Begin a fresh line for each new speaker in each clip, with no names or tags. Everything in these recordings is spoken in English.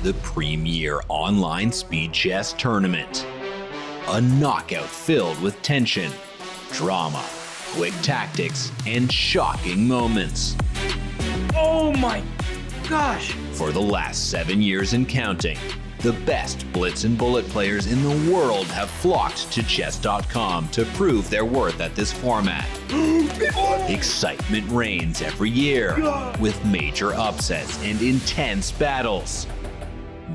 the premier online speed chess tournament. A knockout filled with tension, drama, quick tactics, and shocking moments.
Oh my gosh!
For the last 7 years and counting, the best blitz and bullet players in the world have flocked to chess.com to prove their worth at this format. Excitement reigns every year with major upsets and intense battles.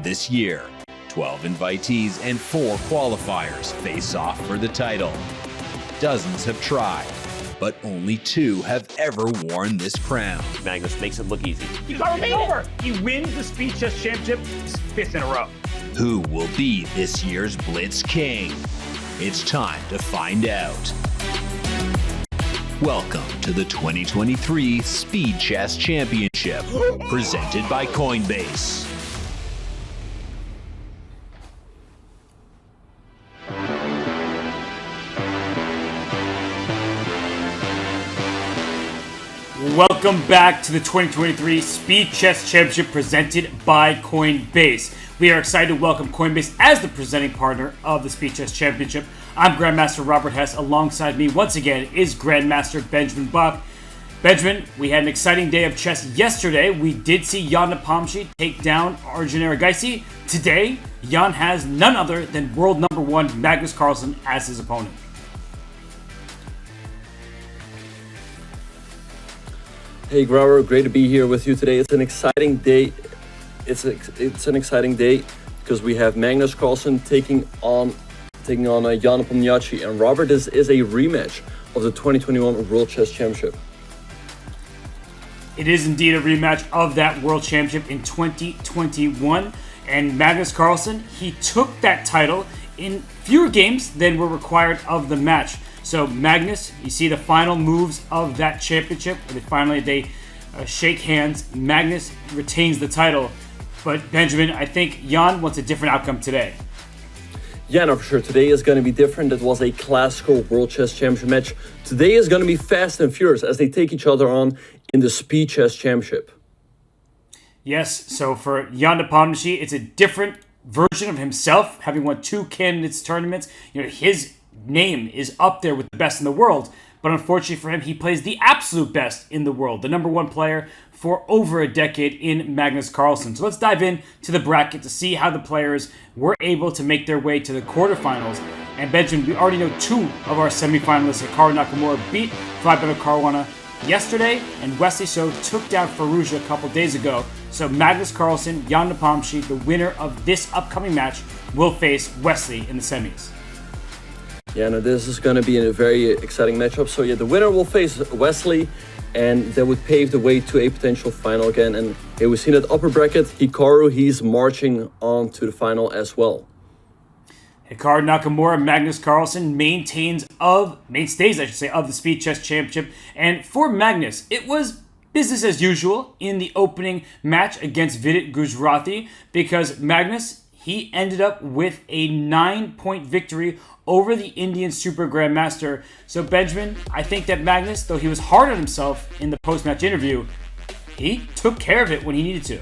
This year, 12 invitees and 4 qualifiers face off for the title. Dozens have tried, but only 2 have ever worn this crown.
Magnus makes it look easy.
You got me over! He wins the Speed Chess Championship his 5th in a row.
Who will be this year's Blitz King? It's time to find out. Welcome to the 2023 Speed Chess Championship, presented by Coinbase.
Welcome back to the 2023 Speed Chess Championship presented by Coinbase. We are excited to welcome Coinbase as the presenting partner of the Speed Chess Championship. I'm Grandmaster Robert Hess. Alongside me once again is Grandmaster Benjamin Buck. Benjamin, we had an exciting day of chess yesterday. We did see Jan Nepo take down Arjun Erigaisi. Today, Jan has none other than world number 1 Magnus Carlsen as his opponent.
Hey Grower, great to be here with you today. It's an exciting day. It's an exciting day because we have Magnus Carlsen taking on Jan Nepo, and Robert. This is a rematch of the 2021 World Chess Championship.
It is indeed a rematch of that World Championship in 2021, and Magnus Carlsen, he took that title in fewer games than were required of the match. So Magnus, you see the final moves of that championship, where they shake hands. Magnus retains the title. But Benjamin, I think Jan wants a different outcome today.
Yeah, no, for sure. Today is going to be different. It was a classical World Chess Championship match. Today is going to be fast and furious as they take each other on in the Speed Chess Championship.
Yes, so for Jan Nepo, it's a different version of himself, having won 2 candidates tournaments. His name is up there with the best in the world, but unfortunately for him, he plays the absolute best in the world, the number 1 player for over a decade in Magnus Carlsen. So let's dive into the bracket to see how the players were able to make their way to the quarterfinals. And Benjamin, we already know 2 of our semifinalists. Hikaru Nakamura beat Flybetter Caruana yesterday, and Wesley So took down Faruja a couple days ago. So Magnus Carlsen, Jan Nepo, the winner of this upcoming match, will face Wesley in the semis.
Yeah, no, this is going to be a very exciting matchup. So yeah, the winner will face Wesley, and that would pave the way to a potential final again. And hey, we've seen that upper bracket, Hikaru, he's marching on to the final as well.
Hikaru Nakamura, Magnus Carlsen, mainstays, of the Speed Chess Championship. And for Magnus, it was business as usual in the opening match against Vidit Gujrathi, because Magnus, he ended up with a 9-point victory over the Indian Super Grandmaster. So Benjamin, I think that Magnus, though he was hard on himself in the post-match interview, he took care of it when he needed to.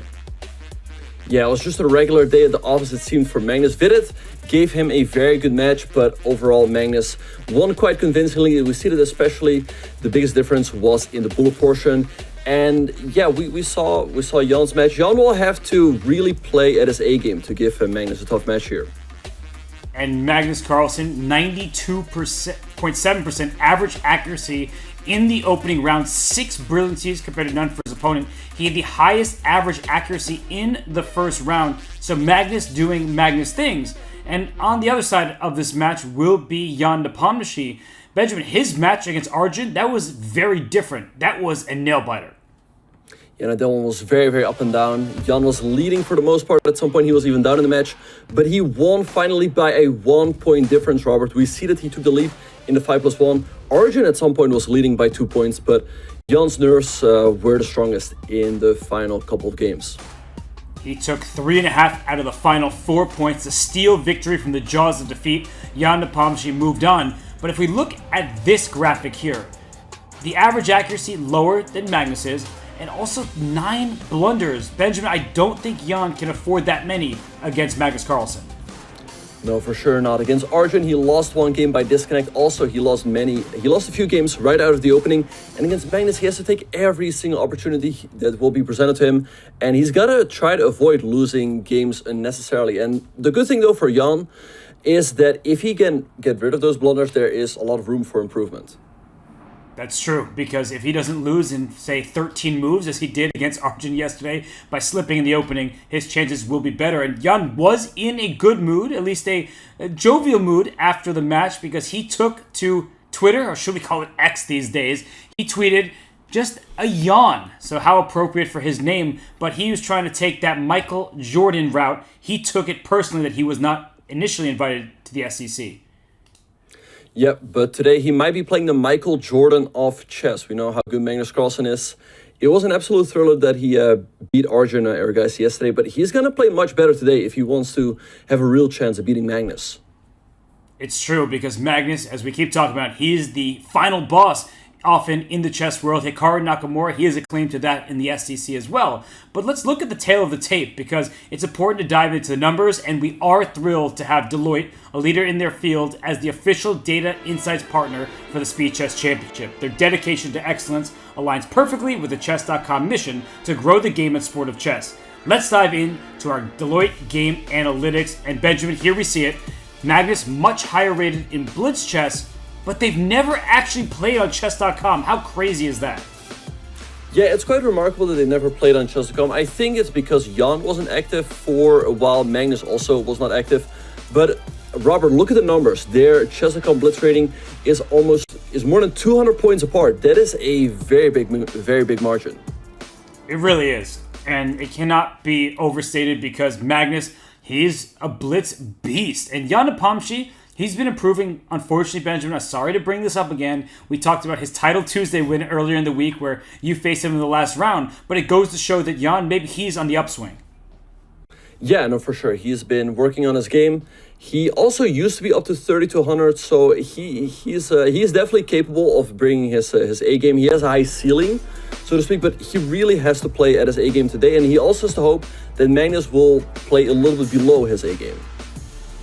Yeah, it was just a regular day at the office, it seemed, for Magnus. Vidit gave him a very good match, but overall Magnus won quite convincingly. We see that especially the biggest difference was in the bullet portion. And yeah, we saw Jan's match. Jan will have to really play at his A game to give Magnus a tough match here.
And Magnus Carlsen, 92.7% average accuracy in the opening round, 6 brilliancies compared to none for his opponent. He had the highest average accuracy in the first round. So Magnus doing Magnus things. And on the other side of this match will be Jan Nepo. Benjamin, his match against Arjun, that was very different. That was a nail-biter.
Yeah, that one was very, very up and down. Jan was leading for the most part. At some point, he was even down in the match. But he won finally by a 1-point difference, Robert. We see that he took the lead in the 5+1. Arjun at some point was leading by 2 points, but Jan's nerves were the strongest in the final couple of games.
He took 3.5 out of the final 4 points, a steal victory from the jaws of defeat. Jan Nepo moved on. But if we look at this graphic here, the average accuracy lower than Magnus's, and also 9 blunders. Benjamin, I don't think Jan can afford that many against Magnus Carlsen.
No, for sure not. Against Arjun, he lost one game by disconnect. Also, he lost a few games right out of the opening. And against Magnus, he has to take every single opportunity that will be presented to him. And he's got to try to avoid losing games unnecessarily. And the good thing, though, for Jan is that if he can get rid of those blunders, there is a lot of room for improvement.
That's true, because if he doesn't lose in, say, 13 moves, as he did against Arjun yesterday, by slipping in the opening, his chances will be better. And Jan was in a good mood, at least a jovial mood, after the match, because he took to Twitter, or should we call it X these days, he tweeted just a yawn. So how appropriate for his name, but he was trying to take that Michael Jordan route. He took it personally that he was not initially invited to the SEC.
Yep, but today he might be playing the Michael Jordan of chess. We know how good Magnus Carlsen is. It was an absolute thriller that he beat Arjun Ergais yesterday, but he's going to play much better today if he wants to have a real chance of beating Magnus.
It's true, because Magnus, as we keep talking about, he's the final boss often in the chess world. Hikaru Nakamura, he has a claim to that in the SEC as well. But let's look at the tail of the tape, because it's important to dive into the numbers, and we are thrilled to have Deloitte, a leader in their field, as the official data insights partner for the Speed Chess Championship. Their dedication to excellence aligns perfectly with the Chess.com mission to grow the game and sport of chess. Let's dive into our Deloitte game analytics, and Benjamin, here we see it. Magnus much higher rated in blitz chess, but they've never actually played on Chess.com. How crazy is that?
Yeah, it's quite remarkable that they never played on Chess.com. I think it's because Jan wasn't active for a while. Magnus also was not active. But Robert, look at the numbers. Their Chess.com blitz rating is more than 200 points apart. That is a very big margin.
It really is. And it cannot be overstated, because Magnus, he's a blitz beast. And Jan Nepomniachtchi, he's been improving. Unfortunately, Benjamin, I'm sorry to bring this up again. We talked about his Title Tuesday win earlier in the week where you faced him in the last round, but it goes to show that Jan, maybe he's on the upswing.
Yeah, no, for sure. He's been working on his game. He also used to be up to 3,200, so he's definitely capable of bringing his A game. He has a high ceiling, so to speak, but he really has to play at his A game today, and he also has to hope that Magnus will play a little bit below his A game.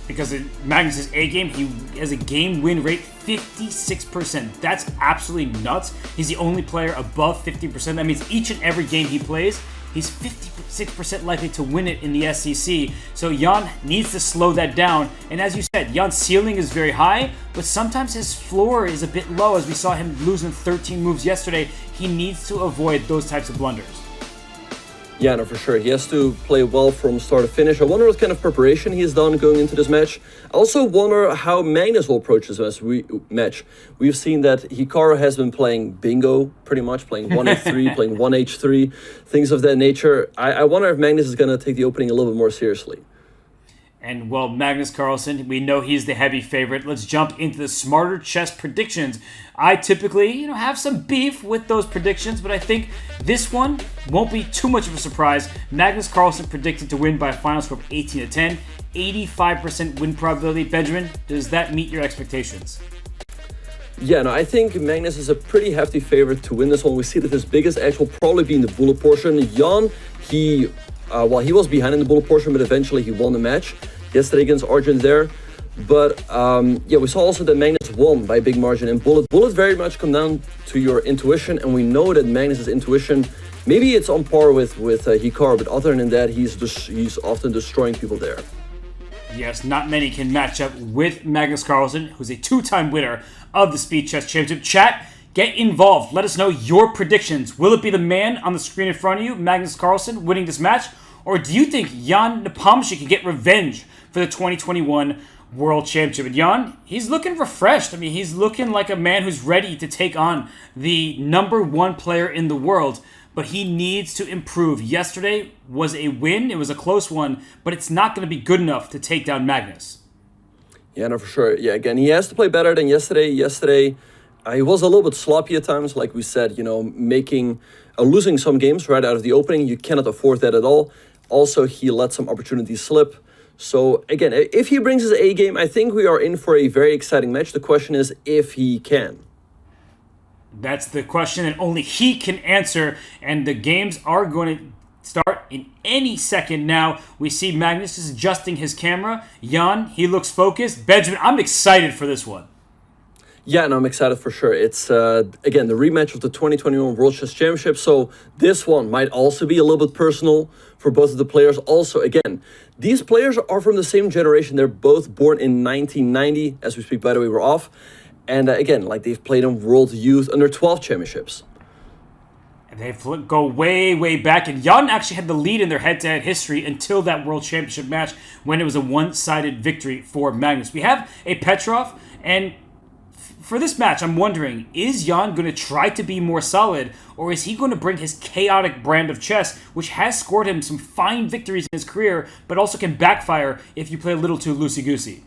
Because in Magnus' A game, he has a game win rate 56%. That's absolutely nuts. He's the only player above 50%. That means each and every game he plays, he's 56% likely to win it in the SEC. So Jan needs to slow that down. And as you said, Jan's ceiling is very high, but sometimes his floor is a bit low. As we saw him losing 13 moves yesterday, he needs to avoid those types of blunders.
Yeah, no, for sure. He has to play well from start to finish. I wonder what kind of preparation he has done going into this match. I also wonder how Magnus will approach this match. We've seen that Hikaru has been playing bingo, pretty much, playing 1H3, playing 1H3, things of that nature. I wonder if Magnus is going to take the opening a little bit more seriously.
And, well, Magnus Carlsen, we know he's the heavy favorite. Let's jump into the smarter chess predictions. I typically, have some beef with those predictions, but I think this one won't be too much of a surprise. Magnus Carlsen predicted to win by a final score of 18-10, 85% win probability. Benjamin, does that meet your expectations?
Yeah, no, I think Magnus is a pretty hefty favorite to win this one. We see that his biggest edge will probably be in the bullet portion. Jan, he was behind in the bullet portion, but eventually he won the match yesterday against Arjun there. But we saw also that Magnus won by a big margin in bullet. Bullet very much come down to your intuition, and we know that Magnus's intuition, maybe it's on par with Hikaru, but other than that, he's often destroying people there.
Yes, not many can match up with Magnus Carlsen, who's a two-time winner of the Speed Chess Championship. Chat, get involved. Let us know your predictions. Will it be the man on the screen in front of you, Magnus Carlsen, winning this match? Or do you think Jan Nepomniachtchi can get revenge for the 2021 World Championship? And Jan, he's looking refreshed. I mean, he's looking like a man who's ready to take on the number one player in the world. But he needs to improve. Yesterday was a win. It was a close one, but it's not going to be good enough to take down Magnus.
Yeah, no, for sure. Yeah, again, he has to play better than yesterday. Yesterday, he was a little bit sloppy at times, like we said, losing some games right out of the opening. You cannot afford that at all. Also, he let some opportunities slip. So, again, if he brings his A game, I think we are in for a very exciting match. The question is if he can.
That's the question that only he can answer, and the games are going to start in any second now. We see Magnus is adjusting his camera. Jan, he looks focused. Benjamin, I'm excited for this one.
Yeah, and I'm excited for sure. It's, again, the rematch of the 2021 World Chess Championship, so this one might also be a little bit personal for both of the players. Also, again, these players are from the same generation. They're both born in 1990. As we speak, by the way, we're off. And again, like they've played in World Youth Under 12 Championships.
And they go way, way back. And Jan actually had the lead in their head-to-head history until that World Championship match when it was a one-sided victory for Magnus. We have a Petrov, and for this match, I'm wondering, is Jan going to try to be more solid, or is he going to bring his chaotic brand of chess, which has scored him some fine victories in his career, but also can backfire if you play a little too loosey-goosey?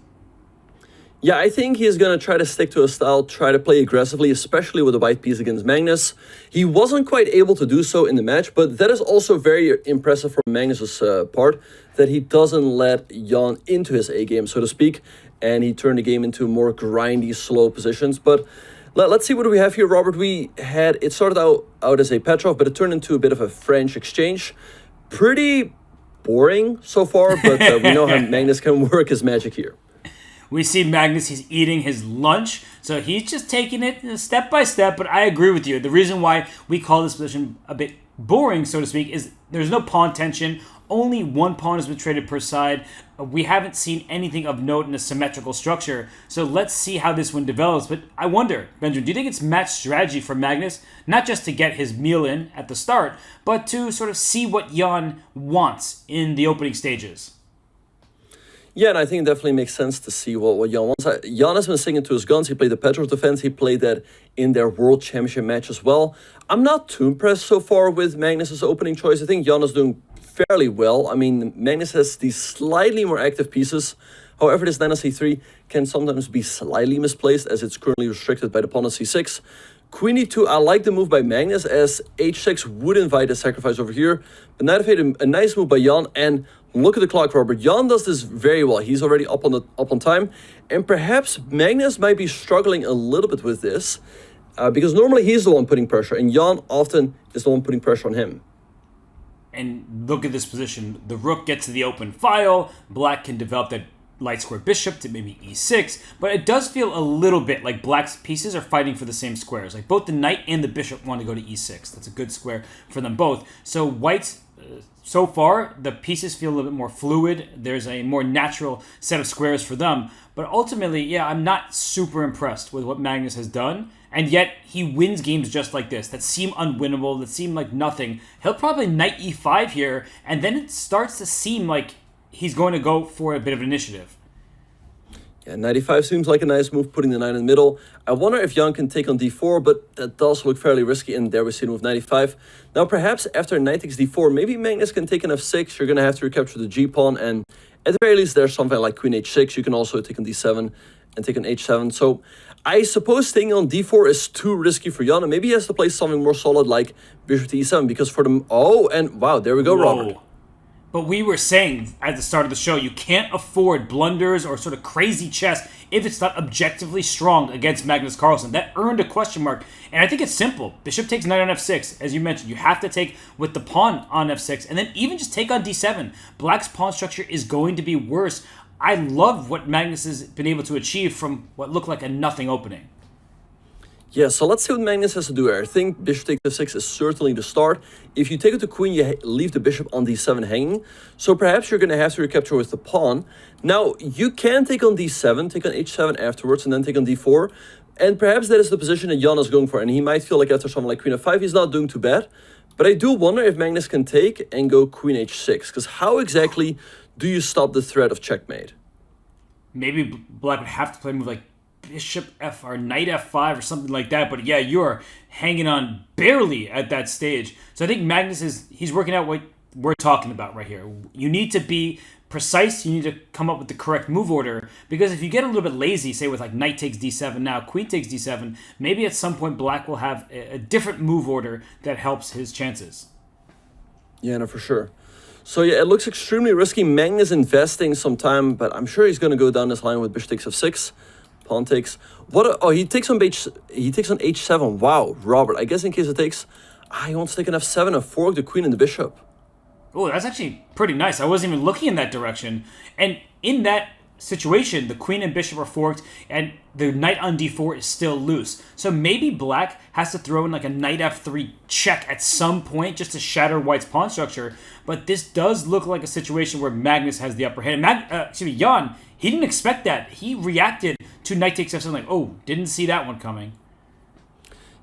Yeah, I think he's going to try to stick to his style, try to play aggressively, especially with the white piece against Magnus. He wasn't quite able to do so in the match, but that is also very impressive from Magnus's part, that he doesn't let Jan into his A-game, so to speak, and he turned the game into more grindy, slow positions. But let's see what we have here, Robert. It started out as a Petrov, but it turned into a bit of a French exchange. Pretty boring so far, but we know how Magnus can work his magic here.
We see Magnus, he's eating his lunch, so he's just taking it step by step, but I agree with you. The reason why we call this position a bit boring, so to speak, is there's no pawn tension. Only one pawn has been traded per side. We haven't seen anything of note in a symmetrical structure, so let's see how this one develops. But I wonder, Benjamin, do you think it's match strategy for Magnus, not just to get his meal in at the start, but to sort of see what Jan wants in the opening stages?
Yeah, and I think it definitely makes sense to see what Jan wants. Jan has been sticking to his guns. He played the Petrov defense. He played that in their World Championship match as well. I'm not too impressed so far with Magnus's opening choice. I think Jan is doing fairly well. I mean, Magnus has these slightly more active pieces. However, this knight on c3 can sometimes be slightly misplaced as it's currently restricted by the pawn on c6. Queen e2, I like the move by Magnus as h6 would invite a sacrifice over here. But knight f8, a nice move by Jan, and look at the clock, Robert. Jan does this very well. He's already up on time, and perhaps Magnus might be struggling a little bit with this because normally he's the one putting pressure, and Jan often is the one putting pressure on him.
And look at this position. The rook gets to the open file. Black can develop that light square bishop to maybe e6, but it does feel a little bit like Black's pieces are fighting for the same squares. Like both the knight and the bishop want to go to e6. That's a good square for them both. So White's so far, the pieces feel a little bit more fluid. There's a more natural set of squares for them. But ultimately, yeah, I'm not super impressed with what Magnus has done. And yet, he wins games just like this, that seem unwinnable, that seem like nothing. He'll probably knight e5 here, and then it starts to seem like he's going to go for a bit of initiative.
Yeah, knight e5 seems like a nice move, putting the knight in the middle. I wonder if Jan can take on d4, but that does look fairly risky, and there we see the move knight e5. Now, perhaps after knight takes d4, maybe Magnus can take an f6. You're going to have to recapture the g-pawn, and at the very least, there's something like queen h6. You can also take on d7 and take on h7. So I suppose staying on d4 is too risky for Jan, and maybe he has to play something more solid like bishop to e7, because for them... Oh, and wow, there we go, Robert.
But we were saying at the start of the show, you can't afford blunders or sort of crazy chess if it's not objectively strong against Magnus Carlsen. That earned a question mark. And I think it's simple. Bishop takes knight on f6. As you mentioned, you have to take with the pawn on f6. And then even just take on d7. Black's pawn structure is going to be worse. I love what Magnus has been able to achieve from what looked like a nothing opening.
Yeah, so let's see what Magnus has to do here. I think bishop takes f6 is certainly the start. If you take it to queen, you leave the bishop on d7 hanging. So perhaps you're going to have to recapture with the pawn. Now, you can take on d7, take on h7 afterwards, and then take on d4. And perhaps that is the position that Jan is going for. And he might feel like after something like queen f5, he's not doing too bad. But I do wonder if Magnus can take and go queen h6. Because how exactly do you stop the threat of checkmate?
Maybe Black would have to play a move like bishop f or knight f5 or something like that, but yeah, you're hanging on barely at that stage. So I think Magnus he's working out what we're talking about right here. You need to be precise, you need to come up with the correct move order, because if you get a little bit lazy, say with like knight takes d7 now, queen takes d7, maybe at some point Black will have a different move order that helps his chances.
Yeah, no, for sure. So yeah, it looks extremely risky. Magnus investing some time, but I'm sure he's going to go down this line with bishop takes f6. Pawn takes. He takes on h7. Wow, Robert. I guess in case it takes, he wants to take an f7 and fork the queen and the bishop.
Oh, that's actually pretty nice. I wasn't even looking in that direction. And in that situation, the queen and bishop are forked, and the knight on d4 is still loose. So maybe black has to throw in like a knight f3 check at some point just to shatter white's pawn structure. But this does look like a situation where Magnus has the upper hand. Jan, he didn't expect that. He reacted to knight takes f7 like, oh, didn't see that one coming.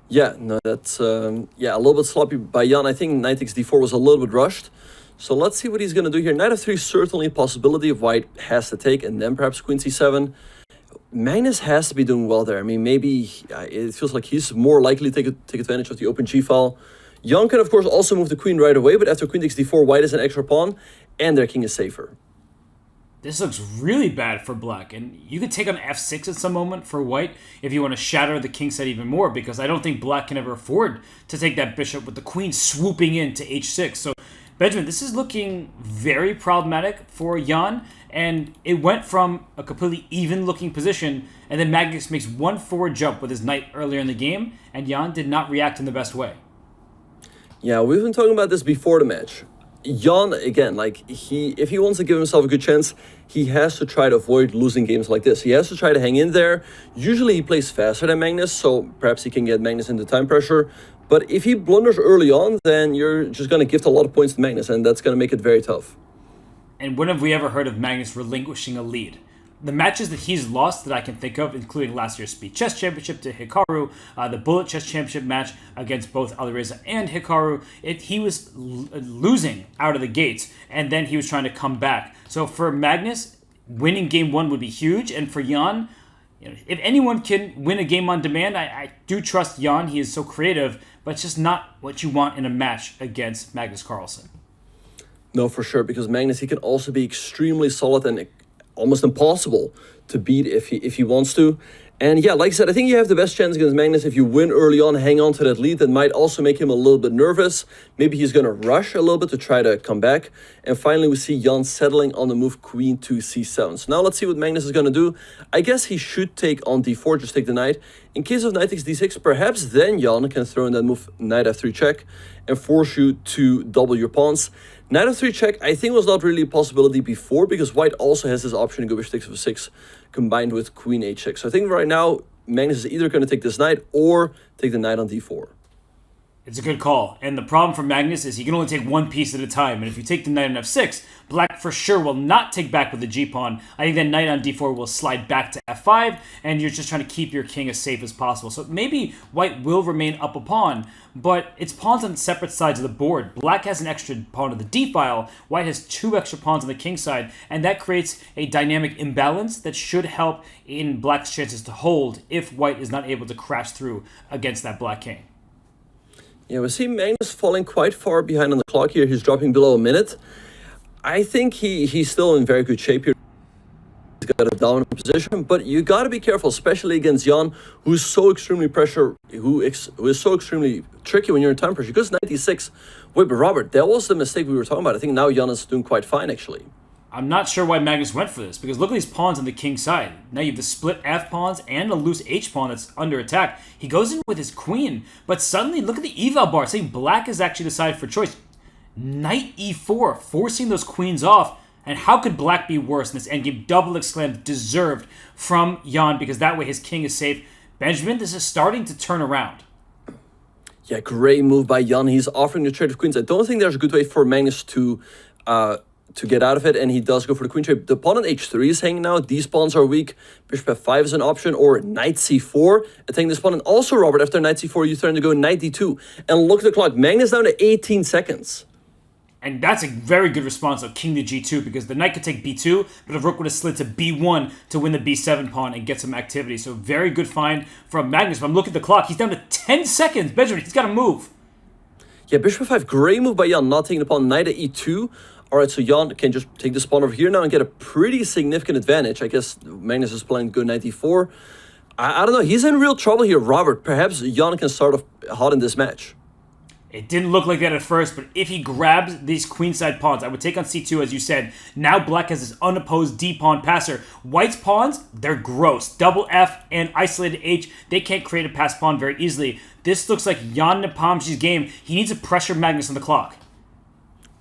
Yeah, no, that's a little bit sloppy by Jan. I think knight takes d4 was a little bit rushed. So let's see what he's going to do here. Knight f3 is certainly a possibility if white has to take, and then perhaps queen c7. Magnus has to be doing well there. I mean, maybe it feels like he's more likely to take advantage of the open g-file. Jan can, of course, also move the queen right away, but after queen takes d4, white is an extra pawn, and their king is safer.
This looks really bad for black, and you could take on f6 at some moment for white if you want to shatter the king set even more, because I don't think black can ever afford to take that bishop with the queen swooping into h6. So, Benjamin, this is looking very problematic for Jan, and it went from a completely even-looking position, and then Magnus makes one forward jump with his knight earlier in the game, and Jan did not react in the best way.
Yeah, we've been talking about this before the match. Jan, again, if he wants to give himself a good chance, he has to try to avoid losing games like this. He has to try to hang in there. Usually he plays faster than Magnus, so perhaps he can get Magnus into time pressure. But if he blunders early on, then you're just going to gift a lot of points to Magnus, and that's going to make it very tough.
And when have we ever heard of Magnus relinquishing a lead? The matches that he's lost that I can think of, including last year's Speed Chess Championship to Hikaru, the Bullet Chess Championship match against both Alireza and Hikaru, he was losing out of the gates, and then he was trying to come back. So for Magnus, winning game one would be huge, and for Jan, if anyone can win a game on demand, I do trust Jan. He is so creative, but it's just not what you want in a match against Magnus Carlsen.
No, for sure, because Magnus, he can also be extremely solid and almost impossible to beat if he wants to. And yeah, like I said, I think you have the best chance against Magnus if you win early on, hang on to that lead. That might also make him a little bit nervous. Maybe he's going to rush a little bit to try to come back. And finally, we see Jan settling on the move queen to c7. So now let's see what Magnus is going to do. I guess he should take on d4, just take the knight. In case of knight takes d6, perhaps then Jan can throw in that move knight f3 check and force you to double your pawns. Knight f3 check, I think, was not really a possibility before because white also has this option to go bishop takes f6 combined with queen h6. So I think right now, Magnus is either going to take this knight or take the knight on d4.
It's a good call. And the problem for Magnus is he can only take one piece at a time. And if you take the knight on f6, black for sure will not take back with the g-pawn. I think that knight on d4 will slide back to f5, and you're just trying to keep your king as safe as possible. So maybe white will remain up a pawn, but it's pawns on separate sides of the board. Black has an extra pawn to the d-file, white has two extra pawns on the king side, and that creates a dynamic imbalance that should help in black's chances to hold if white is not able to crash through against that black king.
Yeah, we see Magnus falling quite far behind on the clock here. He's dropping below a minute. I think he's still in very good shape here. He's got a dominant position, but you got to be careful, especially against Jan, who's so extremely who is so extremely tricky when you're in time pressure. Because 96. Wait, but Robert, that was the mistake we were talking about. I think now Jan is doing quite fine, actually.
I'm not sure why Magnus went for this, because look at these pawns on the king side. Now you have the split f pawns and a loose h pawn that's under attack. He goes in with his queen, but suddenly look at the eval bar, saying black is actually the side for choice. Knight e4, forcing those queens off. And how could black be worse in this endgame? Double exclaim, deserved from Jan, because that way his king is safe. Benjamin, this is starting to turn around.
Yeah, great move by Jan. He's offering the trade of queens. I don't think there's a good way for Magnus to get out of it, and he does go for the queen trade. The pawn on h3 is hanging now. These pawns are weak. Bishop f5 is an option, or knight c4, attacking this pawn. And also, Robert, after knight c4, you turn to go knight d2. And look at the clock. Magnus down to 18 seconds.
And that's a very good response of king to g2, because the knight could take b2, but the rook would have slid to b1 to win the b7 pawn and get some activity. So very good find from Magnus. But I'm looking at the clock. He's down to 10 seconds. Benjamin, he's got to move. Yeah,
bishop f5. Great move by Jan, not taking the pawn. Knight at e2. All right, so Jan can just take this pawn over here now and get a pretty significant advantage. I guess Magnus is playing good knight d4. I don't know. He's in real trouble here, Robert. Perhaps Jan can start off hot in this match.
It didn't look like that at first, but if he grabs these queenside pawns, I would take on c2, as you said. Now black has this unopposed d-pawn passer. White's pawns, they're gross. Double F and isolated H, they can't create a pass pawn very easily. This looks like Jan Nepomniachtchi's game. He needs to pressure Magnus on the clock.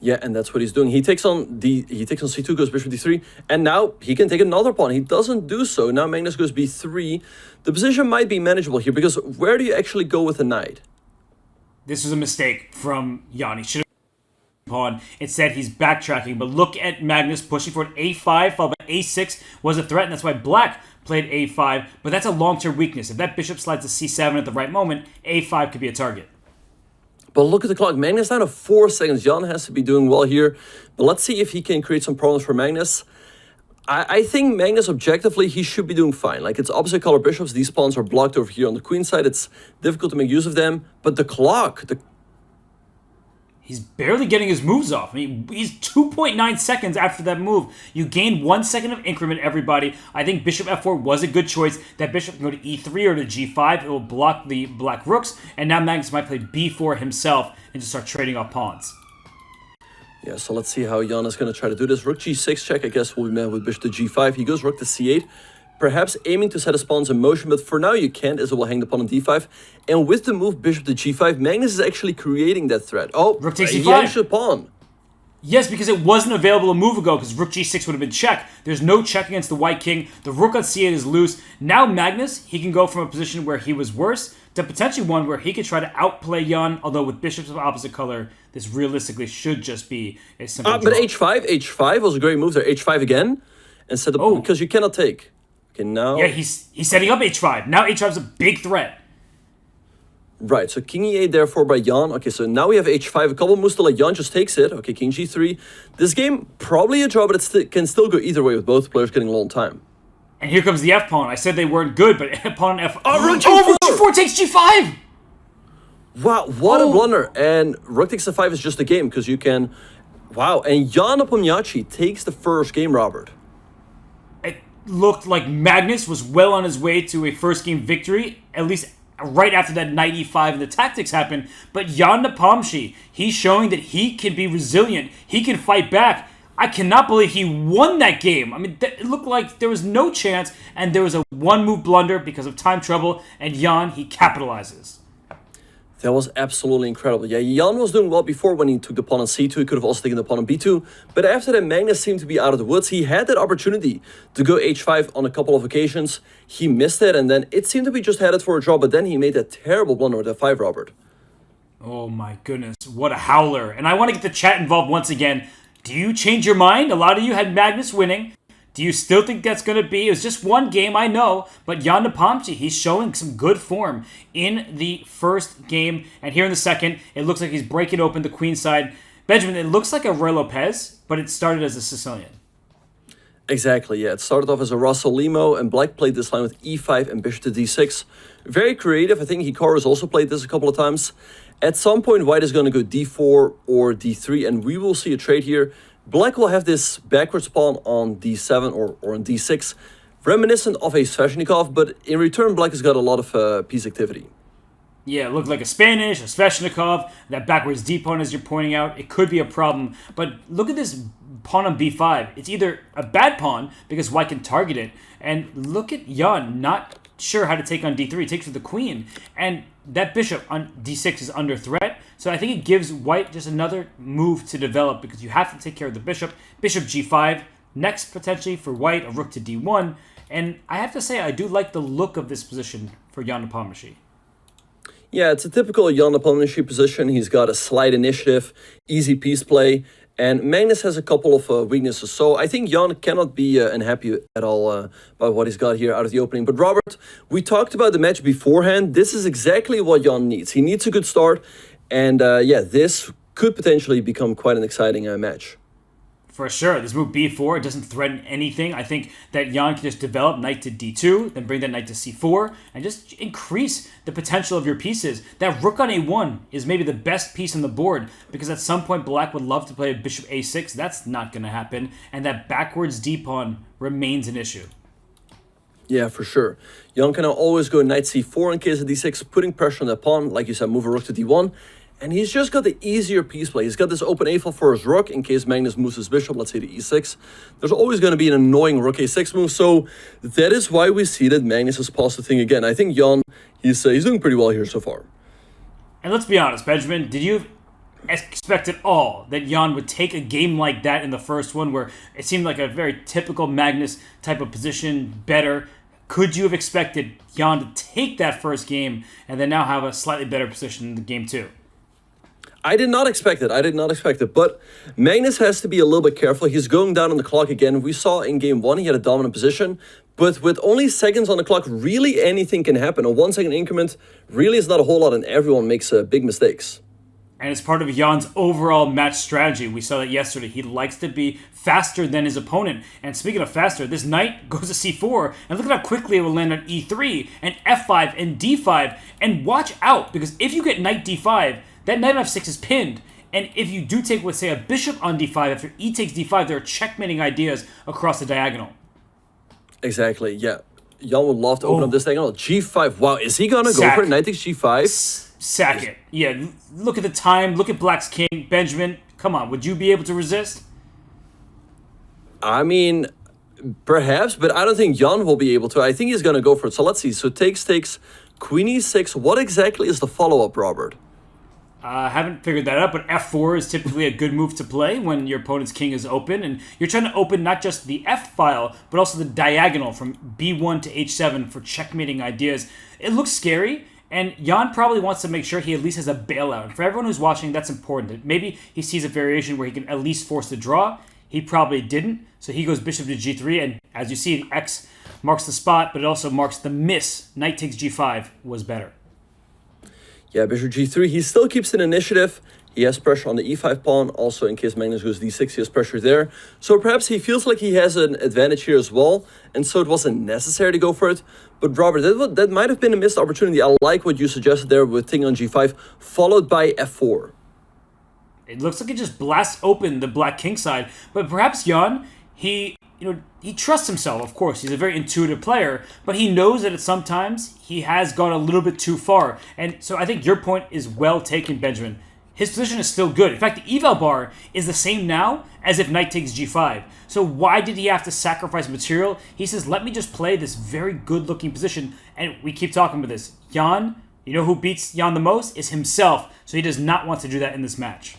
Yeah, and that's what he's doing. He takes on c2, goes bishop d3, and now he can take another pawn. He doesn't do so. Now Magnus goes b3. The position might be manageable here, because where do you actually go with the knight?
This was a mistake from Jan. He should have pawn. Instead, he's backtracking. But look at Magnus pushing forward. a5 followed by a6 was a threat, and that's why black played a5. But that's a long-term weakness. If that bishop slides to c7 at the right moment, a5 could be a target.
But look at the clock. Magnus down to 4 seconds. Jan has to be doing well here. But let's see if he can create some problems for Magnus. I think Magnus, objectively, he should be doing fine. Like, it's opposite color bishops. These pawns are blocked over here on the queen side. It's difficult to make use of them. But the clock...
He's barely getting his moves off. I mean, he's 2.9 seconds after that move. You gain 1 second of increment, everybody. I think bishop f4 was a good choice. That bishop can go to e3 or to g5. It will block the black rooks. And now Magnus might play b4 himself and just start trading off pawns.
Yeah, so let's see how Jan is going to try to do this. Rook g6 check, I guess, will be met with bishop to g5. He goes rook to c8, perhaps aiming to set his pawns in motion, but for now you can't, as it will hang the pawn on d5. And with the move bishop to g5, Magnus is actually creating that threat. Oh,
rook takes
he
c5.
edged the pawn.
Yes, because it wasn't available a move ago, because rook g6 would have been check. There's no check against the white king. The rook on c8 is loose. Now Magnus, he can go from a position where he was worse to potentially one where he could try to outplay Jan, although with bishops of opposite color, this realistically should just be a simple draw.
But h5 was a great move there. h5 again, instead of, because you cannot take. Okay, now...
Yeah, he's setting up h5. Now h5 is a big threat.
Right, so king e8 therefore by Jan. Okay, so now we have h5. A couple moves to let Jan just takes it. Okay, king g3. This game, probably a draw, but it can still go either way with both players getting a long time.
And here comes the f-pawn. I said they weren't good, but pawn and f...
Oh, rook
g4 takes g5!
Wow, what a blunder. And rook takes f5 is just a game, because you can... Wow, and Jan Nepomniachtchi takes the first game, Robert.
It looked like Magnus was well on his way to a first game victory, at least right after that knight e5 and the tactics happened. But Jan Nepomniachtchi, he's showing that he can be resilient. He can fight back. I cannot believe he won that game. I mean, it looked like there was no chance, and there was a one-move blunder because of time trouble, and Jan, he capitalizes.
That was absolutely incredible. Yeah, Jan was doing well before when he took the pawn on c2. He could have also taken the pawn on b2. But after that, Magnus seemed to be out of the woods. He had that opportunity to go h5 on a couple of occasions. He missed it, and then it seemed to be just headed for a draw. But then he made that terrible blunder with f5, Robert.
Oh my goodness, what a howler. And I want to get the chat involved once again. Do you change your mind? A lot of you had Magnus winning. Do you still think that's going to be? It was just one game, I know. But Jan Nepomniachtchi, he's showing some good form in the first game. And here in the second, it looks like he's breaking open the queen side. Benjamin, it looks like a Roy Lopez, but it started as a Sicilian.
Exactly, yeah. It started off as a Russell Limo, and black played this line with e5 and bishop to d6. Very creative. I think Hikaru's also played this a couple of times. At some point, white is going to go d4 or d3, and we will see a trade here. Black will have this backwards pawn on d7 or on d6, reminiscent of a Sveshnikov, but in return, black has got a lot of piece activity.
Yeah, it looked like a Spanish, a Sveshnikov, that backwards d-pawn, as you're pointing out. It could be a problem, but look at this pawn on b5. It's either a bad pawn, because white can target it, and look at Jan not sure how to take on d3. He takes with the queen, and that bishop on d6 is under threat, so I think it gives white just another move to develop, because you have to take care of the bishop. Bishop g5, next potentially for white, a rook to d1, and I have to say I do like the look of this position for Jan Nepomniachtchi.
Yeah, it's a typical Jan Nepomniachtchi position. He's got a slight initiative, easy piece play, and Magnus has a couple of weaknesses. So I think Jan cannot be unhappy at all by what he's got here out of the opening. But Robert, we talked about the match beforehand. This is exactly what Jan needs. He needs a good start, and yeah, this could potentially become quite an exciting match.
For sure. This move b4, it doesn't threaten anything. I think that Jan can just develop knight to d2, then bring that knight to c4, and just increase the potential of your pieces. That rook on a1 is maybe the best piece on the board, because at some point black would love to play bishop a6. That's not going to happen, and that backwards d-pawn remains an issue.
Yeah, for sure. Jan can now always go knight c4 in case of d6, putting pressure on that pawn. Like you said, move a rook to d1. And he's just got the easier piece play. He's got this open a file for his rook in case Magnus moves his bishop, let's say to e6. There's always going to be an annoying rook a6 move, so that is why we see that Magnus has paused the thing again. I think Jan, he's doing pretty well here so far.
And let's be honest, Benjamin, did you expect at all that Jan would take a game like that in the first one where it seemed like a very typical Magnus type of position, better? Could you have expected Jan to take that first game and then now have a slightly better position in the game two?
I did not expect it. But Magnus has to be a little bit careful. He's going down on the clock again. We saw in game one he had a dominant position. But with only seconds on the clock, really anything can happen. A 1 second increment really is not a whole lot, and everyone makes big mistakes.
And it's part of Jan's overall match strategy. We saw that yesterday. He likes to be faster than his opponent. And speaking of faster, this knight goes to c4. And look at how quickly it will land on e3 and f5 and d5. And watch out, because if you get knight d5, that knight on f6 is pinned. And if you do take, let's say, a bishop on d5 after e takes d5, there are checkmating ideas across the diagonal.
Exactly, yeah. Jan would love to open up this diagonal. g5. Wow, is he going to go for it? Knight takes g5?
Sack it. Yeah, look at the time. Look at Black's king. Benjamin, come on. Would you be able to resist?
I mean, perhaps, but I don't think Jan will be able to. I think he's going to go for it. So let's see. So takes, queen e6. What exactly is the follow-up, Robert?
I haven't figured that out, but f4 is typically a good move to play when your opponent's king is open. And you're trying to open not just the f file, but also the diagonal from b1 to h7 for checkmating ideas. It looks scary. And Jan probably wants to make sure he at least has a bailout. And for everyone who's watching, that's important. Maybe he sees a variation where he can at least force the draw. He probably didn't. So he goes bishop to g3. And as you see, the X marks the spot, but it also marks the miss. Knight takes g5 was better.
Yeah, bishop g3. He still keeps an initiative. He has pressure on the e5 pawn. Also, in case Magnus goes d6, he has pressure there. So perhaps he feels like he has an advantage here as well. And so it wasn't necessary to go for it. But Robert, that might have been a missed opportunity. I like what you suggested there with king on g5, followed by f4.
It looks like it just blasts open the black king side. But perhaps Jan, he trusts himself, of course. He's a very intuitive player. But he knows that at sometimes he has gone a little bit too far. And so I think your point is well taken, Benjamin. His position is still good. In fact, the eval bar is the same now as if knight takes g5. So why did he have to sacrifice material? He says, let me just play this very good-looking position. And we keep talking about this. Jan, you know who beats Jan the most? Is himself. So he does not want to do that in this match.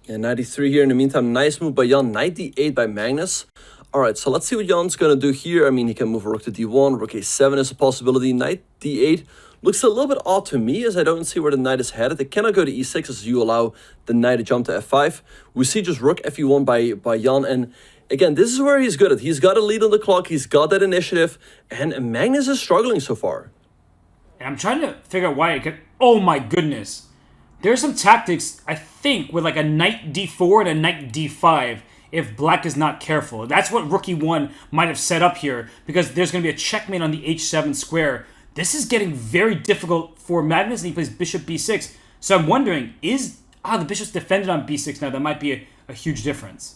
Yeah, knight e3 here. In the meantime, nice move by Jan. Knight d8 by Magnus. All right, so let's see what Jan's going to do here. I mean, he can move a rook to d1. Rook a7 is a possibility. Knight d8. Looks a little bit odd to me, as I don't see where the knight is headed. It cannot go to e6 as you allow the knight to jump to f5. We see just rook fe1 by Jan. And again, this is where he's good at. He's got a lead on the clock. He's got that initiative. And Magnus is struggling so far.
And I'm trying to figure out why. Oh my goodness. There's some tactics, I think, with like a knight d4 and a knight d5 if Black is not careful. That's what rook e1 might have set up here, because there's going to be a checkmate on the h7 square. This is getting very difficult for Magnus, and he plays bishop b6. So I'm wondering, the bishop's defended on b6 now? That might be a huge difference.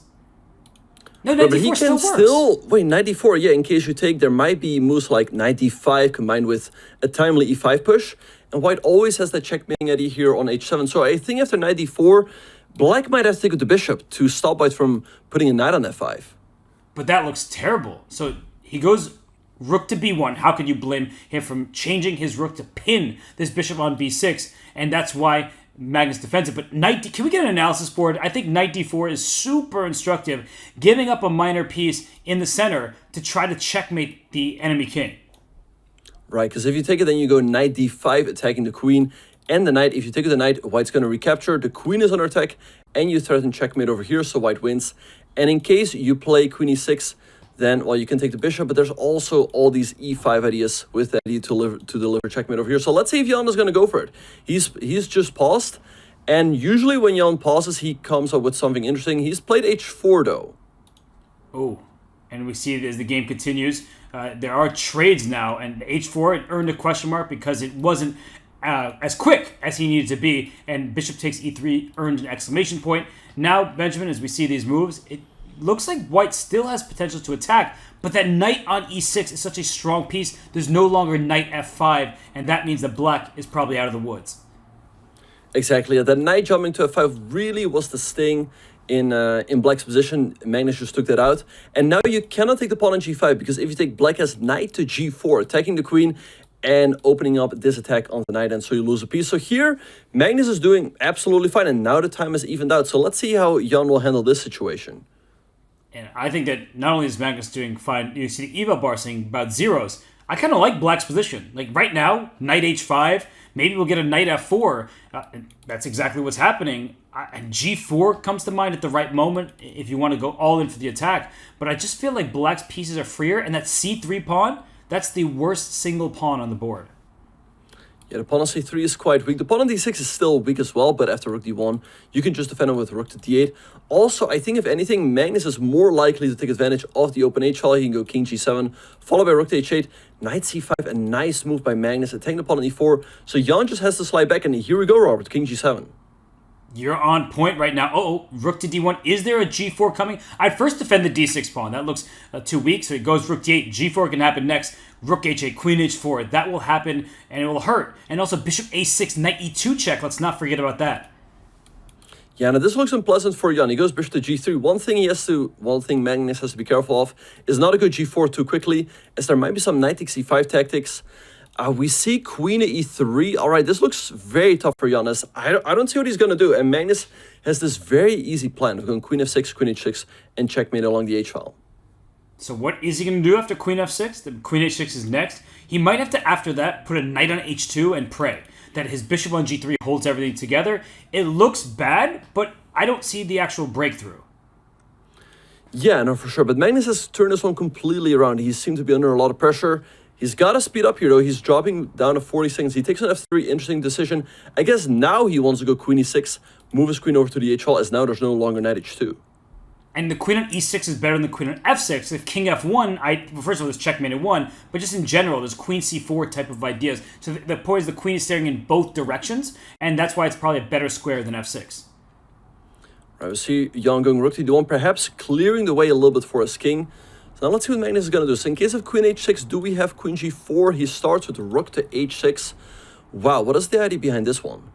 No, knight
but
d4
he can
still works.
Wait, knight d4, yeah, in case you take, there might be moves like knight d5 combined with a timely e5 push. And white always has that checkmating idea here on h7. So I think after knight d4, Black might have to take with the bishop to stop white from putting a knight on f5.
But that looks terrible. So he goes rook to b1. How can you blame him from changing his rook to pin this bishop on b6? And that's why Magnus defends it. But can we get an analysis board? I think knight d4 is super instructive, giving up a minor piece in the center to try to checkmate the enemy king.
Right, because if you take it, then you go knight d5, attacking the queen and the knight. If you take the knight, white's going to recapture. The queen is under attack, and you threaten checkmate over here, so white wins. And in case you play queen e6, then, well, you can take the bishop, but there's also all these e5 ideas with that idea to deliver checkmate over here. So let's see if Jan is going to go for it. He's just paused, and usually when Jan pauses, he comes up with something interesting. He's played h4, though.
Oh, and we see as the game continues, there are trades now, and h4 it earned a question mark because it wasn't as quick as he needed to be, and bishop takes e3 earned an exclamation point. Now, Benjamin, as we see these moves, it looks like white still has potential to attack, but that knight on e6 is such a strong piece. There's no longer knight f5, and that means that black is probably out of the woods.
Exactly. That knight jumping to f5 really was the sting in black's position. Magnus just took that out. And now you cannot take the pawn on g5, because if you take black has knight to g4, attacking the queen and opening up this attack on the knight, and so you lose a piece. So here, Magnus is doing absolutely fine, and now the time is evened out. So let's see how Jan will handle this situation.
And I think that not only is Magnus doing fine, you see the eval bar saying about zeros. I kind of like black's position. Like right now, knight h5, maybe we'll get a knight f4. That's exactly what's happening. And g4 comes to mind at the right moment if you want to go all in for the attack. But I just feel like black's pieces are freer, and that c3 pawn, that's the worst single pawn on the board.
Yeah, the pawn on c3 is quite weak. The pawn on d6 is still weak as well, but after rook d1, you can just defend it with rook to d8. Also, I think if anything, Magnus is more likely to take advantage of the open h-file. He can go king g7, followed by rook to h8, knight c5, a nice move by Magnus, attacking the pawn on e4. So Jan just has to slide back, and here we go, Robert, king g7.
You're on point right now. Oh, rook to d1. Is there a g4 coming? I'd first defend the d6 pawn. That looks too weak, so it goes rook d8. g4 can happen next. Rook h8, queen h4. That will happen, and it will hurt. And also bishop a6, knight e2 check. Let's not forget about that.
Yeah, now this looks unpleasant for Jan. He goes bishop to g3. One thing Magnus has to be careful of is not to go g4 too quickly, as there might be some knight takes c5 tactics. We see queen to e3. All right, this looks very tough for Jan. I don't see what he's going to do. And Magnus has this very easy plan of going queen f6, queen h6, and checkmate along the h-file.
So what is he going to do after queen f6? The queen h6 is next. He might have to, after that, put a knight on h2 and pray that his bishop on g3 holds everything together. It looks bad, but I don't see the actual breakthrough.
Yeah, no, for sure. But Magnus has turned this one completely around. He seemed to be under a lot of pressure. He's got to speed up here, though. He's dropping down to 40 seconds. He takes on f3. Interesting decision. I guess now he wants to go queen e6, move his queen over to the h-file, as now there's no longer knight h2.
And the queen on e6 is better than the queen on f6. If king f1, well, first of all, there's checkmate at 1, but just in general, there's queen c4 type of ideas. So the point is the queen is staring in both directions, and that's why it's probably a better square than f6.
Right, we see Jan going rook to d1, perhaps clearing the way a little bit for his king. So now let's see what Magnus is going to do. So in case of queen h6, do we have queen g4? He starts with rook to h6. Wow, what is the idea behind this one?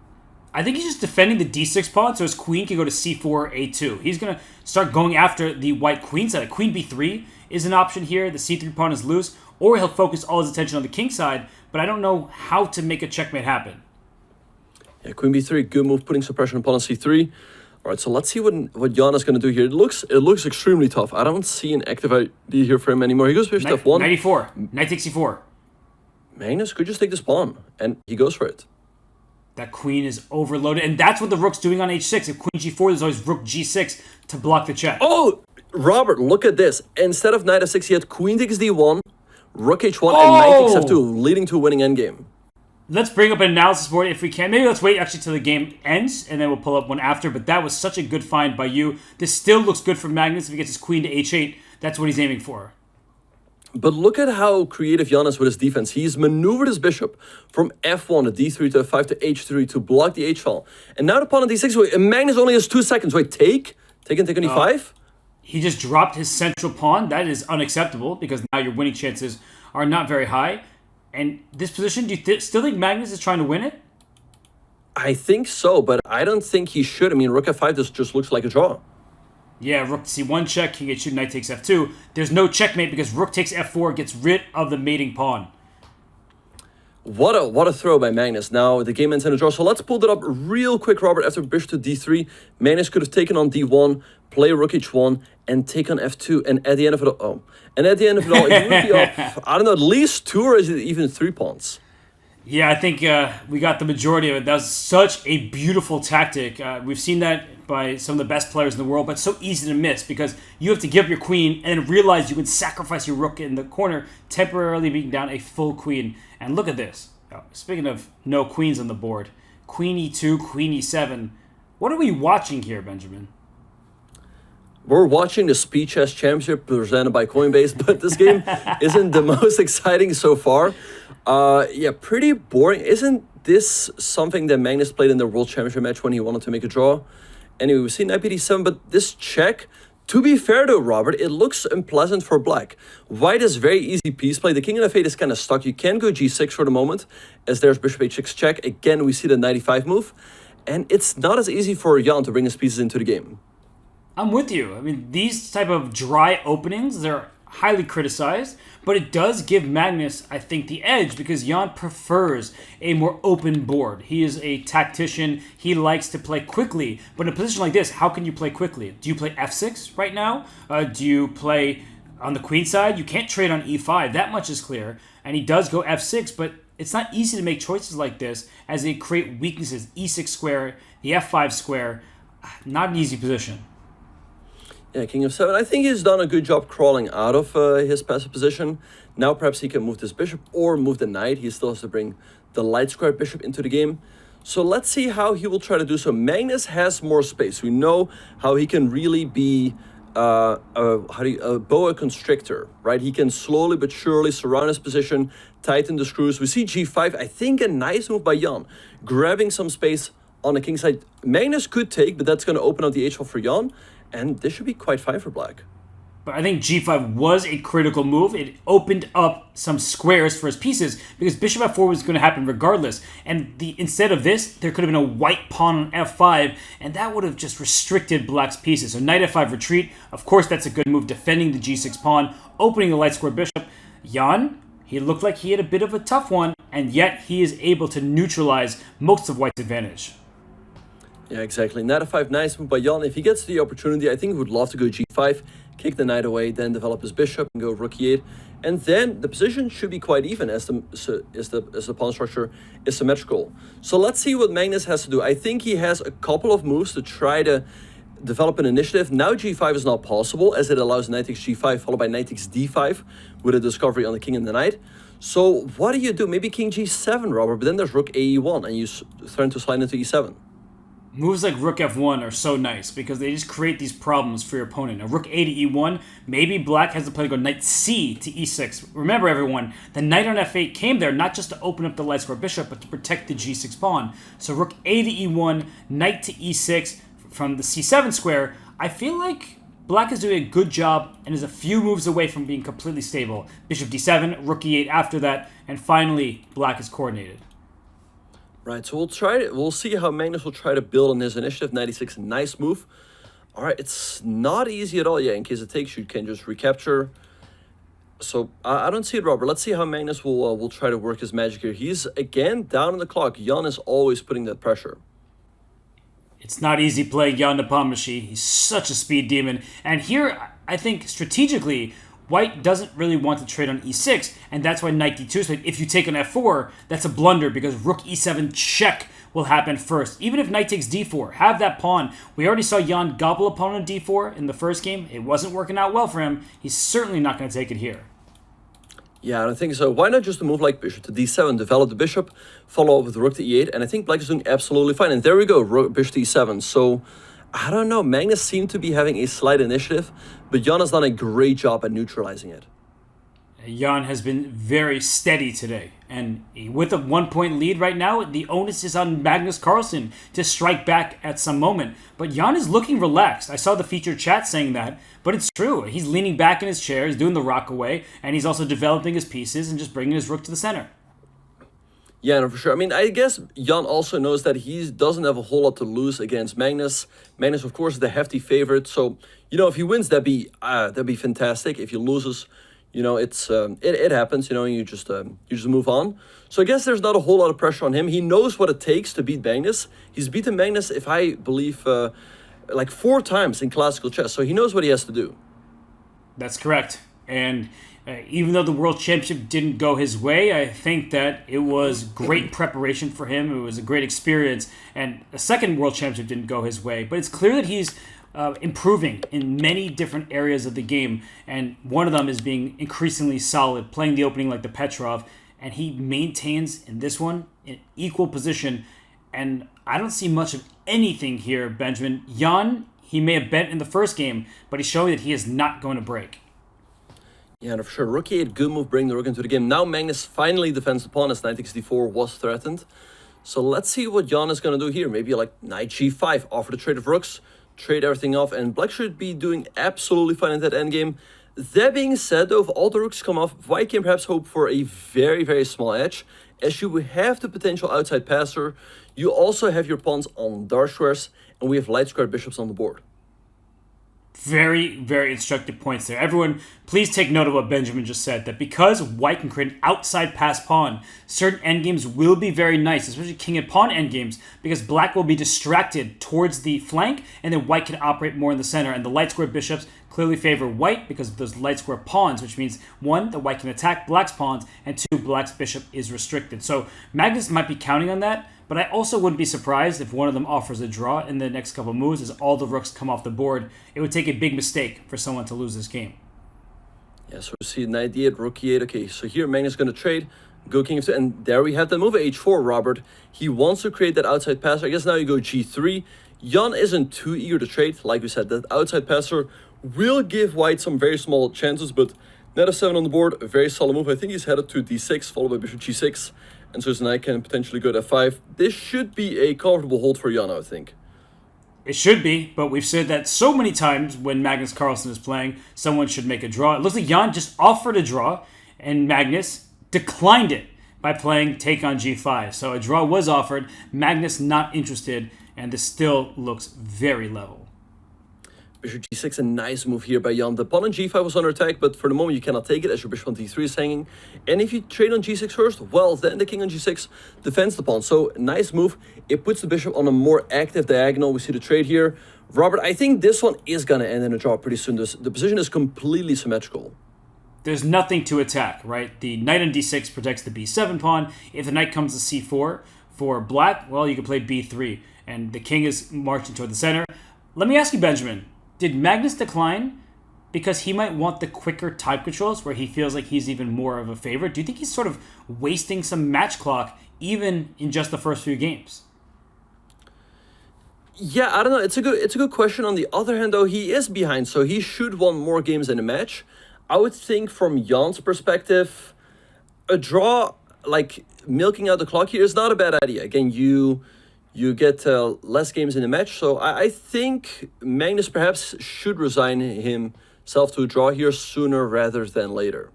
I think he's just defending the d6 pawn, so his queen can go to c4, a2. He's going to start going after the white queen side. Queen b3 is an option here. The c3 pawn is loose. Or he'll focus all his attention on the king side, but I don't know how to make a checkmate happen.
Yeah, queen b3, good move, putting suppression upon c3. All right, so let's see what Jan is going to do here. It looks extremely tough. I don't see an active idea here for him anymore. He goes for f1.
94. Knight takes c4.
Magnus could just take this pawn, and he goes for it.
That queen is overloaded, and that's what the rook's doing on h6. If queen g4, there's always rook g6 to block the check.
Oh, Robert, look at this. Instead of knight f6, he had queen takes d1, rook h1, and knight takes f2, leading to a winning endgame.
Let's bring up an analysis board if we can. Maybe let's wait actually till the game ends, and then we'll pull up one after. But that was such a good find by you. This still looks good for Magnus. If he gets his queen to h8, that's what he's aiming for.
But look at how creative Jan is with his defense. He's maneuvered his bishop from f1 to d3 to f5 to h3 to block the h-file. And now the pawn on d6. Wait, and Magnus only has 2 seconds. Wait, take on e5?
He just dropped his central pawn. That is unacceptable because now your winning chances are not very high. And this position, do you still think Magnus is trying to win it?
I think so, but I don't think he should. I mean, rook f5 just looks like a draw.
Yeah, rook to c1 check, king h2, knight takes f2. There's no checkmate because rook takes f4, gets rid of the mating pawn.
What a throw by Magnus. Now the game ends in a draw. So let's pull that up real quick, Robert. After bishop to d3, Magnus could have taken on d1, play rook h1, and take on f2. And at the end of it all, it would be up, I don't know, at least 2 or is it even 3 pawns.
Yeah, I think we got the majority of it. That was such a beautiful tactic. We've seen that by some of the best players in the world, but it's so easy to miss because you have to give up your queen and realize you can sacrifice your rook in the corner, temporarily beating down a full queen. And look at this. Oh, speaking of no queens on the board, queen e2, queen e7. What are we watching here, Benjamin?
We're watching the Speed Chess Championship presented by Coinbase, but this game isn't the most exciting so far. Yeah, pretty boring. Isn't this something that Magnus played in the World Championship match when he wanted to make a draw? Anyway, we've seen knight d7, but this check, to be fair though, Robert, it looks unpleasant for black. White is very easy piece play. The king on f8 is kind of stuck. You can go g6 for the moment, as there's bishop h6 check. Again, we see the knight e5 move. And it's not as easy for Jan to bring his pieces into the game.
I'm with you. I mean, these type of dry openings, they're highly criticized, but it does give Magnus, I think, the edge because Jan prefers a more open board. He is a tactician. He likes to play quickly, but in a position like this, how can you play quickly? Do you play f6 right now? Do you play on the queen side? You can't trade on e5. That much is clear, and he does go f6, but it's not easy to make choices like this as they create weaknesses. e6 square, the f5 square, not an easy position.
Yeah, king of 7. I think he's done a good job crawling out of his passive position. Now perhaps he can move this bishop or move the knight. He still has to bring the light square bishop into the game. So let's see how he will try to do so. Magnus has more space. We know how he can really be a boa constrictor, right? He can slowly but surely surround his position, tighten the screws. We see g5. I think a nice move by Jan, grabbing some space on the king side. Magnus could take, but that's going to open up the h-file for Jan. And this should be quite fine for black.
But I think g5 was a critical move. It opened up some squares for his pieces because bishop f4 was going to happen regardless. And instead of this, there could have been a white pawn on f5, and that would have just restricted black's pieces. So knight f5 retreat, of course that's a good move, defending the g6 pawn, opening the light square bishop. Jan, he looked like he had a bit of a tough one, and yet he is able to neutralize most of white's advantage.
Yeah, exactly. Knight f5, nice move by Jan. If he gets the opportunity, I think he would love to go g5, kick the knight away, then develop his bishop and go rook e8. And then the position should be quite even as the pawn structure is symmetrical. So let's see what Magnus has to do. I think he has a couple of moves to try to develop an initiative. Now g5 is not possible as it allows knight takes g5 followed by knight takes d5 with a discovery on the king and the knight. So what do? Maybe king g7, Robert, but then there's rook ae1 and you threaten to slide into e7.
Moves like rook f1 are so nice because they just create these problems for your opponent. Now, rook a to e1, maybe black has the play to go knight c to e6. Remember, everyone, the knight on f8 came there not just to open up the light square bishop, but to protect the g6 pawn. So rook a to e1, knight to e6 from the c7 square. I feel like black is doing a good job and is a few moves away from being completely stable. Bishop d7, rook e8 after that, and finally, black is coordinated.
Right, so we'll see how Magnus will try to build on his initiative. 96, nice move. All right, it's not easy at all. Yeah, in case it takes, you can just recapture. So I don't see it, Robert. Let's see how Magnus will try to work his magic here. He's, again, down on the clock. Jan is always putting that pressure.
It's not easy playing Jan Nepo. He's such a speed demon. And here, I think, strategically, white doesn't really want to trade on e6, and that's why knight d2 is. If you take on f4, that's a blunder because rook e7 check will happen first. Even if knight takes d4, have that pawn. We already saw Jan gobble a pawn on d4 in the first game. It wasn't working out well for him. He's certainly not going to take it here.
Yeah, I don't think so. Why not just a move like bishop to d7, develop the bishop, follow up with rook to e8, and I think black is doing absolutely fine. And there we go, bishop to e7. So I don't know, Magnus seemed to be having a slight initiative, but Jan has done a great job at neutralizing it.
Jan has been very steady today, and with a 1-point lead right now, the onus is on Magnus Carlsen to strike back at some moment. But Jan is looking relaxed. I saw the featured chat saying that, but it's true. He's leaning back in his chair, he's doing the rock away, and he's also developing his pieces and just bringing his rook to the center.
Yeah, no, for sure. I mean, I guess Jan also knows that he doesn't have a whole lot to lose against Magnus. Magnus, of course, is the hefty favorite. So, you know, if he wins, that'd be fantastic. If he loses, you know, it happens. You know, you just move on. So I guess there's not a whole lot of pressure on him. He knows what it takes to beat Magnus. He's beaten Magnus, if I believe, like 4 times in classical chess. So he knows what he has to do.
That's correct. And even though the World Championship didn't go his way, I think that it was great preparation for him. It was a great experience. And a second World Championship didn't go his way. But it's clear that he's improving in many different areas of the game. And one of them is being increasingly solid, playing the opening like the Petrov. And he maintains in this one an equal position. And I don't see much of anything here, Benjamin. Jan, he may have bent in the first game, but he's showing that he is not going to break.
Yeah, for sure. Rook e8, good move, bring the rook into the game. Now Magnus finally defends the pawn as knight takes d4 was threatened. So let's see what Jan is going to do here. Maybe like knight g5, offer the trade of rooks, trade everything off, and black should be doing absolutely fine in that endgame. That being said, though, if all the rooks come off, white can perhaps hope for a very, very small edge, as you have the potential outside passer. You also have your pawns on dark squares, and we have light square bishops on the board.
Very, very instructive points there. Everyone, please take note of what Benjamin just said, that because white can create an outside pass pawn, certain endgames will be very nice, especially king and pawn endgames, because black will be distracted towards the flank, and then white can operate more in the center. And the light square bishops clearly favor white because of those light square pawns, which means, one, that white can attack black's pawns, and two, black's bishop is restricted. So Magnus might be counting on that, but I also wouldn't be surprised if one of them offers a draw in the next couple of moves as all the rooks come off the board. It would take a big mistake for someone to lose this game.
Yeah, so we see knight d8, rook e8. Okay, so here Magnus is going to trade, go king f2, and there we have the move h4, Robert. He wants to create that outside passer. I guess now you go g3. Jan isn't too eager to trade. Like we said, that outside passer will give white some very small chances, but knight f7 on the board, a very solid move. I think he's headed to d6, followed by bishop g6. And so his knight can potentially go to f5. This should be a comfortable hold for Jan, I think.
It should be, but we've said that so many times when Magnus Carlsen is playing, someone should make a draw. It looks like Jan just offered a draw, and Magnus declined it by playing take on g5. So a draw was offered, Magnus not interested, and this still looks very level.
Bishop g6, a nice move here by Jan. The pawn on g5 was under attack, but for the moment you cannot take it as your bishop on d3 is hanging. And if you trade on g6 first, well, then the king on g6 defends the pawn. So, nice move. It puts the bishop on a more active diagonal. We see the trade here. Robert, I think this one is going to end in a draw pretty soon. The position is completely symmetrical.
There's nothing to attack, right? The knight on d6 protects the b7 pawn. If the knight comes to c4 for black, well, you can play b3. And the king is marching toward the center. Let me ask you, Benjamin. Did Magnus decline because he might want the quicker time controls where he feels like he's even more of a favorite? Do you think he's sort of wasting some match clock even in just the first few games?
Yeah, I don't know. It's a good question. On the other hand, though, he is behind, so he should want more games in a match. I would think from Jan's perspective, a draw, like milking out the clock here, is not a bad idea. Again, you get less games in the match. So I think Magnus perhaps should resign himself to a draw here sooner rather than later.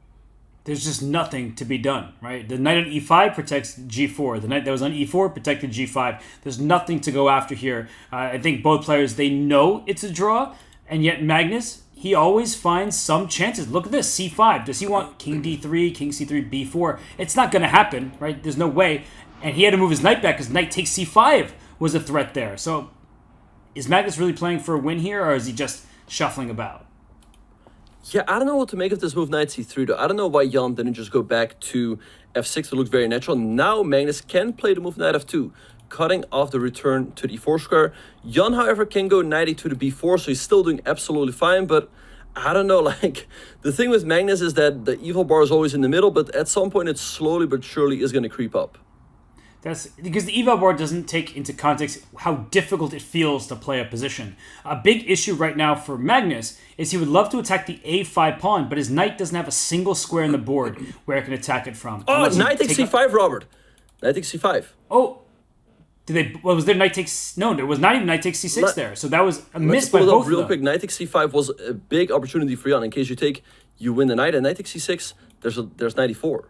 There's just nothing to be done, right? The knight on e5 protects g4. The knight that was on e4 protected g5. There's nothing to go after here. I think both players, they know it's a draw, and yet Magnus, he always finds some chances. Look at this, c5. Does he want king d3, king c3, b4? It's not going to happen, right? There's no way. And he had to move his knight back because knight takes c5 was a threat there. So is Magnus really playing for a win here, or is he just shuffling about?
Yeah, I don't know what to make of this move knight c3 though. I don't know why Jan didn't just go back to f6. It looked very natural. Now Magnus can play the move knight f2, cutting off the return to the e4 square. Jan, however, can go knight e2 to b4, so he's still doing absolutely fine, but I don't know, like, the thing with Magnus is that the evil bar is always in the middle, but at some point it slowly but surely is going to creep up.
That's because the eval board doesn't take into context how difficult it feels to play a position. A big issue right now for Magnus is he would love to attack the a5 pawn, but his knight doesn't have a single square in the board where it can attack it from.
Oh, knight takes c5, Robert. Knight takes c5.
Oh, was there knight takes... No, there was not even knight takes c6 there. So that was a miss by both of them.
Real quick, knight takes c5 was a big opportunity for Jan. In case you win the knight, and knight takes c6, there's knight e4.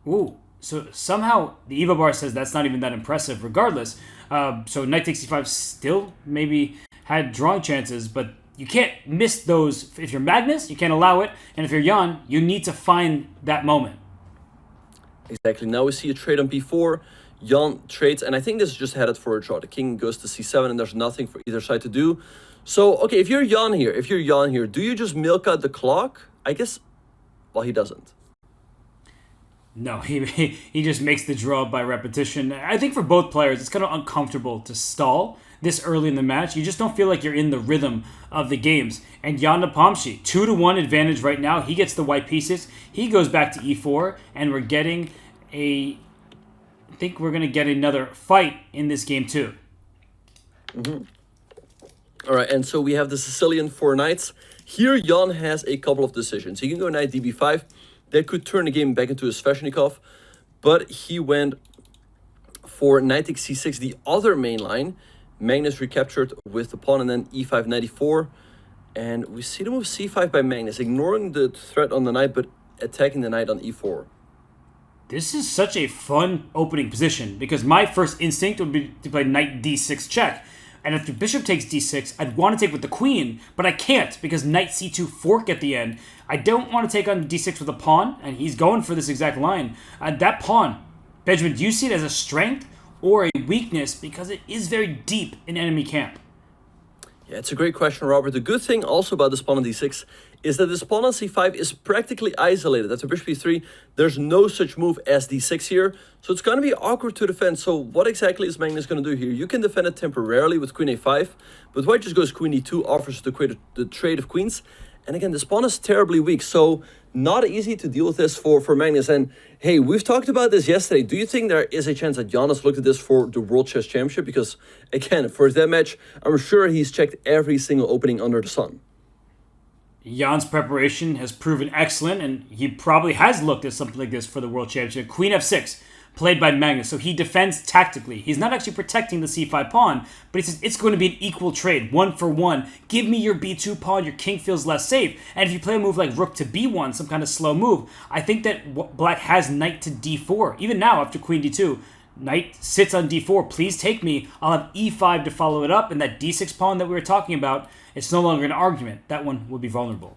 Ooh. So somehow the EVA bar says that's not even that impressive regardless. So knight takes c5 still maybe had drawing chances, but you can't miss those. If you're Magnus, you can't allow it. And if you're Jan, you need to find that moment.
Exactly. Now we see a trade on b4. Jan trades, and I think this is just headed for a draw. The king goes to c7, and there's nothing for either side to do. So, okay, if you're Jan here, do you just milk out the clock? I guess, well, he doesn't.
No, he just makes the draw by repetition. I think for both players, it's kind of uncomfortable to stall this early in the match. You just don't feel like you're in the rhythm of the games. And Jan Nepomniachtchi, 2-1 advantage right now. He gets the white pieces. He goes back to e4, and we're getting I think we're going to get another fight in this game too.
Mm-hmm. All right, and so we have the Sicilian 4 knights. Here, Jan has a couple of decisions. He can go knight db5. That could turn the game back into a Sveshnikov, but he went for knight takes c6, the other main line. Magnus recaptured with the pawn, and then e5, knight e4. And we see the move c5 by Magnus, ignoring the threat on the knight, but attacking the knight on e4.
This is such a fun opening position because my first instinct would be to play knight d6 check. And if the bishop takes d6, I'd want to take with the queen, but I can't because knight c2 fork at the end. I don't want to take on d6 with a pawn, and he's going for this exact line. That pawn, Benjamin, do you see it as a strength or a weakness because it is very deep in enemy camp?
Yeah, it's a great question, Robert. The good thing also about this pawn on d6 is that this pawn on c5 is practically isolated. After bishop e3, there's no such move as d6 here, so it's going to be awkward to defend. So what exactly is Magnus going to do here? You can defend it temporarily with queen a5, but white just goes queen e2, offers to create the trade of queens. And again, this pawn is terribly weak, so not easy to deal with this for Magnus. And hey, we've talked about this yesterday. Do you think there is a chance that Giannis looked at this for the World Chess Championship? Because again, for that match, I'm sure he's checked every single opening under the sun.
Jan's preparation has proven excellent, and he probably has looked at something like this for the World Championship. Queen f6, played by Magnus, so he defends tactically. He's not actually protecting the c5 pawn, but he says it's going to be an equal trade, 1 for 1. Give me your b2 pawn, your king feels less safe. And if you play a move like rook to b1, some kind of slow move, I think that black has knight to d4. Even now, after queen d2, knight sits on d4, please take me. I'll have e5 to follow it up, and that d6 pawn that we were talking about, it's no longer an argument. That one would be vulnerable.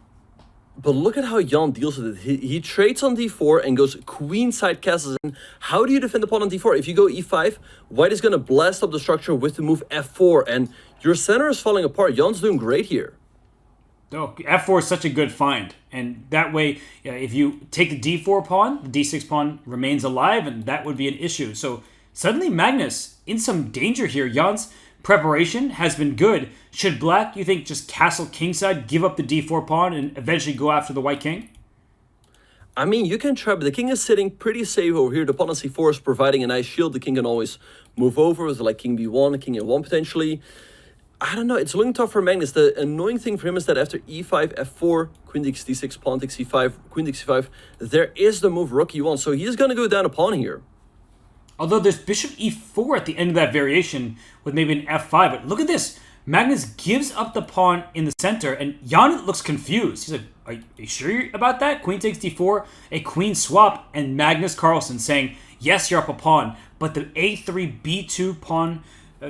But look at how Jan deals with it. He trades on d4 and goes queenside castles in. How do you defend the pawn on d4? If you go e5, white is going to blast up the structure with the move f4, and your center is falling apart. Jan's doing great here.
Oh, f4 is such a good find. And that way, if you take the d4 pawn, the d6 pawn remains alive, and that would be an issue. So suddenly Magnus in some danger here. Jan's preparation has been good. Should black, you think, just castle kingside, give up the d4 pawn, and eventually go after the white king?
I mean, you can try, but the king is sitting pretty safe over here. The pawn on c4 is providing a nice shield. The king can always move over with like king b1, king a1 potentially. I don't know, it's looking tough for Magnus. The annoying thing for him is that after e5, f4, queen takes d6, pawn takes c5, queen takes c5, there is the move rook e1, so he's going to go down a pawn here.
Although there's bishop e4 at the end of that variation with maybe an f5. But look at this. Magnus gives up the pawn in the center, and Jan looks confused. He's like, are you sure about that? Queen takes d4, a queen swap, and Magnus Carlsen saying, yes, you're up a pawn. But the a3, b2 pawn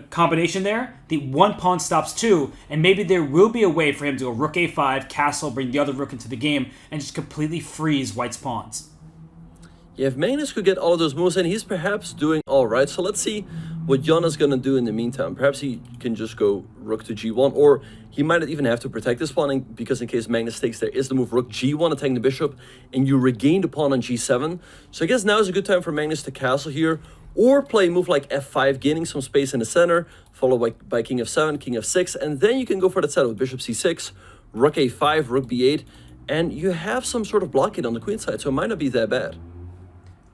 combination there, the one pawn stops two, and maybe there will be a way for him to go rook a5, castle, bring the other rook into the game, and just completely freeze white's pawns.
Yeah, if Magnus could get all of those moves in, he's perhaps doing all right. So let's see what Jan is going to do in the meantime. Perhaps he can just go rook to g1, or he might not even have to protect this pawn, because in case Magnus takes, there is the move rook g1, attacking the bishop, and you regain the pawn on g7. So I guess now is a good time for Magnus to castle here, or play a move like f5, gaining some space in the center, followed by king f7, king f6, and then you can go for that set with bishop c6, rook a5, rook b8, and you have some sort of blockade on the queen side, so it might not be that bad.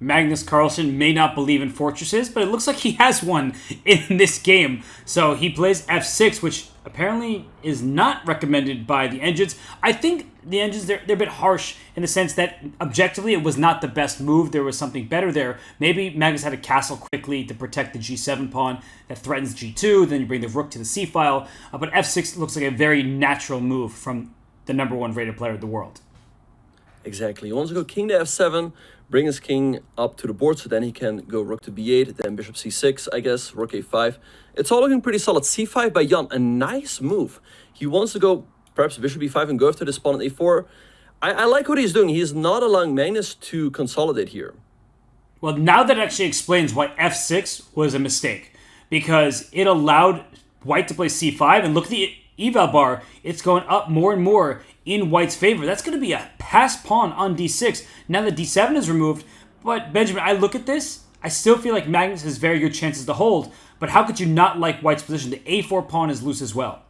Magnus Carlsen may not believe in fortresses, but it looks like he has one in this game. So he plays f6, which apparently is not recommended by the engines. I think the engines, they're a bit harsh in the sense that objectively it was not the best move. There was something better there. Maybe Magnus had to castle quickly to protect the g7 pawn that threatens g2. Then you bring the rook to the c file. But f6 looks like a very natural move from the #1 rated player of the world.
Exactly. He wants to go king to f7, bring his king up to the board, so then he can go rook to b8, then bishop c6, I guess, rook a5. It's all looking pretty solid. c5 by Jan, a nice move. He wants to go perhaps bishop e5 and go after this pawn at a4. I like what he's doing. He's not allowing Magnus to consolidate here.
Well, now that actually explains why f6 was a mistake, because it allowed white to play c5, and look at the eval bar, it's going up more and more in white's favor. That's going to be a pass pawn on d6. Now that d7 is removed, but Benjamin, I look at this, I still feel like Magnus has very good chances to hold, but how could you not like white's position? The a4 pawn is loose as well.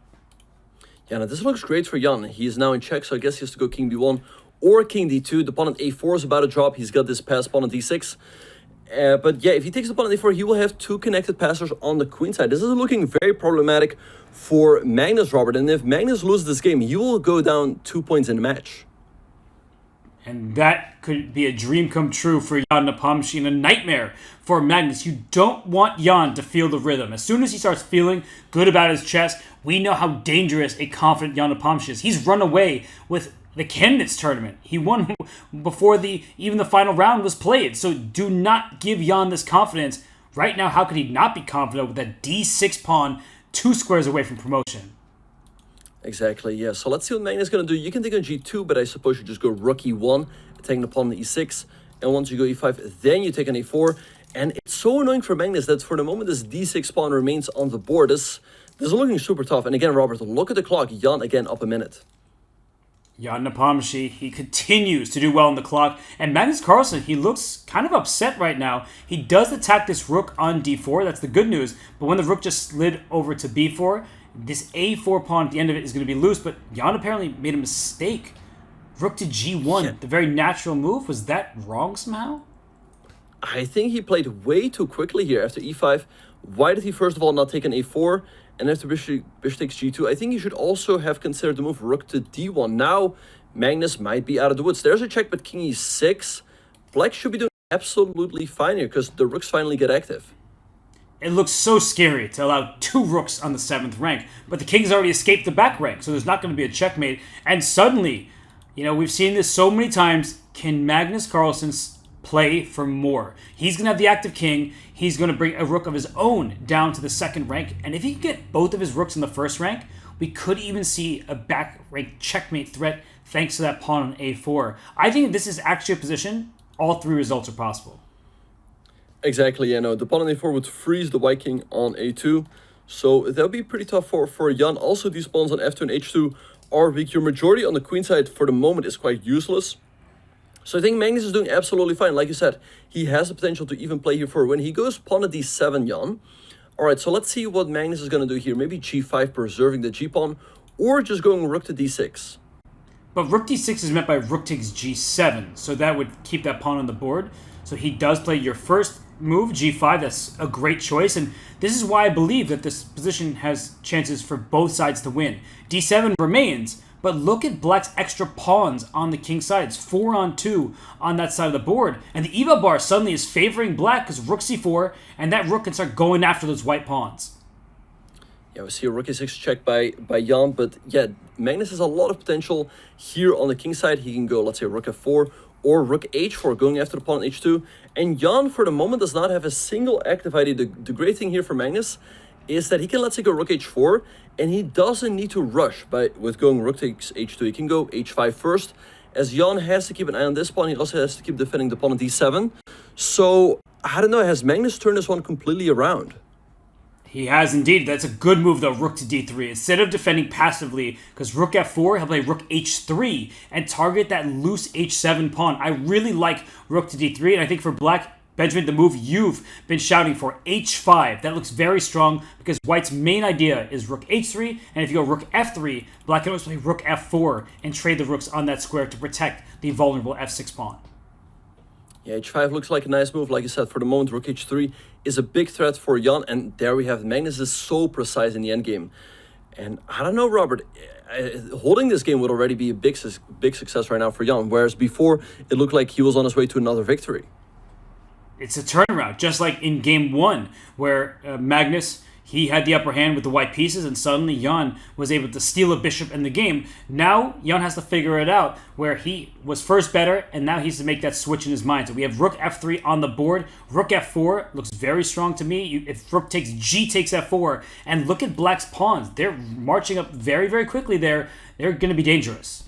Yeah, now this looks great for Jan. He is now in check, so I guess he has to go king b1 or king d2. The pawn at a4 is about to drop. He's got this pass pawn on d6. But yeah, if he takes the pawn on a4, he will have two connected passers on the queen side. This is looking very problematic for Magnus, Robert. And if Magnus loses this game, he will go down 2 points in the match.
And that could be a dream come true for Jan Nepomniachtchi and a nightmare for Magnus. You don't want Jan to feel the rhythm. As soon as he starts feeling good about his chess, we know how dangerous a confident Jan Nepomniachtchi is. He's run away with the candidates tournament. He won before even the final round was played. So do not give Jan this confidence. Right now, how could he not be confident with that d6 pawn 2 squares away from promotion?
Exactly, yeah. So let's see what Magnus is going to do. You can take on g2, but I suppose you just go rook e1, attacking the pawn on e6. And once you go e5, then you take on e4. And it's so annoying for Magnus that for the moment this d6 pawn remains on the board. This is looking super tough. And again, Robert, look at the clock. Jan again up a minute.
Jan Nepomniachtchi, he continues to do well on the clock. And Magnus Carlsen, he looks kind of upset right now. He does attack this rook on d4. That's the good news. But when the rook just slid over to b4, this a4 pawn at the end of it is going to be loose. But Jan apparently made a mistake. Rook to g1, yeah. The very natural move. Was that wrong somehow?
I think he played way too quickly here after e5. Why did he first of all not take an a4? And after bishop takes g2, I think he should also have considered the move rook to d1. Now, Magnus might be out of the woods. There's a check, but king e6. Black should be doing absolutely fine here because the rooks finally get active.
It looks so scary to allow 2 rooks on the 7th rank, but the king's already escaped the back rank, so there's not going to be a checkmate. And suddenly, we've seen this so many times, can Magnus Carlsen play for more? He's going to have the active king. He's going to bring a rook of his own down to the 2nd rank. And if he can get both of his rooks in the 1st rank, we could even see a back rank checkmate threat thanks to that pawn on a4. I think this is actually a position all 3 results are possible.
Exactly, the pawn on a4 would freeze the white king on a2. So that would be pretty tough for Jan. Also, these pawns on f2 and h2 are weak. Your majority on the queen side for the moment is quite useless. So I think Magnus is doing absolutely fine. Like you said, he has the potential to even play here for a win. He goes pawn at d7, Jan. All right, so let's see what Magnus is going to do here. Maybe g5, preserving the g-pawn, or just going rook to d6.
But rook d6 is met by rook takes g7, so that would keep that pawn on the board. So he does play your first move, g5. That's a great choice, and this is why I believe that this position has chances for both sides to win. d7 remains, but look at Black's extra pawns on the king side. It's 4 on 2 on that side of the board. And the Eva bar suddenly is favoring Black because rook c4, and that rook can start going after those white pawns.
Yeah, we see a rook a6 check by Jan, but yeah, Magnus has a lot of potential here on the king side. He can go, let's say, rook f4 or rook h4, going after the pawn on h2. And Jan, for the moment, does not have a single active idea. The great thing here for Magnus is that he can, let's say, go rook h4, and he doesn't need to rush with going rook takes h2. He can go h5 first, as Jan has to keep an eye on this pawn. He also has to keep defending the pawn on d7. So, I don't know, has Magnus turned this one completely around?
He has indeed. That's a good move, though, rook to d3. Instead of defending passively, because rook f4, he'll play rook h3 and target that loose h7 pawn. I really like rook to d3, and I think for Black, Benjamin, the move you've been shouting for, h5. That looks very strong because White's main idea is rook h3, and if you go rook f3, Black can always play rook f4 and trade the rooks on that square to protect the vulnerable f6 pawn.
Yeah, h5 looks like a nice move. Like you said, for the moment, rook h3 is a big threat for Jan, and there we have it. Magnus is so precise in the endgame. And I don't know, Robert, holding this game would already be a big success right now for Jan, whereas before, it looked like he was on his way to another victory.
It's a turnaround, just like in game 1, where Magnus, he had the upper hand with the white pieces, and suddenly Jan was able to steal a bishop in the game. Now, Jan has to figure it out, where he was first better, and now he has to make that switch in his mind. So we have rook f3 on the board. Rook f4 looks very strong to me. If rook takes g takes f4, and look at Black's pawns. They're marching up very, very quickly there. They're going to be dangerous.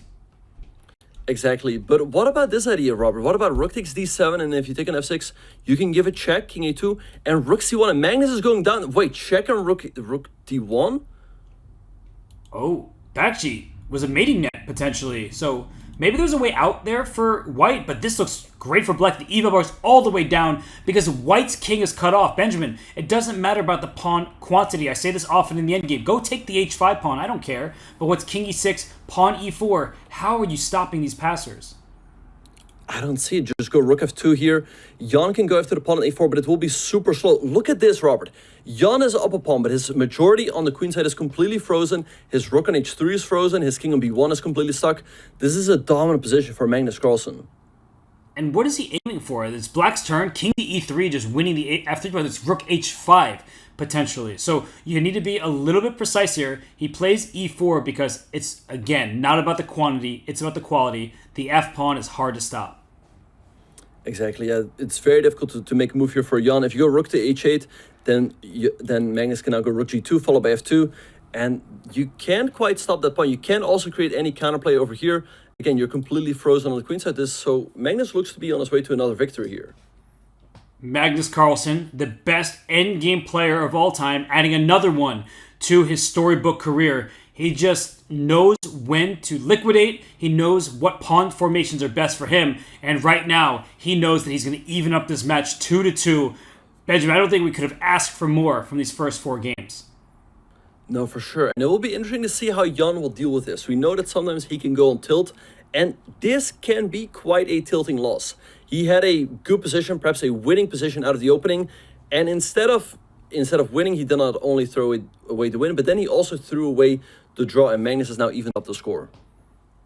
Exactly, but what about this idea, Robert? What about rook takes d7, and if you take an f6, you can give a check, king a2, and rook c1, and Magnus is going down. Wait, check on rook d1?
Oh, that actually was a mating net, potentially. So maybe there's a way out there for White, but this looks great for Black. The Eva bar's all the way down because White's king is cut off. Benjamin, it doesn't matter about the pawn quantity. I say this often in the endgame. Go take the h5 pawn. I don't care. But what's king e6, pawn e4? How are you stopping these passers?
I don't see it. Just go rook f2 here. Jan can go after the pawn on a4, but it will be super slow. Look at this, Robert. Jan is up a pawn, but his majority on the queen side is completely frozen. His rook on h3 is frozen. His king on b1 is completely stuck. This is a dominant position for Magnus Carlsen.
And what is he aiming for? It's black's turn, king to e3, just winning the after it's rook h5 potentially. So you need to be a little bit precise here. He plays e4 because it's, again, not about the quantity, it's about the quality. The f pawn is hard to stop.
Exactly, yeah. It's very difficult to make a move here for Jan. If you go rook to h8, then Magnus can now go rook g2 followed by f2. And you can't quite stop that pawn. You can't also create any counterplay over here. Again, you're completely frozen on the queen side. So Magnus looks to be on his way to another victory here.
Magnus Carlsen, the best endgame player of all time, adding another one to his storybook career. He just knows when to liquidate. He knows what pawn formations are best for him. And right now, he knows that he's going to even up this match 2-2. Benjamin, I don't think we could have asked for more from these first 4 games.
No, for sure. And it will be interesting to see how Jan will deal with this. We know that sometimes he can go on tilt, and this can be quite a tilting loss. He had a good position, perhaps a winning position out of the opening, and instead of winning, he did not only throw away the win, but then he also threw away the draw, and Magnus has now evened up the score.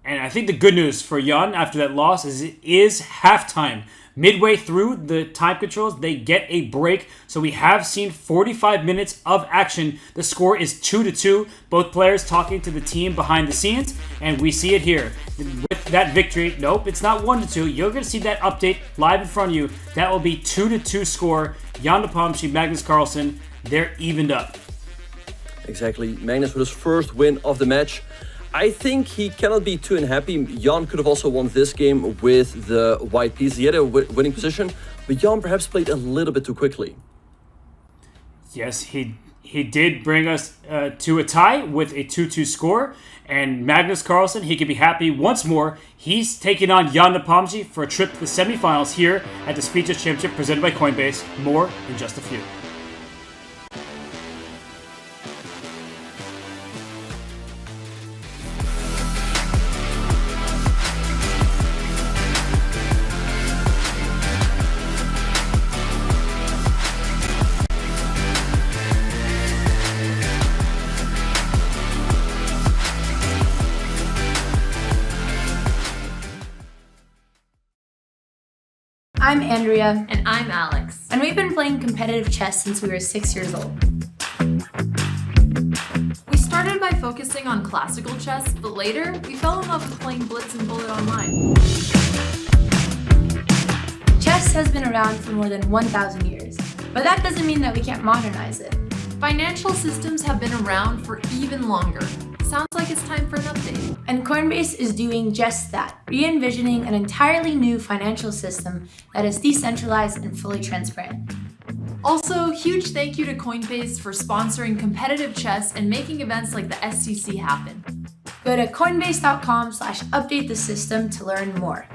And I think the good news for Jan after that loss is it is halftime. Midway through the time controls, they get a break. So we have seen 45 minutes of action. The score is 2-2. Both players talking to the team behind the scenes. And we see it here. With that victory, nope, it's not 1-2. You're going to see that update live in front of you. That will be 2-2 score. Jan Nepomniachtchi, Magnus Carlsen, they're evened up.
Exactly. Magnus with his first win of the match. I think he cannot be too unhappy. Jan could have also won this game with the white piece. He had a winning position, but Jan perhaps played a little bit too quickly.
Yes, he did bring us to a tie with a 2-2 score. And Magnus Carlsen, he can be happy once more. He's taking on Jan Nepomniachtchi for a trip to the semifinals here at the Speedchess Championship presented by Coinbase. More in just a few.
I'm Andrea.
And I'm Alex.
And we've been playing competitive chess since we were 6 years old.
We started by focusing on classical chess, but later we fell in love with playing Blitz and Bullet online.
Chess has been around for more than 1,000 years, but that doesn't mean that we can't modernize it.
Financial systems have been around for even longer. Sounds like it's time for an update.
And Coinbase is doing just that, re-envisioning an entirely new financial system that is decentralized and fully transparent.
Also, huge thank you to Coinbase for sponsoring competitive chess and making events like the SCC happen.
Go to coinbase.com/update the system to learn more.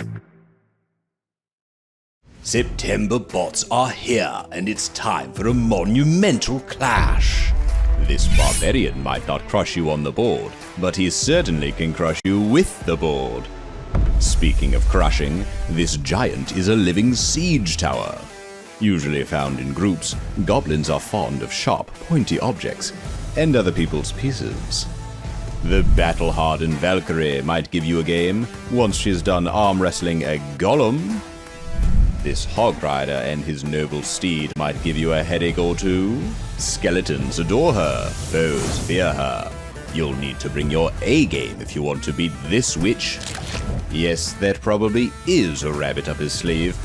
September bots are here, and it's time for a monumental clash. This barbarian might not crush you on the board, but he certainly can crush you with the board. Speaking of crushing, this giant is a living siege tower. Usually found in groups, goblins are fond of sharp, pointy objects and other people's pieces. The battle-hardened Valkyrie might give you a game once she's done arm wrestling a golem. This hog rider and his noble steed might give you a headache or two. Skeletons adore her, foes fear her. You'll need to bring your A game if you want to beat this witch. Yes, there probably is a rabbit up his sleeve,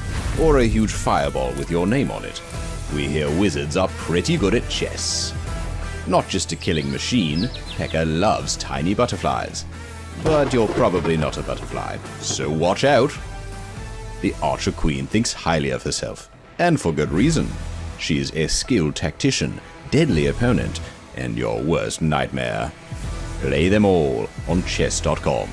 or a huge fireball with your name on it. We hear wizards are pretty good at chess. Not just a killing machine, Pekka loves tiny butterflies. But you're probably not a butterfly, so watch out. The Archer Queen thinks highly of herself, and for good reason. She is a skilled tactician, deadly opponent, and your worst nightmare. Play them all on chess.com.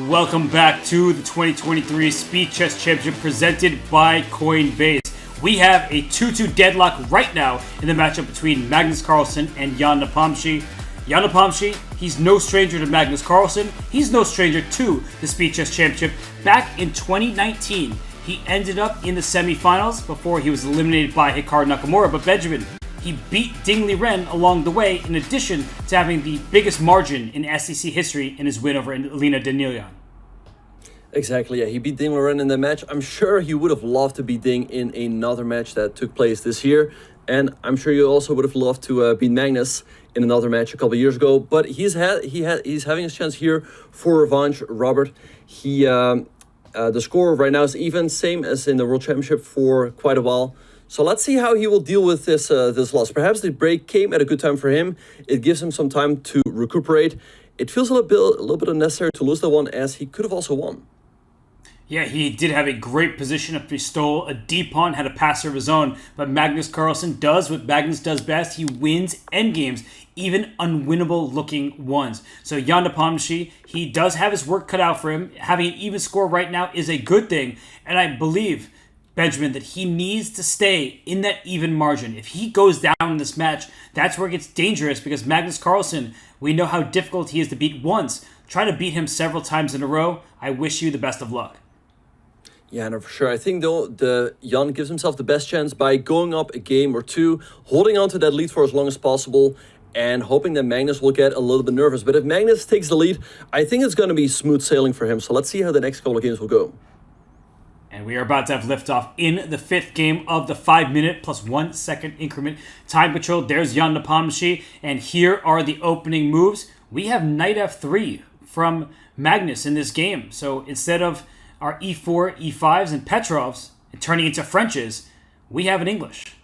Welcome back to the 2023 Speed Chess Championship presented by Coinbase. We have a 2-2 deadlock right now in the matchup between Magnus Carlsen and Jan Nepomniachtchi. Jan Nepomniachtchi, he's no stranger to Magnus Carlsen. He's no stranger to the Speed Chess Championship. Back in 2019, he ended up in the semifinals before he was eliminated by Hikaru Nakamura. But Benjamin, he beat Ding Liren along the way, in addition to having the biggest margin in SEC history in his win over Elina Danilian.
Exactly, yeah. He beat Ding Liren in that match. I'm sure he would have loved to beat Ding in another match that took place this year. And I'm sure you also would have loved to beat Magnus in another match a couple of years ago. But he's having his chance here for revenge, Robert. The score right now is even, same as in the World Championship for quite a while. So let's see how he will deal with this loss. Perhaps the break came at a good time for him. It gives him some time to recuperate. It feels a little bit unnecessary to lose that one, as he could have also won.
Yeah, he did have a great position after he stole a D-pawn, had a passer of his own. But Magnus Carlsen does what Magnus does best. He wins endgames, even unwinnable-looking ones. So Jan Nepomniachtchi, he does have his work cut out for him. Having an even score right now is a good thing. And I believe, Benjamin, that he needs to stay in that even margin. If he goes down in this match, that's where it gets dangerous, because Magnus Carlsen, we know how difficult he is to beat once. Try to beat him several times in a row. I wish you the best of luck.
Yeah, no, for sure. I think, though, the Jan gives himself the best chance by going up a game or two, holding on to that lead for as long as possible, and hoping that Magnus will get a little bit nervous. But if Magnus takes the lead, I think it's going to be smooth sailing for him. So let's see how the next couple of games will go.
And we are about to have liftoff in the fifth game of the 5-minute plus 1 second increment time control. There's Jan Nepomniachtchi, and here are the opening moves. We have knight f3 from Magnus in this game. So instead of our e4, e5s, and Petrovs, and turning into Frenches, we have an English.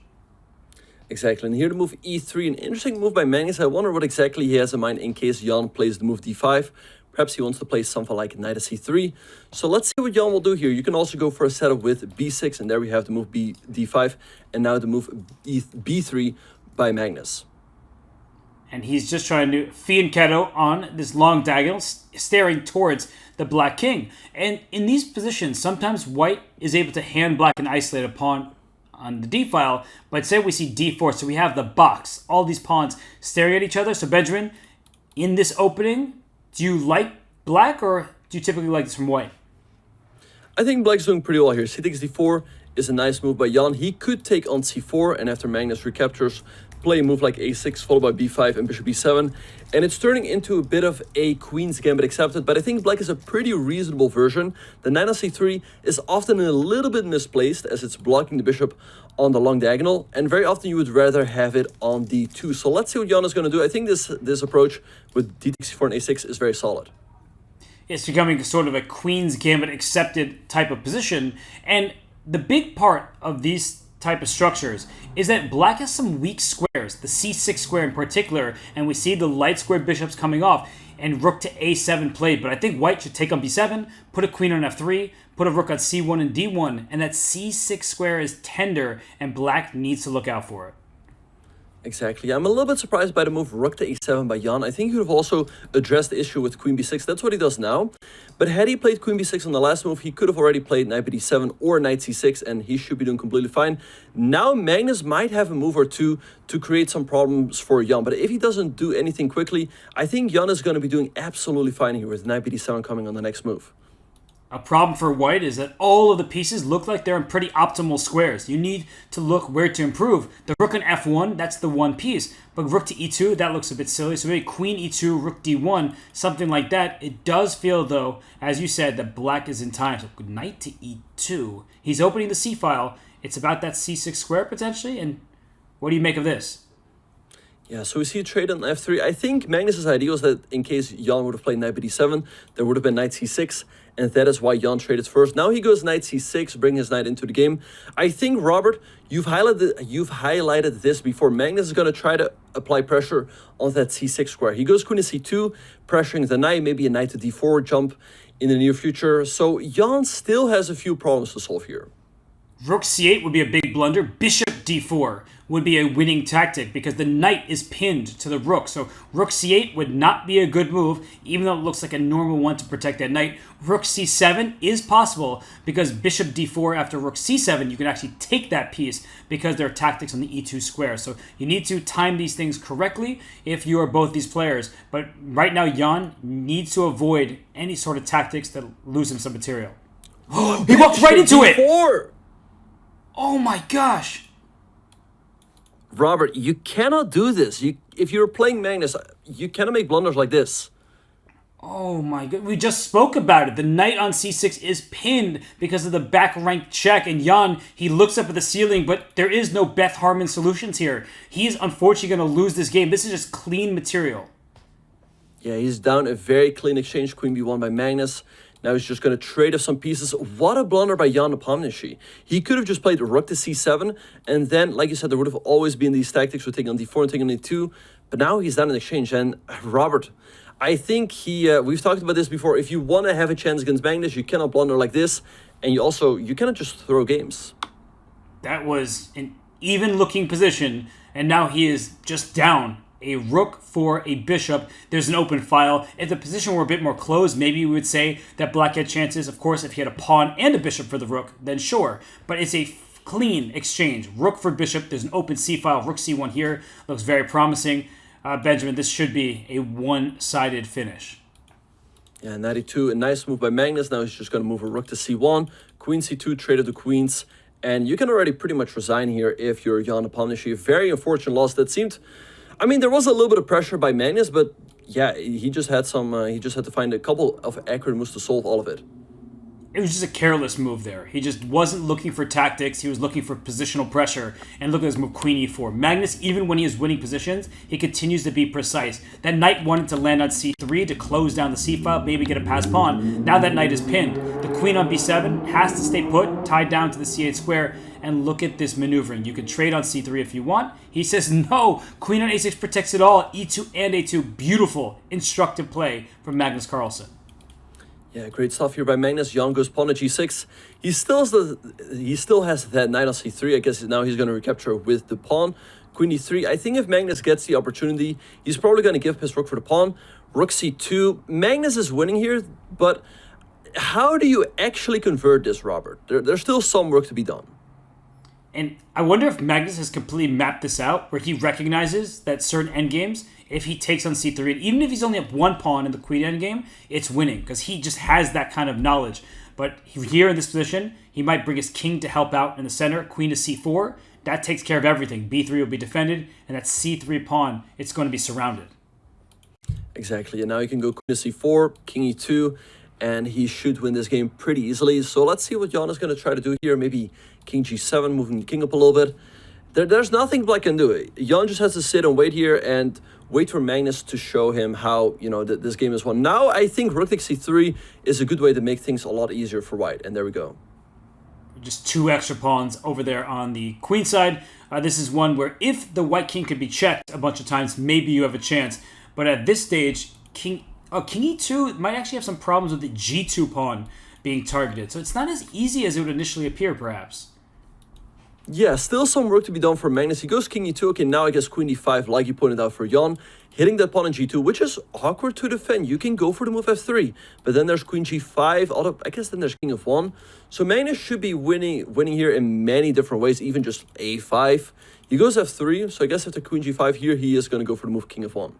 Exactly, and here the move e3, an interesting move by Magnus. I wonder what exactly he has in mind in case Jan plays the move d5. Perhaps he wants to play something like knight c3. So let's see what Jan will do here. You can also go for a setup with b6, and there we have the move d5, and now the move b3 by Magnus.
And he's just trying to fianchetto on this long diagonal, staring towards the black king. And in these positions, sometimes white is able to hand black an isolated pawn on the d file. But say we see d4, so we have the box, all these pawns staring at each other. So Benjamin, in this opening, do you like black, or do you typically like this from white?
I think black's doing pretty well here. C takes d4 is a nice move by Jan. He could take on c4, and after Magnus recaptures, play a move like a6 followed by b5 and bishop b7, and it's turning into a bit of a queen's gambit accepted. But I think black is a pretty reasonable version. The knight on c3 is often a little bit misplaced, as it's blocking the bishop on the long diagonal, and very often you would rather have it on d2. So let's see what Jan is going to do. I think this approach with d takes c4 and a6 is very solid.
It's becoming sort of a queen's gambit accepted type of position, and the big part of these type of structures is that black has some weak squares, the c6 square in particular, and we see the light square bishops coming off and rook to a7 played. But I think white should take on b7, put a queen on f3, put a rook on c1 and d1, and that c6 square is tender, and black needs to look out for it.
Exactly. I'm a little bit surprised by the move rook to e7 by Jan. I think he would have also addressed the issue with queen b6. That's what he does now. But had he played queen b6 on the last move, he could have already played knight b7 or knight c6, and he should be doing completely fine. Now Magnus might have a move or two to create some problems for Jan. But if he doesn't do anything quickly, I think Jan is going to be doing absolutely fine here with knight b7 coming on the next move.
A problem for white is that all of the pieces look like they're in pretty optimal squares. You need to look where to improve. The rook on f1, that's the one piece. But rook to e2, that looks a bit silly. So maybe queen e2, rook d1, something like that. It does feel, though, as you said, that black is in time. So knight to e2. He's opening the c file. It's about that c6 square, potentially. And what do you make of this?
Yeah, so we see a trade on f3. I think Magnus's idea was that in case Jan would have played knight d7, there would have been knight c6, and that is why Jan traded first. Now he goes knight c6, bring his knight into the game. I think, Robert, you've highlighted this before. Magnus is going to try to apply pressure on that c6 square. He goes queen to c2, pressuring the knight, maybe a knight to d4 jump in the near future. So Jan still has a few problems to solve here.
Rook c8 would be a big blunder. Bishop d4 would be a winning tactic because the knight is pinned to the rook. So rook c8 would not be a good move, even though it looks like a normal one to protect that knight. Rook c7 is possible because bishop d4 after rook c7, you can actually take that piece because there are tactics on the e2 square. So you need to time these things correctly if you are both these players. But right now, Jan needs to avoid any sort of tactics that lose him some material. He walked right into it! Oh my gosh!
Robert, you cannot do this. If you're playing Magnus, you cannot make blunders like this.
Oh my god, we just spoke about it. The knight on c6 is pinned because of the back rank check, and Jan, he looks up at the ceiling, but there is no Beth Harmon solutions here. He's unfortunately going to lose this game. This is just clean material.
Yeah, he's down a very clean exchange, queen b1 by Magnus. Now he's just going to trade off some pieces. What a blunder by Jan Nepomniachtchi. He could have just played rook to c7, and then, like you said, there would have always been these tactics with taking on d4 and taking on d2, but now he's down in exchange. And Robert, I think we've talked about this before. If you want to have a chance against Magnus, you cannot blunder like this, and you cannot just throw games.
That was an even-looking position, and now he is just down. A rook for a bishop. There's an open file. If the position were a bit more closed, maybe we would say that black had chances. Of course, if he had a pawn and a bishop for the rook, then sure. But it's a clean exchange. Rook for bishop. There's an open c-file. Rook c1 here. Looks very promising. Benjamin, this should be a one-sided finish.
Yeah, knight e2, a nice move by Magnus. Now he's just going to move a rook to c1. Queen c2, trade of the queens. And you can already pretty much resign here if you're Jan Nepomniachtchi. A very unfortunate loss that seemed... I mean, there was a little bit of pressure by Magnus, but yeah, he just had to find a couple of accurate moves to solve all of it.
It was just a careless move there. He just wasn't looking for tactics. He was looking for positional pressure. And look at his move, queen e4. Magnus, even when he is winning positions, he continues to be precise. That knight wanted to land on c3 to close down the c-file, maybe get a passed pawn. Now that knight is pinned. The queen on b7 has to stay put, tied down to the c8 square. And look at this maneuvering. You can trade on c3 if you want. He says no. Queen on a6 protects it all. e2 and a2. Beautiful, instructive play from Magnus Carlsen.
Yeah, great stuff here by Magnus. Jan goes pawn to g6. He still has that knight on c3. I guess now he's going to recapture with the pawn. Queen e3. I think if Magnus gets the opportunity, he's probably going to give his rook for the pawn. Rook c2. Magnus is winning here, but how do you actually convert this, Robert? There's still some work to be done.
And I wonder if Magnus has completely mapped this out, where he recognizes that certain endgames, if he takes on c3, and even if he's only up one pawn in the queen endgame, it's winning, because he just has that kind of knowledge. But here in this position, he might bring his king to help out in the center, queen to c4. That takes care of everything. b3 will be defended, and that c3 pawn, it's going to be surrounded.
Exactly, and now he can go queen to c4, king e2, and he should win this game pretty easily. So let's see what Jan is going to try to do here. Maybe king g7, moving the king up a little bit. There's nothing black can do. Jan just has to sit and wait here and wait for Magnus to show him how, this game is won. Now I think rook takes c3 is a good way to make things a lot easier for white. And there we go.
Just two extra pawns over there on the queen side. This is one where if the white king could be checked a bunch of times, maybe you have a chance. But at this stage, king e2 might actually have some problems with the g2 pawn being targeted. So it's not as easy as it would initially appear, perhaps.
Yeah, still some work to be done for Magnus. He goes king e2. Okay, now I guess queen d5, like you pointed out for Jan. Hitting that pawn in g2, which is awkward to defend. You can go for the move f3. But then there's queen g5. I guess then there's king f1. So Magnus should be winning here in many different ways, even just a5. He goes f3. So I guess after queen g5 here, he is going to go for the move king f1.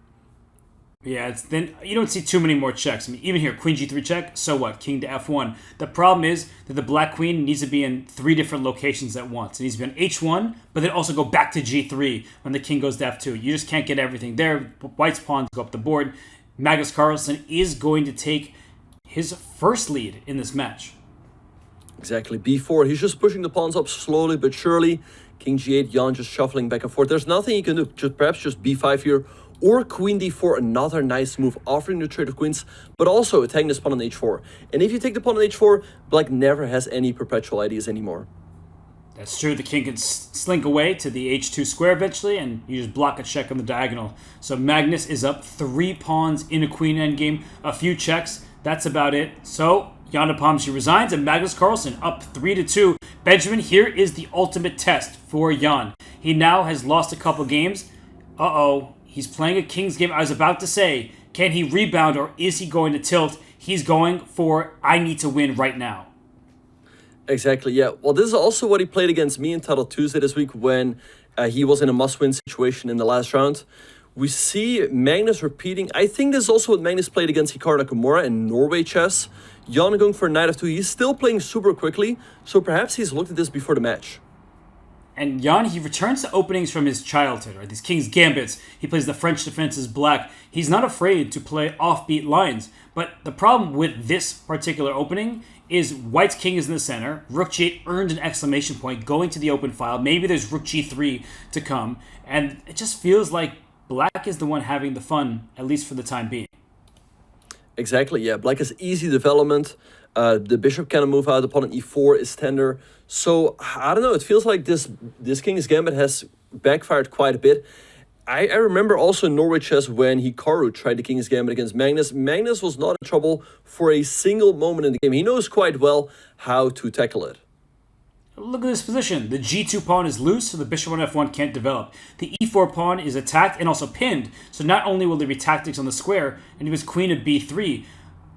Yeah, then you don't see too many more checks. I mean, even here, queen g3 check, so what? King to f1. The problem is that the black queen needs to be in 3 different locations at once. It needs to be on h1, but then also go back to g3 when the king goes to f2. You just can't get everything there. White's pawns go up the board. Magnus Carlsen is going to take his first lead in this match.
Exactly, b4. He's just pushing the pawns up slowly but surely. King g8, Jan just shuffling back and forth. There's nothing he can do. Perhaps just b5 here. Or queen d4, another nice move, offering the trade of queens, but also attacking this pawn on h4. And if you take the pawn on h4, black never has any perpetual ideas anymore.
That's true. The king can slink away to the h2 square eventually, and you just block a check on the diagonal. So Magnus is up 3 pawns in a queen endgame, a few checks. That's about it. So Jan Nepomniachtchi resigns, and Magnus Carlsen up 3-2. Benjamin, here is the ultimate test for Jan. He now has lost a couple games. He's playing a King's game. I was about to say, can he rebound or is he going to tilt? He's going for, I need to win right now.
Exactly, yeah. Well, this is also what he played against me in Title Tuesday this week when he was in a must-win situation in the last round. We see Magnus repeating. I think this is also what Magnus played against Hikaru Nakamura in Norway chess. Jan going for knight f2. He's still playing super quickly, so perhaps he's looked at this before the match.
And Jan, he returns to openings from his childhood, right? These King's Gambits. He plays the French defense as black. He's not afraid to play offbeat lines. But the problem with this particular opening is White's king is in the center. Rook g8 earned an exclamation point going to the open file. Maybe there's Rook g3 to come. And it just feels like black is the one having the fun, at least for the time being.
Exactly, yeah. Black has easy development. The bishop cannot move out. Opponent e4 is tender. So, I don't know. It feels like this King's Gambit has backfired quite a bit. I remember also in Norway chess when Hikaru tried the King's Gambit against Magnus. Magnus was not in trouble for a single moment in the game. He knows quite well how to tackle it.
Look at this position. The g2 pawn is loose, so the bishop on f1 can't develop. The e4 pawn is attacked and also pinned, so not only will there be tactics on the square, and he was queen of b3.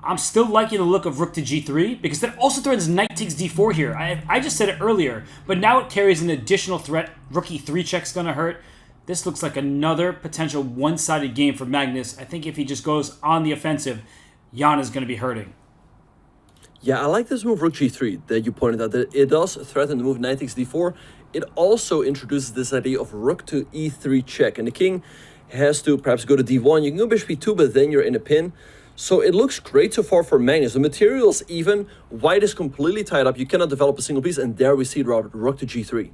I'm still liking the look of rook to g3, because that also threatens knight takes d4 here. I just said it earlier, but now it carries an additional threat. Rook e3 check's gonna hurt. This looks like another potential one-sided game for Magnus. I think if he just goes on the offensive, Jan is gonna be hurting.
Yeah, I like this move rook g3 that you pointed out. That it does threaten the move knight takes d4. It also introduces this idea of rook to e3 check. And the king has to perhaps go to d1. You can go bishop e2, but then you're in a pin. So it looks great so far for Magnus. The material's even. White is completely tied up. You cannot develop a single piece. And there we see it, Robert. Rook to g3.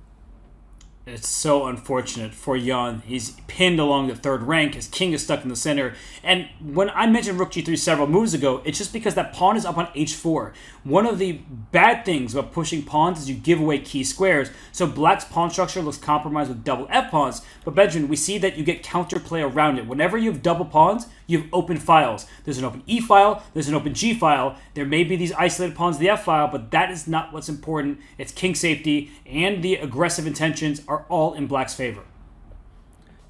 It's so unfortunate for Jan. He's pinned along the third rank. His king is stuck in the center. And when I mentioned rook g3 several moves ago, it's just because that pawn is up on h4. One of the bad things about pushing pawns is you give away key squares. So black's pawn structure looks compromised with double f pawns. But Benjamin, we see that you get counterplay around it. Whenever you have double pawns, you have open files. There's an open e file, there's an open g file. There may be these isolated pawns in the f file, but that is not what's important. It's king safety, and the aggressive intentions are all in black's favor.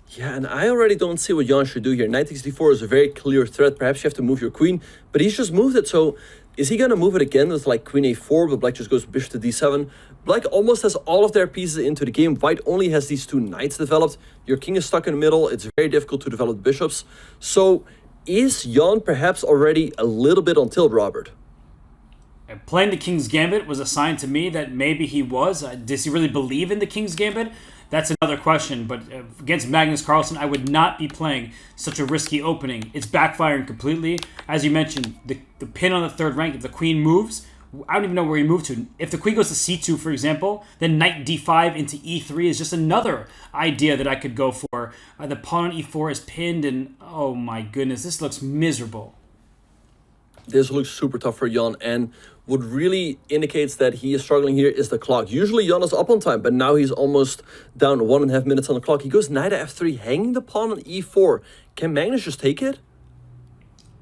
Yeah, and I already don't see what Jan should do here. Knight takes d4 is a very clear threat. Perhaps you have to move your queen, but he's just moved it. So is he going to move it again with like queen a4, but black just goes bishop to d7? Black almost has all of their pieces into the game. White only has these two knights developed. Your king is stuck in the middle. It's very difficult to develop bishops. So is Jan perhaps already a little bit on tilt, Robert?
Playing the King's Gambit was a sign to me that maybe he was. Does he really believe in the King's Gambit? That's another question. But against Magnus Carlsen, I would not be playing such a risky opening. It's backfiring completely. As you mentioned, the pin on the third rank, if the queen moves, I don't even know where he moved to. If the queen goes to c2, for example, then knight d5 into e3 is just another idea that I could go for. The pawn on e4 is pinned, and oh my goodness, this looks miserable.
This looks super tough for Jan, and what really indicates that he is struggling here is the clock. Usually Jan is up on time, but now he's almost down 1.5 minutes on the clock. He goes knight to f3, hanging the pawn on e4. Can Magnus just take it?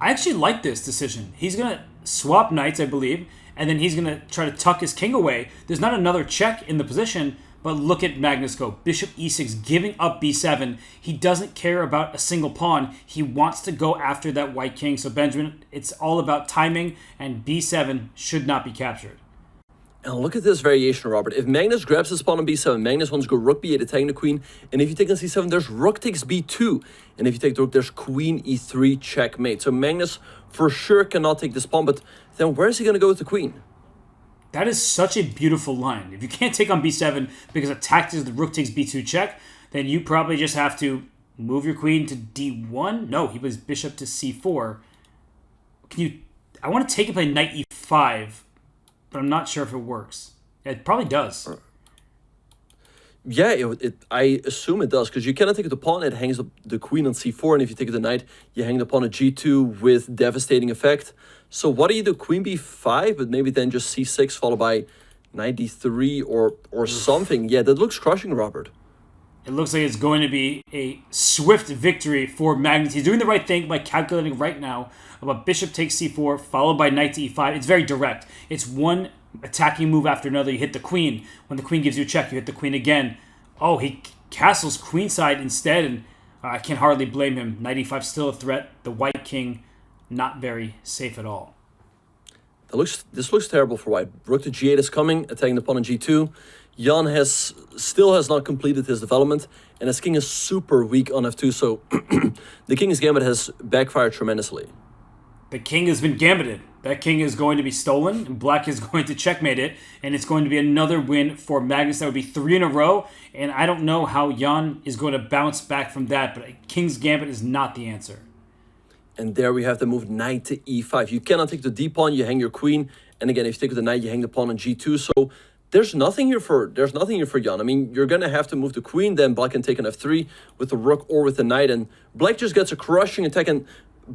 I actually like this decision. He's going to swap knights, I believe, and then he's going to try to tuck his king away. There's not another check in the position, but look at Magnus go. Bishop e6, giving up b7. He doesn't care about a single pawn. He wants to go after that white king. So Benjamin, it's all about timing, and b7 should not be captured.
And look at this variation, Robert. If Magnus grabs his pawn on b7, Magnus wants to go rook b8, attacking the queen. And if you take on c7, there's rook takes b2. And if you take the rook, there's queen e3 checkmate. So Magnus for sure cannot take this pawn, but then where is he going to go with the queen?
That is such a beautiful line. If you can't take on b7 because attack is the rook takes b2 check, then you probably just have to move your queen to d1. No, he plays bishop to c4. I want to take and play knight e5, but I'm not sure if it works. It probably does.
Yeah, I assume it does, because you cannot take the pawn, it hangs the queen on c4, and if you take the knight, you hang the pawn at g2 with devastating effect. So what do you do? Queen b5, but maybe then just c6 followed by knight d3 or something. Yeah, that looks crushing, Robert.
It looks like it's going to be a swift victory for Magnus. He's doing the right thing by calculating right now about bishop takes c4, followed by knight to e5. It's very direct. It's one attacking move after another. You hit the queen. When the queen gives you a check, you hit the queen again. Oh, he castles queenside instead, and I can hardly blame him. Knight e5 still a threat. The white king, not very safe at all.
This looks terrible for white. Rook to g8 is coming, attacking the pawn on g2. Jan still has not completed his development, and his king is super weak on f2, so the king's gambit has backfired tremendously.
The king has been gambited. That king is going to be stolen, and black is going to checkmate it, and it's going to be another win for Magnus. That would be 3 in a row, and I don't know how Jan is going to bounce back from that, but a king's gambit is not the answer.
And there we have the move knight to e5. You cannot take the d pawn, you hang your queen, and again, if you take with the knight, you hang the pawn on g2, so there's nothing here for Jan. I mean, you're gonna have to move the queen, then black can take on f3 with the rook or with the knight, and black just gets a crushing attack, and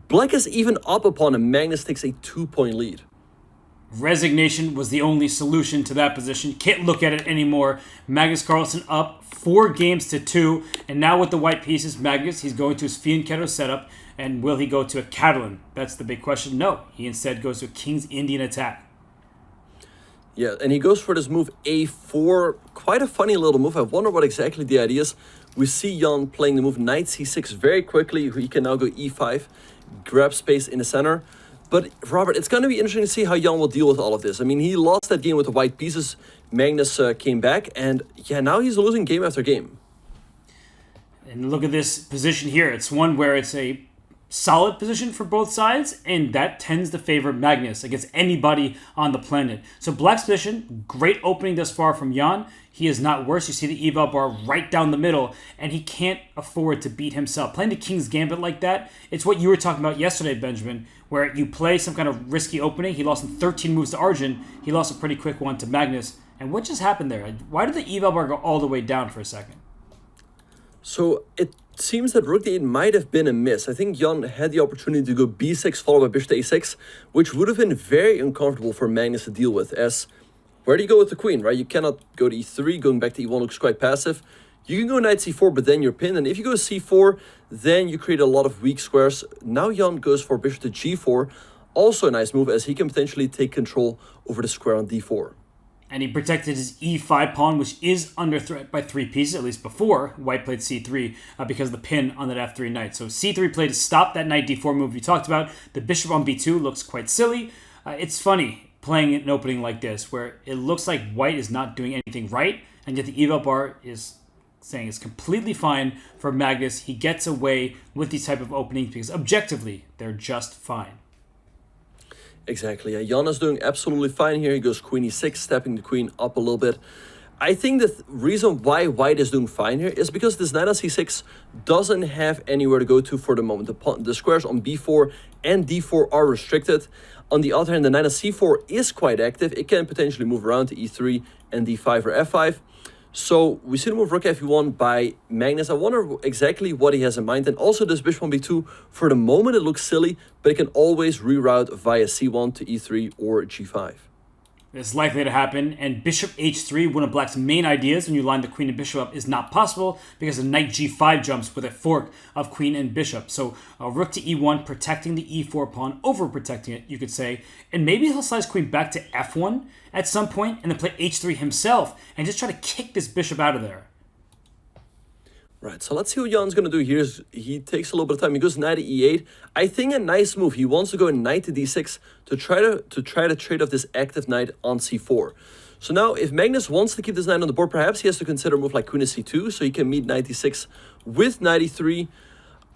black is even up a pawn, and Magnus takes a 2-point lead.
Resignation was the only solution to that position. Can't look at it anymore. Magnus Carlsen up 4 games to 2, and now with the white pieces, Magnus, he's going to his fianchetto setup, and will he go to a Catalan? That's the big question. No, he instead goes to a King's Indian attack.
Yeah, and he goes for this move a4. Quite a funny little move. I wonder what exactly the idea is. We see Jan playing the move knight c6 very quickly. He can now go e5, grab space in the center. But Robert, it's going to be interesting to see how Jan will deal with all of this. I mean, he lost that game with the white pieces. Magnus came back, and yeah, now he's losing game after game.
And look at this position here. It's one where it's a solid position for both sides, and that tends to favor Magnus against anybody on the planet. So black's position, great opening thus far from Jan. He is not worse. You see the eval bar right down the middle, and he can't afford to beat himself. Playing the King's Gambit like that, it's what you were talking about yesterday, Benjamin, where you play some kind of risky opening. He lost in 13 moves to Arjun. He lost a pretty quick one to Magnus. And what just happened there? Why did the eval bar go all the way down for a second?
So it seems that rook d8 might have been a miss. I think Jan had the opportunity to go b6 followed by bishop to a6, which would have been very uncomfortable for Magnus to deal with, as where do you go with the queen, right? You cannot go to e3, going back to e1 looks quite passive. You can go knight c4, but then you're pinned, and if you go c4, then you create a lot of weak squares. Now Jan goes for bishop to g4, also a nice move, as he can potentially take control over the square on d4.
And he protected his e5 pawn, which is under threat by 3 pieces, at least before white played c3 because of the pin on that f3 knight. So c3 play to stop that knight d4 move you talked about. The bishop on b2 looks quite silly. It's funny playing an opening like this, where it looks like white is not doing anything right, and yet the eval bar is saying it's completely fine for Magnus. He gets away with these type of openings because objectively, they're just fine.
Exactly. Yeah, Jan is doing absolutely fine here. He goes queen e6, stepping the queen up a little bit. I think the reason why white is doing fine here is because this knight on c6 doesn't have anywhere to go to for the moment. The squares on b4 and d4 are restricted. On the other hand, the knight on c4 is quite active. It can potentially move around to e3 and d5 or f5. So we see the move rook f1 by Magnus. I wonder exactly what he has in mind. And also this bishop on b2, for the moment it looks silly, but it can always reroute via c1 to e3 or g5.
It's likely to happen, and bishop h3, one of black's main ideas when you line the queen and bishop up, is not possible because the knight g5 jumps with a fork of queen and bishop. So rook to e1, protecting the e4 pawn, overprotecting it, you could say. And maybe he'll slice queen back to f1 at some point and then play h3 himself and just try to kick this bishop out of there.
Right, so let's see what Jan's going to do here. He takes a little bit of time. He goes knight to e8. I think a nice move. He wants to go knight to d6 to try to trade off this active knight on c4. So now, if Magnus wants to keep this knight on the board, perhaps he has to consider a move like queen to c2, so he can meet knight d6 with knight e3.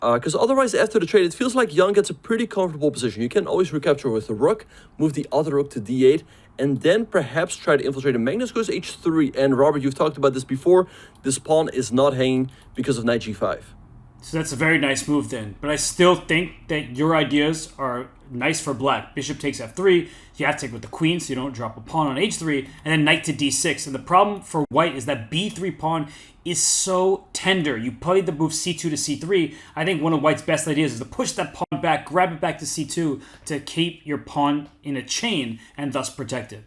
Because otherwise, after the trade, it feels like Jan gets a pretty comfortable position. You can always recapture with the rook, move the other rook to d8, and then perhaps try to infiltrate. And Magnus goes h3. And Robert, you've talked about this before. This pawn is not hanging because of knight g5.
So that's a very nice move then. But I still think that your ideas are nice for black. Bishop takes f3. You have to take with the queen so you don't drop a pawn on h3. And then knight to d6. And the problem for white is that b3 pawn is so tender. You played the move c2 to c3. I think one of white's best ideas is to push that pawn back, grab it back to c2 to keep your pawn in a chain and thus protect it.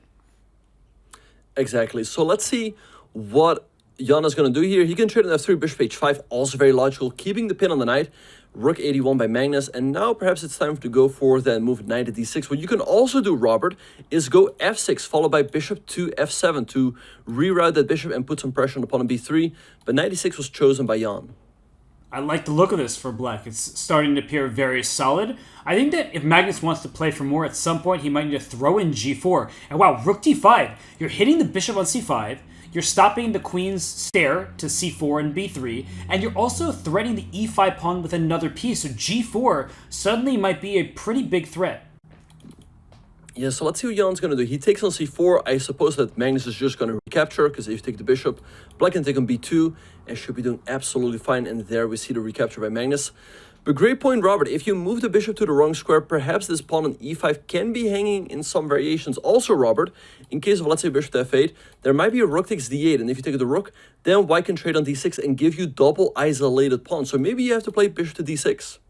Exactly. So let's see what Jan is going to do here. He can trade on f3, bishop h5, also very logical, keeping the pin on the knight. Rook 81 by Magnus, and now perhaps it's time to go for that move knight to d6. What you can also do, Robert, is go f6 followed by bishop to f7 to reroute that bishop and put some pressure on the pawn on b3, but knight e6 was chosen by Jan.
I like the look of this for black. It's starting to appear very solid. I think that if Magnus wants to play for more, at some point he might need to throw in g4. And wow, rook d5. You're hitting the bishop on c5. You're stopping the queen's stair to c4 and b3, and you're also threatening the e5 pawn with another piece, so g4 suddenly might be a pretty big threat.
Yeah, so let's see what Jan's going to do. He takes on c4. I suppose that Magnus is just going to recapture, because if you take the bishop, black can take on b2, and should be doing absolutely fine, and there we see the recapture by Magnus. But great point, Robert. If you move the bishop to the wrong square, perhaps this pawn on e5 can be hanging in some variations. Also, Robert, in case of, let's say, bishop to f8, there might be a rook takes d8, and if you take the rook, then white can trade on d6 and give you double isolated pawns. So maybe you have to play bishop to d6.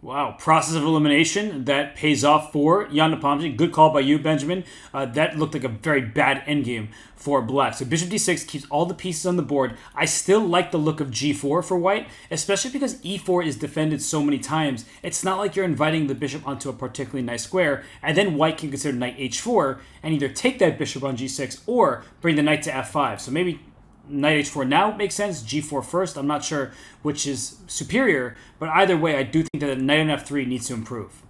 Wow, process of elimination, that pays off for Jan Nepomniachtchi. Good call by you, Benjamin. That looked like a very bad endgame for black. So bishop d6 keeps all the pieces on the board. I still like the look of g4 for white, especially because e4 is defended so many times. It's not like you're inviting the bishop onto a particularly nice square, and then white can consider knight h4 and either take that bishop on g6 or bring the knight to f5. So maybe knight h4 now makes sense, g4 first. I'm not sure which is superior, but either way, I do think that knight on f3 needs to improve.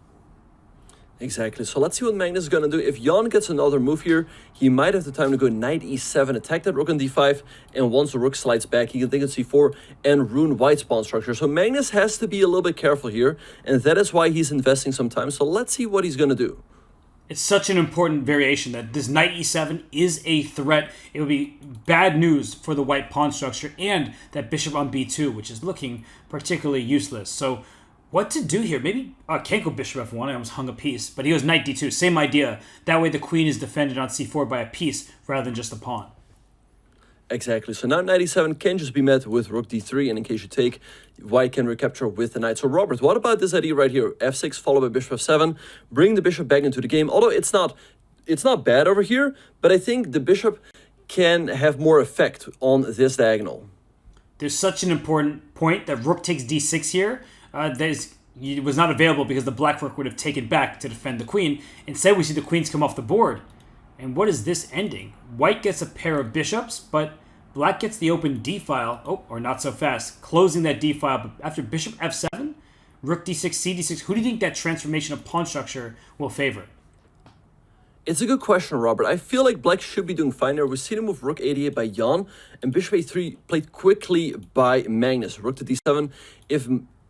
Exactly. So let's see what Magnus is going to do. If Jan gets another move here, he might have the time to go knight e7, attack that rook on d5, and once the rook slides back, he can take on c4 and ruin white's pawn structure. So Magnus has to be a little bit careful here, and that is why he's investing some time. So let's see what he's going to do.
It's such an important variation that this knight e7 is a threat. It would be bad news for the white pawn structure and that bishop on b2, which is looking particularly useless. So what to do here? Maybe can't go bishop f1. I almost hung a piece, but he goes knight d2. Same idea. That way the queen is defended on c4 by a piece rather than just a pawn.
Exactly. So now knight e7 can just be met with rook d3, and in case you take, white can recapture with the knight. So Robert, what about this idea right here? f6 followed by bishop f7, bring the bishop back into the game. Although it's not bad over here, but I think the bishop can have more effect on this diagonal.
There's such an important point that rook takes d6 here. It was not available because the black rook would have taken back to defend the queen. Instead, we see the queens come off the board. And what is this ending? White gets a pair of bishops, but black gets the open d-file. Oh, or not so fast. Closing that d-file. But after bishop f7, rook d6, c d6, who do you think that transformation of pawn structure will favor?
It's a good question, Robert. I feel like black should be doing fine there. We see the move rook 88 by Jan, and bishop a3 played quickly by Magnus. Rook to d7. If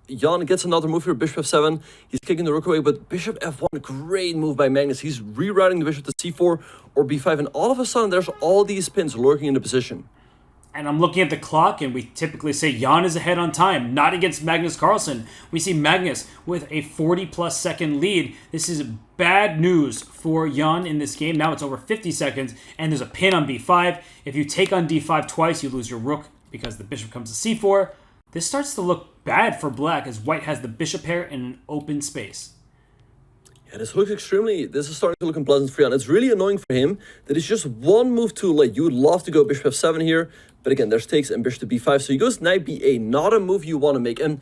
Jan gets another move here, bishop f7. He's kicking the rook away, but bishop f1, great move by Magnus. He's rerouting the bishop to c4 or b5, and all of a sudden, there's all these pins lurking in the position.
And I'm looking at the clock, and we typically say Jan is ahead on time, not against Magnus Carlsen. We see Magnus with a 40-plus second lead. This is bad news for Jan in this game. Now it's over 50 seconds, and there's a pin on b5. If you take on d5 twice, you lose your rook because the bishop comes to c4. This starts to look bad for black as white has the bishop pair in an open space.
Yeah, this is starting to look unpleasant for Jan. It's really annoying for him that it's just one move too late. You would love to go bishop f7 here, but again, there's takes and bishop to b5. So he goes knight ba, not a move you want to make. And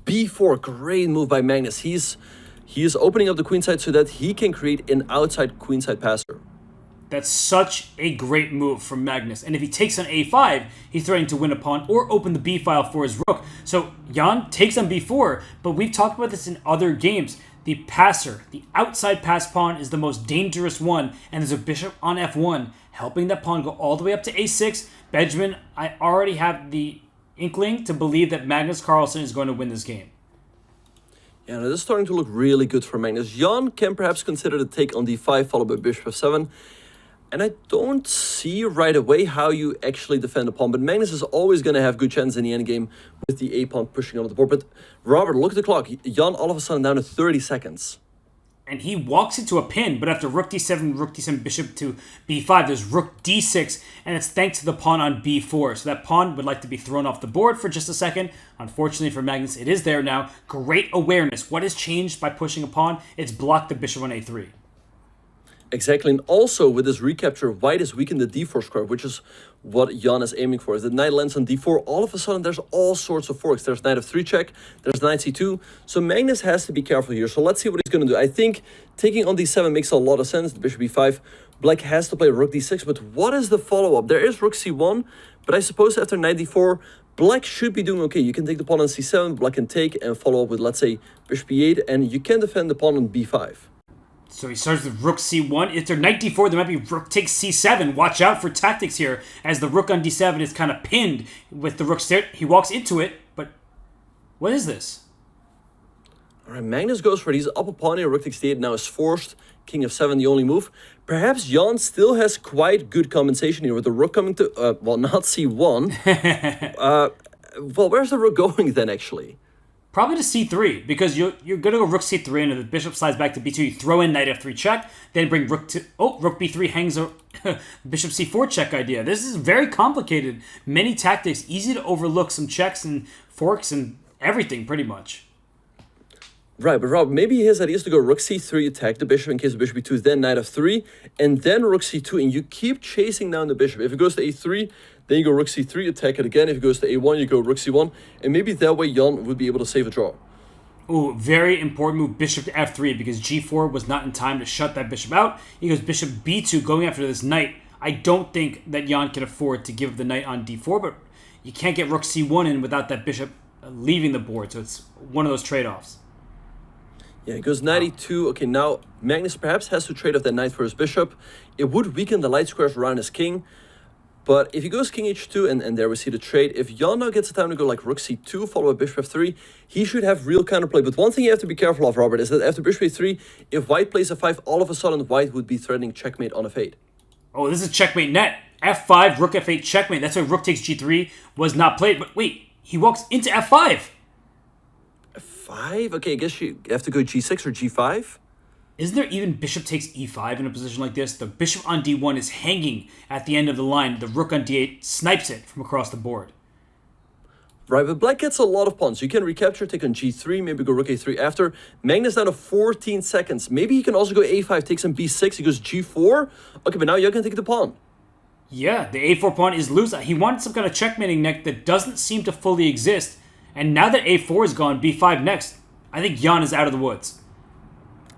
b4, great move by Magnus. He is opening up the queenside so that he can create an outside queenside passer.
That's such a great move from Magnus. And if he takes on a5, he's threatening to win a pawn or open the b-file for his rook. So Jan takes on b4, but we've talked about this in other games. The passer, the outside pass pawn, is the most dangerous one, and there's a bishop on f1, helping that pawn go all the way up to a6. Benjamin, I already have the inkling to believe that Magnus Carlsen is going to win this game.
Yeah, now this is starting to look really good for Magnus. Jan can perhaps consider the take on d5 followed by bishop f7. And I don't see right away how you actually defend a pawn. But Magnus is always going to have good chances in the endgame with the a-pawn pushing up the board. But Robert, look at the clock. Jan all of a sudden down to 30 seconds.
And he walks into a pin, but after rook d7, bishop to b5, there's rook d6, and it's thanks to the pawn on b4. So that pawn would like to be thrown off the board for just a second. Unfortunately for Magnus, it is there now. Great awareness. What has changed by pushing a pawn? It's blocked the bishop on a3.
Exactly, and also with this recapture, white is weak in the d4 square, which is what Jan is aiming for. If the knight lands on d4, all of a sudden there's all sorts of forks. There's knight f3 check, there's knight c2, so Magnus has to be careful here. So let's see what he's going to do. I think taking on d7 makes a lot of sense, the bishop e5. Black has to play rook d6, but what is the follow-up? There is rook c1, but I suppose after knight d4, Black should be doing okay. You can take the pawn on c7, Black can take and follow up with, let's say, bishop e8, and you can defend the pawn on b5.
So he starts with rook c1. If there knight d4, there might be rook takes c7. Watch out for tactics here, as the rook on d7 is kind of pinned with the rook there. He walks into it, but what is this?
All right, Magnus goes for it. He's up a pawn here. Rook takes d8 now is forced. King of 7, the only move. Perhaps Jan still has quite good compensation here with the rook coming to, well, not c1. Well, where's the rook going then, actually?
Probably to c3, because you're going to go rook c3, and if the bishop slides back to b2, you throw in knight f3 check, then bring rook to... Oh, rook b3 hangs a bishop c4 check idea. This is very complicated. Many tactics, easy to overlook some checks and forks and everything, pretty much.
Right, but Rob, maybe his idea is to go rook c3, attack the bishop in case the bishop b2, then knight f3, and then rook c2, and you keep chasing down the bishop. If it goes to a3, then you go rook c3, attack it again. If it goes to a1, you go rook c1, and maybe that way Jan would be able to save a draw.
Ooh, very important move, bishop to f3, because g4 was not in time to shut that bishop out. He goes bishop b2, going after this knight. I don't think that Jan can afford to give the knight on d4, but you can't get rook c1 in without that bishop leaving the board, so it's one of those trade-offs.
Yeah, it goes knight e2. Okay, now Magnus perhaps has to trade off that knight for his bishop. It would weaken the light squares around his king. But if he goes king h2, and there we see the trade, if Jan now gets the time to go like rook c2, followed by bishop f3, he should have real counterplay. But one thing you have to be careful of, Robert, is that after bishop a3, if white plays f5, all of a sudden white would be threatening checkmate on f8.
Oh, this is checkmate net. f5, rook f8, checkmate. That's why rook takes g3 was not played. But wait, he walks into f5.
f5? Okay, I guess you have to go g6 or g5?
Isn't there even bishop takes e5 in a position like this? The bishop on d1 is hanging at the end of the line. The rook on d8 snipes it from across the board.
Right, but black gets a lot of pawns. You can recapture, take on g3, maybe go rook a3 after. Magnus down to 14 seconds. Maybe he can also go a5, takes on b6, he goes g4. Okay, but now you're going to take the pawn.
Yeah, the a4 pawn is loose. He wanted some kind of checkmating neck that doesn't seem to fully exist. And now that a4 is gone, b5 next. I think Jan is out of the woods.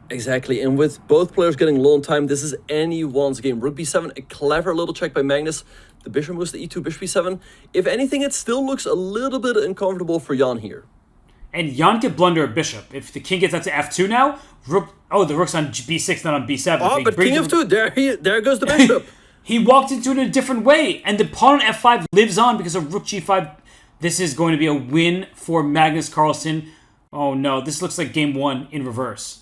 Exactly, and with both players getting low on time, this is anyone's game. Rook b7, a clever little check by Magnus. The bishop moves to e2, bishop b7. If anything, it still looks a little bit uncomfortable for Jan here.
And Jan could blunder a bishop. If the king gets out to f2 now, rook... Oh, the rook's on b6, not on b7.
Oh, but king f2, there goes the bishop.
He walked into it in a different way, and the pawn on f5 lives on because of rook g5. This is going to be a win for Magnus Carlsen. Oh no, this looks like game one in reverse.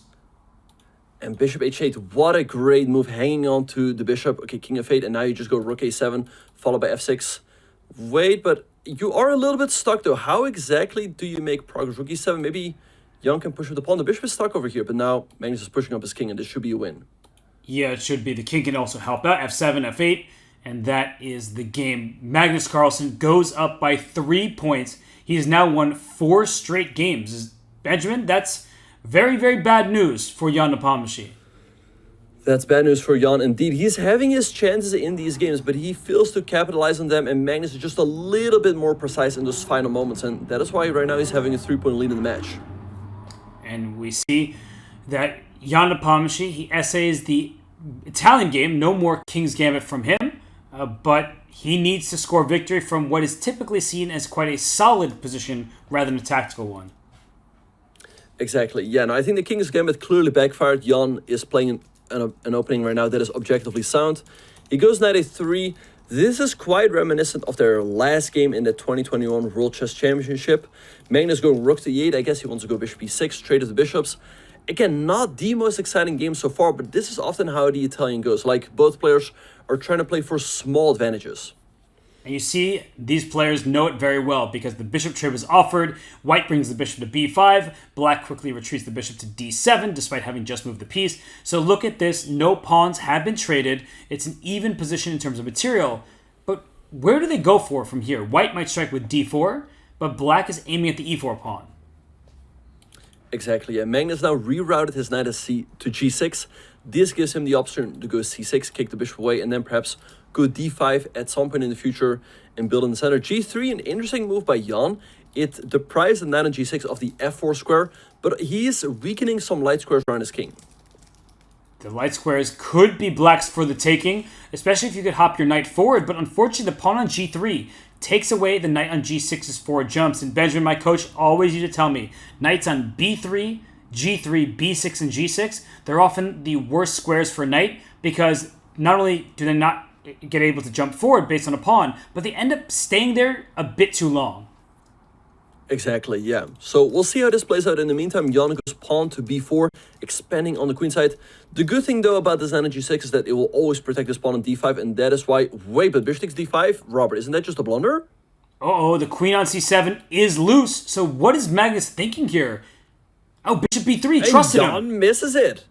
And bishop h8, what a great move, hanging on to the bishop. Okay, king f8, and now you just go rook a7, followed by f6. Wait, but you are a little bit stuck though. How exactly do you make progress? Rook e7, maybe Jan can push with the pawn. The bishop is stuck over here, but now Magnus is pushing up his king, and this should be a win.
Yeah, it should be. The king can also help out. f7, f8, and that is the game. Magnus Carlsen goes up by 3 points. He has now won 4 straight games. Benjamin, that's very, very bad news for Jan Nepo.
That's bad news for Jan indeed. He's having his chances in these games, but he fails to capitalize on them, and Magnus is just a little bit more precise in those final moments, and that is why right now he's having a 3-point lead in the match.
And we see that Jan Nepo, he essays the Italian game, no more King's Gambit from him, but he needs to score victory from what is typically seen as quite a solid position rather than a tactical one.
Exactly, yeah. Now I think the King's Gambit clearly backfired. Jan is playing an opening right now that is objectively sound. He goes knight a3. This is quite reminiscent of their last game in the 2021 World Chess Championship. Magnus going rook to e8. I guess he wants to go bishop e6, trade of the bishops. Again, not the most exciting game so far, but this is often how the Italian goes. Like, both players are trying to play for small advantages.
And you see, these players know it very well because the bishop trade was offered. White brings the bishop to b5. Black quickly retreats the bishop to d7 despite having just moved the piece. So look at this. No pawns have been traded. It's an even position in terms of material. But where do they go for from here? White might strike with d4, but black is aiming at the e4 pawn.
Exactly, yeah. Magnus now rerouted his knight to g6. This gives him the option to go c6, kick the bishop away, and then perhaps go d5 at some point in the future and build in the center. g3, an interesting move by Jan. It deprives the knight on g6 of the f4 square, but he is weakening some light squares around his king.
The light squares could be black's for the taking, especially if you could hop your knight forward, but unfortunately the pawn on g3 takes away the knight on g6's forward jumps. And Benjamin, my coach, always used to tell me, knights on b3, g3, b6, and g6, they're often the worst squares for a knight because not only do they not get able to jump forward based on a pawn, but they end up staying there a bit too long.
Exactly, yeah. So we'll see how this plays out. In the meantime, Jan goes pawn to b4, expanding on the queen side. The good thing, though, about this knight on g6 is that it will always protect this pawn on d5, and that is why... Wait, but bishop takes d5? Robert, isn't that just a blunder?
Uh-oh, the queen on c7 is loose. So what is Magnus thinking here? Oh, bishop b3, trusted him.
Jan misses it.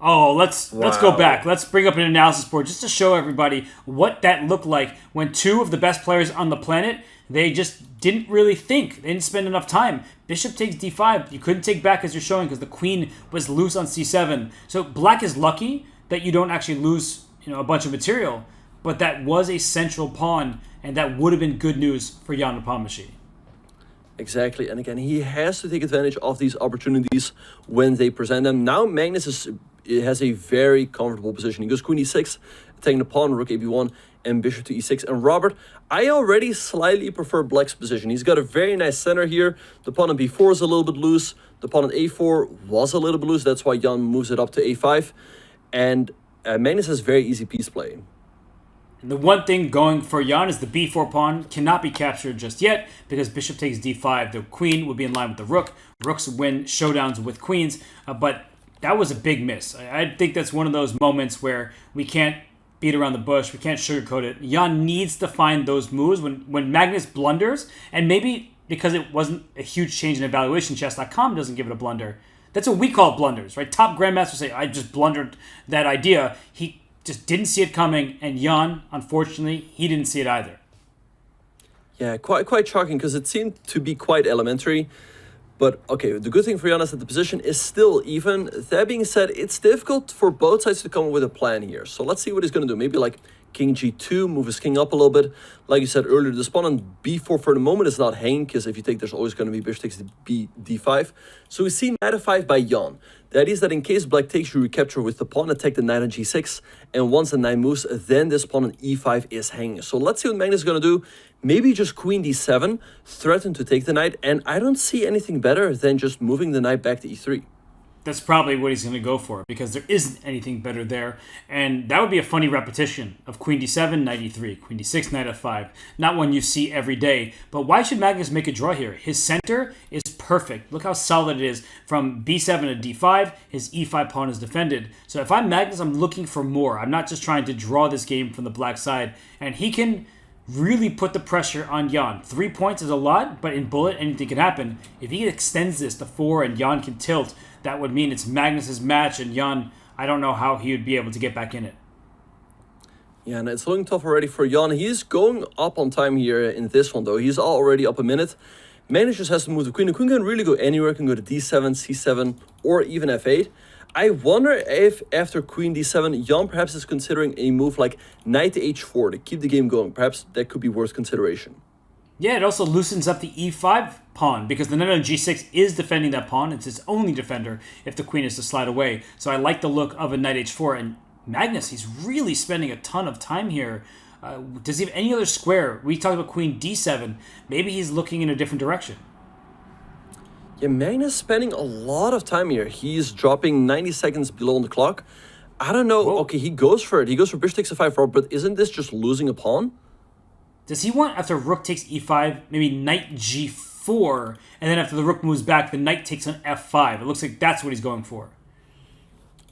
Oh, let's go back. Let's bring up an analysis board just to show everybody what that looked like when two of the best players on the planet, they just didn't really think. They didn't spend enough time. Bishop takes d5. You couldn't take back as you're showing because the queen was loose on c7. So black is lucky that you don't actually lose, a bunch of material, but that was a central pawn, and that would have been good news for Jan Nepomniachtchi.
Exactly, and again, he has to take advantage of these opportunities when they present them. Now Magnus has a very comfortable position. He goes queen e6, attacking the pawn, rook ab1, and bishop to e6. And Robert, I already slightly prefer black's position. He's got a very nice center here. The pawn on b4 is a little bit loose. The pawn on a4 was a little bit loose. That's why Jan moves it up to a5. And Magnus has very easy piece play.
And the one thing going for Jan is the b4 pawn cannot be captured just yet because bishop takes d5. The queen would be in line with the rook. Rooks win showdowns with queens, but that was a big miss. I think that's one of those moments where we can't beat around the bush. We can't sugarcoat it. Jan needs to find those moves when Magnus blunders, and maybe because it wasn't a huge change in evaluation, chess.com doesn't give it a blunder. That's what we call blunders, right? Top grandmasters say, I just blundered that idea. He just didn't see it coming, and Jan, unfortunately, he didn't see it either.
Yeah, quite shocking because it seemed to be quite elementary. But okay, the good thing for Jan is that the position is still even. That being said, it's difficult for both sides to come up with a plan here. So let's see what he's going to do. Maybe like king g2, move his king up a little bit. Like you said earlier, the pawn on b4 for the moment is not hanging, because if you take, there's always going to be bishop takes d5. So we see knight f5 by Jan. The idea is that in case black takes, you recapture with the pawn, attack the knight on g6, and once the knight moves, then this pawn on e5 is hanging. So let's see what Magnus is going to do. Maybe just queen d7, threaten to take the knight, and I don't see anything better than just moving the knight back to e3.
That's probably what he's going to go for, because there isn't anything better there. And that would be a funny repetition of queen d7, knight e3, queen d6, knight f5. Not one you see every day. But why should Magnus make a draw here? His center is perfect. Look how solid it is. From b7 to d5, his e5 pawn is defended. So if I'm Magnus, I'm looking for more. I'm not just trying to draw this game from the black side. And he can really put the pressure on Jan. 3 points is a lot, but in bullet, anything can happen. If he extends this to 4 and Jan can tilt, that would mean it's Magnus's match, and Jan, I don't know how he would be able to get back in it.
Yeah, and it's looking tough already for Jan. He's going up on time here in this one, though. He's already up a minute. Magnus just has to move the queen. The queen can really go anywhere. Can go to d7, c7, or even f8. I wonder if after queen d7, Jan perhaps is considering a move like knight to h4 to keep the game going. Perhaps that could be worth consideration.
Yeah, it also loosens up the e5 pawn, because the knight on g6 is defending that pawn. It's its only defender if the queen is to slide away. So I like the look of a knight h4. And Magnus, he's really spending a ton of time here. Does he have any other square? We talked about queen d7. Maybe he's looking in a different direction.
Yeah, Magnus spending a lot of time here. He's dropping 90 seconds below on the clock. I don't know.
Whoa.
Okay, he goes for it. He goes for bishop takes f5, but isn't this just losing a pawn?
Does he want, after rook takes e5, maybe knight g4, and then after the rook moves back, the knight takes on f5? It looks like that's what he's going for.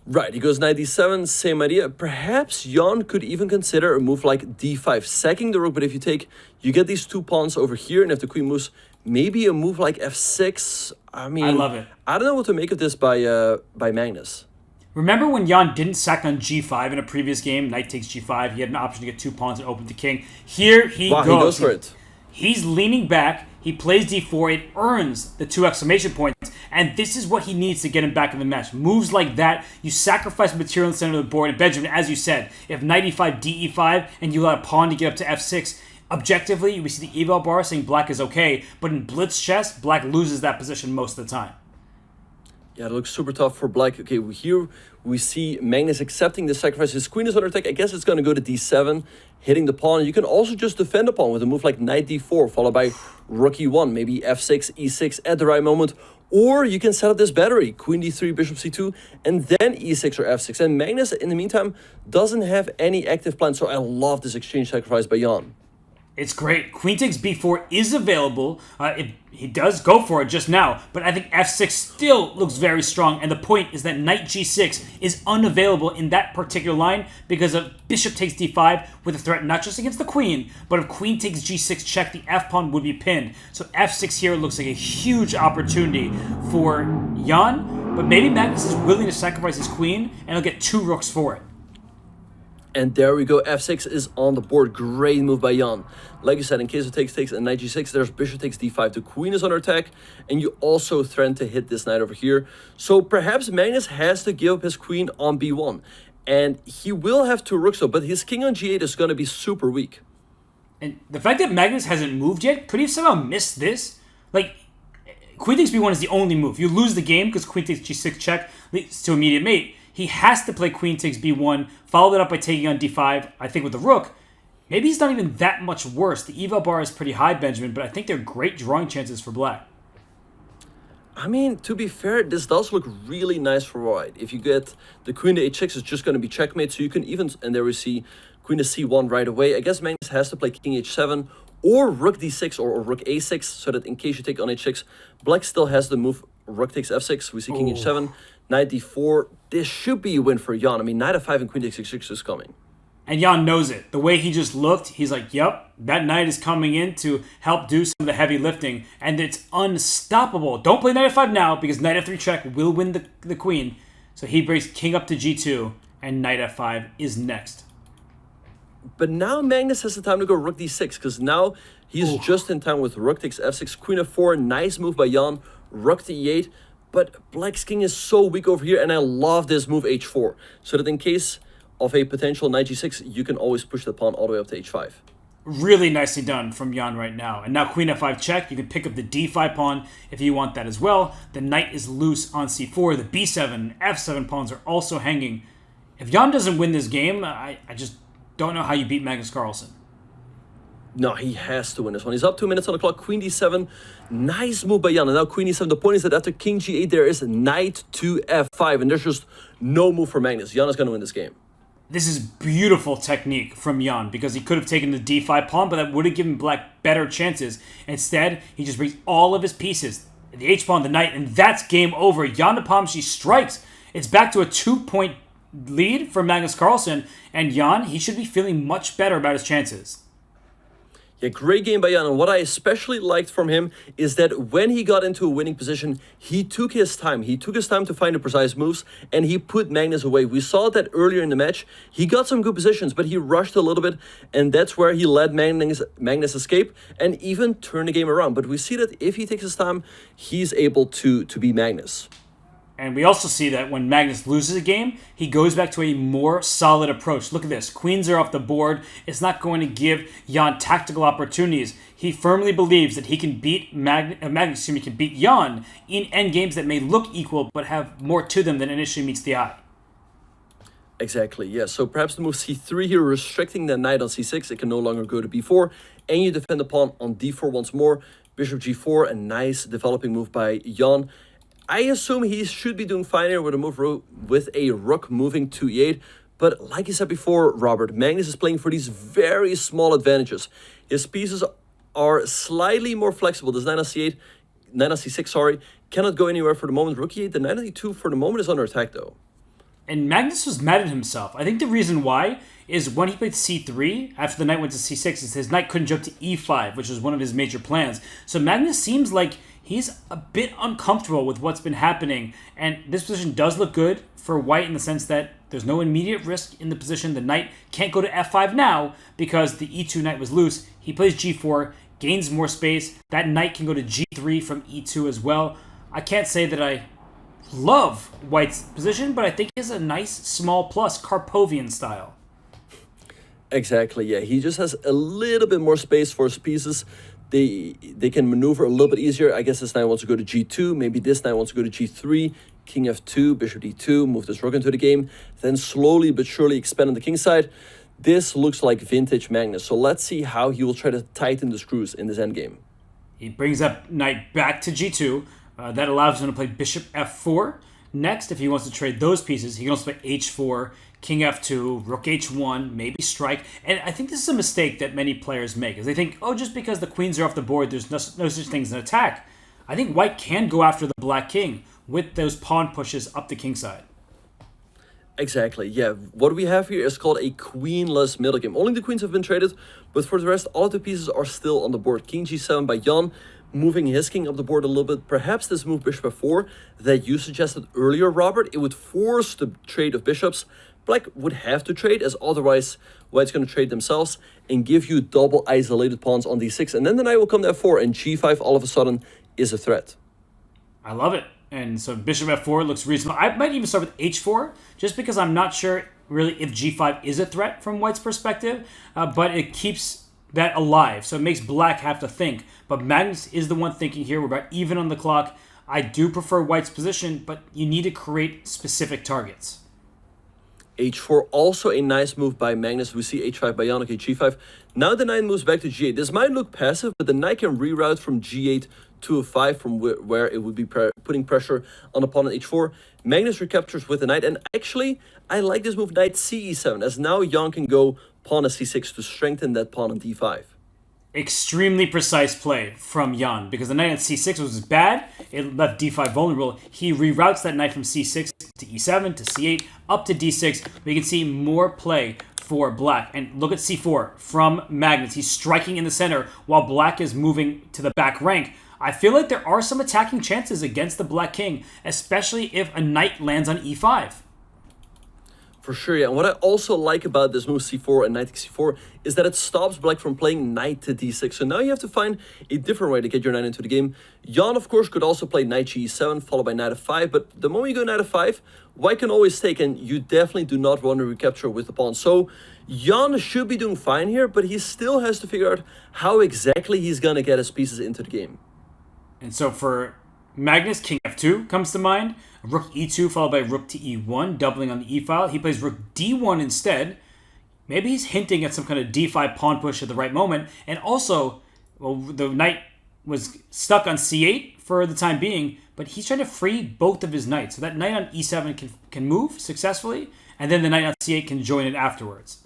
Right, he goes knight d7, same idea. Perhaps Jan could even consider a move like d5, sacking the rook, but if you take, you get these 2 pawns over here, and if the queen moves, maybe a move like f6. I mean,
I love it.
I don't know what to make of this by Magnus.
Remember when Jan didn't sack on g5 in a previous game? Knight takes g5. He had an option to get 2 pawns and open the king. Here he goes.
He goes for it.
He's leaning back. He plays d4. It earns the 2 exclamation points. And this is what he needs to get him back in the match. Moves like that, you sacrifice material in the center of the board. And Benjamin, as you said, if knight e5, de5, and you allow a pawn to get up to f6, objectively, we see the eval bar saying black is okay, but in blitz chess, black loses that position most of the time.
Yeah, it looks super tough for black. Okay, here we see Magnus accepting the sacrifice. His queen is under attack. I guess it's going to go to d7, hitting the pawn. You can also just defend the pawn with a move like knight d4, followed by rook e1, maybe f6, e6 at the right moment. Or you can set up this battery, queen d3, bishop c2, and then e6 or f6. And Magnus, in the meantime, doesn't have any active plan, so I love this exchange sacrifice by Jan.
It's great. Queen takes b4 is available. He does go for it just now, but I think f6 still looks very strong. And the point is that knight g6 is unavailable in that particular line because of bishop takes d5 with a threat not just against the queen, but if queen takes g6 check, the f-pawn would be pinned. So f6 here looks like a huge opportunity for Jan, but maybe Magnus is willing to sacrifice his queen and he'll get 2 rooks for it.
And there we go, f6 is on the board. Great move by Jan. Like you said, in case of takes and knight g6, there's bishop takes d5. The queen is under attack, and you also threaten to hit this knight over here. So perhaps Magnus has to give up his queen on b1. And he will have 2 rooks though, but his king on g8 is going to be super weak.
And the fact that Magnus hasn't moved yet, could he have somehow missed this? Like, queen takes b1 is the only move. You lose the game because queen takes g6 check leads to immediate mate. He has to play queen takes b1, followed it up by taking on d5, I think with the rook. Maybe he's not even that much worse. The eval bar is pretty high, Benjamin, but I think they're great drawing chances for black.
I mean, to be fair, this does look really nice for white. If you get the queen to h6, it's just going to be checkmate, so you can even, and there we see queen to c1 right away. I guess Magnus has to play king h7 or rook d6 or rook a6, so that in case you take on h6, black still has the move rook takes f6. We see king h7, knight d4. This should be a win for Jan. I mean, knight f5 and queen takes h6 is coming.
And Jan knows it. The way he just looked, he's like, yep, that knight is coming in to help do some of the heavy lifting, and it's unstoppable. Don't play knight f5 now, because knight f3 check will win the queen. So he breaks king up to g2, and knight f5 is next.
But now Magnus has the time to go rook d6, because now he's just in time with rook takes f6, queen f4, nice move by Jan, rook to e8, but black's king is so weak over here, and I love this move h4, so that in case of a potential knight g6, you can always push the pawn all the way up to h5.
Really nicely done from Jan right now. And now queen f5 check, you can pick up the d5 pawn if you want that as well. The knight is loose on c4, the b7 and f7 pawns are also hanging. If Jan doesn't win this game, I just don't know how you beat Magnus Carlsen.
No, he has to win this one. He's up 2 minutes on the clock. Queen d7. Nice move by Jan. And now queen e7. The point is that after king g8, there is knight to f5. And there's just no move for Magnus. Jan is going to win this game.
This is beautiful technique from Jan because he could have taken the d5 pawn, but that would have given black better chances. Instead, he just brings all of his pieces, the h-pawn, the knight, and that's game over. Jan Nepomniachtchi strikes. It's back to a 2-point lead for Magnus Carlsen, and Jan, he should be feeling much better about his chances.
Yeah, great game by Jan. And what I especially liked from him is that when he got into a winning position, he took his time. He took his time to find the precise moves, and he put Magnus away. We saw that earlier in the match. He got some good positions, but he rushed a little bit, and that's where he let Magnus escape and even turn the game around. But we see that if he takes his time, he's able to beat Magnus.
And we also see that when Magnus loses a game, he goes back to a more solid approach. Look at this. Queens are off the board. It's not going to give Jan tactical opportunities. He firmly believes that he can beat can beat Jan in endgames that may look equal but have more to them than initially meets the eye.
Exactly, yes. So perhaps the move c3 here, restricting the knight on c6. It can no longer go to b4. And you defend the pawn on d4 once more. Bishop g4, a nice developing move by Jan. I assume he should be doing fine here with a move with a rook moving to e8. But like you said before, Robert, Magnus is playing for these very small advantages. His pieces are slightly more flexible. This knight on c6, sorry, cannot go anywhere for the moment. Rook e8, the knight on e2 for the moment is under attack though.
And Magnus was mad at himself. I think the reason why is when he played c3, after the knight went to c6, is his knight couldn't jump to e5, which was one of his major plans. So Magnus seems like he's a bit uncomfortable with what's been happening. And this position does look good for white in the sense that there's no immediate risk in the position. The knight can't go to f5 now because the e2 knight was loose. He plays g4, gains more space. That knight can go to g3 from e2 as well. I can't say that I love white's position, but I think he has a nice small plus, Karpovian style.
Exactly, yeah. He just has a little bit more space for his pieces. They can maneuver a little bit easier. I guess this knight wants to go to g2. Maybe this knight wants to go to g3. King f2, bishop d2, move this rook into the game. Then slowly but surely expand on the king side. This looks like vintage Magnus. So let's see how he will try to tighten the screws in this endgame.
He brings up knight back to g2. That allows him to play bishop f4. Next, if he wants to trade those pieces, he can also play h4, king f2, rook h1, maybe strike. And I think this is a mistake that many players make, is they think, oh, just because the queens are off the board, there's no such thing as an attack. I think white can go after the black king with those pawn pushes up the king side.
Exactly, yeah. What we have here is called a queenless middle game. Only the queens have been traded, but for the rest, all of the pieces are still on the board. King g7 by Jan, moving his king up the board a little bit. Perhaps this move bishop f4 that you suggested earlier, Robert, it would force the trade of bishops. Black would have to trade, as otherwise white's going to trade themselves and give you double isolated pawns on d6. And then the knight will come to f4, and g5 all of a sudden is a threat.
I love it. And so bishop f4 looks reasonable. I might even start with h4, just because I'm not sure really if g5 is a threat from white's perspective, but it keeps that alive. So it makes black have to think. But Magnus is the one thinking here. We're about even on the clock. I do prefer white's position, but you need to create specific targets.
h4, also a nice move by Magnus. We see h5 by Jan, okay, g5. Now the knight moves back to g8. This might look passive, but the knight can reroute from g8 to f5 from where it would be putting pressure on the pawn at h4. Magnus recaptures with the knight, and actually, I like this move, knight ce7, as now Jan can go pawn at c6 to strengthen that pawn on d5.
Extremely precise play from Jan, because the knight at c6 was bad. It left d5 vulnerable. He reroutes that knight from c6 to e7 to c8 up to d6. We can see more play for black. And look at c4 from Magnus. He's striking in the center while black is moving to the back rank. I feel like there are some attacking chances against the black king, especially if a knight lands on e5.
For sure, yeah. And what I also like about this move c4 and knight takes c4 is that it stops black from playing knight to d6. So now you have to find a different way to get your knight into the game. Jan, of course, could also play knight g7 followed by knight f5. But the moment you go knight f5, white can always take, and you definitely do not want to recapture with the pawn. So Jan should be doing fine here, but he still has to figure out how exactly he's going to get his pieces into the game.
And so for Magnus, king f2 comes to mind. Rook e2 followed by rook to e1, doubling on the e-file. He plays rook d1 instead. Maybe he's hinting at some kind of d5 pawn push at the right moment. And also, well, the knight was stuck on c8 for the time being, but he's trying to free both of his knights. So that knight on e7 can move successfully, and then the knight on c8 can join it afterwards.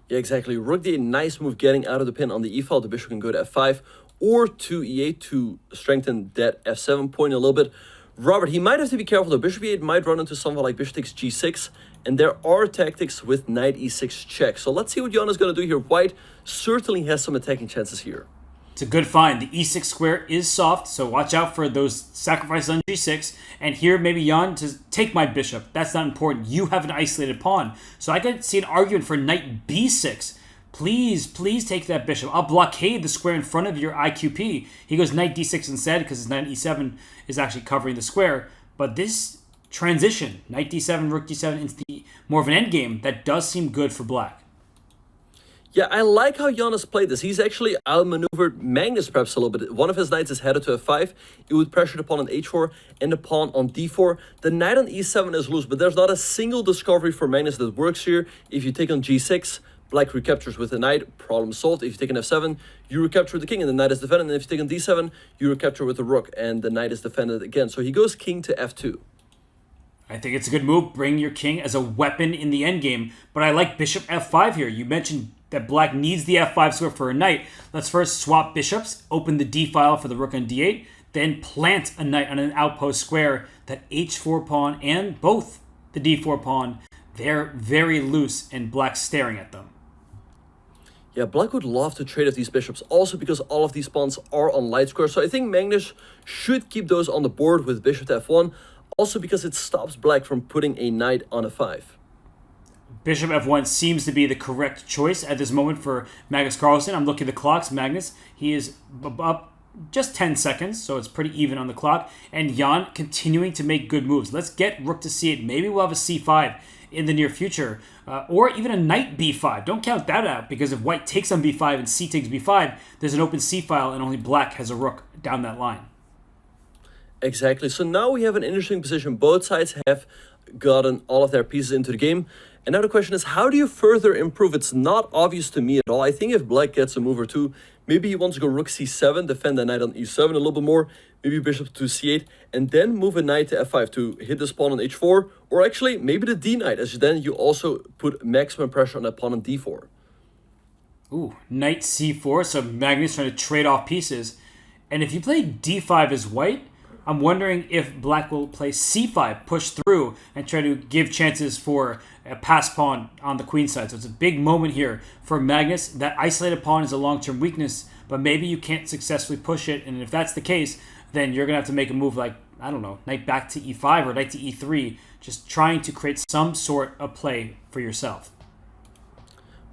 Yeah, exactly. Rook d8, nice move getting out of the pin on the e-file. The bishop can go to f5 or to e8 to strengthen that f7 point a little bit. Robert, he might have to be careful though. Bishop e8 might run into something like bishop takes g6, and there are tactics with knight e6 check. So let's see what Jan is going to do here. White certainly has some attacking chances here.
It's a good find. The e6 square is soft, so watch out for those sacrifices on g6. And here, maybe Jan to take my bishop. That's not important. You have an isolated pawn. So I can see an argument for knight b6. Please take that bishop. I'll blockade the square in front of your IQP. He goes knight d6 instead because his knight e7 is actually covering the square. But this transition, knight d7, rook d7, into the more of an endgame, that does seem good for black.
Yeah, I like how Jan has played this. He's actually outmaneuvered Magnus perhaps a little bit. One of his knights is headed to f5. It would pressure the pawn on h4 and the pawn on d4. The knight on e7 is loose, but there's not a single discovery for Magnus that works here. If you take on g6, black recaptures with the knight, problem solved. If you take an f7, you recapture the king and the knight is defended. And if you take on d7, you recapture with the rook and the knight is defended again. So he goes king to f2.
I think it's a good move. Bring your king as a weapon in the endgame. But I like bishop f5 here. You mentioned that black needs the f5 square for a knight. Let's first swap bishops, open the d-file for the rook on d8, then plant a knight on an outpost square. That h4 pawn and both the d4 pawn, they're very loose and black's staring at them.
Yeah, black would love to trade off these bishops, also because all of these pawns are on light square. So I think Magnus should keep those on the board with bishop to f1, also because it stops black from putting a knight on f5.
Bishop f1 seems to be the correct choice at this moment for Magnus Carlsen. I'm looking at the clocks. Magnus, he is up just 10 seconds, so it's pretty even on the clock. And Jan continuing to make good moves. Let's get rook to c8. Maybe we'll have a c5 in the near future, or even a knight b5. Don't count that out, because if white takes on b5 and c takes b5, there's an open c file and only black has a rook down that line.
Exactly. So now we have an interesting position. Both sides have gotten all of their pieces into the game. And now the question is, how do you further improve? It's not obvious to me at all. I think if black gets a move or two, maybe he wants to go rook c7, defend the knight on e7 a little bit more, maybe bishop to c8, and then move a knight to f5 to hit the pawn on h4, or actually maybe the d knight, as then you also put maximum pressure on the pawn on d4.
Ooh, knight c4, so Magnus trying to trade off pieces. And if you play d5 as white, I'm wondering if black will play c5, push through, and try to give chances for a pass pawn on the queen side. So it's a big moment here for Magnus. That isolated pawn is a long-term weakness, but maybe you can't successfully push it. And if that's the case, then you're going to have to make a move like, I don't know, knight back to e5 or knight to e3, just trying to create some sort of play for yourself.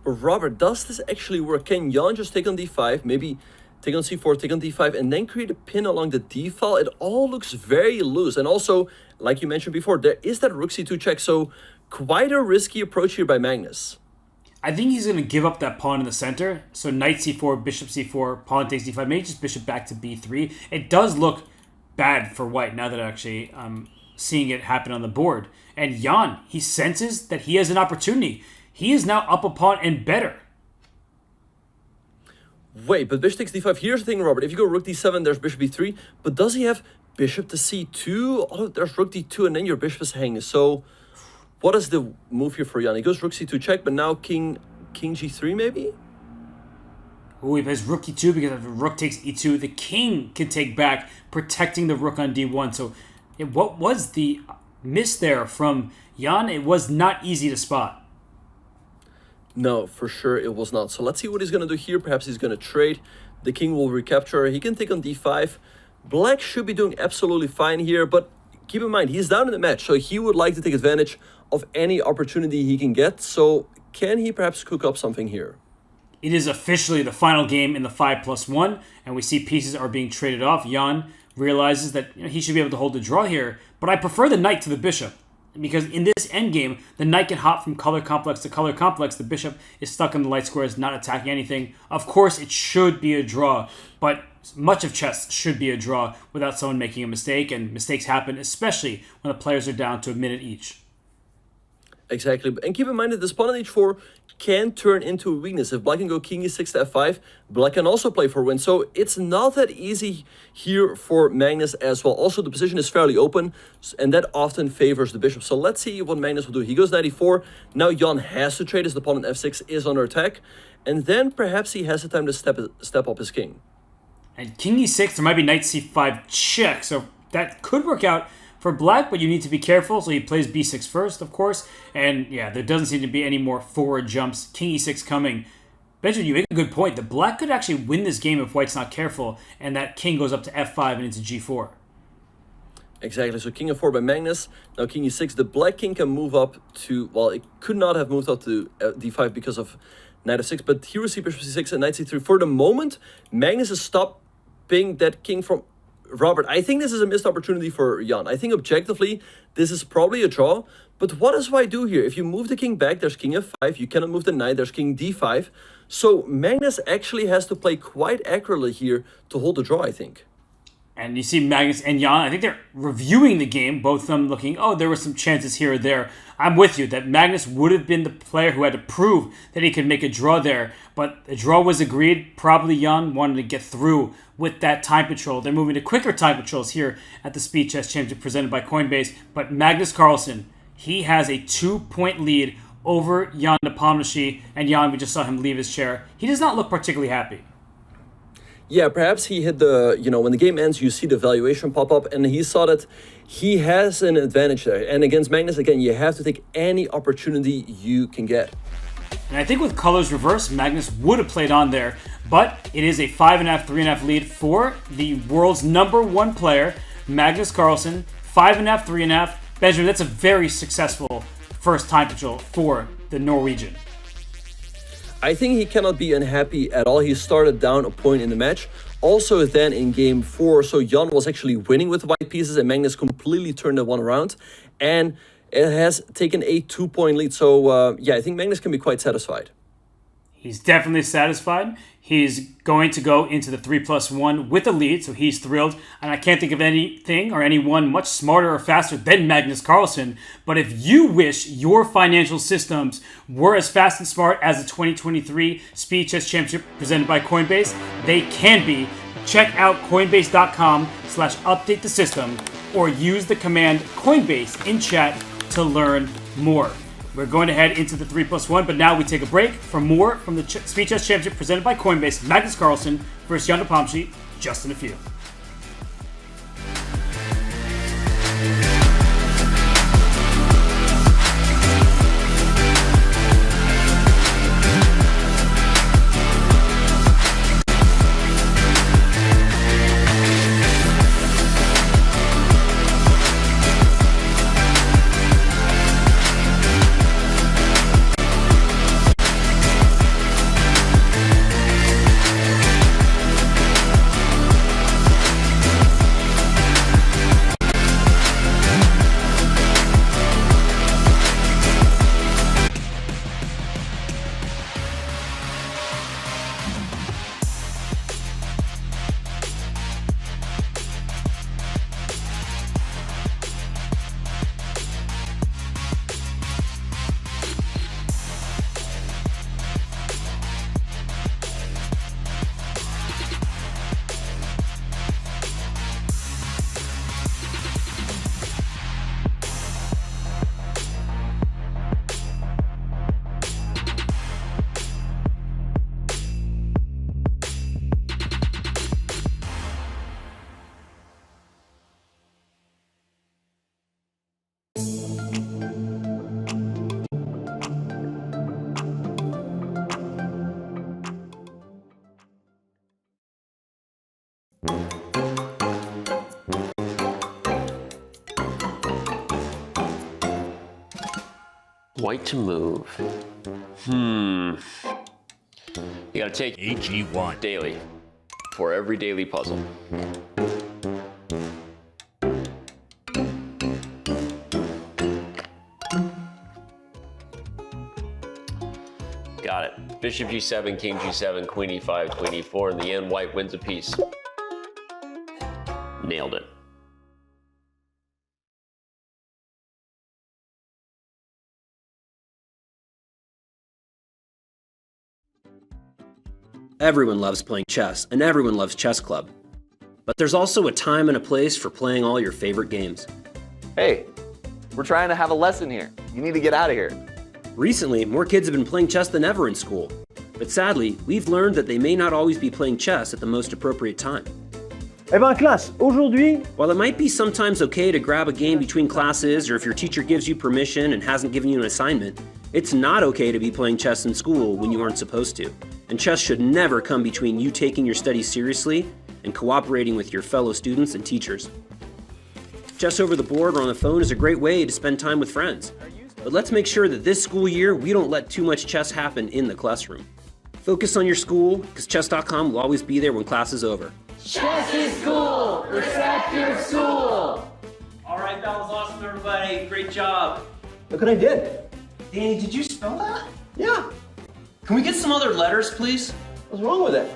But Robert, does this actually work? Can Jan just take on d5, maybe take on c4, take on d5, and then create a pin along the d file? It all looks very loose. And also, like you mentioned before, there is that rook c2 check, so quite a risky approach here by Magnus.
I think he's going to give up that pawn in the center. So knight c4, bishop c4, pawn takes d5, maybe just bishop back to b3. It does look bad for white now that actually I'm seeing it happen on the board. And Jan, he senses that he has an opportunity. He is now up a pawn and better.
Wait, but bishop takes d5. Here's the thing, Robert. If you go rook d7, there's bishop b3. But does he have bishop to c2? Oh, there's rook d2, and then your bishop is hanging. So what is the move here for Jan? He goes rook c2 check, but now king g3 maybe?
Ooh, he plays rook e2 because if rook takes e2, the king can take back, protecting the rook on d1. So what was the miss there from Jan? It was not easy to spot.
No, for sure it was not. So let's see what he's going to do here. Perhaps he's going to trade. The king will recapture. He can take on d5. Black should be doing absolutely fine here, but keep in mind, he's down in the match, so he would like to take advantage of any opportunity he can get. So can he perhaps cook up something here?
It is officially the final game in the 5+1, and we see pieces are being traded off. Jan realizes that he should be able to hold the draw here, but I prefer the knight to the bishop. Because in this endgame, the knight can hop from color complex to color complex. The bishop is stuck in the light squares, not attacking anything. Of course, it should be a draw, but much of chess should be a draw without someone making a mistake, and mistakes happen, especially when the players are down to a minute each.
Exactly. And keep in mind that this pawn on h4 can turn into a weakness. If black can go king e6 to f5, black can also play for win. So it's not that easy here for Magnus as well. Also, the position is fairly open, and that often favors the bishop. So let's see what Magnus will do. He goes knight e4. Now Jan has to trade as the pawn on f6 is under attack. And then perhaps he has the time to step up his king.
And king e6, there might be knight c5 check. So that could work out for black, but you need to be careful. So he plays b6 first, of course. And yeah, there doesn't seem to be any more forward jumps. King e6 coming. Benjamin, you make a good point. The black could actually win this game if white's not careful, and that king goes up to f5 and into g4.
Exactly. So king f4 by Magnus. Now king e6. The black king can move up to, well, it could not have moved up to d5 because of knight f6, but here we see bishop c6 and knight c3. For the moment, Magnus is stopping that king from Robert. I think this is a missed opportunity for Jan. I think objectively, this is probably a draw. But what does white do here? If you move the king back, there's king f5. You cannot move the knight. There's king d5. So Magnus actually has to play quite accurately here to hold the draw, I think.
And you see Magnus and Jan, I think they're reviewing the game, both of them looking, oh, there were some chances here or there. I'm with you that Magnus would have been the player who had to prove that he could make a draw there. But the draw was agreed. Probably Jan wanted to get through with that time control. They're moving to quicker time controls here at the Speed Chess Championship presented by Coinbase. But Magnus Carlsen, he has a 2-point lead over Jan Nepomniachtchi. And Jan, we just saw him leave his chair. He does not look particularly happy.
Yeah, perhaps he hit the, when the game ends, you see the valuation pop up, and he saw that he has an advantage there. And against Magnus, again, you have to take any opportunity you can get.
And I think with colors reversed, Magnus would have played on there, but it is a 5.5, 3.5 lead for the world's #1 player, Magnus Carlsen. 5.5, 3.5. Benjamin, that's a very successful first time control for the Norwegian.
I think he cannot be unhappy at all. He started down a point in the match. Also then in game 4, so Jan was actually winning with white pieces and Magnus completely turned that one around. And it has taken a 2-point lead. So yeah, I think Magnus can be quite satisfied.
He's definitely satisfied. He's going to go into the 3+1 with a lead, so he's thrilled. And I can't think of anything or anyone much smarter or faster than Magnus Carlsen. But if you wish your financial systems were as fast and smart as the 2023 Speed Chess Championship presented by Coinbase, they can be. Check out coinbase.com/update the system or use the command Coinbase in chat to learn more. We're going to head into the 3+1, but now we take a break for more from the Speed Chess Championship presented by Coinbase. Magnus Carlsen versus Jan Nepomniachtchi, just in a few.
White to move. You gotta take
AG1
daily for every daily puzzle. Got it. Bishop G7, King G7, Queen E5, Queen E4. In the end, white wins a piece. Nailed it.
Everyone loves playing chess, and everyone loves Chess Club. But there's also a time and a place for playing all your favorite games.
Hey, we're trying to have a lesson here. You need to get out of here.
Recently, more kids have been playing chess than ever in school. But sadly, we've learned that they may not always be playing chess at the most appropriate time.
Eh ben classe, aujourd'hui...
While it might be sometimes okay to grab a game between classes or if your teacher gives you permission and hasn't given you an assignment, it's not okay to be playing chess in school when you aren't supposed to. And chess should never come between you taking your studies seriously and cooperating with your fellow students and teachers. Chess over the board or on the phone is a great way to spend time with friends. But let's make sure that this school year we don't let too much chess happen in the classroom. Focus on your school, because chess.com will always be there when class is over.
Chess is cool! Respect your school!
Alright, that was awesome, everybody. Great job.
Look what I did.
Danny, did you spell that?
Yeah.
Can we get some other letters, please?
What's wrong with it?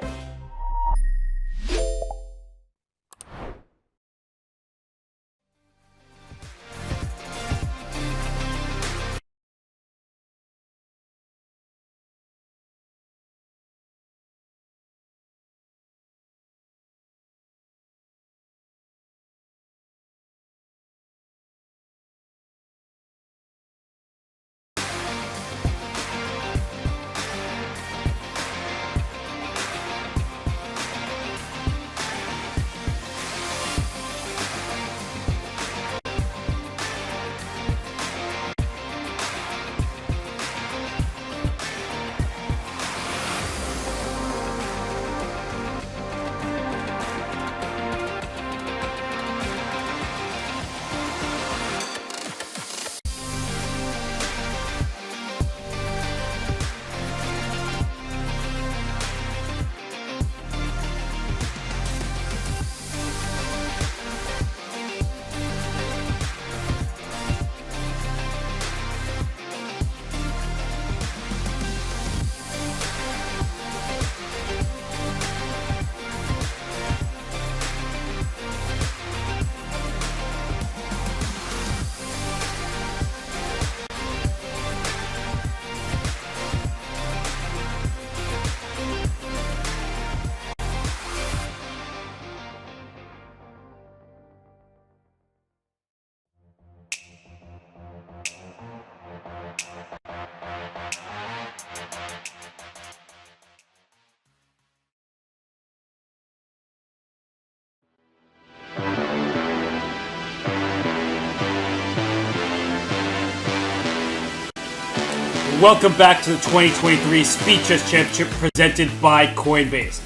welcome back to the 2023 Speed Chess Championship presented by Coinbase.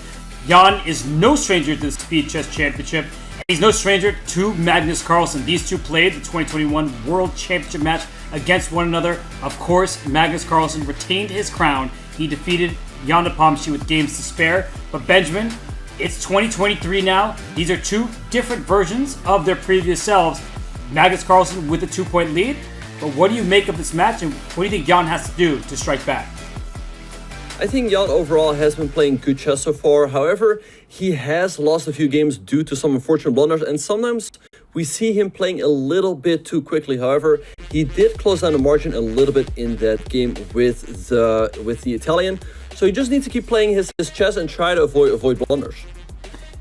Jan is no stranger to the Speed Chess Championship, and he's no stranger to Magnus Carlsen. These two played the 2021 World Championship match against one another. Of course, Magnus Carlsen retained his crown. He defeated Jan Nepomniachtchi with games to spare. But Benjamin, it's 2023 now. These are two different versions of their previous selves. Magnus Carlsen with a 2-point lead. But what do you make of this match, and what do you think Jan has to do to strike back?
I think Jan overall has been playing good chess so far. However, he has lost a few games due to some unfortunate blunders, and sometimes we see him playing a little bit too quickly. However, he did close down the margin a little bit in that game with the Italian. So he just needs to keep playing his chess and try to avoid blunders.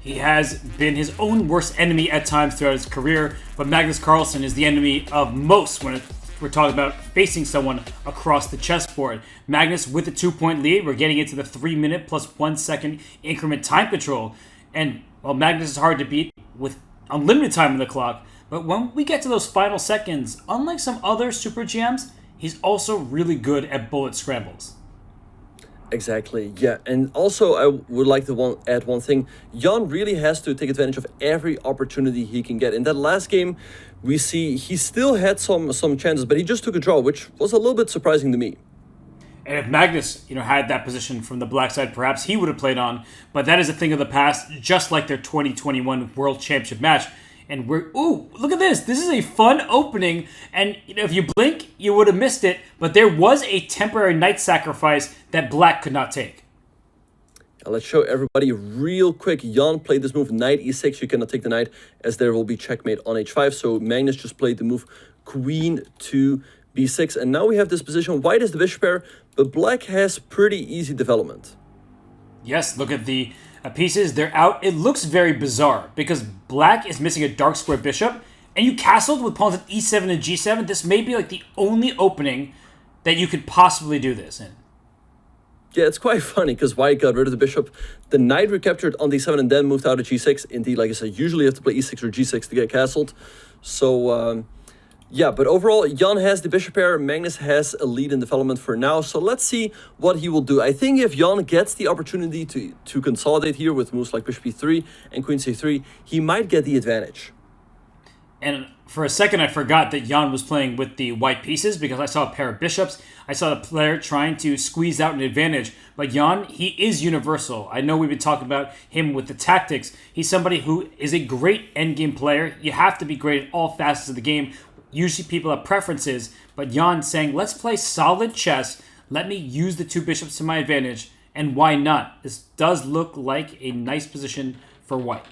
He has been his own worst enemy at times throughout his career, but Magnus Carlsen is the enemy of most when we're talking about facing someone across the chessboard. Magnus with a 2-point lead. We're getting into the 3-minute plus 1 second increment time control. And while Magnus is hard to beat with unlimited time on the clock, but when we get to those final seconds, unlike some other super GMs, he's also really good at bullet scrambles.
Exactly, yeah. And also, I would like to add one thing. Jan really has to take advantage of every opportunity he can get. In that last game, we see he still had some chances, but he just took a draw, which was a little bit surprising to me.
And if Magnus, had that position from the black side, perhaps he would have played on. But that is a thing of the past, just like their 2021 World Championship match. And look at this. This is a fun opening. And if you blink, you would have missed it. But there was a temporary knight sacrifice that black could not take.
Let's show everybody real quick. Jan played this move, knight e6. You cannot take the knight, as there will be checkmate on h5. So Magnus just played the move queen to b6. And now we have this position. White is the bishop pair, but black has pretty easy development.
Yes, look at the pieces. They're out. It looks very bizarre because black is missing a dark square bishop, and you castled with pawns at e7 and g7. This may be like the only opening that you could possibly do this in.
Yeah, it's quite funny because white got rid of the bishop. The knight recaptured on d7 and then moved out to g6. Indeed, like I said, usually you have to play e6 or g6 to get castled. So, yeah, but overall, Jan has the bishop pair. Magnus has a lead in development for now. So let's see what he will do. I think if Jan gets the opportunity to consolidate here with moves like bishop e3 and queen c3, he might get the advantage.
And for a second, I forgot that Jan was playing with the white pieces because I saw a pair of bishops. I saw the player trying to squeeze out an advantage. But Jan, he is universal. I know we've been talking about him with the tactics. He's somebody who is a great endgame player. You have to be great at all facets of the game. Usually people have preferences, but Jan saying, let's play solid chess. Let me use the two bishops to my advantage. And why not? This does look like a nice position for white.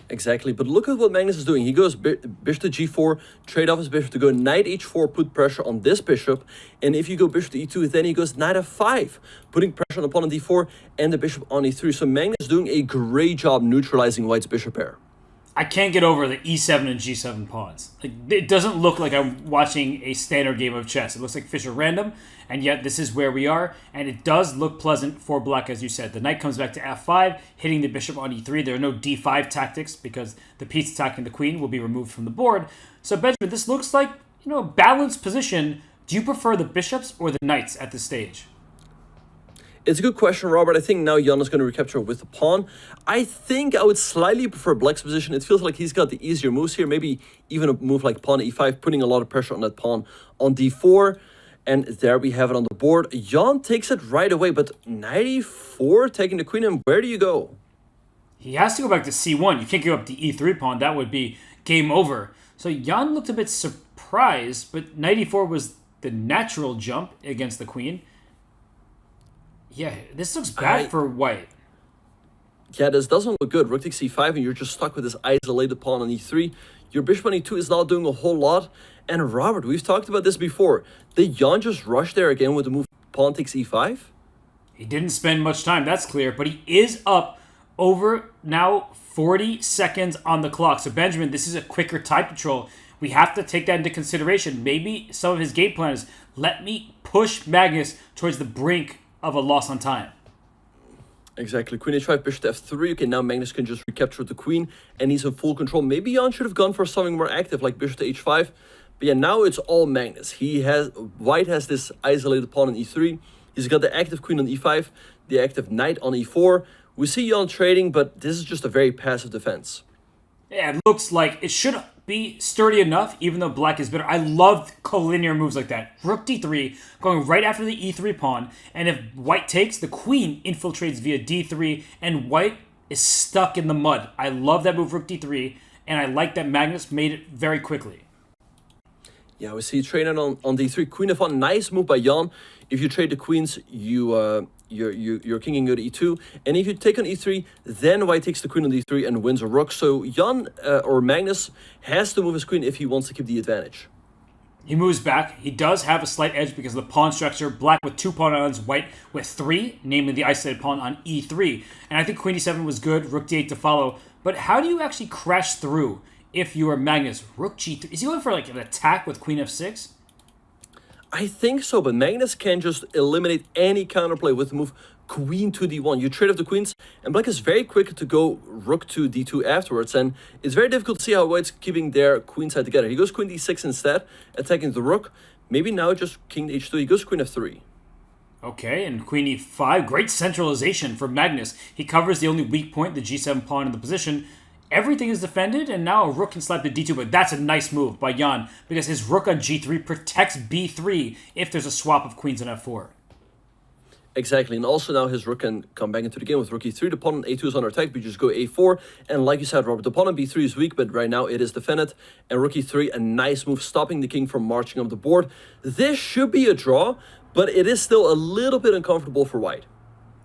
Exactly, but look at what Magnus is doing. He goes bishop to g4, trade off his bishop to go knight h4, put pressure on this bishop. And if you go bishop to e2, then he goes knight f5, putting pressure on the pawn on d4 and the bishop on e3. So Magnus is doing a great job neutralizing white's bishop pair.
I can't get over the e7 and g7 pawns. It doesn't look like I'm watching a standard game of chess. It looks like Fischer random, and yet this is where we are. And it does look pleasant for black, as you said. The knight comes back to f5, hitting the bishop on e3. There are no d5 tactics because the piece attacking the queen will be removed from the board. So Benjamin, this looks like a balanced position. Do you prefer the bishops or the knights at this stage?
It's a good question, Robert. I think now Jan is going to recapture with the pawn. I think I would slightly prefer black's position. It feels like he's got the easier moves here. Maybe even a move like pawn e5, putting a lot of pressure on that pawn on d4. And there we have it on the board. Jan takes it right away, but knight e4, taking the queen, and where do you go?
He has to go back to c1. You can't give up the e3 pawn. That would be game over. So Jan looked a bit surprised, but knight e4 was the natural jump against the queen. Yeah, this looks bad for white.
Yeah, this doesn't look good. Rook takes c5, and you're just stuck with this isolated pawn on e3. Your bishop on e2 is not doing a whole lot. And Robert, we've talked about this before. Did Jan just rush there again with the move pawn takes e5?
He didn't spend much time, that's clear. But he is up over now 40 seconds on the clock. So Benjamin, this is a quicker time control. We have to take that into consideration. Maybe some of his game plan is, let me push Magnus towards the brink of a loss on time.
Exactly. Queen h5, bishop to f3. Okay, now Magnus can just recapture the queen, and he's in full control. Maybe Jan should have gone for something more active, like bishop to h5. But yeah, now it's all Magnus. White has this isolated pawn on e3. He's got the active queen on e5, the active knight on e4. We see Jan trading, but this is just a very passive defense.
Yeah, it looks like it should be sturdy enough, even though black is better. I love collinear moves like that. Rook d3, going right after the e3 pawn, and if white takes, the queen infiltrates via d3, and white is stuck in the mud. I love that move, rook d3, and I like that Magnus made it very quickly.
Yeah, we see trading on d3, queen f1. Nice move by Jan. If you trade the queens, your king can go to e2, and if you take on e3, then white takes the queen on d3 and wins a rook. So Jan or Magnus has to move his queen if he wants to keep the advantage.
He moves back. He does have a slight edge because of the pawn structure. Black with 2 pawn islands, white with 3, namely the isolated pawn on e3. And I think queen e7 was good, rook d8 to follow. But how do you actually crash through if you are Magnus? Rook g3. Is he going for like an attack with queen f6?
I think so, but Magnus can just eliminate any counterplay with the move queen to d1. You trade off the queens, and black is very quick to go rook to d2 afterwards, and it's very difficult to see how white's keeping their queen side together. He goes queen d6 instead, attacking the rook. Maybe now just king h2. He goes queen f3.
Okay, and queen e5. Great centralization for Magnus. He covers the only weak point, the g7 pawn in the position. Everything is defended, and now a rook can slap to d2, but that's a nice move by Jan, because his rook on g3 protects b3 if there's a swap of queens on f4.
Exactly, and also now his rook can come back into the game with rook e3. The pawn on a2 is under attack, but you just go a4. And like you said, Robert, the pawn on b3 is weak, but right now it is defended. And rook e3, a nice move, stopping the king from marching up the board. This should be a draw, but it is still a little bit uncomfortable for white.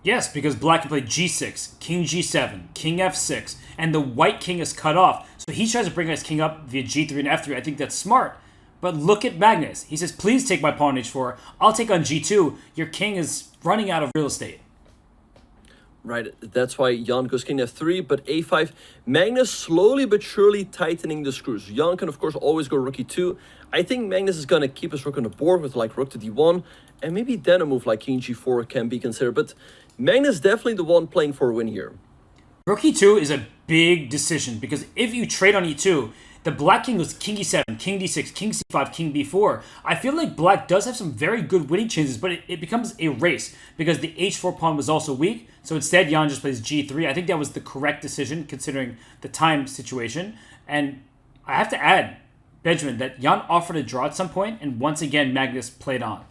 Yes, because black can play g6, king g7, king f6, and the white king is cut off. So he tries to bring his king up via g3 and f3. I think that's smart. But look at Magnus. He says, please take my pawn on h4. I'll take on g2. Your king is running out of real estate.
Right, that's why Jan goes king f3, but a5. Magnus slowly but surely tightening the screws. Jan can, of course, always go rook e2. I think Magnus is going to keep his rook on the board with, like, rook to d1. And maybe then a move like king g4 can be considered. But Magnus definitely the one playing for a win here.
Rook e2 is a big decision, because if you trade on e2, the black king goes king e7, king d6, king c5, king b4. I feel like black does have some very good winning chances, but it becomes a race because the h4 pawn was also weak. So instead, Jan just plays g3. I think that was the correct decision considering the time situation. And I have to add, Benjamin, that Jan offered a draw at some point, and once again, Magnus played on.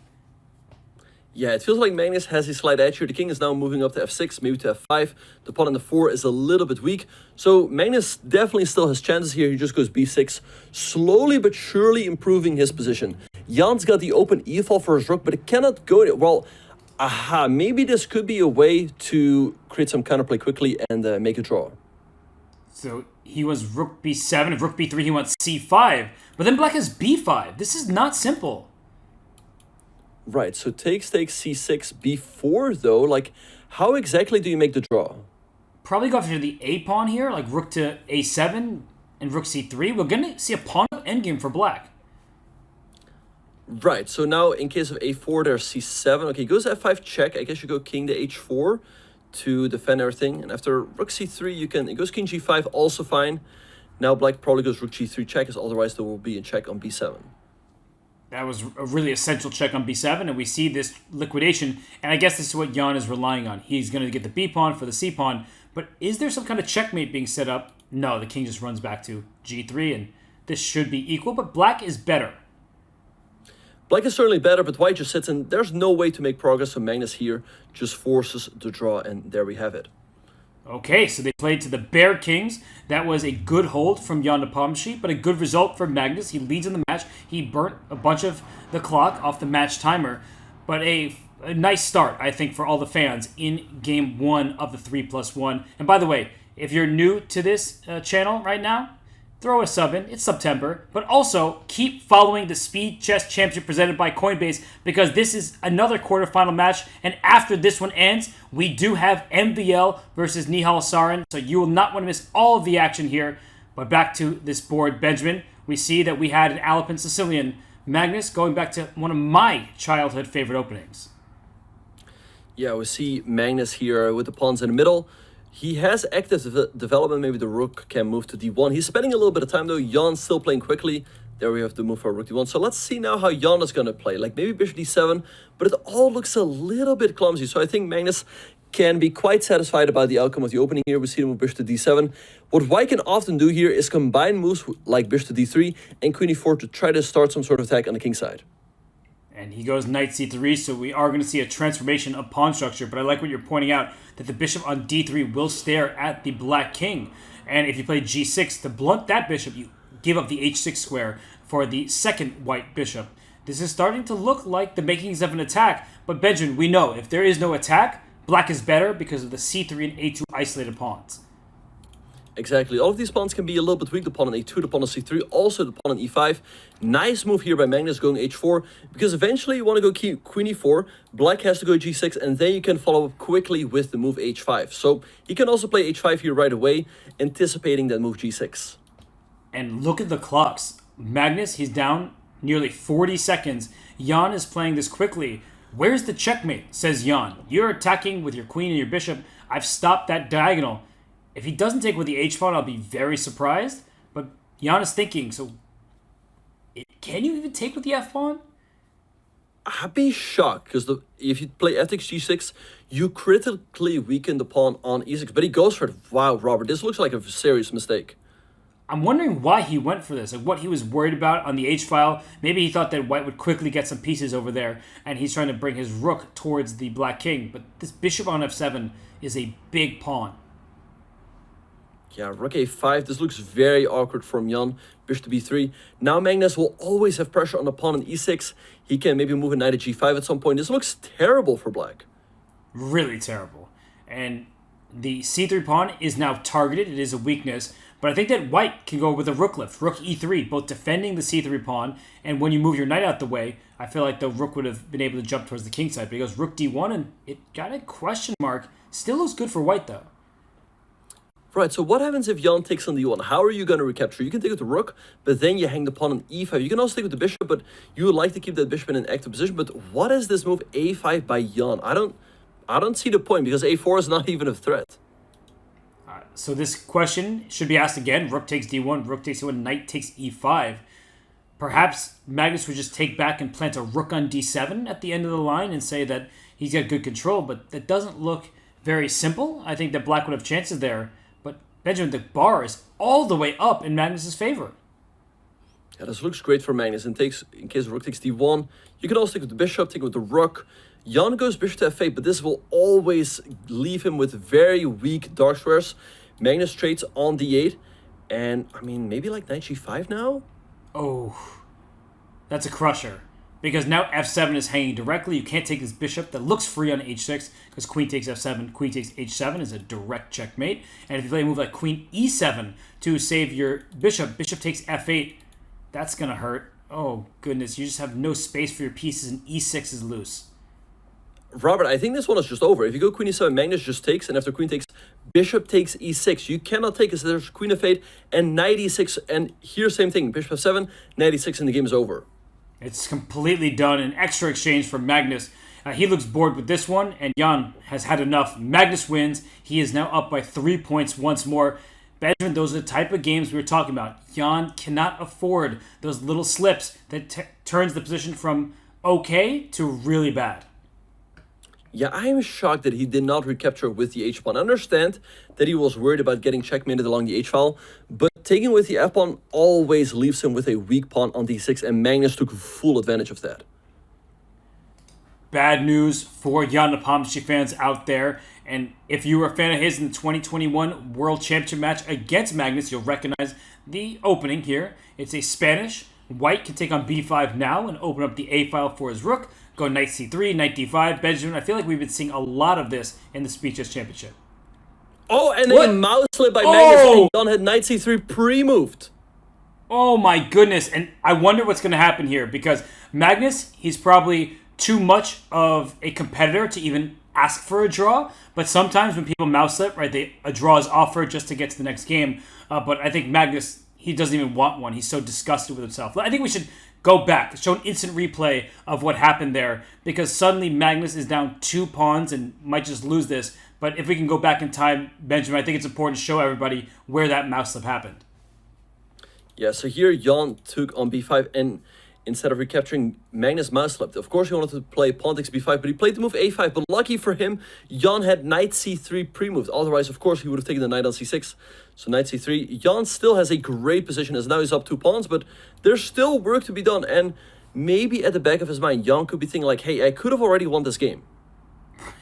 Yeah, it feels like Magnus has a slight edge here. The king is now moving up to f6, maybe to f5. The pawn on the 4 is a little bit weak. So Magnus definitely still has chances here. He just goes b6, slowly but surely improving his position. Jan's got the open e-file for his rook, but it cannot go... Well, maybe this could be a way to create some counterplay quickly and make a draw.
So he was rook b7. If rook b3, he wants c5. But then black has b5. This is not simple.
Right, so takes c6, b4 though. Like, how exactly do you make the draw?
Probably go after the a pawn here, like rook to a7 and rook c3. We're going to see a pawn up endgame for black.
Right, so now in case of a4, there's c7. Okay, goes f5 check. I guess you go king to h4 to defend everything. And after rook c3, it goes king g5, also fine. Now black probably goes rook g3 check, as otherwise there will be a check on b7.
That was a really essential check on b7, and we see this liquidation, and I guess this is what Jan is relying on. He's going to get the b-pawn for the c-pawn, but is there some kind of checkmate being set up? No, the king just runs back to g3, and this should be equal, but black is better.
Black is certainly better, but white just sits, and there's no way to make progress, so Magnus here just forces the draw, and there we have it.
Okay, so they played to the bare kings. That was a good hold from Jan Nepo, but a good result for Magnus. He leads in the match. He burnt a bunch of the clock off the match timer. But a nice start, I think, for all the fans in Game 1 of the 3+1. And by the way, if you're new to this channel right now, throw a sub in. It's September. But also, keep following the Speed Chess Championship presented by Coinbase, because this is another quarterfinal match. And after this one ends, we do have MVL versus Nihal Sarin. So you will not want to miss all of the action here. But back to this board, Benjamin. We see that we had an Alpine Sicilian. Magnus going back to one of my childhood favorite openings.
Yeah, we see Magnus here with the pawns in the middle. He has active development. Maybe the rook can move to d1. He's spending a little bit of time though. Jan's still playing quickly. There we have the move for rook d1. So let's see now how Jan is going to play. Like maybe bishop d7, but it all looks a little bit clumsy. So I think Magnus can be quite satisfied about the outcome of the opening here. We see him with bishop to d7. What white can often do here is combine moves like bishop to d3 and queen e4 to try to start some sort of attack on the king side.
And he goes knight c3, so we are going to see a transformation of pawn structure. But I like what you're pointing out, that the bishop on d3 will stare at the black king. And if you play g6, to blunt that bishop, you give up the h6 square for the second white bishop. This is starting to look like the makings of an attack. But Benjamin, we know if there is no attack, black is better because of the c3 and a2 isolated pawns.
Exactly. All of these pawns can be a little bit weak. The pawn on a2, the pawn on c3, also the pawn on e5. Nice move here by Magnus going h4, because eventually you want to go queen e4, black has to go g6, and then you can follow up quickly with the move h5. So he can also play h5 here right away, anticipating that move g6.
And look at the clocks. Magnus, he's down nearly 40 seconds. Jan is playing this quickly. Where's the checkmate, says Jan. You're attacking with your queen and your bishop. I've stopped that diagonal. If he doesn't take with the h-pawn, I'll be very surprised. But Jan is thinking, so can you even take with the f-pawn?
I'd be shocked, because if you play f takes g6, you critically weaken the pawn on e6. But he goes for it. Wow, Robert, this looks like a serious mistake.
I'm wondering why he went for this, like what he was worried about on the h-file. Maybe he thought that white would quickly get some pieces over there, and he's trying to bring his rook towards the black king. But this bishop on f7 is a big pawn.
Yeah, rook a5. This looks very awkward from Jan. Bishop to b3. Now Magnus will always have pressure on the pawn on e6. He can maybe move a knight to g5 at some point. This looks terrible for black.
Really terrible. And the c3 pawn is now targeted. It is a weakness. But I think that white can go with a rook lift. Rook e3, both defending the c3 pawn, and when you move your knight out the way, I feel like the rook would have been able to jump towards the king side. But he goes rook d1, and it got a question mark. Still looks good for white, though.
Right, so what happens if Jan takes on d1? How are you going to recapture? You can take with the rook, but then you hang the pawn on e5. You can also take with the bishop, but you would like to keep that bishop in an active position. But what is this move a5 by Jan? I don't see the point, because a4 is not even a threat.
So this question should be asked again. Rook takes d1, rook takes e1, knight takes e5. Perhaps Magnus would just take back and plant a rook on d7 at the end of the line and say that he's got good control, but that doesn't look very simple. I think that black would have chances there. But Benjamin, the bar is all the way up in Magnus's favor.
Yeah, this looks great for Magnus. In case rook takes d1, you can also take with the bishop, take with the rook. Jan goes bishop to f8, but this will always leave him with very weak dark squares. Magnus trades on d8, and I mean, maybe like knight g5 now?
Oh, that's a crusher. Because now f7 is hanging directly. You can't take this bishop that looks free on h6, because queen takes f7, queen takes h7 is a direct checkmate. And if you play a move like queen e7 to save your bishop, bishop takes f8, that's going to hurt. Oh, goodness, you just have no space for your pieces, and e6 is loose.
Robert, I think this one is just over. If you go queen e7, Magnus just takes, and after queen takes, bishop takes e6. You cannot take, because there's queen f8 and knight e6, and here same thing, bishop f7, knight e6, and the game is over.
It's completely done. An extra exchange from Magnus. He looks bored with this one, and Jan has had enough. Magnus wins. He is now up by 3 points once more. Benjamin, those are the type of games we were talking about. Jan cannot afford those little slips that turns the position from okay to really bad.
Yeah, I am shocked that he did not recapture with the h-pawn. I understand that he was worried about getting checkmated along the h-file, but taking with the f-pawn always leaves him with a weak pawn on d6, and Magnus took full advantage of that.
Bad news for Jan Nepomniachtchi fans out there. And if you were a fan of his in the 2021 World Championship match against Magnus, you'll recognize the opening here. It's a Spanish. White can take on b5 now and open up the a-file for his rook. Go knight c3, knight d5. Benjamin, I feel like we've been seeing a lot of this in the Speeches Championship.
Oh, and then a mouse slip by Magnus. Jan had knight c3 pre-moved.
Oh my goodness. And I wonder what's going to happen here, because Magnus, he's probably too much of a competitor to even ask for a draw. But sometimes when people mouse slip, right, a draw is offered just to get to the next game. But I think Magnus, he doesn't even want one. He's so disgusted with himself. I think we should go back, show an instant replay of what happened there, because suddenly Magnus is down 2 pawns and might just lose this. But if we can go back in time, Benjamin, I think it's important to show everybody where that mouse slip happened.
Yeah, so here Jan took on b5, and instead of recapturing, Magnus mouse slept. Of course, he wanted to play pawn takes b5, but he played the move a5. But lucky for him, Jan had knight c3 pre-moved. Otherwise, of course, he would have taken the knight on c6. So knight c3. Jan still has a great position, as now he's up 2 pawns, but there's still work to be done. And maybe at the back of his mind, Jan could be thinking like, hey, I could have already won this game.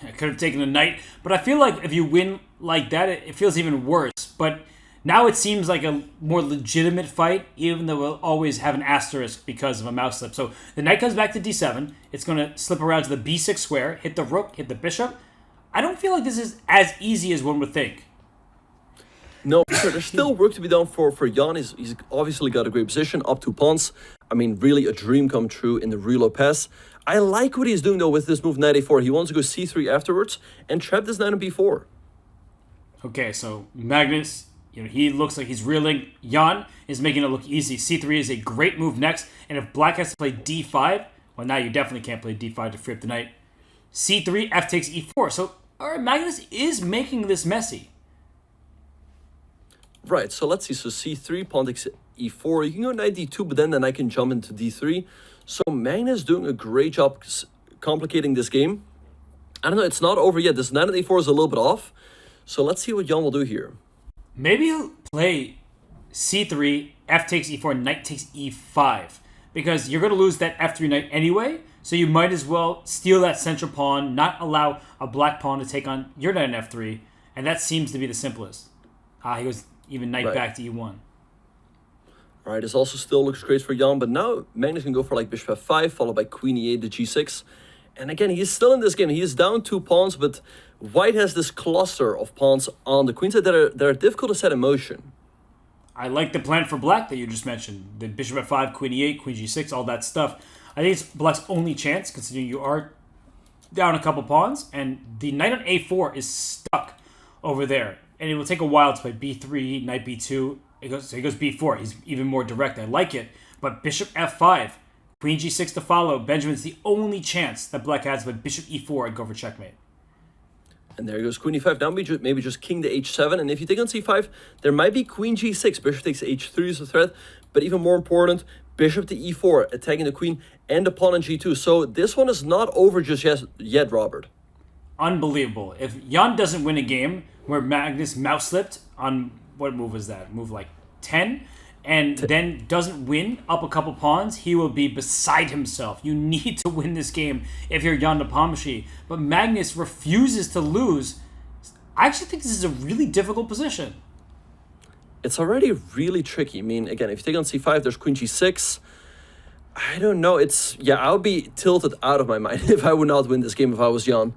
I could have taken a knight, but I feel like if you win like that, it feels even worse. But now it seems like a more legitimate fight, even though we'll always have an asterisk because of a mouse slip. So the knight comes back to d7. It's going to slip around to the b6 square, hit the rook, hit the bishop. I don't feel like this is as easy as one would think.
No, sure, there's still work to be done for Jan. He's obviously got a great position, up 2 pawns. I mean, really a dream come true in the reload pass. I like what he's doing, though, with this move knight a4. He wants to go c3 afterwards and trap this knight on b4.
Okay, so Magnus, he looks like he's reeling. Jan is making it look easy. c3 is a great move next, and if black has to play d5, well, now you definitely can't play d5 to free up the knight. c3, f takes e4. So, all right, Magnus is making this messy.
Right, so let's see. So c3, pawn takes e4. You can go knight d2, but then I can jump into d3. So Magnus doing a great job complicating this game. I don't know, it's not over yet. This knight on a4 is a little bit off. So let's see what Jan will do here.
Maybe he'll play c3, f takes e4, knight takes e5. Because you're going to lose that f3 knight anyway, so you might as well steal that central pawn, not allow a black pawn to take on your knight on f3, and that seems to be the simplest. He goes even knight back to e1.
All right, this also still looks great for Jan, but now Magnus can go for like bishop f5, followed by queen e8 to g6. And again, he's still in this game. He is down 2 pawns, but white has this cluster of pawns on the queen side that are difficult to set in motion.
I like the plan for black that you just mentioned. The bishop f5, queen e8, queen g6, all that stuff. I think it's black's only chance, considering you are down a couple pawns, and the knight on a4 is stuck over there. And it will take a while to play b3, knight b2. He goes b4. He's even more direct. I like it. But bishop f5, queen g6 to follow. Benjamin's the only chance that black has, but bishop e4 and go for checkmate.
And there goes queen e5. Now maybe just king to h7. And if you take on c5, there might be queen g6. Bishop takes h3 as a threat. But even more important, bishop to e4, attacking the queen and the pawn on g2. So this one is not over just yet, Robert.
Unbelievable. If Jan doesn't win a game where Magnus mouse slipped on, what move was that? Move like 10? And then doesn't win up a couple pawns, he will be beside himself. You need to win this game if you're Jan Nepomniachtchi. But Magnus refuses to lose. I actually think this is a really difficult position.
It's already really tricky. I mean, again, if you take on c5, there's queen g6. I don't know. I would be tilted out of my mind if I would not win this game if I was Jan.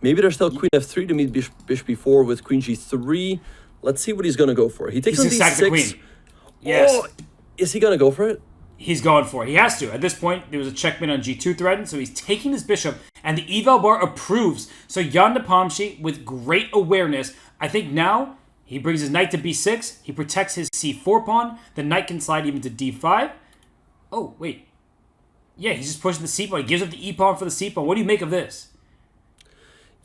Maybe there's still queen f3 to meet bishop b4 with queen g3. Let's see what he's going to go for. He takes on d6.
The queen. Yes.
Oh, is he going to go for it?
He's going for it. He has to. At this point, there was a checkmate on g2 threatened, so he's taking his bishop, and the eval bar approves. So Jan Nepomniachtchi, with great awareness, I think now he brings his knight to b6. He protects his c4 pawn. The knight can slide even to d5. Oh, wait. Yeah, he's just pushing the c pawn. He gives up the e pawn for the c pawn. What do you make of this?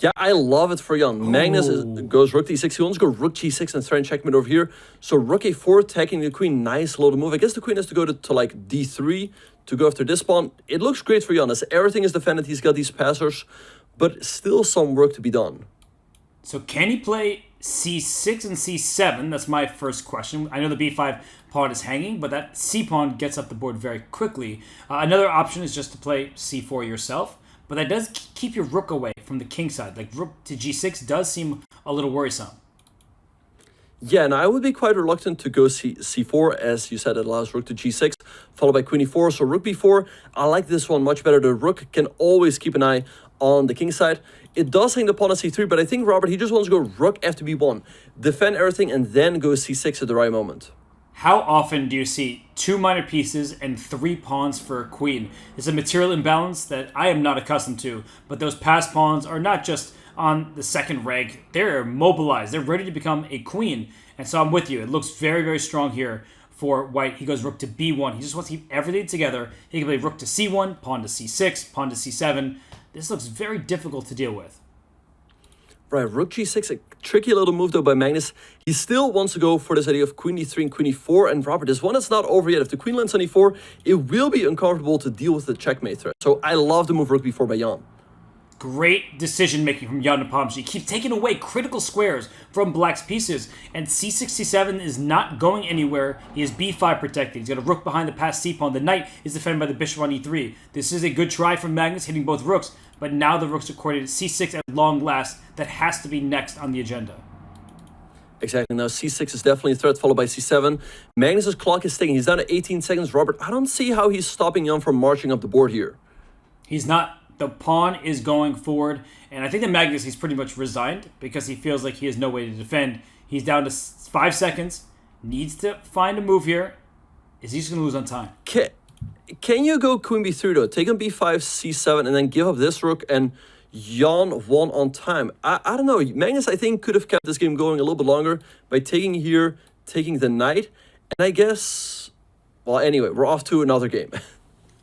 Yeah, I love it for Jan. Magnus goes rook d6. He wants to go rook g6 and threaten checkmate over here. So rook a4, attacking the queen. Nice loaded move. I guess the queen has to go to like d3 to go after this pawn. It looks great for Jan. As everything is defended, he's got these passers, but still some work to be done.
So can he play c6 and c7? That's my first question. I know the b5 pawn is hanging, but that c pawn gets up the board very quickly. Another option is just to play c4 yourself. But that does keep your rook away from the king side. Like rook to g6 does seem a little worrisome.
Yeah, and I would be quite reluctant to go c4, as you said, it allows rook to g6, followed by queen e4. So rook b4, I like this one much better. The rook can always keep an eye on the king side. It does hang the pawn on c3, but I think Robert, he just wants to go rook f to b1, defend everything, and then go c6 at the right moment.
How often do you see 2 minor pieces and 3 pawns for a queen? It's a material imbalance that I am not accustomed to, but those passed pawns are not just on the second rank. They're mobilized. They're ready to become a queen. And so I'm with you. It looks very, very strong here for white. He goes rook to b1. He just wants to keep everything together. He can play rook to c1, pawn to c6, pawn to c7. This looks very difficult to deal with.
Right, rook g6, a tricky little move though by Magnus. He still wants to go for this idea of queen d3 and queen e4. And Robert, this one is not over yet. If the queen lands on e4, it will be uncomfortable to deal with the checkmate threat. So I love the move rook b4 by Jan.
Great decision making from Jan Nepomniachtchi. Keeps taking away critical squares from Black's pieces, and c6, c7 is not going anywhere. He is b5 protected. He's got a rook behind the passed c pawn. The knight is defended by the bishop on e3. This is a good try from Magnus, hitting both rooks, but now the rooks are coordinated c6 at long last. That has to be next on the agenda.
Exactly. Now c6 is definitely a threat, followed by c7. Magnus's clock is ticking. He's down to 18 seconds. Robert, I don't see how he's stopping Jan from marching up the board here.
He's not. The pawn is going forward, and I think that Magnus, he's pretty much resigned because he feels like he has no way to defend. He's down to 5 seconds, needs to find a move here. Is he just going to lose on time?
Can you go queen b3 though? Take on b5, c7, and then give up this rook, and Jan won on time. I don't know. Magnus, I think, could have kept this game going a little bit longer by taking here, taking the knight, and I guess... Well, anyway, we're off to another game.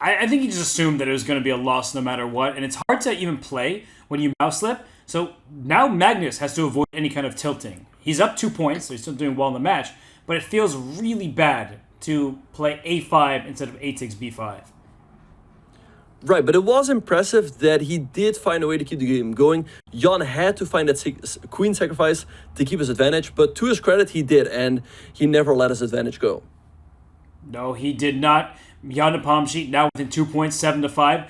I think he just assumed that it was going to be a loss no matter what, and it's hard to even play when you mouse slip. So now Magnus has to avoid any kind of tilting. He's up 2 points, so he's still doing well in the match, but it feels really bad to play a5 instead of a takes b5.
Right, but it was impressive that he did find a way to keep the game going. Jan had to find that queen sacrifice to keep his advantage, but to his credit, he did, and he never let his advantage go.
No, he did not. Jan Nepomniachtchi now within 2 points, 7-5.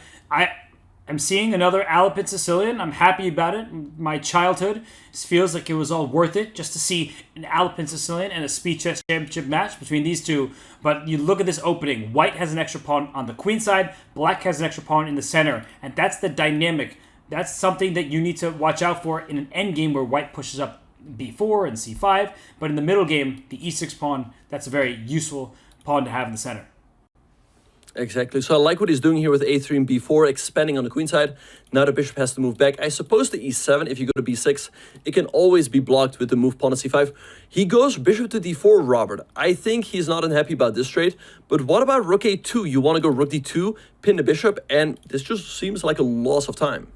I'm seeing another Alapin Sicilian. I'm happy about it. My childhood feels like it was all worth it just to see an Alapin Sicilian and a Speed Chess Championship match between these two. But you look at this opening. White has an extra pawn on the queen side. Black has an extra pawn in the center. And that's the dynamic. That's something that you need to watch out for in an endgame where White pushes up b4 and c5. But in the middle game, the e6 pawn, that's a very useful pawn to have in the center.
Exactly. So I like what he's doing here with a3 and b4, expanding on the queen side. Now the bishop has to move back. I suppose the e7, if you go to b6, it can always be blocked with the move pawn to c5. He goes bishop to d4, Robert. I think he's not unhappy about this trade. But what about rook a2? You want to go rook d2, pin the bishop, and this just seems like a loss of time.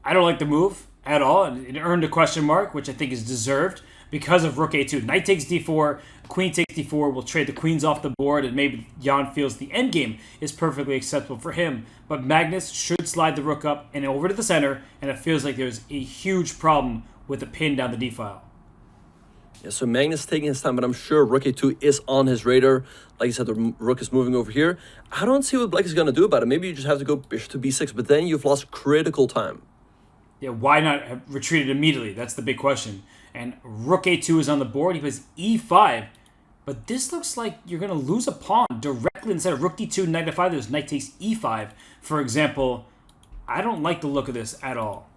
I don't like the move at all. It earned a question mark, which I think is deserved because of rook a2. Knight takes d4, queen takes d4. We'll trade the queens off the board, and maybe Jan feels the endgame is perfectly acceptable for him. But Magnus should slide the rook up and over to the center, and it feels like there's a huge problem with the pin down the d-file.
Yeah, so Magnus taking his time, but I'm sure rook a2 is on his radar. Like you said, the rook is moving over here. I don't see what Black is going to do about it. Maybe you just have to go bishop to b6, but then you've lost critical time.
Yeah, why not have retreated immediately? That's the big question. And rook a2 is on the board. He plays e5. But this looks like you're going to lose a pawn directly instead of rook d2, knight f5. There's knight takes e5. For example, I don't like the look of this at all.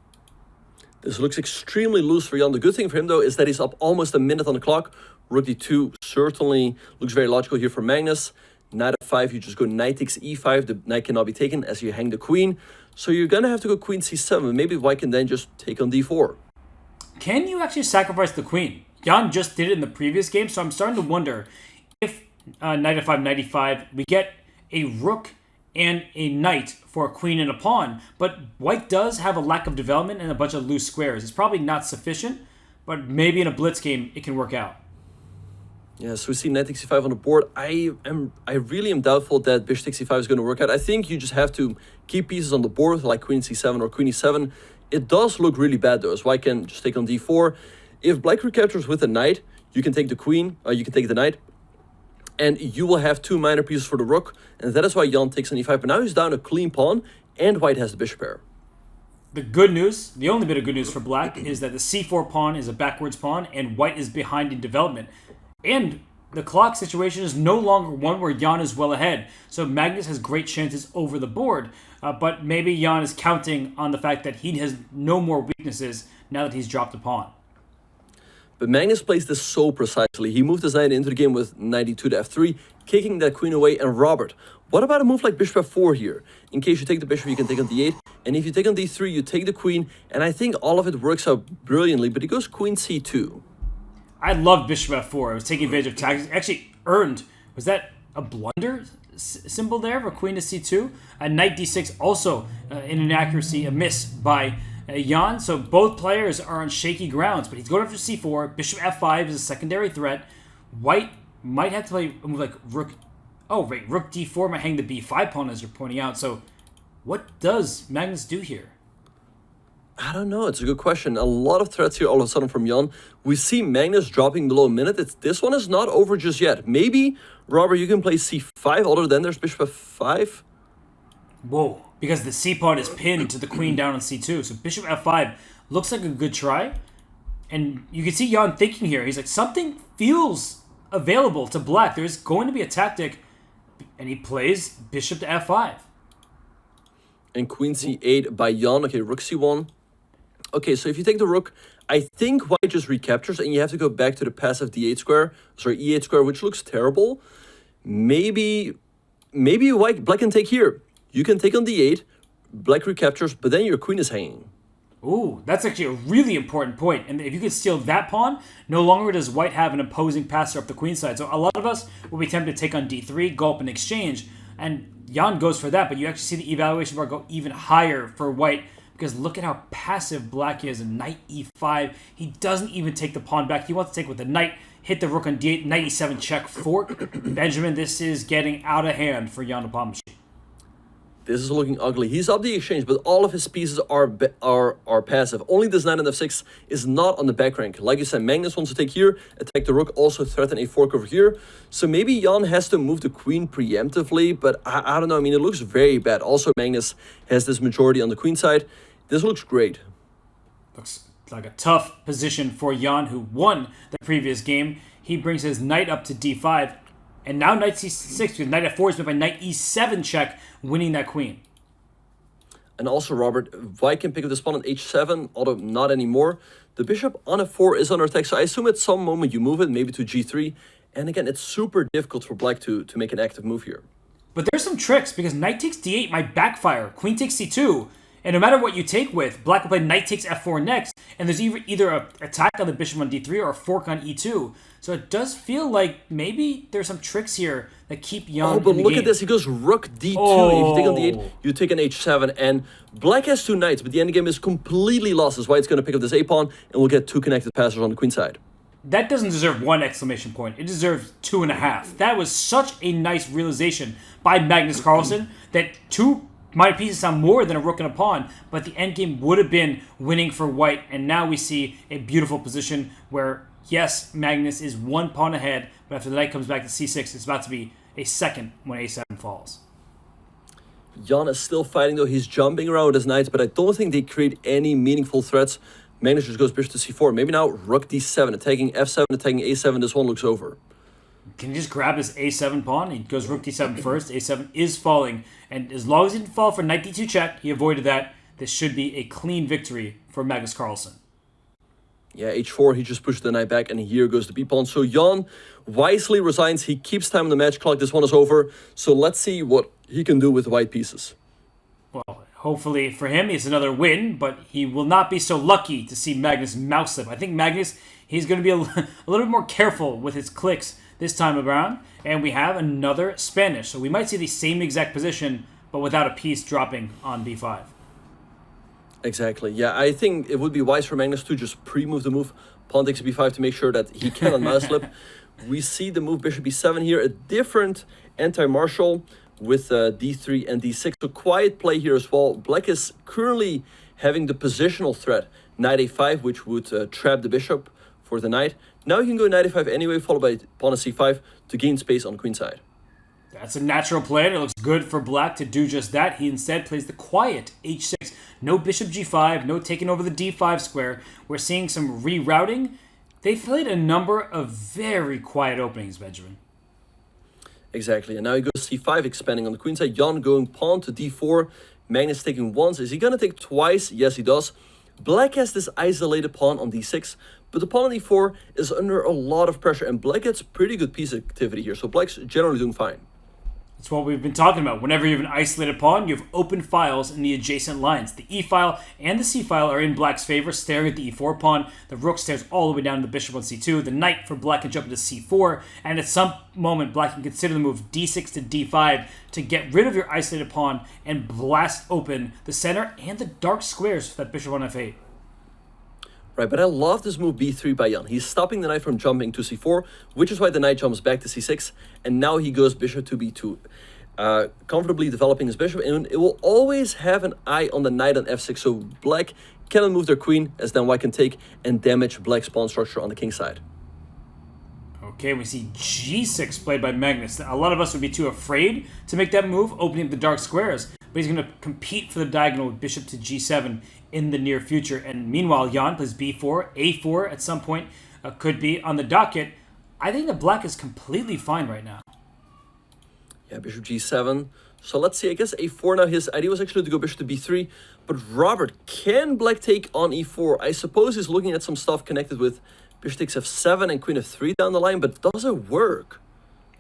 This looks extremely loose for Jan. The good thing for him, though, is that he's up almost a minute on the clock. Rook d2 certainly looks very logical here for Magnus. Knight f5, you just go knight takes e5. The knight cannot be taken as you hang the queen. So you're going to have to go queen c7. Maybe White can then just take on d4.
Can you actually sacrifice the queen? Jan just did it in the previous game, so I'm starting to wonder if knight f5, knight e5, we get a rook and a knight for a queen and a pawn, but White does have a lack of development and a bunch of loose squares. It's probably not sufficient, but maybe in a blitz game it can work out.
Yeah, so we see knight takes c5 on the board. I really am doubtful that bishop takes c5 is going to work out. I think you just have to keep pieces on the board, like queen c7 or queen e7. It does look really bad, though, as White can just take on d4. If Black recaptures with a knight, you can take the queen, you can take the knight, and you will have two minor pieces for the rook, and that is why Jan takes on e5. But now he's down a clean pawn, and White has the bishop pair.
The good news, the only bit of good news for Black, is that the c4 pawn is a backwards pawn, and White is behind in development. And the clock situation is no longer one where Jan is well ahead. So Magnus has great chances over the board. But maybe Jan is counting on the fact that he has no more weaknesses now that he's dropped a pawn.
But Magnus plays this so precisely. He moved his knight into the game with knight e2 to f3, kicking that queen away. And Robert, what about a move like bishop f4 here? In case you take the bishop, you can take on d8. And if you take on d3, you take the queen. And I think all of it works out brilliantly. But he goes queen c2.
I love bishop f4. I was taking advantage of tactics. Actually earned. Was that a blunder symbol there for queen to c2? Knight d6 also an inaccuracy, a miss by Jan, so both players are on shaky grounds, but he's going after c4. Bishop f5 is a secondary threat. White might have to play a move like rook. Oh, right, rook d4 might hang the b5 pawn, as you're pointing out. So what does Magnus do here?
I don't know. It's a good question. A lot of threats here all of a sudden from Jan. We see Magnus dropping below a minute. This one is not over just yet. Maybe, Robert, you can play c5. Other than there's bishop f5.
Whoa, because the c pawn is pinned to the queen down on c2. So bishop f5 looks like a good try. And you can see Jan thinking here. He's like, something feels available to black. There's going to be a tactic. And he plays bishop to f5.
And queen c8 by Jan. Okay, rook c1. Okay, so if you take the rook, I think white just recaptures and you have to go back to the passive d8 square. Sorry, e8 square, which looks terrible. Maybe black can take here. You can take on d8, black recaptures, but then your queen is hanging.
Ooh, that's actually a really important point. And if you can steal that pawn, no longer does white have an opposing passer up the queen side. So a lot of us will be tempted to take on d3, go up in exchange, and Jan goes for that, but you actually see the evaluation bar go even higher for white, because look at how passive black is. Knight e5. He doesn't even take the pawn back. He wants to take with the knight, hit the rook on d8, knight e7 check, fork. Benjamin, this is getting out of hand for Jan Nepomniachtchi.
This is looking ugly. He's up the exchange, but all of his pieces are passive. Only this knight on f6 is not on the back rank. Like you said, Magnus wants to take here, attack the rook, also threaten a fork over here. So maybe Jan has to move the queen preemptively, but I don't know. I mean, it looks very bad. Also, Magnus has this majority on the queen side. This looks great.
Looks like a tough position for Jan, who won the previous game. He brings his knight up to d5, and now knight c6, because knight f4 is met by knight e7 check, winning that queen.
And also, Robert, white can pick up this pawn on h7, although not anymore. The bishop on f4 is under attack, so I assume at some moment you move it, maybe to g3. And again, it's super difficult for black to make an active move here.
But there's some tricks, because knight takes d8 might backfire. Queen takes c2, and no matter what you take with, black will play knight takes f4 next, and there's either an attack on the bishop on d3 or a fork on e2. So it does feel like maybe there's some tricks here that keep Jan
Oh, but
in the
look
game.
at this. He goes rook d2.
Oh.
If you take on d8, you take an h7. And black has two knights, but the endgame is completely lost. That's why it's going to pick up this a-pawn, and we'll get two connected passers on the queen side.
That doesn't deserve one exclamation point. It deserves 2.5. That was such a nice realization by Magnus Carlsen that two minor pieces sound more than a rook and a pawn, but the endgame would have been winning for white, and now we see a beautiful position where, yes, Magnus is one pawn ahead, but after the knight comes back to c6, it's about to be a second when a7 falls.
Jan is still fighting, though. He's jumping around with his knights, but I don't think they create any meaningful threats. Magnus just goes bishop to c4. Maybe now rook d7, attacking f7, attacking a7. This one looks over.
Can he just grab his a7 pawn? He goes rook d7 first. a7 is falling. And as long as he didn't fall for knight d2 check, he avoided that. This should be a clean victory for Magnus Carlsen.
Yeah, h4, he just pushed the knight back, and here goes the b-pawn. So Jan wisely resigns. He keeps time on the match clock. This one is over. So let's see what he can do with white pieces.
Well, hopefully for him, it's another win, but he will not be so lucky to see Magnus mouse up. I think Magnus, he's going to be a little bit more careful with his clicks this time around. And we have another Spanish. So we might see the same exact position, but without a piece dropping on b5.
Exactly. Yeah, I think it would be wise for Magnus to just pre-move the move pawn takes b5 to make sure that he cannot mouse slip. We see the move bishop b7 here, a different anti-martial with d3 and d6. So quiet play here as well. Black is currently having the positional threat, knight a5, which would trap the bishop for the knight. Now you can go knight a5 anyway, followed by pawn to c5 to gain space on the queen side.
That's a natural play, and it looks good for black to do just that. He instead plays the quiet h6. No bishop g5, no taking over the d5 square. We're seeing some rerouting. They played a number of very quiet openings, Benjamin.
Exactly, and now he goes c5, expanding on the queen side. Jan going pawn to d4. Magnus taking once. Is he going to take twice? Yes, he does. Black has this isolated pawn on d6, but the pawn on d4 is under a lot of pressure, and black gets pretty good piece activity here, so black's generally doing fine.
It's what we've been talking about. Whenever you have an isolated pawn, you have open files in the adjacent lines. The e file and the c file are in black's favor, staring at the e4 pawn. The rook stares all the way down to the bishop on c2. The knight for black can jump into c4. And at some moment, black can consider the move d6 to d5 to get rid of your isolated pawn and blast open the center and the dark squares for that bishop on f8.
Right, but I love this move b3 by Jan. He's stopping the knight from jumping to c4, which is why the knight jumps back to c6, and now he goes bishop to b2, comfortably developing his bishop, and it will always have an eye on the knight on f6, so black cannot move their queen, as then white can take and damage black's pawn structure on the king side.
Okay, we see g6 played by Magnus. A lot of us would be too afraid to make that move, opening up the dark squares, but he's going to compete for the diagonal with bishop to g7 in the near future. And meanwhile, Jan plays b4, a4 at some point could be on the docket. I think that black is completely fine right now.
Yeah, bishop g7. So let's see, I guess a4 now. His idea was actually to go bishop to b3. But Robert, can black take on e4? I suppose he's looking at some stuff connected with bishop takes f7 and queen f3 down the line, but does it work?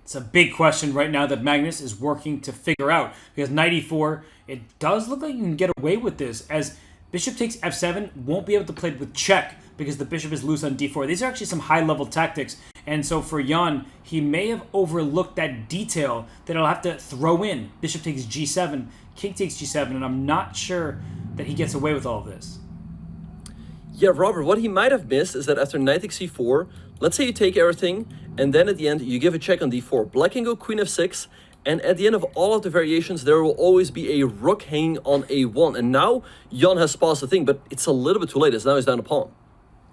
It's a big question right now that Magnus is working to figure out. Because knight e4, it does look like you can get away with this, as bishop takes f7 won't be able to play with check because the bishop is loose on d4. These are actually some high-level tactics. And so for Jan, he may have overlooked that detail that he'll have to throw in. Bishop takes g7, king takes g7, and I'm not sure that he gets away with all of this.
Yeah, Robert, what he might have missed is that after knight takes c4, let's say you take everything, and then at the end you give a check on d4. Black can go queen f6, and at the end of all of the variations, there will always be a rook hanging on a1. And now Jan has paused the thing, but it's a little bit too late, as now he's down a pawn.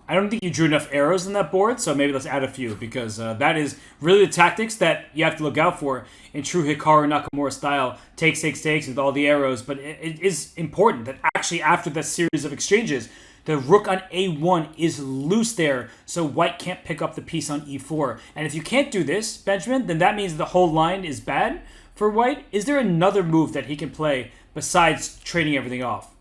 I don't think you drew enough arrows in that board, so maybe let's add a few, because that is really the tactics that you have to look out for in true Hikaru Nakamura style. Takes with all the arrows, but it is important that actually after that series of exchanges, the rook on a1 is loose there, so white can't pick up the piece on e4. And if you can't do this, Benjamin, then that means the whole line is bad for white. Is there another move that he can play besides trading everything off?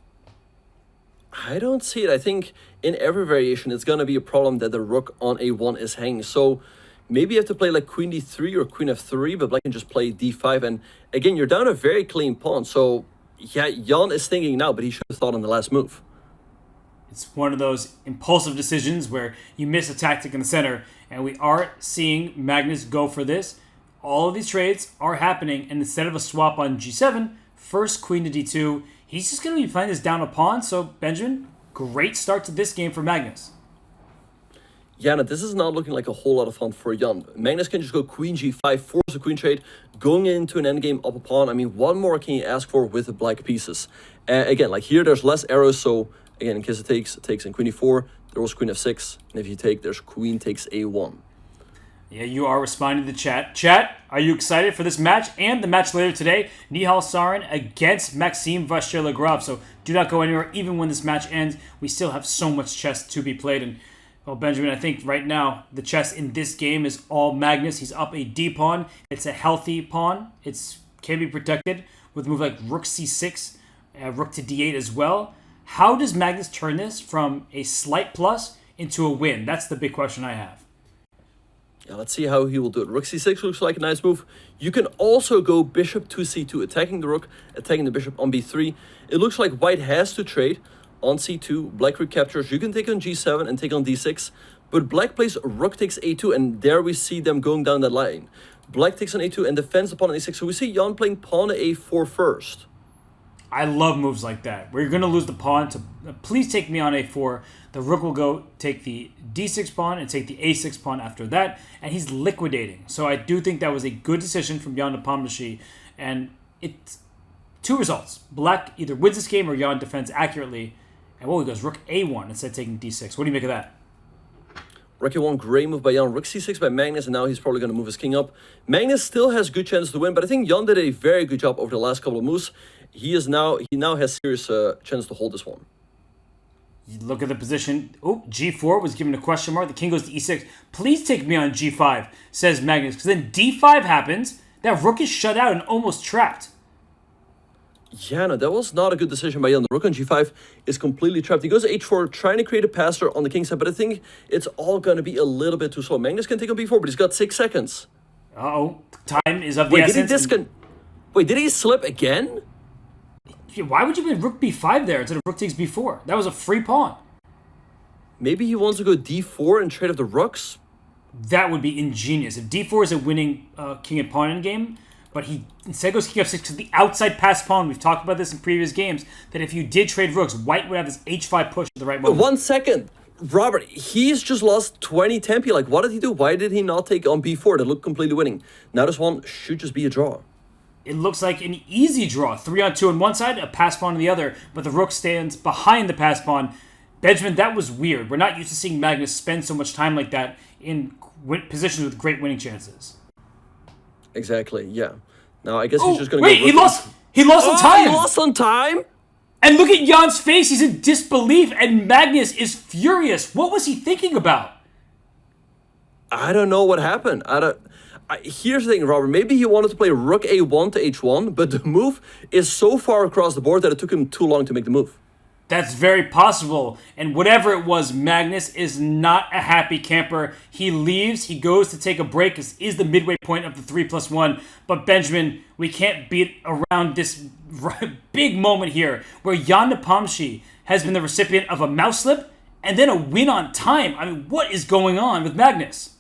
I don't see it. I think in every variation, it's going to be a problem that the rook on a1 is hanging. So maybe you have to play like queen d3 or queen f3, but black can just play d5. And again, you're down a very clean pawn. So yeah, Jan is thinking now, but he should have thought on the last move.
It's one of those impulsive decisions where you miss a tactic in the center, and we are seeing Magnus go for this. All of these trades are happening, and instead of a swap on g7, first queen to d2, he's just going to be playing this down a pawn. So, Benjamin, great start to this game for Magnus.
Yeah, no, this is not looking like a whole lot of fun for Jan. Magnus can just go queen g5, force a queen trade, going into an endgame up a pawn. I mean, what more can you ask for with the black pieces? Again, like here, there's less arrows, so again, in case it takes in queen e4, there was queen f6, and if you take, there's queen takes a1.
Yeah, you are responding to the chat. Chat, are you excited for this match and the match later today? Nihal Sarin against Maxime Vachier-Lagrave. So do not go anywhere. Even when this match ends, we still have so much chess to be played. And, well, Benjamin, I think right now the chess in this game is all Magnus. He's up a d pawn. It's a healthy pawn. It can be protected with a move like rook c6, rook to d8 as well. How does Magnus turn this from a slight plus into a win? That's the big question I have.
Yeah, let's see how he will do it. Rook c6 looks like a nice move. You can also go bishop to c2, attacking the rook, attacking the bishop on b3. It looks like white has to trade on c2. Black recaptures. You can take on g7 and take on d6. But black plays rook takes a2, and there we see them going down that line. Black takes on a2 and defends the pawn on a6. So we see Jan playing pawn to a4 first.
I love moves like that, where you're going to lose the pawn to please take me on a4. The rook will go take the d6 pawn and take the a6 pawn after that, and he's liquidating. So I do think that was a good decision from Jan Nepomniachtchi, and it's two results. Black either wins this game or Jan defends accurately, and he goes rook a1 instead of taking d6. What do you make of that?
Rook a1, great move by Jan. Rook c6 by Magnus, and now he's probably going to move his king up. Magnus still has good chances to win, but I think Jan did a very good job over the last couple of moves. He now has serious chance to hold this one.
You look at the position. Oh, g4 was given a question mark. The king goes to e6. Please take me on g5, says Magnus, because then d5 happens. That rook is shut out and almost trapped.
Yeah, no, that was not a good decision by Jan. The rook on g5 is completely trapped. He goes to h4, trying to create a passer on the king side, but I think it's all going to be a little bit too slow. Magnus can take on b4, but he's got 6 seconds.
Uh-oh. Time is of the
Wait,
essence.
Wait, did he slip again?
Why would you play rook b5 there instead of rook takes b4? That was a free pawn.
Maybe he wants to go d4 and trade off the rooks?
That would be ingenious. If d4 is a winning king and pawn endgame, but he instead goes king f6 because the outside pass pawn, we've talked about this in previous games, that if you did trade rooks, white would have this h5 push at the right moment.
1 second. Robert, he's just lost 20 tempi. Like, what did he do? Why did he not take on b4 that looked completely winning? Now this one should just be a draw.
It looks like an easy draw. 3-on-2 on one side, a pass pawn on the other, but the rook stands behind the pass pawn. Benjamin, that was weird. We're not used to seeing Magnus spend so much time like that in positions with great winning chances.
Exactly, yeah. Now I guess he's just going to
wait,
go...
he lost on time!
He lost on time?
And look at Jan's face. He's in disbelief, and Magnus is furious. What was he thinking about?
I don't know what happened. Here's the thing, Robert. Maybe he wanted to play rook a1 to h1, but the move is so far across the board that it took him too long to make the move.
That's very possible. And whatever it was, Magnus is not a happy camper. He leaves. He goes to take a break. This is the midway point of the 3+1. But Benjamin, we can't beat around this big moment here where Jan Nepomniachtchi has been the recipient of a mouse slip and then a win on time. I mean, what is going on with Magnus?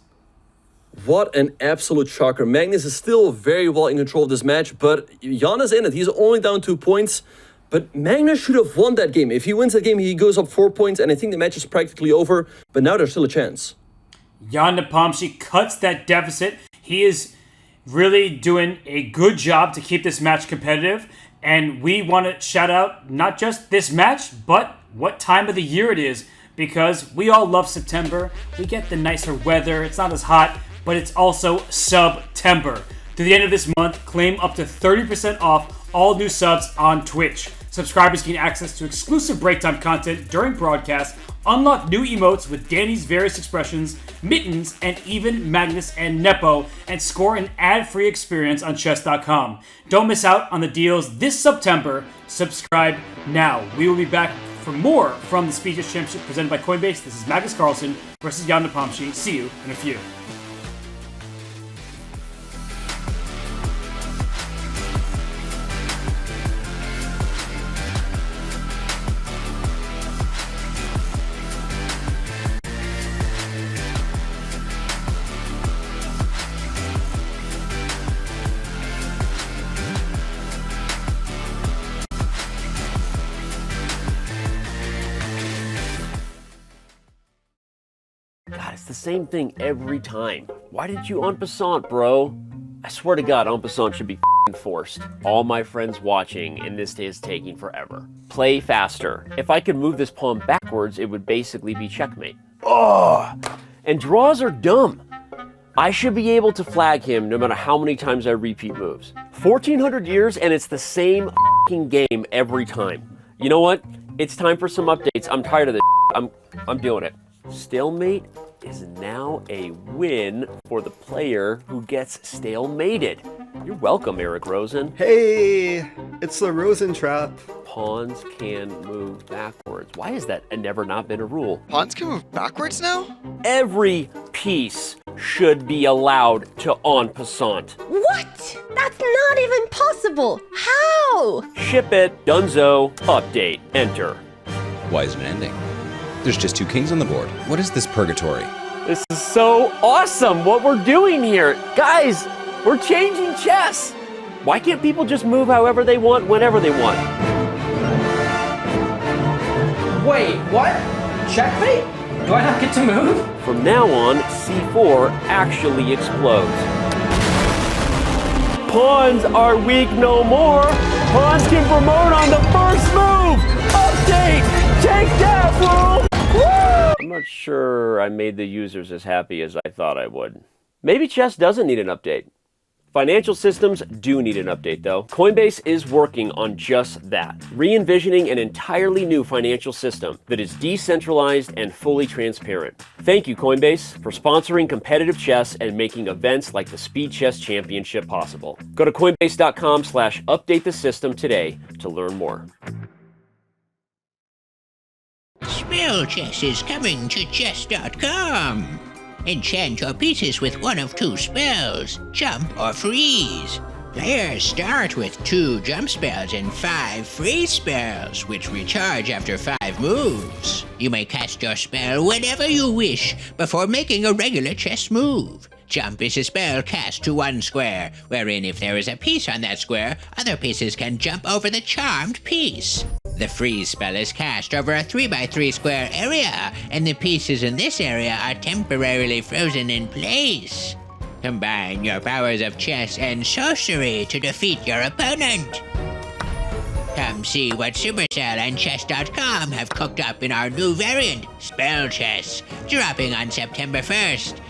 What an absolute shocker. Magnus is still very well in control of this match, but Jan is in it. He's only down 2 points. But Magnus should have won that game. If he wins that game, he goes up 4 points, and I think the match is practically over. But now there's still a chance.
Jan Nepomniachtchi cuts that deficit. He is really doing a good job to keep this match competitive. And we want to shout out not just this match, but what time of the year it is. Because we all love September. We get the nicer weather. It's not as hot, but it's also September. To the end of this month, claim up to 30% off all new subs on Twitch. Subscribers gain access to exclusive break time content during broadcasts, unlock new emotes with Danny's various expressions, mittens, and even Magnus and Nepo, and score an ad-free experience on chess.com. Don't miss out on the deals this September. Subscribe now. We will be back for more from the Speed Chess Championship presented by Coinbase. This is Magnus Carlsen versus Jan Nepomniachtchi. See you in a few.
God, it's the same thing every time. Why did you en passant, bro? I swear to God, en passant should be forced. All my friends watching, and this day is taking forever. Play faster. If I could move this pawn backwards, it would basically be checkmate. Oh! And draws are dumb. I should be able to flag him no matter how many times I repeat moves. 1400 years, and it's the same game every time. You know what? It's time for some updates. I'm tired of this. I'm doing it. Stalemate is now a win for the player who gets stalemated. You're welcome, Eric Rosen.
Hey, it's the Rosen trap.
Pawns can move backwards. Why has that never not been a rule?
Pawns can move backwards now?
Every piece should be allowed to en passant.
What? That's not even possible. How?
Ship it. Dunzo. Update. Enter.
Why is it ending? There's just 2 kings on the board. What is this purgatory?
This is so awesome what we're doing here. Guys, we're changing chess. Why can't people just move however they want, whenever they want?
Wait, what? Checkmate? Do I not get to move?
From now on, c4 actually explodes. Pawns are weak no more. Pawns can promote on the first move. Update! Take that, fool! Woo! I'm not sure I made the users as happy as I thought I would. Maybe chess doesn't need an update. Financial systems do need an update, though. Coinbase is working on just that, re-envisioning an entirely new financial system that is decentralized and fully transparent. Thank you, Coinbase, for sponsoring competitive chess and making events like the Speed Chess Championship possible. Go to coinbase.com/update the system today to learn more.
Spell Chess is coming to chess.com. Enchant your pieces with one of 2 spells, jump or freeze. Players start with 2 jump spells and 5 freeze spells, which recharge after 5 moves. You may cast your spell whenever you wish, before making a regular chess move. Jump is a spell cast to 1 square, wherein if there is a piece on that square, other pieces can jump over the charmed piece. The freeze spell is cast over a 3x3 square area, and the pieces in this area are temporarily frozen in place. Combine your powers of chess and sorcery to defeat your opponent. Come see what Supercell and chess.com have cooked up in our new variant, Spell Chess, dropping on September 1st.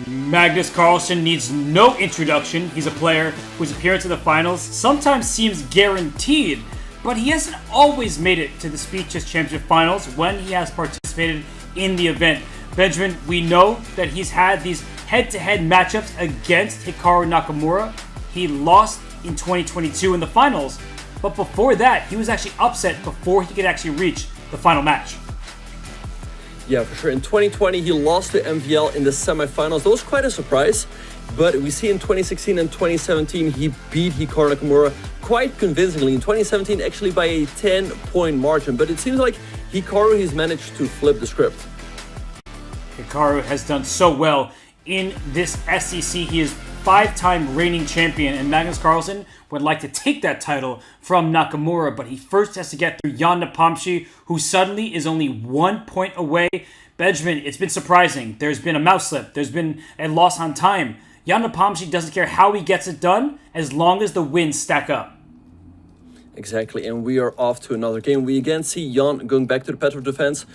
Magnus Carlsen needs no introduction. He's a player whose appearance in the finals sometimes seems guaranteed, but he hasn't always made it to the Speed Chess Championship finals when he has participated in the event. Benjamin, we know that he's had these head-to-head matchups against Hikaru Nakamura. He lost in 2022 in the finals, but before that, he was actually upset before he could actually reach the final match.
Yeah, for sure. In 2020, he lost to MVL in the semifinals. That was quite a surprise. But we see in 2016 and 2017, he beat Hikaru Nakamura quite convincingly. In 2017, actually by a 10-point margin. But it seems like Hikaru has managed to flip the script.
Hikaru has done so well in this SEC. He is 5-time reigning champion, and Magnus Carlsen would like to take that title from Nakamura, but he first has to get through Jan Nepomniachtchi, who suddenly is only 1 point away. Benjamin, it's been surprising. There's been a mouse slip. There's been a loss on time. Jan Nepomniachtchi doesn't care how he gets it done as long as the wins stack up.
Exactly, and we are off to another game. We again see Jan going back to the Petro defense.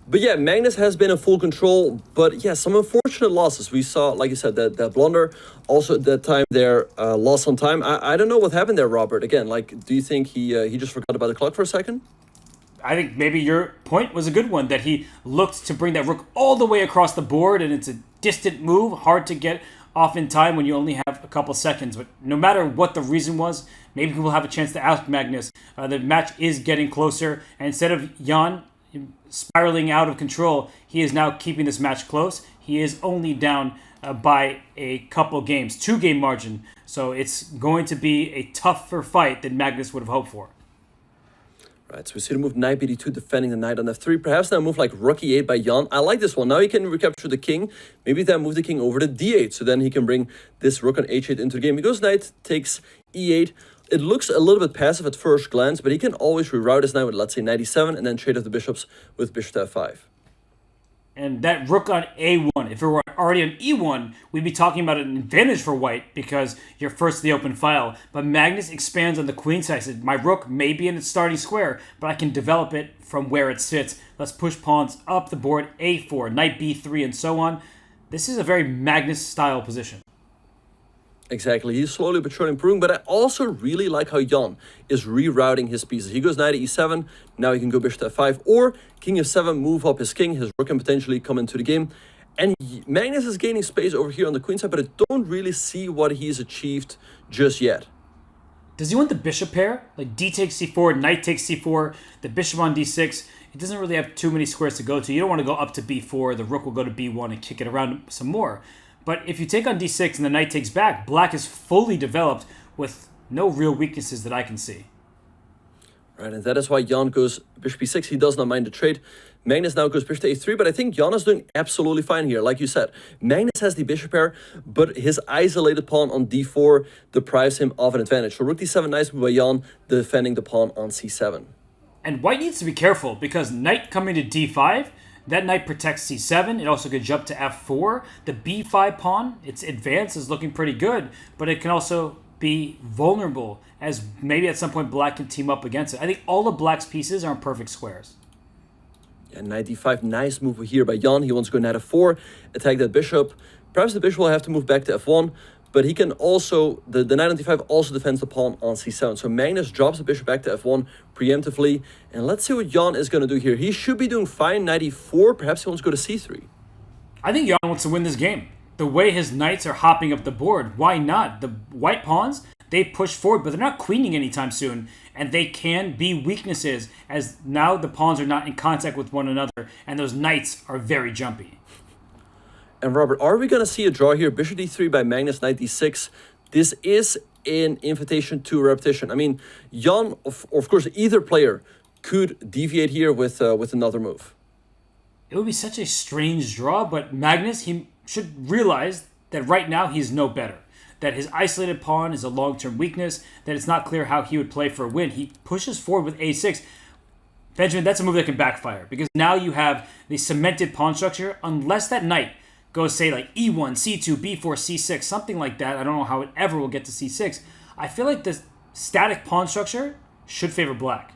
But yeah, Magnus has been in full control, but yeah, some unfortunate losses. We saw, like you said, that blunder. Also at that time there, loss on time. I don't know what happened there, Robert. Again, like, do you think he just forgot about the clock for a second?
I think maybe your point was a good one, that he looked to bring that rook all the way across the board, and it's a distant move, hard to get off in time when you only have a couple seconds. But no matter what the reason was, maybe we'll have a chance to ask Magnus. The match is getting closer, and instead of Jan spiraling out of control, he is now keeping this match close. He is only down by a couple games, 2-game margin. So it's going to be a tougher fight than Magnus would have hoped for.
Right, so we see the move knight b2, defending the knight on f3. Perhaps now a move like rook e8 by Jan. I like this one. Now he can recapture the king. Maybe then move the king over to d8. So then he can bring this rook on h8 into the game. He goes knight, takes e8. It looks a little bit passive at first glance, but he can always reroute his knight with, let's say, knight e7, and then trade off the bishops with bishop to f5.
And that rook on a1, if it were already on e1, we'd be talking about an advantage for white because you're first to the open file. But Magnus expands on the queen side. Says, my rook may be in its starting square, but I can develop it from where it sits. Let's push pawns up the board, a4, knight b3, and so on. This is a very Magnus-style position.
Exactly, he's slowly but surely improving, but I also really like how Jan is rerouting his pieces. He goes knight to e7, now he can go bishop to f5, or king f7, move up his king, his rook can potentially come into the game. And Magnus is gaining space over here on the queen side, but I don't really see what he's achieved just yet.
Does he want the bishop pair? Like d takes c4, knight takes c4, the bishop on d6. It doesn't really have too many squares to go to. You don't want to go up to b4. The rook will go to b1 and kick it around some more. But if you take on d6 and the knight takes back, black is fully developed with no real weaknesses that I can see.
Right, and that is why Jan goes bishop e6. He does not mind the trade. Magnus now goes bishop to a3, but I think Jan is doing absolutely fine here. Like you said, Magnus has the bishop pair, but his isolated pawn on d4 deprives him of an advantage. So rook d7, nice move by Jan, defending the pawn on c7.
And white needs to be careful because knight coming to d5, that knight protects c7. It also could jump to f4. The b5 pawn, its advance is looking pretty good, but it can also be vulnerable as maybe at some point black can team up against it. I think all of black's pieces are in perfect squares.
Yeah, knight d5, nice move here by Jan. He wants to go knight f4, attack that bishop. Perhaps the bishop will have to move back to f1, but he can also, the knight on d5 also defends the pawn on c7. So Magnus drops the bishop back to f1 preemptively. And let's see what Jan is going to do here. He should be doing fine, knight e4. Perhaps he wants to go to c3.
I think Jan wants to win this game. The way his knights are hopping up the board, why not? The white pawns, they push forward, but they're not queening anytime soon. And they can be weaknesses as now the pawns are not in contact with one another. And those knights are very jumpy.
And Robert, are we going to see a draw here? Bishop d3 by Magnus, knight d6. This is an invitation to repetition. I mean, Jan, of course, either player could deviate here with another move.
It would be such a strange draw, but Magnus, he should realize that right now he's no better. That his isolated pawn is a long-term weakness, that it's not clear how he would play for a win. He pushes forward with a6. Benjamin, that's a move that can backfire because now you have the cemented pawn structure. Unless that knight goes, say, like e1, c2, b4, c6, something like that. I don't know how it ever will get to c6. I feel like the static pawn structure should favor black.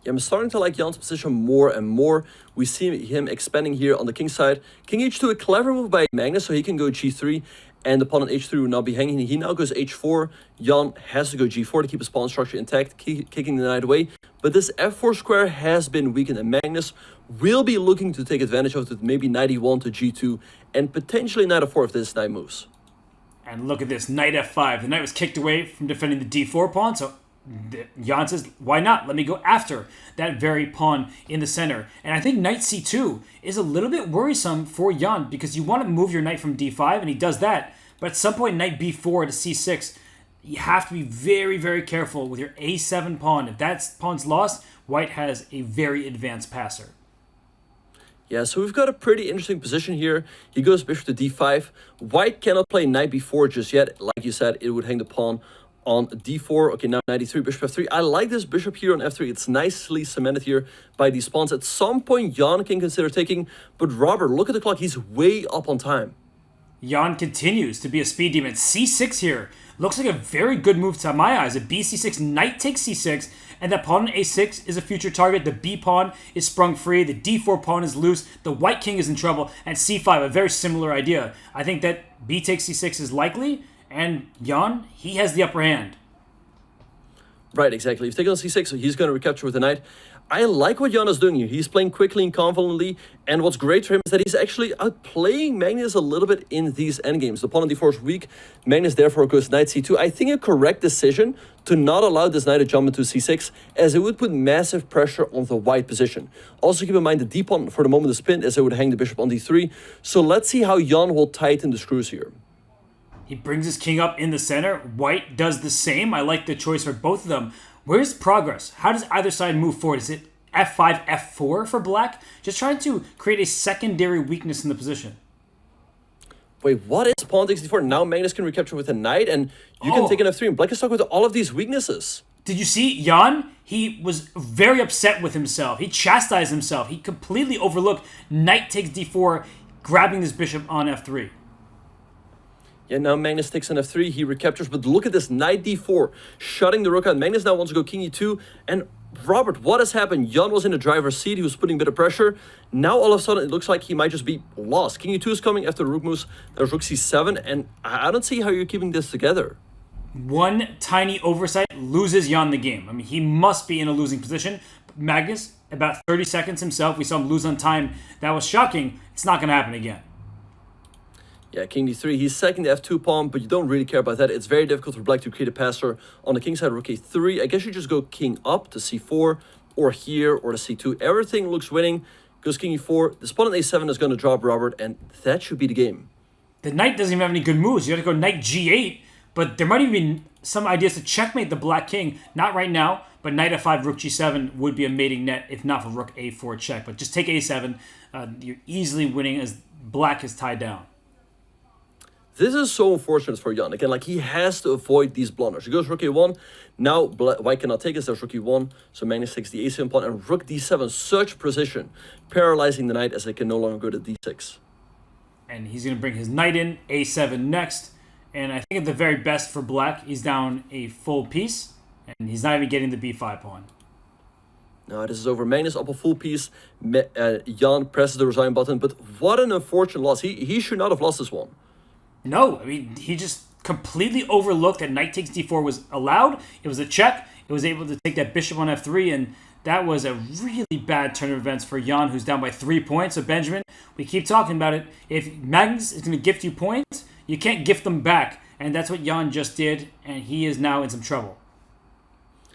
Yeah, I'm starting to like Jan's position more and more. We see him expanding here on the king side. King h2, a clever move by Magnus, so he can go g3, and the pawn on h3 will not be hanging. He now goes h4. Jan has to go g4 to keep his pawn structure intact, kicking the knight away. But this f4 square has been weakened, and Magnus will be looking to take advantage of it, maybe knight e1 to g2, and potentially knight f4 if this knight moves.
And look at this, knight f5. The knight was kicked away from defending the d4 pawn, so Jan says, why not? Let me go after that very pawn in the center. And I think knight c2 is a little bit worrisome for Jan because you want to move your knight from d5, and he does that. But at some point, knight b4 to c6, you have to be very, very careful with your a7 pawn. If that pawn's lost, white has a very advanced passer.
Yeah, so we've got a pretty interesting position here. He goes bishop to d5. White cannot play knight b4 just yet. Like you said, it would hang the pawn on d4. Okay, now knight e3, bishop f3. I like this bishop here on f3. It's nicely cemented here by these pawns. At some point, Jan can consider taking. But Robert, look at the clock. He's way up on time.
Jan continues to be a speed demon. c6 here. Looks like a very good move to my eyes. A bc6, knight takes c6, and that pawn on a6 is a future target. The b pawn is sprung free. The d4 pawn is loose. The white king is in trouble. And c5, a very similar idea. I think that b takes c6 is likely, and Jan, he has the upper hand.
Right, exactly. If you take on c6, he's going to recapture with the knight. I like what Jan is doing here. He's playing quickly and confidently, and what's great for him is that he's actually outplaying Magnus a little bit in these endgames. The pawn on d4 is weak. Magnus therefore goes knight c2. I think a correct decision to not allow this knight to jump into c6, as it would put massive pressure on the white position. Also keep in mind the d pawn for the moment is pinned, as it would hang the bishop on d3. So let's see how Jan will tighten the screws here.
He brings his king up in the center. White does the same. I like the choice for both of them. Where's progress? How does either side move forward? Is it f5, f4 for black? Just trying to create a secondary weakness in the position.
Wait, what is pawn takes d4? Now Magnus can recapture with a knight, and you can take an f3. And black is stuck with all of these weaknesses.
Did you see Jan? He was very upset with himself. He chastised himself. He completely overlooked knight takes d4, grabbing this bishop on f3.
Yeah, now Magnus takes an f3, he recaptures, but look at this, knight d4, shutting the rook out. Magnus now wants to go king e2, and Robert, what has happened? Jan was in the driver's seat, he was putting a bit of pressure. Now all of a sudden it looks like he might just be lost. King e2 is coming after the rook moves, there's rook c7, and I don't see how you're keeping this together.
One tiny oversight loses Jan the game. I mean, he must be in a losing position. Magnus, about 30 seconds himself, we saw him lose on time. That was shocking. It's not going to happen again.
Yeah, king d3. He's sacking the f2 pawn, but you don't really care about that. It's very difficult for black to create a passer. On the king side, rook a3. I guess you just go king up to c4, or here, or to c2. Everything looks winning. Goes king e4. The pawn on a7 is going to drop Robert, and that should be the game.
The knight doesn't even have any good moves. You got to go knight g8, but there might even be some ideas to checkmate the black king. Not right now, but knight f5, rook g7 would be a mating net if not for rook a4 check. But just take a7. You're easily winning as black is tied down.
This is so unfortunate for Jan. Again, like, he has to avoid these blunders. He goes rook a1. Now, white cannot take it. There's rook e1. So Magnus takes the a7 pawn. And rook d7. Such precision. Paralyzing the knight as they can no longer go to d6.
And he's going to bring his knight in. a7 next. And I think at the very best for black, he's down a full piece. And he's not even getting the b5 pawn.
No, this is over. Magnus up a full piece. Jan presses the resign button. But what an unfortunate loss. He should not have lost this one.
No, I mean, he just completely overlooked that knight takes d4 was allowed. It was a check. It was able to take that bishop on f3, and that was a really bad turn of events for Jan, who's down by 3 points. So, Benjamin, we keep talking about it. If Magnus is going to gift you points, you can't gift them back. And that's what Jan just did, and he is now in some trouble.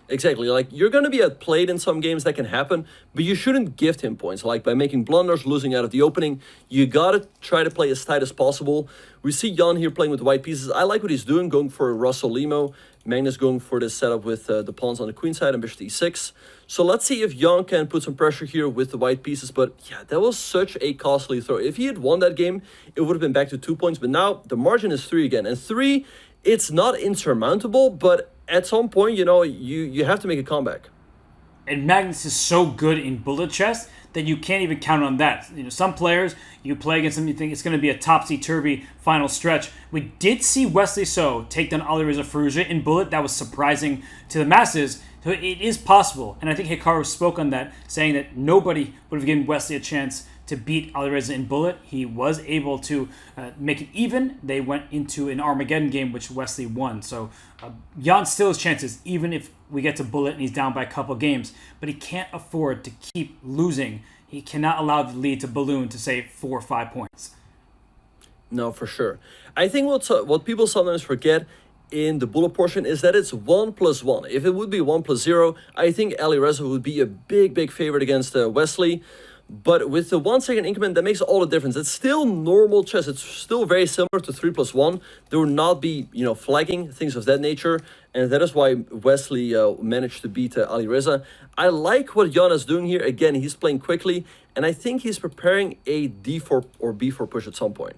Exactly. Like, you're going to be outplayed in some games, that can happen, but you shouldn't gift him points. Like, by making blunders, losing out of the opening, you got to try to play as tight as possible. We see Jan here playing with the white pieces. I like what he's doing, going for a Russell Limo. Magnus going for this setup with the pawns on the queen side and bishop e6. So let's see if Jan can put some pressure here with the white pieces. But yeah, that was such a costly throw. If he had won that game, it would have been back to 2 points. But now the margin is 3 again. And 3, it's not insurmountable, but at some point, you know, you have to make a comeback.
And Magnus is so good in bullet chess that you can't even count on that. You know, some players, you play against them, you think it's going to be a topsy-turvy final stretch. We did see Wesley So take down Alireza Firouzja in bullet. That was surprising to the masses. So it is possible. And I think Hikaru spoke on that, saying that nobody would have given Wesley a chance to beat Alireza in bullet. He was able to make it even. They went into an Armageddon game, which Wesley won. So Jan still has chances, even if we get to bullet and he's down by a couple games. But he can't afford to keep losing. He cannot allow the lead to balloon to, say, 4 or 5 points.
No, for sure. I think what people sometimes forget in the bullet portion is that it's 1 + 1. If it would be 1 + 0, I think Alireza would be a big favorite against Wesley. But with the 1 second increment, that makes all the difference. It's still normal chess. It's still very similar to 3 + 1. There will not be, you know, flagging, things of that nature. And that is why Wesley managed to beat Alireza. I like what Jan is doing here. Again, he's playing quickly. And I think he's preparing a d4 or b4 push at some point.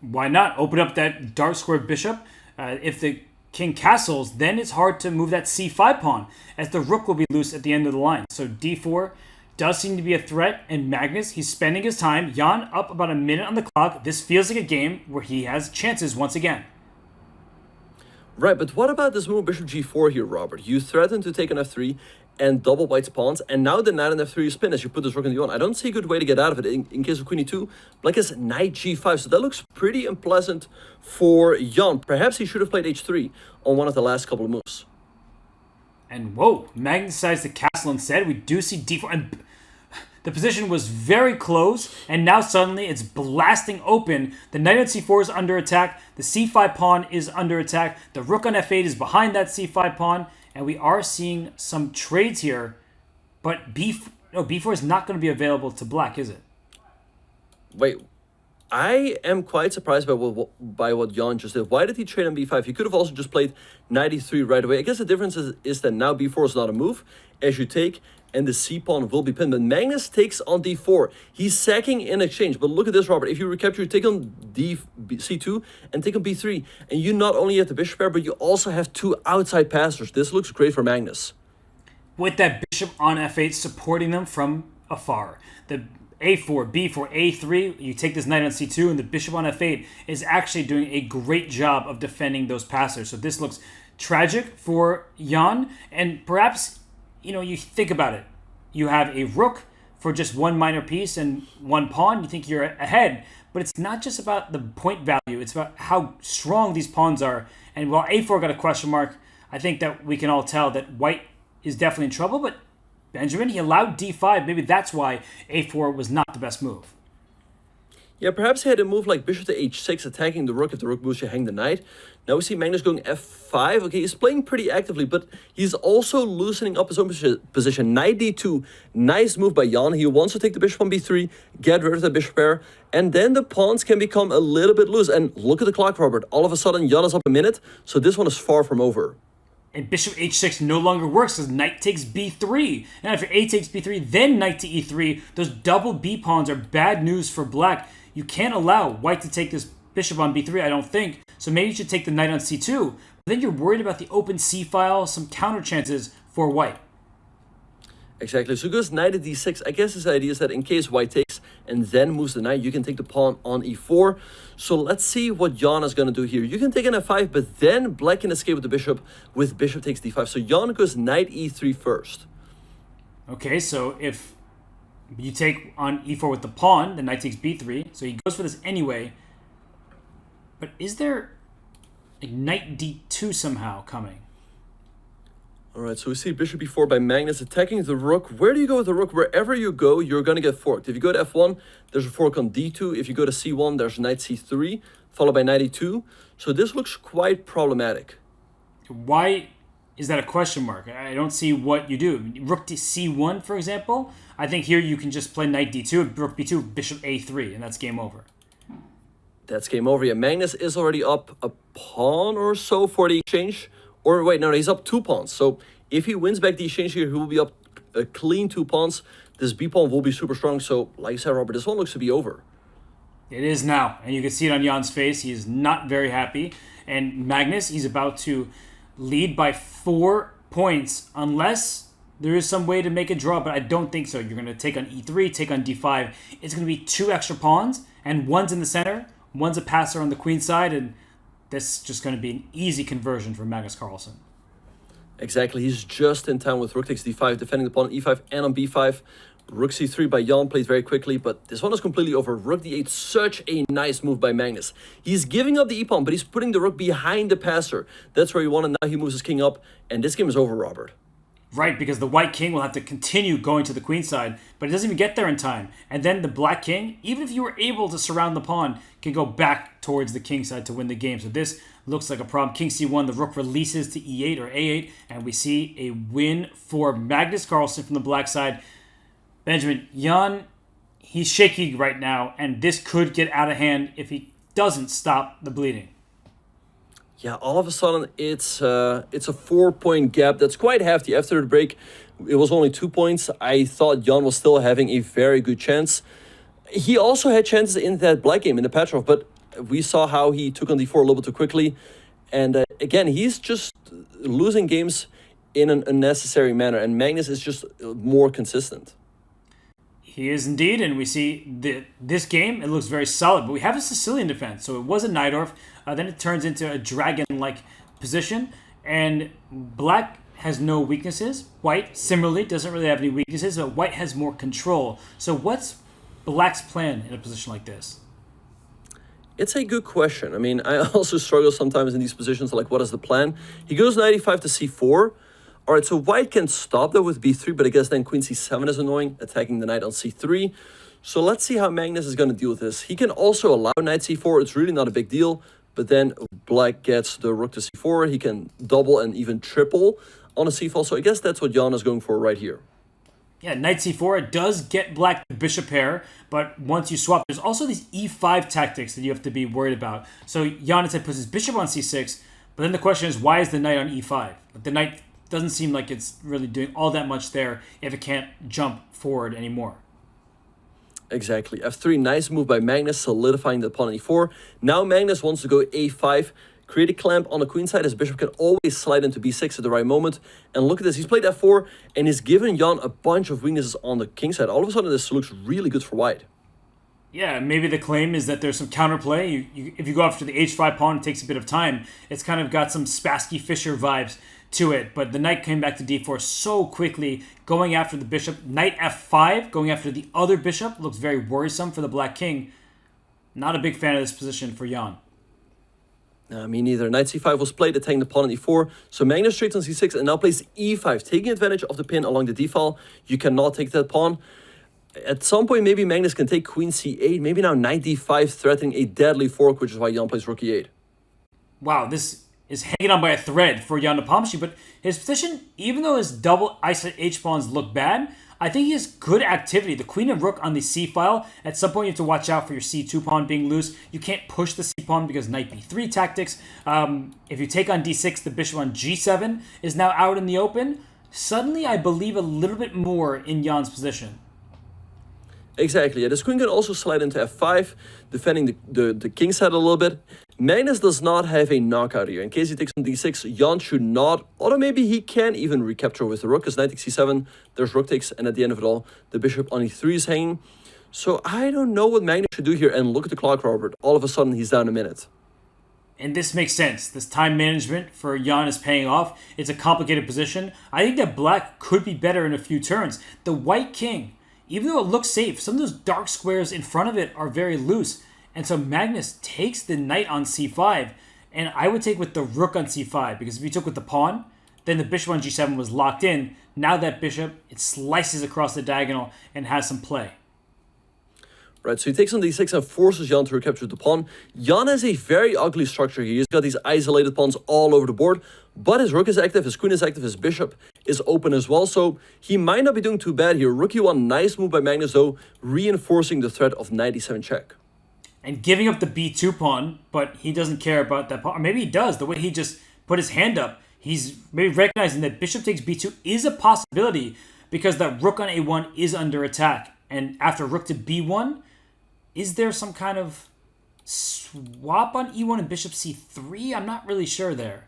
Why not? Open up that dark square bishop. If the king castles, then it's hard to move that c5 pawn, as the rook will be loose at the end of the line. So d4 does seem to be a threat, and Magnus, he's spending his time. Jan up about a minute on the clock. This feels like a game where he has chances once again.
Right, but what about this move bishop g4 here, Robert? You threaten to take on f3 and double white's pawns, and now the knight on f3 is pinned as you put this rook in d1. I don't see a good way to get out of it in case of queen e2. Black has knight g5, so that looks pretty unpleasant for Jan. Perhaps he should have played h3 on one of the last couple of moves.
And whoa, Magnus decides to castle instead. We do see d4, and the position was very close, and now suddenly it's blasting open. The knight on c4 is under attack. The c5 pawn is under attack. The rook on f8 is behind that c5 pawn, and we are seeing some trades here. But b4 is not going to be available to black, is it?
Wait, I am quite surprised by what Jan just did. Why did he trade on b5? He could have also just played knight e3 right away. I guess the difference is that now b4 is not a move, as you take, and the c-pawn will be pinned. But Magnus takes on d4. He's sacking in exchange. But look at this, Robert. If you recapture, you take on c2 and take on b3. And you not only have the bishop pair, but you also have 2 outside passers. This looks great for Magnus.
With that bishop on f8 supporting them from afar. The a4, b4, a3, you take this knight on c2, and the bishop on f8 is actually doing a great job of defending those passers. So this looks tragic for Jan, and perhaps, you know, you think about it. You have a rook for just 1 minor piece and 1 pawn. You think you're ahead, but it's not just about the point value. It's about how strong these pawns are. And while a4 got a question mark, I think that we can all tell that white is definitely in trouble, but Benjamin, he allowed d5. Maybe that's why a4 was not the best move.
Yeah, perhaps he had a move like bishop to h6, attacking the rook. If the rook moves, you hang the knight. Now we see Magnus going f5. Okay, he's playing pretty actively, but he's also loosening up his own position. Knight d2, nice move by Jan. He wants to take the bishop on b3, get rid of the bishop pair, and then the pawns can become a little bit loose. And look at the clock, Robert. All of a sudden, Jan is up a minute, so this one is far from over.
And bishop h6 no longer works because knight takes b3. And after a takes b3, then knight to e3. Those double b pawns are bad news for black. You can't allow white to take this bishop on b3, I don't think. So maybe you should take the knight on c2. But then you're worried about the open c file, some counter chances for white.
Exactly. So he goes knight at d6. I guess his idea is that in case white takes and then moves the knight, you can take the pawn on e4. So let's see what Jan is going to do here. You can take an f5, but then black can escape with the bishop with bishop takes d5. So Jan goes knight e3 first.
Okay, so if you take on e4 with the pawn, the knight takes b3. So he goes for this anyway. But is there a knight d2 somehow coming?
All right, so we see bishop e4 by Magnus attacking the rook. Where do you go with the rook? Wherever you go, you're going to get forked. If you go to f1, there's a fork on d2. If you go to c1, there's knight c3, followed by knight e2. So this looks quite problematic.
Why is that a question mark? I don't see what you do. Rook to c1, for example. I think here you can just play knight d2, rook b2, bishop a3, and that's game over.
That's game over. Yeah, Magnus is already up a pawn or so for the exchange. Or wait, no, he's up 2 pawns. So if he wins back the exchange here, he will be up a clean 2 pawns. This b pawn will be super strong. So like you said, Robert, this one looks to be over.
It is now. And you can see it on Jan's face. He is not very happy. And Magnus, he's about to lead by 4 points unless there is some way to make a draw. But I don't think so. You're going to take on e3, take on d5. It's going to be 2 extra pawns. And one's in the center. One's a passer on the queen side. And this is just going to be an easy conversion for Magnus Carlsen.
Exactly. He's just in time with rook takes d5, defending the pawn on e5 and on b5. Rook c3 by Jan plays very quickly, but this one is completely over. Rook d8, such a nice move by Magnus. He's giving up the e-pawn, but he's putting the rook behind the passer. That's where he wanted. Now he moves his king up, and this game is over, Robert.
Right, because the white king will have to continue going to the queen side, but it doesn't even get there in time. And then the black king, even if you were able to surround the pawn, can go back towards the king side to win the game. So this looks like a problem. King c1, the rook releases to e8 or a8, and we see a win for Magnus Carlsen from the black side. Benjamin, Jan, he's shaky right now, and this could get out of hand if he doesn't stop the bleeding.
Yeah, all of a sudden, it's a 4-point gap. That's quite hefty. After the break, it was only 2 points. I thought Jan was still having a very good chance. He also had chances in that black game, in the Petrov, but we saw how he took on d4 a little bit too quickly. And again, he's just losing games in an unnecessary manner, and Magnus is just more consistent.
He is indeed, and we see this game, it looks very solid, but we have a Sicilian defense. So it was a Najdorf, then it turns into a dragon-like position, and black has no weaknesses. White, similarly, doesn't really have any weaknesses, but white has more control. So what's black's plan in a position like this?
It's a good question. I mean, I also struggle sometimes in these positions, like what is the plan? He goes knight e5 to c4. All right, so white can stop that with b3, but I guess then queen c7 is annoying, attacking the knight on c3. So let's see how Magnus is going to deal with this. He can also allow knight c4. It's really not a big deal, but then black gets the rook to c4. He can double and even triple on a c-file. So I guess that's what Jan is going for right here.
Yeah, knight c4, it does get black the bishop pair, but once you swap, there's also these e5 tactics that you have to be worried about. So Jan instead puts his bishop on c6, but then the question is, why is the knight on e5? The knight doesn't seem like it's really doing all that much there if it can't jump forward anymore.
Exactly. f3, nice move by Magnus, solidifying the pawn on e4. Now Magnus wants to go a5, create a clamp on the queen side. His bishop can always slide into b6 at the right moment. And look at this, he's played f4, and he's given Jan a bunch of weaknesses on the king side. All of a sudden, this looks really good for white.
Yeah, maybe the claim is that there's some counterplay. If you go after the h5 pawn, it takes a bit of time. It's kind of got some Spassky Fischer vibes to it, but the knight came back to d4 so quickly, going after the bishop. Knight f5, going after the other bishop, looks very worrisome for the black king. Not a big fan of this position for Jan.
Me neither. Knight c5 was played, attacking the pawn on e4. So Magnus straight on c6 and now plays e5, taking advantage of the pin along the d-file. You cannot take that pawn. At some point, maybe Magnus can take queen c8. Maybe now knight d5, threatening a deadly fork, which is why Jan plays rook e8.
Wow, this is hanging on by a thread for Jan Nepomniachtchi, but his position, even though his double isolated h-pawns look bad, I think he has good activity. The queen and rook on the c-file, at some point you have to watch out for your c2 pawn being loose. You can't push the c-pawn because knight b3 tactics. If you take on d6, the bishop on g7 is now out in the open. Suddenly, I believe a little bit more in Jan's position.
Exactly. Yeah, this queen can also slide into f5, defending the king side a little bit. Magnus does not have a knockout here. In case he takes on d6, Jan should not, although maybe he can even recapture with the rook, because knight takes c7, there's rook takes, and at the end of it all, the bishop on e3 is hanging. So I don't know what Magnus should do here, and look at the clock, Robert. All of a sudden, he's down a minute.
And this makes sense. This time management for Jan is paying off. It's a complicated position. I think that black could be better in a few turns. The white king, even though it looks safe, some of those dark squares in front of it are very loose. And so Magnus takes the knight on c5, and I would take with the rook on c5, because if you took with the pawn, then the bishop on g7 was locked in. Now that bishop, it slices across the diagonal and has some play.
Right, so he takes on d6 and forces Jan to recapture the pawn. Jan has a very ugly structure here. He's got these isolated pawns all over the board, but his rook is active, his queen is active, his bishop is open as well, so he might not be doing too bad here. Rook e1, nice move by Magnus though, reinforcing the threat of knight e7 check.
And giving up the b2 pawn, but he doesn't care about that pawn. Or maybe he does, the way he just put his hand up. He's maybe recognizing that bishop takes b2 is a possibility because that rook on a1 is under attack. And after rook to b1, is there some kind of swap on e1 and bishop c3? I'm not really sure there.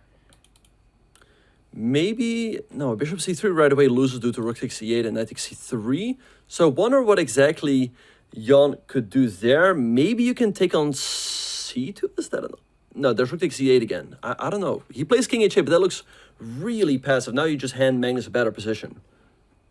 Maybe, no, bishop c3 right away loses due to rook takes c8 and knight takes c3. So I wonder what exactly Jan could do there. Maybe you can take on c2, is that enough? No, there's rook takes c8 again. I don't know. He plays king h8, but that looks really passive. Now you just hand Magnus a better position.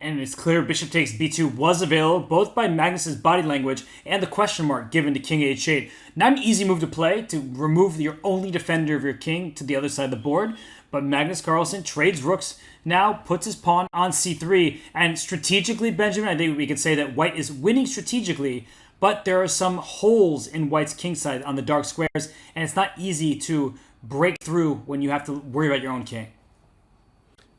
And it's clear bishop takes b2 was available both by Magnus's body language and the question mark given to king h8. Not an easy move to play to remove your only defender of your king to the other side of the board, but Magnus Carlsen trades rooks now, puts his pawn on c3, and strategically, Benjamin, I think we could say that white is winning strategically, but there are some holes in white's king side on the dark squares, and it's not easy to break through when you have to worry about your own king.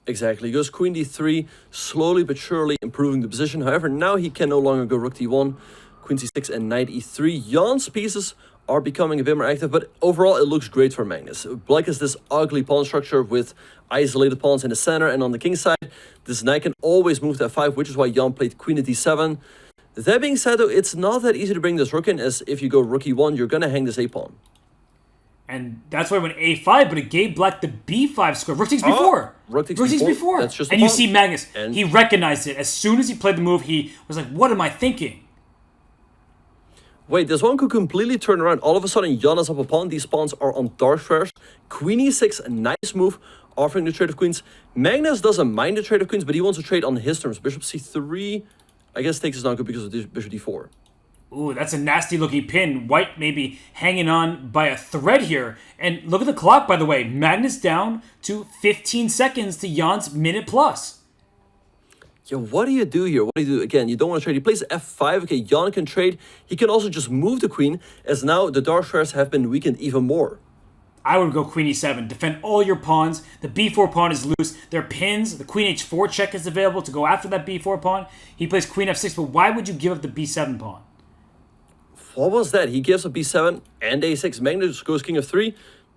Exactly. He goes queen d3, slowly but surely improving the position. However, now he can no longer go rook d1, queen c6, and knight e3. Jan's pieces are becoming a bit more active, but overall it looks great for Magnus. Black has this ugly pawn structure with isolated pawns in the center, and on the king side, this knight can always move to f5, which is why Jan played queen at d7. That being said, though, it's not that easy to bring this rook in, as if you go rook e1, you're going to hang this a-pawn.
And that's why I went a5, but it gave black the b5 square. Rook takes b4.
Rook takes b4. That's just
and you see Magnus, he recognized it. As soon as he played the move, he was like, what am I thinking?
Wait, this one could completely turn around. All of a sudden, Jan is up a pawn. These pawns are on dark squares. Queen e6, a nice move, offering the trade of queens. Magnus doesn't mind the trade of queens, but he wants to trade on his terms. Bishop c3, I guess takes is not good because of bishop d4.
Ooh, that's a nasty looking pin. White maybe hanging on by a thread here. And look at the clock, by the way. Magnus down to 15 seconds to Jan's minute plus.
Yeah, what do you do here? What do you do? Again, you don't want to trade. He plays f5. Okay, Jan can trade. He can also just move the queen, as now the dark squares have been weakened even more.
I would go queen e7. Defend all your pawns. The b4 pawn is loose. There are pins. The queen h4 check is available to go after that b4 pawn. He plays queen f6, but why would you give up the b7 pawn?
What was that? He gives up b7 and a6. Magnus goes king f3.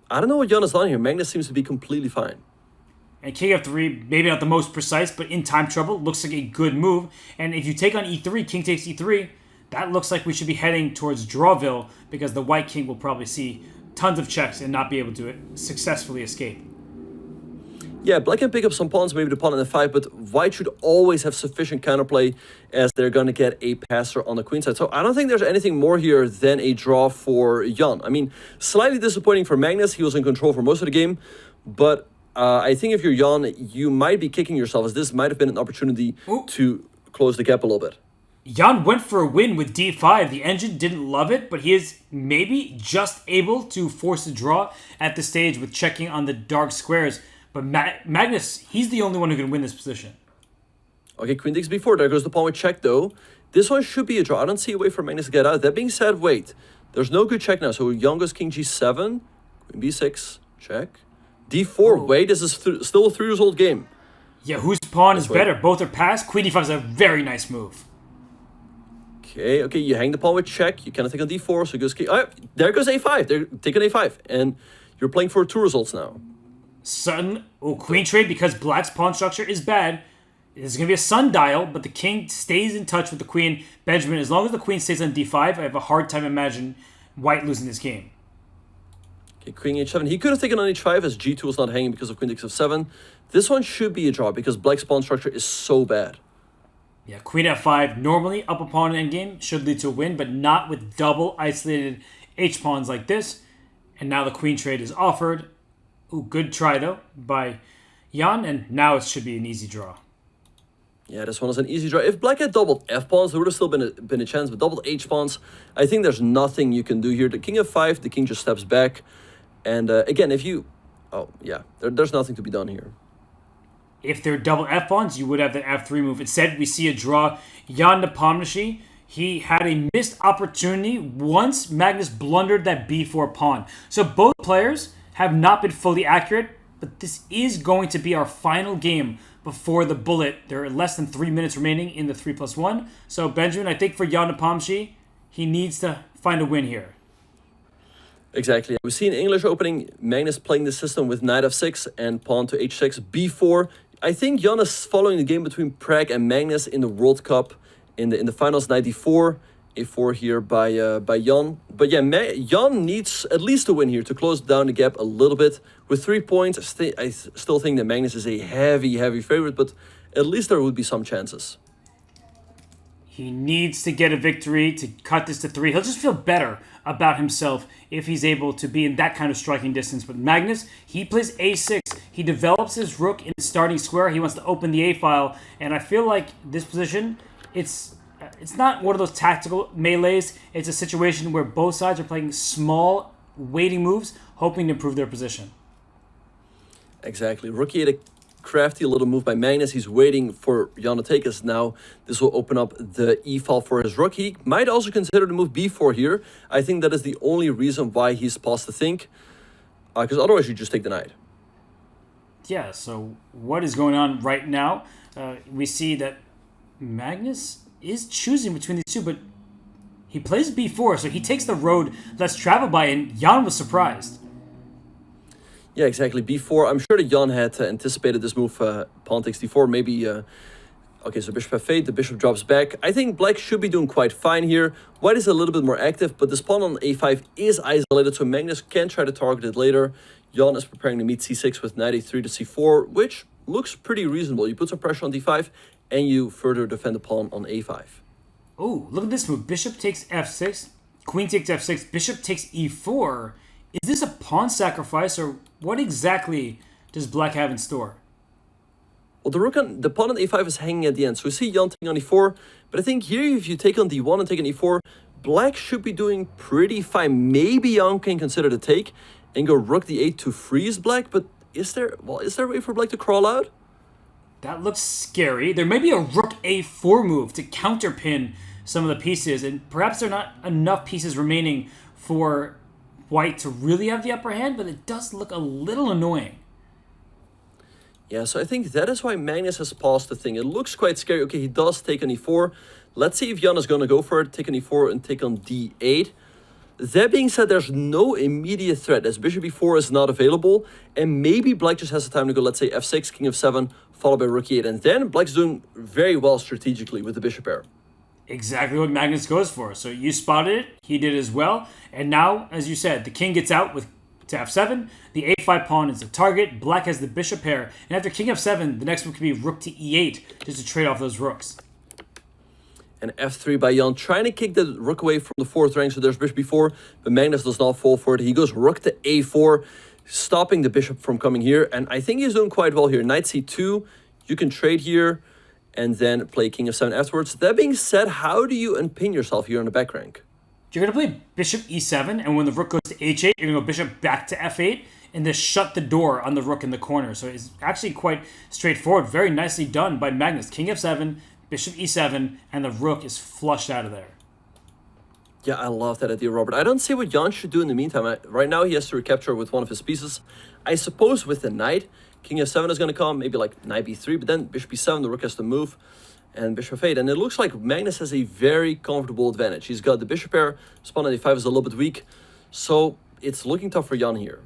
I don't know what Jan has done here. Magnus seems to be completely fine.
And king f3, maybe not the most precise, but in time trouble, looks like a good move. And if you take on e3, king takes e3, that looks like we should be heading towards drawville because the white king will probably see tons of checks and not be able to successfully escape.
Yeah, black can pick up some pawns, maybe the pawn on f5, but white should always have sufficient counterplay as they're going to get a passer on the queen side. So I don't think there's anything more here than a draw for Jan. I mean, slightly disappointing for Magnus. He was in control for most of the game, but I think if you're Jan, you might be kicking yourself, as this might have been an opportunity to close the gap a little bit.
Jan went for a win with d5. The engine didn't love it, but he is maybe just able to force a draw at the stage with checking on the dark squares. But Magnus, he's the only one who can win this position.
Okay, queen takes b4. There goes the pawn with check, though. This one should be a draw. I don't see a way for Magnus to get out. That being said, wait. There's no good check now. So Jan goes king g7, queen b6, check. d4, wait, this is still a 3 years old game.
Yeah, whose pawn is better? Both are passed. Queen d5 is a very nice move.
Okay, you hang the pawn with check. You cannot take on d4, so he goes king. Oh, there goes a5. There, take on a5. And you're playing for 2 results now.
Sudden, queen trade because black's pawn structure is bad. There's going to be a sundial, but the king stays in touch with the queen. Benjamin, as long as the queen stays on d5, I have a hard time imagining white losing this game.
Okay, queen h7. He could have taken on h5 as g2 was not hanging because of queen takes f7. This one should be a draw because black's pawn structure is so bad.
Yeah, queen f5, normally up a pawn in endgame, should lead to a win, but not with double isolated h-pawns like this. And now the queen trade is offered. Ooh, good try, though, by Jan, and now it should be an easy draw.
Yeah, this one is an easy draw. If black had doubled f-pawns, there would have still been a chance, but doubled h-pawns, I think there's nothing you can do here. The king f5, the king just steps back. And again, if you... Oh, yeah, there's nothing to be done here.
If they're double f-pawns, you would have the f3 move. Instead, we see a draw. Jan Nepomniachtchi, he had a missed opportunity once Magnus blundered that b4 pawn. So both players have not been fully accurate, but this is going to be our final game before the bullet. There are less than 3 minutes remaining in the 3+1. So Benjamin, I think for Jan Nepomniachtchi, he needs to find a win here.
Exactly. We see in English opening Magnus playing the system with knight f6 and pawn to h6, b4. I think Jan is following the game between Prague and Magnus in the World Cup in the finals. Knight d4, a4 here by Jan. But yeah, Jan needs at least a win here to close down the gap a little bit. With 3 points, I still think that Magnus is a heavy favorite, but at least there would be some chances.
He needs to get a victory to cut this to 3. He'll just feel better about himself if he's able to be in that kind of striking distance. But Magnus, he plays a6. He develops his rook in the starting square. He wants to open the a file. And I feel like this position, it's not one of those tactical melees. It's a situation where both sides are playing small, waiting moves, hoping to improve their position.
Exactly. Rook e8, a crafty little move by Magnus. He's waiting for Jan to take us now. This will open up the e-file for his rook. He might also consider the move b4 here. I think that is the only reason why he's paused to think. Because otherwise you just take the knight.
Yeah, so what is going on right now? We see that Magnus is choosing between these two, but he plays b4, so he takes the road less traveled by, and Jan was surprised.
Yeah, exactly. b4. I'm sure that Jan had anticipated this move, pawn takes d4. Maybe, okay, so bishop f8, the bishop drops back. I think black should be doing quite fine here. White is a little bit more active, but this pawn on a5 is isolated, so Magnus can try to target it later. Jan is preparing to meet c6 with knight a3 to c4, which looks pretty reasonable. You put some pressure on d5, and you further defend the pawn on a5.
Oh, look at this move. Bishop takes f6, queen takes f6, bishop takes e4. Is this a pawn sacrifice, or what exactly does black have in store?
Well, the pawn on a5 is hanging at the end, so we see Jan taking on e4, but I think here if you take on d1 and take on e4, black should be doing pretty fine. Maybe Jan can consider the take and go rook d8 to freeze black, but is there a way for black to crawl out?
That looks scary. There may be a rook a4 move to counterpin some of the pieces, and perhaps there are not enough pieces remaining for white to really have the upper hand, but it does look a little annoying.
Yeah, so I think that is why Magnus has paused the thing. It looks quite scary. Okay, he does take on e4. Let's see if Jan is going to go for it. Take on e4 and take on d8. That being said, there's no immediate threat as bishop e4 is not available. And maybe black just has the time to go, let's say, f6, king f7, followed by rook e8. And then black's doing very well strategically with the bishop pair.
Exactly what Magnus goes for. So you spotted it, he did as well. And now, as you said, the king gets out to f7. The a5 pawn is the target. Black has the bishop pair. And after king f7, the next move could be rook to e8, just to trade off those rooks.
And f3 by Jan, trying to kick the rook away from the fourth rank, so there's bishop b4, but Magnus does not fall for it. He goes rook to a4, stopping the bishop from coming here, and I think he's doing quite well here. Knight c2, you can trade here, and then play king f7 afterwards. That being said, how do you unpin yourself here on the back rank?
You're going to play bishop e7, and when the rook goes to h8, you're going to go bishop back to f8, and then shut the door on the rook in the corner. So it's actually quite straightforward. Very nicely done by Magnus. King f7, bishop e7, and the rook is flushed out of there.
Yeah, I love that idea, Robert. I don't see what Jan should do in the meantime. Right now, he has to recapture with one of his pieces. I suppose with the knight, king f7 is going to come, maybe like knight b3, but then bishop b7, the rook has to move, and bishop f8. And it looks like Magnus has a very comfortable advantage. He's got the bishop pair, pawn on a5 is a little bit weak, so it's looking tough for Jan here.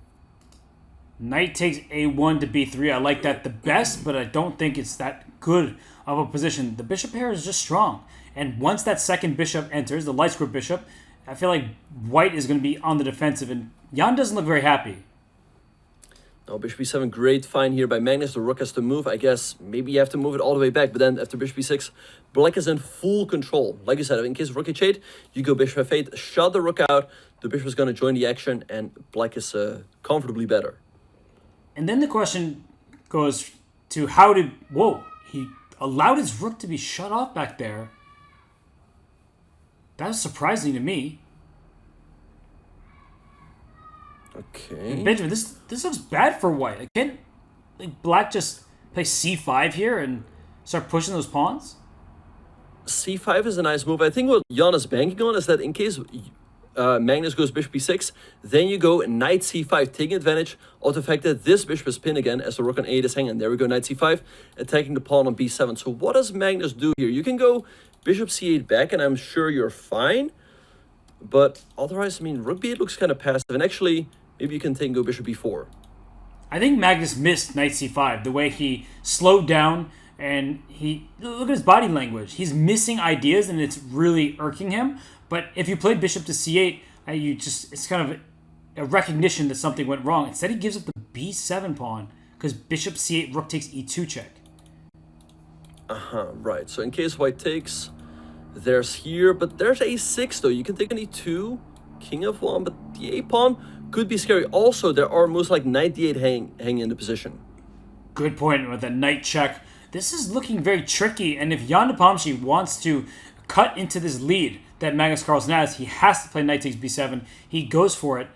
Knight takes a1 to b3. I like that the best, but I don't think it's that good of a position. The bishop pair is just strong. And once that second bishop enters, the light square bishop, I feel like white is going to be on the defensive, and Jan doesn't look very happy.
Now, bishop b7, great find here by Magnus. The rook has to move. I guess maybe you have to move it all the way back, but then after bishop b6, black is in full control. Like you said, in case of rook h8, you go bishop f8, shut the rook out, the bishop is going to join the action, and black is comfortably better.
And then the question goes to how did... Whoa, he allowed his rook to be shut off back there. That was surprising to me.
Okay.
And Benjamin, this looks bad for white. Like, can't black just play c5 here and start pushing those pawns?
c5 is a nice move. I think what Jan is banking on is that in case Magnus goes bishop b6, then you go knight c5, taking advantage of the fact that this bishop is pinned again as the rook on a8 is hanging. There we go, knight c5, attacking the pawn on b7. So what does Magnus do here? You can go bishop c8 back, and I'm sure you're fine. But otherwise, I mean, rook b8 looks kind of passive. And actually, maybe you can take and go bishop b4.
I think Magnus missed knight c5, the way he slowed down, and look at his body language. He's missing ideas, and it's really irking him. But if you played bishop to c8, it's kind of a recognition that something went wrong. Instead, he gives up the b7 pawn, because bishop c8, rook takes e2 check.
Right. So in case white takes, there's here, but there's a6 though. You can take an e2, king f1, but the a pawn could be scary. Also, there are moves like knight d8 hanging in the position.
Good point with the knight check. This is looking very tricky, and if Jan Nepomniachtchi wants to cut into this lead that Magnus Carlsen has, he has to play knight takes b7. He goes for it.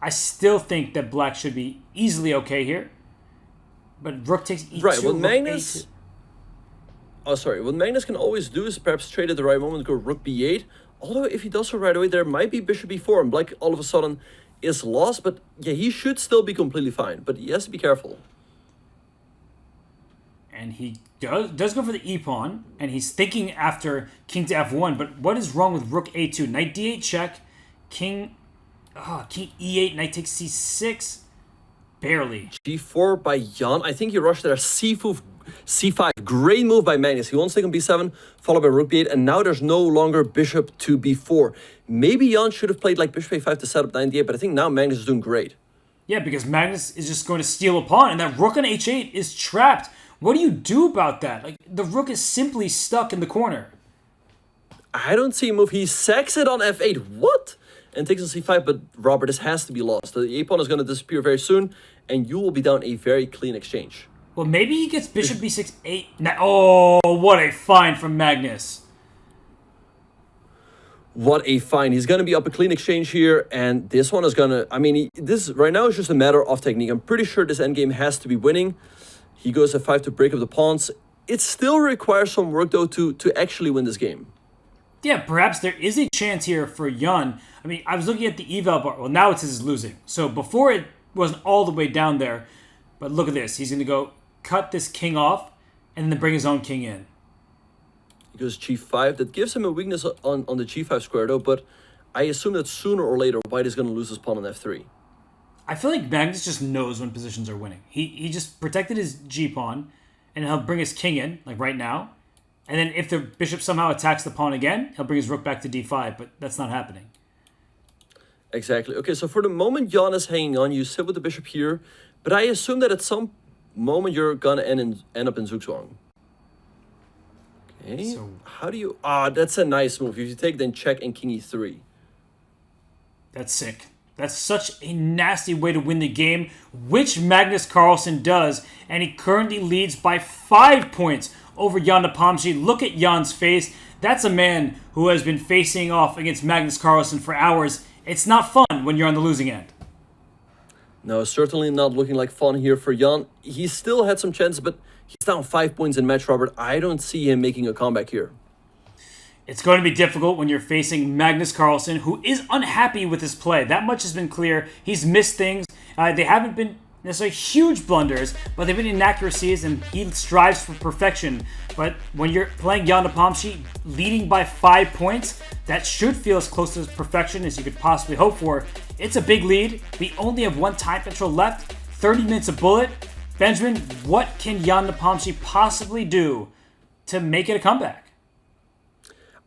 I still think that black should be easily okay here, but rook takes e2.
Right. Well, Magnus. Oh, sorry. What Magnus can always do is perhaps trade at the right moment, go rook b8. Although if he does so right away, there might be bishop b4, and black all of a sudden is lost. But yeah, he should still be completely fine. But he has to be careful.
And he does go for the e-pawn, and he's thinking after king to f1. But what is wrong with rook a2? Knight d8 check, king e8, knight takes c6. Barely.
g4 by Jan. I think he rushed there. c5. Great move by Magnus. He wants to take on b7, followed by rook b8, and now there's no longer bishop to b4. Maybe Jan should have played like bishop a5 to set up knight d8, but I think now Magnus is doing great.
Yeah, because Magnus is just going to steal a pawn, and that rook on h8 is trapped. What do you do about that? Like, the rook is simply stuck in the corner.
I don't see a move. He sacks it on f8. What? And takes on c5, but Robert, this has to be lost. The a-pawn is going to disappear very soon, and you will be down a very clean exchange.
Well, maybe he gets bishop b6, 8. Oh, what a find from Magnus.
What a find. He's going to be up a clean exchange here, and this one is going to... I mean, this right now is just a matter of technique. I'm pretty sure this endgame has to be winning. He goes f5 to break up the pawns. It still requires some work, though, to actually win this game.
Yeah, perhaps there is a chance here for Jan. I mean, I was looking at the eval bar. Well, now it says he's losing. So before it wasn't all the way down there. But look at this. He's going to go cut this king off and then bring his own king in.
He goes g5. That gives him a weakness on the g5 square, though. But I assume that sooner or later, white is going to lose his pawn on f3.
I feel like Magnus just knows when positions are winning. He just protected his g-pawn, and he'll bring his king in, like right now. And then if the bishop somehow attacks the pawn again, he'll bring his rook back to d5, but that's not happening.
Exactly. Okay, so for the moment Jan is hanging on, you sit with the bishop here, but I assume that at some moment you're gonna end up in Zugzwang. Okay, so how do you... that's a nice move. If you take, then check and king e3.
That's sick. That's such a nasty way to win the game, which Magnus Carlsen does, and he currently leads by 5 points over Jan Nepomniachtchi. Look at Jan's face. That's a man who has been facing off against Magnus Carlsen for hours. It's not fun when you're on the losing end.
No, certainly not looking like fun here for Jan. He still had some chances, but He's down 5 points in match, Robert. I don't see him making a comeback here.
It's going to be difficult when you're facing Magnus Carlsen, who is unhappy with his play. That much has been clear. He's missed things. They haven't been necessarily huge blunders, but they've been inaccuracies, and he strives for perfection. But when you're playing Jan Nepomniachtchi, leading by 5 points, that should feel as close to perfection as you could possibly hope for. It's a big lead. We only have one time control left, 30 minutes of bullet. Benjamin, what can Jan Nepomniachtchi possibly do to make it a comeback?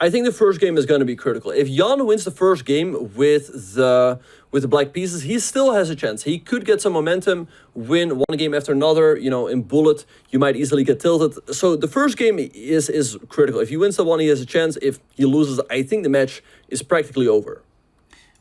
I think the first game is going to be critical. If Jan wins the first game with the black pieces, he still has a chance. He could get some momentum, win one game after another. You know, in bullet, you might easily get tilted. So the first game is critical. If he wins the one, he has a chance. If he loses, I think the match is practically over.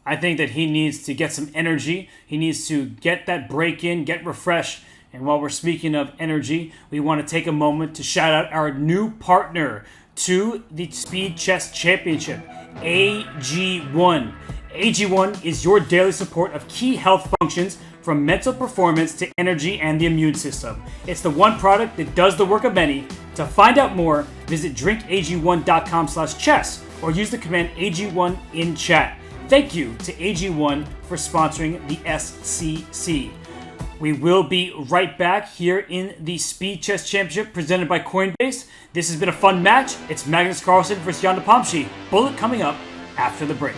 I think that he needs to get some energy. He needs to get that break in, get refreshed. And while we're speaking of energy, we want to take a moment to shout out our new partner to the Speed Chess Championship, AG1. AG1 is your daily support of key health functions from mental performance to energy and the immune system. It's the one product that does the work of many. To find out more, visit drinkag1.com/chess or use the command AG1 in chat. Thank you to AG1 for sponsoring the SCC. We will be right back here in the Speed Chess Championship presented by Coinbase. This has been a fun match. It's Magnus Carlsen versus Jan Nepomniachtchi. Bullet coming up after the break.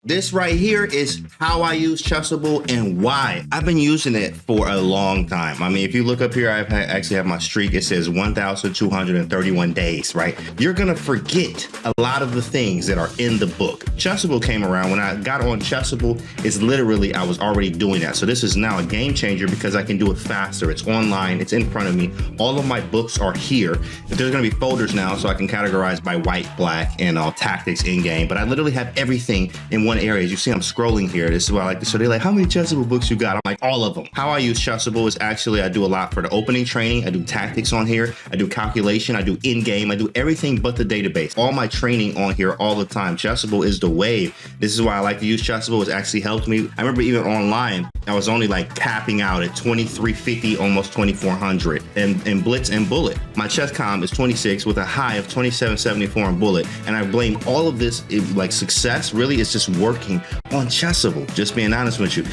This right here is how I use Chessable and why. I've been using it for a long time. I mean, if you look up here, I actually have my streak. It says 1,231 days, right? You're gonna forget a lot of the things that are in the book. Chessable came around. When I got on Chessable, it's literally, I was already doing that. So this is now a game changer because I can do it faster. It's online, it's in front of me. All of my books are here. There's gonna be folders now so I can categorize by white, black, and tactics in game. But I literally have everything in one area. As you see, I'm scrolling here. This is what I like to. So they're like, how many Chessable books you got? I'm like, all of them. How I use Chessable is actually, I do a lot for the opening training. I do tactics on here. I do calculation. I do in-game. I do everything but the database. All my training on here all the time. Chessable is the wave. This is why I like to use Chessable. It's actually helped me. I remember even online, I was only like capping out at 2350, almost 2400 in Blitz and Bullet. My chess comm is 26 with a high of 2774 in Bullet. And I blame all of this, like success, really is just working on Chessable. Just being honest with you.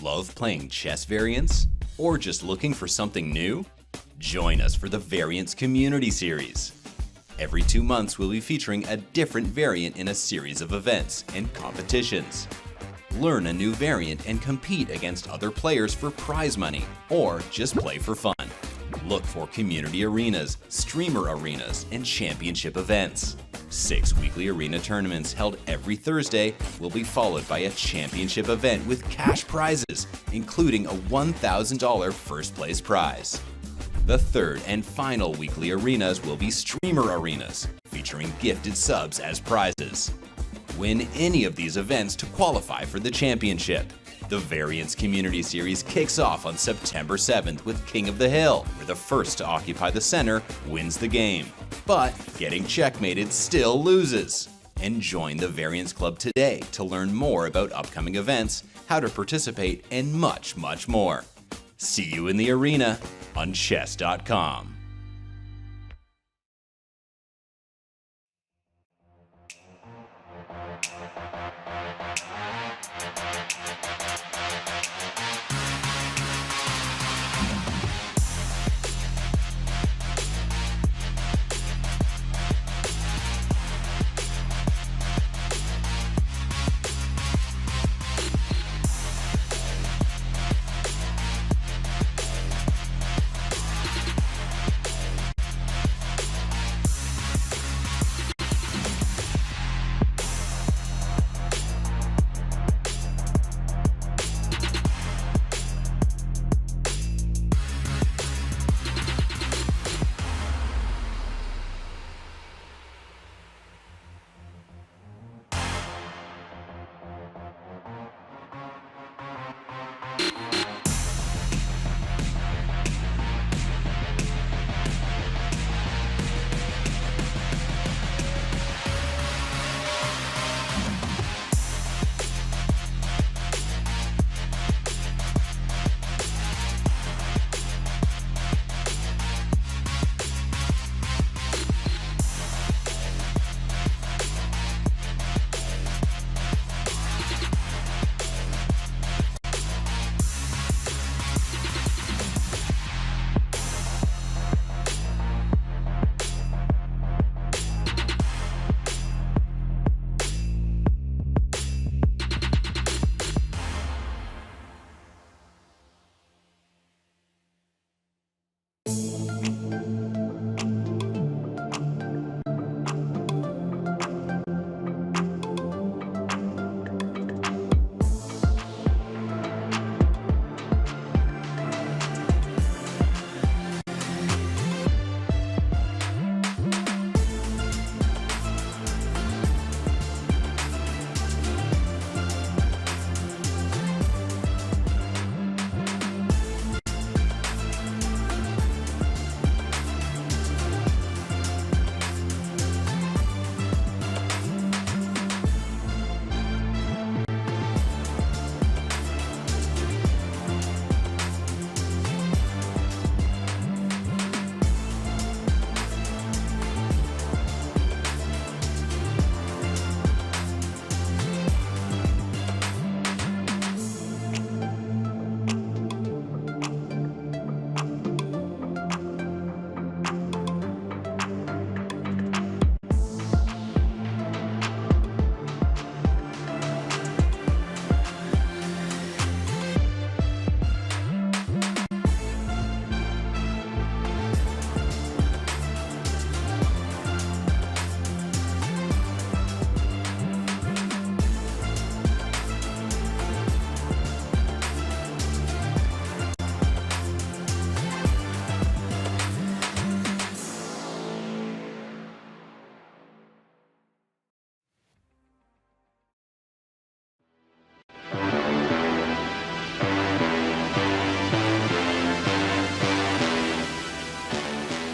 Love playing chess variants? Or just looking for something new? Join us for the Variants Community Series. Every 2 months, we'll be featuring a different variant in a series of events and competitions. Learn a new variant and compete against other players for prize money, or just play for fun. Look for community arenas, streamer arenas, and championship events. 6 weekly arena tournaments held every Thursday will be followed by a championship event with cash prizes, including a $1,000 first place prize. The third and final weekly arenas will be streamer arenas, featuring gifted subs as prizes. Win any of these events to qualify for the championship. The Variants Community Series kicks off on September 7th with King of the Hill, where the first to occupy the center wins the game. But getting checkmated still loses. And join the Variants Club today to learn more about upcoming events, how to participate, and much, much more. See you in the arena on chess.com.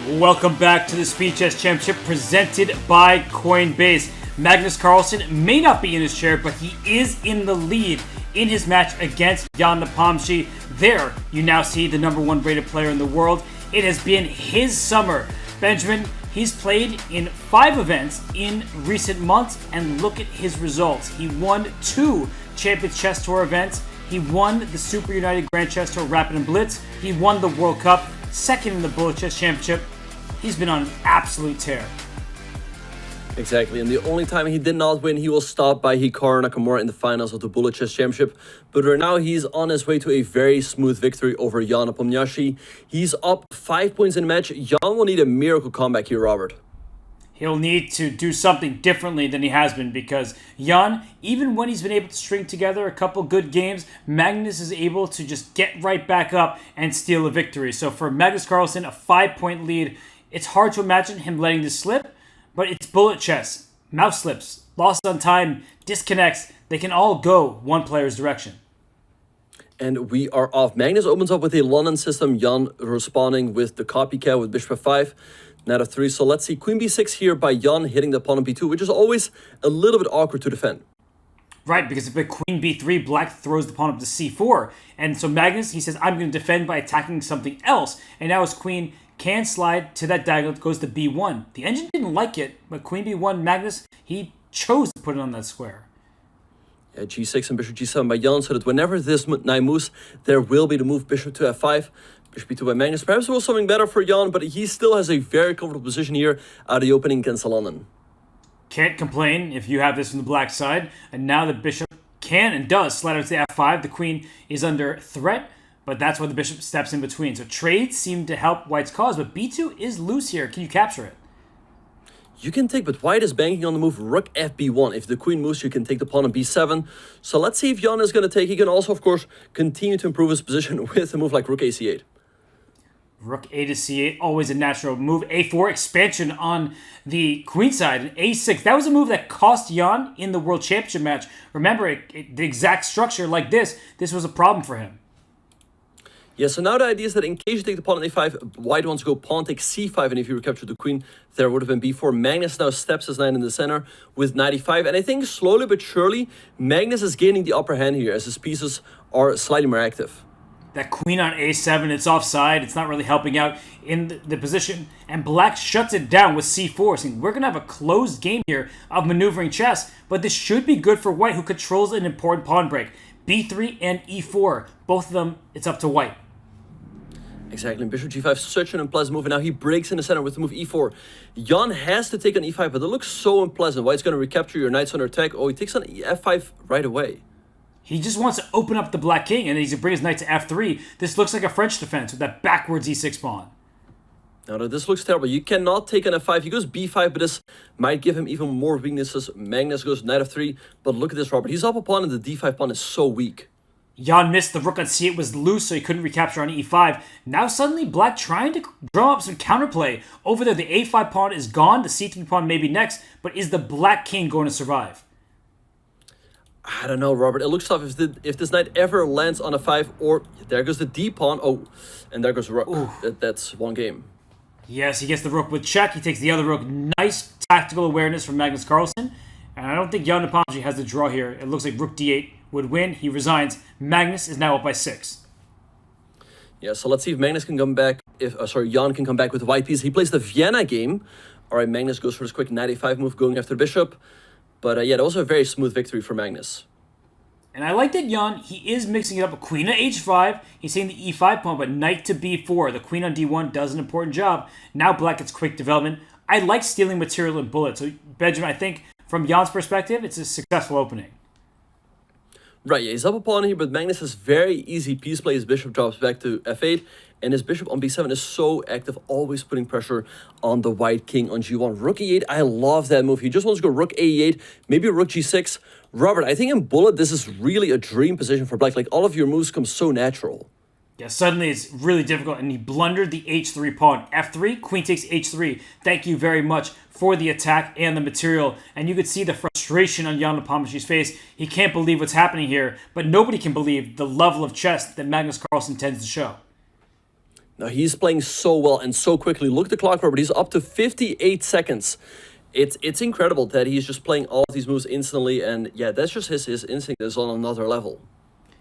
Welcome back to the Speed Chess Championship presented by Coinbase. Magnus Carlsen may not be in his chair, but he is in the lead in his match against Jan Nepomniachtchi. There, you now see the #1 rated player in the world. It has been his summer. Benjamin, he's played in 5 events in recent months, and look at his results. He won 2 Champions Chess Tour events. He won the Super United Grand Chess Tour Rapid and Blitz. He won the World Cup, second in the Bullet Chess Championship. He's been on an absolute tear.
Exactly, and the only time he did not win, he was stopped by Hikaru Nakamura in the finals of the Bullet Chess Championship. But right now, he's on his way to a very smooth victory over Jan Nepomniachtchi. He's up 5 points in the match. Jan will need a miracle comeback here, Robert.
He'll need to do something differently than he has been, because Jan, even when he's been able to string together a couple good games, Magnus is able to just get right back up and steal a victory. So for Magnus Carlsen, a 5-point lead. It's hard to imagine him letting this slip, but it's bullet chess. Mouse slips, lost on time, disconnects. They can all go one player's direction.
And we are off. Magnus opens up with a London system. Jan responding with the copycat with bishop f5, knight f3. So let's see, queen b6 here by Jan hitting the pawn on b2, which is always a little bit awkward to defend.
Right, because if the queen b3, black throws the pawn up to c4. And so Magnus, he says, I'm going to defend by attacking something else. And now his queen can slide to that diagonal that goes to b1. The engine didn't like it, but queen b1, Magnus, he chose to put it on that square.
Yeah, g6 and bishop g7 by Jan, so that whenever this knight moves, there will be the move bishop to f5, bishop b2 by Magnus. Perhaps it was something better for Jan, but he still has a very comfortable position here out of the opening against London.
Can't complain if you have this from the black side. And now the bishop can and does slide out to the f5. The queen is under threat, but that's why the bishop steps in between. So trades seem to help white's cause, but b2 is loose here. Can you capture it?
You can take, but white is banking on the move rook fb1. If the queen moves, you can take the pawn on b7. So let's see if Jan is going to take. He can also, of course, continue to improve his position with a move like rook ac8.
Rook a to c8, always a natural move. a4, expansion on the queen side. And a6, that was a move that cost Jan in the World Championship match. Remember, the exact structure like this was a problem for him.
Yeah, so now the idea is that in case you take the pawn on a5, white wants to go pawn takes c5, and if you recapture the queen, there would have been b4. Magnus now steps his knight in the center with knight e5, and I think slowly but surely, Magnus is gaining the upper hand here as his pieces are slightly more active.
That queen on a7, it's offside. It's not really helping out in the position. And black shuts it down with c4, saying we're going to have a closed game here of maneuvering chess, but this should be good for white, who controls an important pawn break. b3 and e4, both of them, it's up to white.
Exactly, bishop g5, such an unpleasant move, and now he breaks in the center with the move e4. Jan has to take on e5, but it looks so unpleasant. White's going to recapture, your knight's under attack. Oh, he takes on f5 right away.
He just wants to open up the black king, and he's going to bring his knight to f3. This looks like a French defense with that backwards e6 pawn.
Now, this looks terrible. You cannot take on f5. He goes b5, but this might give him even more weaknesses. Magnus goes knight f3, but look at this, Robert. He's up a pawn, and the d5 pawn is so weak.
Jan missed. The rook on c8 was loose, so he couldn't recapture on e5. Now suddenly black trying to draw up some counterplay. Over there, the a5 pawn is gone. The c3 pawn may be next, but is the black king going to survive?
I don't know, Robert. It looks tough if this knight ever lands on a 5, or there goes the d pawn. Oh, and there goes the rook. That's one game.
Yes, he gets the rook with check. He takes the other rook. Nice tactical awareness from Magnus Carlsen. And I don't think Jan Nepomniachtchi has the draw here. It looks like rook d8 would win. He resigns. Magnus is now up by 6.
Yeah, so let's see if Magnus can come back. Jan can come back with the white piece. He plays the Vienna game. All right, Magnus goes for this quick knight a5 move, going after the bishop. But yeah, that was a very smooth victory for Magnus.
And I like that Jan, he is mixing it up. A queen on h5. He's saying the e5 pawn, but knight to b4. The queen on d1 does an important job. Now black gets quick development. I like stealing material in bullets. So Benjamin, I think from Jan's perspective, it's a successful opening.
Right, yeah, he's up a pawn here, but Magnus has very easy piece play. His bishop drops back to f8, and his bishop on b7 is so active, always putting pressure on the white king on g1. Rook e8, I love that move. He just wants to go rook a8, maybe rook g6. Robert, I think in bullet, this is really a dream position for black. Like, all of your moves come so natural.
Yeah, suddenly it's really difficult, and he blundered the h3 pawn. f3, queen takes h3. Thank you very much for the attack and the material. And you could see the frustration on Jan Nepomniachtchi's face. He can't believe what's happening here, but nobody can believe the level of chess that Magnus Carlsen tends to show.
Now he's playing so well and so quickly. Look at the clock, Robert. He's up to 58 seconds. It's incredible that he's just playing all of these moves instantly. And yeah, that's just his instinct is on another level.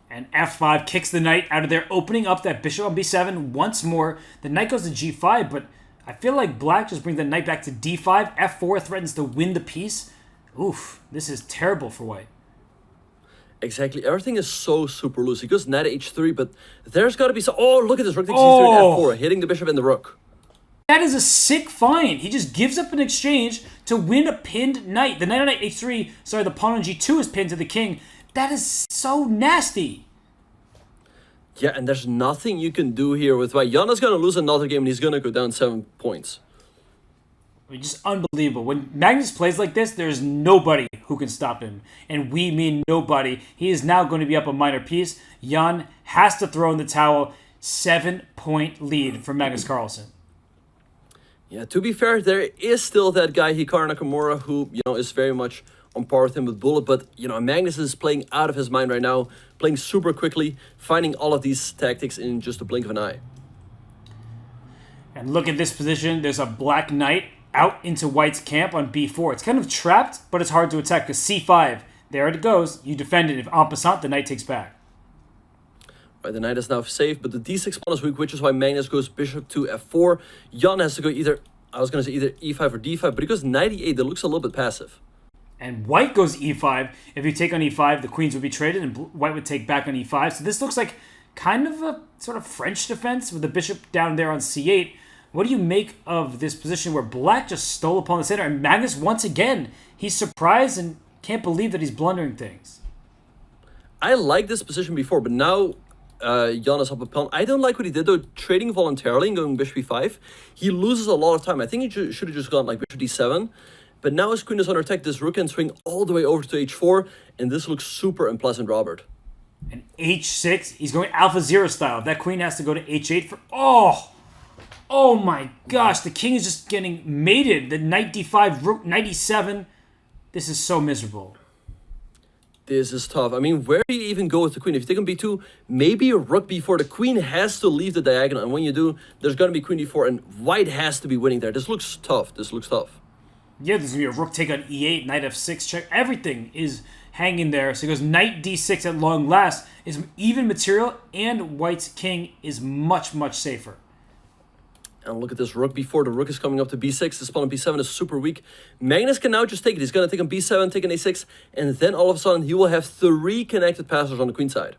And f5 kicks the knight out of there, opening up that bishop on b7 once more. The knight goes to g5, but I feel like black just brings the knight back to d5. f4 threatens to win the piece. Oof, this is terrible for white.
Exactly, everything is so super loose. He goes knight h3, but there's got to be some... Oh, look at this, rook takes c3 and f4, hitting the bishop and the rook.
That is a sick find. He just gives up an exchange to win a pinned knight. The knight on knight h3, sorry, the pawn on g2 is pinned to the king. That is so nasty.
Yeah, and there's nothing you can do here with white. Jan is going to lose another game and he's going to go down 7 points.
Just unbelievable. When Magnus plays like this, there's nobody who can stop him. And we mean nobody. He is now going to be up a minor piece. Jan has to throw in the towel. 7-point lead for Magnus Carlsen.
Yeah, to be fair, there is still that guy, Hikaru Nakamura, who, is very much on par with him with Bullet. But, Magnus is playing out of his mind right now, playing super quickly, finding all of these tactics in just a blink of an eye.
And look at this position. There's a black knight out into white's camp on b4. It's kind of trapped, but it's hard to attack because c5, there it goes. You defend it. If en passant, the knight takes back.
Right, the knight is now safe, but the d6 pawn is weak, which is why Magnus goes bishop to f4. Jan has to go either e5 or d5, but he goes knight e8. That looks a little bit passive.
And white goes e5. If you take on e5, the queens would be traded, and white would take back on e5. So this looks like kind of a sort of French defense with the bishop down there on c8. What do you make of this position where black just stole upon the center? And Magnus, once again, he's surprised and can't believe that he's blundering things.
I liked this position before, but now Jan is up a pawn. I don't like what he did, though, trading voluntarily and going bishop e5. He loses a lot of time. I think he should have just gone like bishop d7. But now his queen is under attack. This rook can swing all the way over to h4, and this looks super unpleasant, Robert.
And h6, he's going Alpha Zero style. That queen has to go to h8 for... Oh my gosh, the king is just getting mated. The knight d5, rook knight e7. This is so miserable.
This is tough. I mean, where do you even go with the queen? If you take on b2, maybe a rook b4. The queen has to leave the diagonal. And when you do, there's going to be queen d4. And white has to be winning there. This looks tough.
Yeah, there's going to be a rook take on e8, knight f6 check. Everything is hanging there. So he goes knight d6 at long last. Is even material. And white's king is much, much safer.
And look at this rook b4. The rook is coming up to b6. This pawn on b7 is super weak. Magnus can now just take it. He's going to take on b7, take on a6, and then all of a sudden he will have 3 connected passers on the queen side.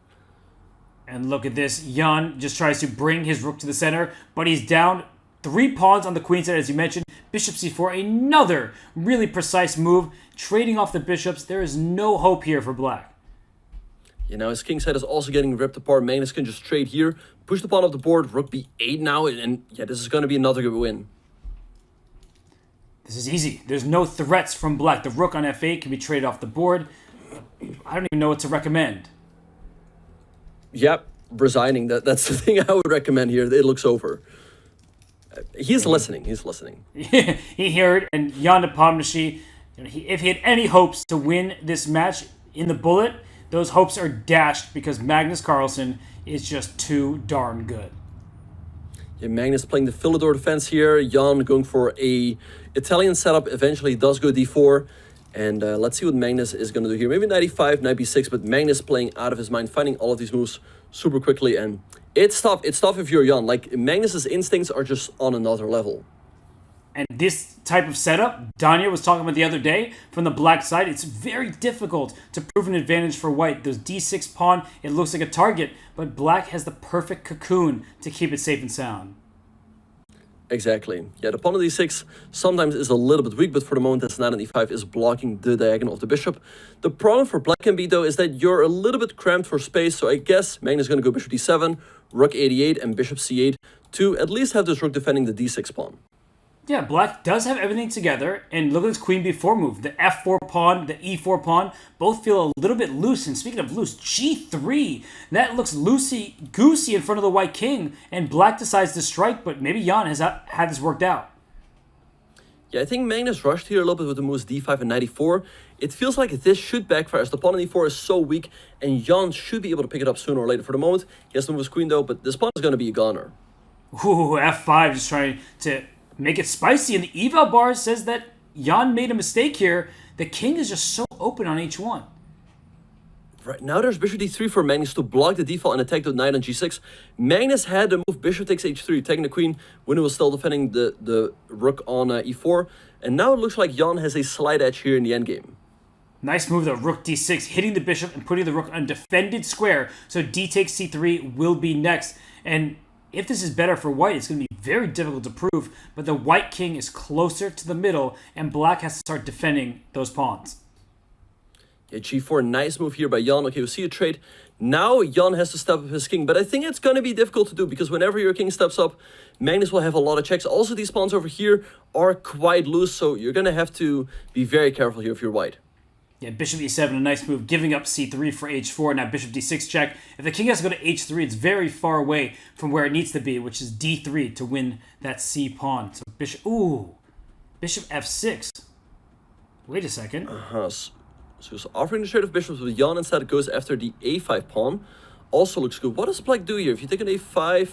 And look at this. Jan just tries to bring his rook to the center, but he's down 3 pawns on the queen side, as you mentioned. Bishop c4, another really precise move. Trading off the bishops. There is no hope here for black.
Now his king side is also getting ripped apart. Magnus can just trade here. Push the pawn off the board. Rook b8 now. And yeah, this is going to be another good win.
This is easy. There's no threats from black. The rook on f8 can be traded off the board. I don't even know what to recommend.
Yep, resigning. That's the thing I would recommend here. It looks over. He's listening.
He heard, and Jan Nepomniachtchi, if he had any hopes to win this match in the bullet, those hopes are dashed because Magnus Carlsen is just too darn good.
Yeah, Magnus playing the Philidor defense here. Jan going for a Italian setup. Eventually does go d4. And let's see what Magnus is going to do here. Maybe knight e5, knight b6, but Magnus playing out of his mind, finding all of these moves super quickly. And it's tough. It's tough if you're Jan. Like, Magnus's instincts are just on another level.
And this type of setup, Danya was talking about the other day, from the black side, it's very difficult to prove an advantage for white. Those d6 pawn, it looks like a target, but black has the perfect cocoon to keep it safe and sound.
Exactly. Yeah, the pawn on d6 sometimes is a little bit weak, but for the moment, this knight on e5 is blocking the diagonal of the bishop. The problem for black can be, though, is that you're a little bit cramped for space, so I guess Magnus is going to go bishop d7, rook e8, and bishop c8 to at least have this rook defending the d6 pawn.
Yeah, black does have everything together, and look at this queen b4 move. The f4 pawn, the e4 pawn, both feel a little bit loose, and speaking of loose, g3, that looks loosey-goosey in front of the white king, and black decides to strike, but maybe Jan has had this worked out.
Yeah, I think Magnus rushed here a little bit with the moves d5 and knight e4. It feels like this should backfire, as the pawn on e4 is so weak, and Jan should be able to pick it up sooner or later. For the moment, he has to move his queen, though, but this pawn is going to be a goner.
Ooh, f5, just trying to make it spicy. And the eval bar says that Jan made a mistake here. The king is just so open on h1.
Right now there's bishop d3 for Magnus to block the default and attack the knight on g6. Magnus had the move bishop takes h3, attacking the queen when he was still defending the rook on e4. And now it looks like Jan has a slight edge here in the endgame.
Nice move though, rook d6, hitting the bishop and putting the rook on defended square. So d takes c3 will be next. And if this is better for white, it's going to be very difficult to prove. But the white king is closer to the middle, and black has to start defending those pawns.
Yeah, g4, nice move here by Jan. Okay, we see a trade. Now Jan has to step up his king, but I think it's going to be difficult to do because whenever your king steps up, Magnus will have a lot of checks. Also, these pawns over here are quite loose, so you're going to have to be very careful here if you're white.
Yeah, bishop e7, a nice move, giving up c3 for h4. Now bishop d6 check. If the king has to go to h3, it's very far away from where it needs to be, which is d3 to win that c pawn. So bishop f6. Wait a second.
So he's offering the trade of bishops, but Jan instead goes after the a5 pawn. Also looks good. What does black do here? If you take an a5,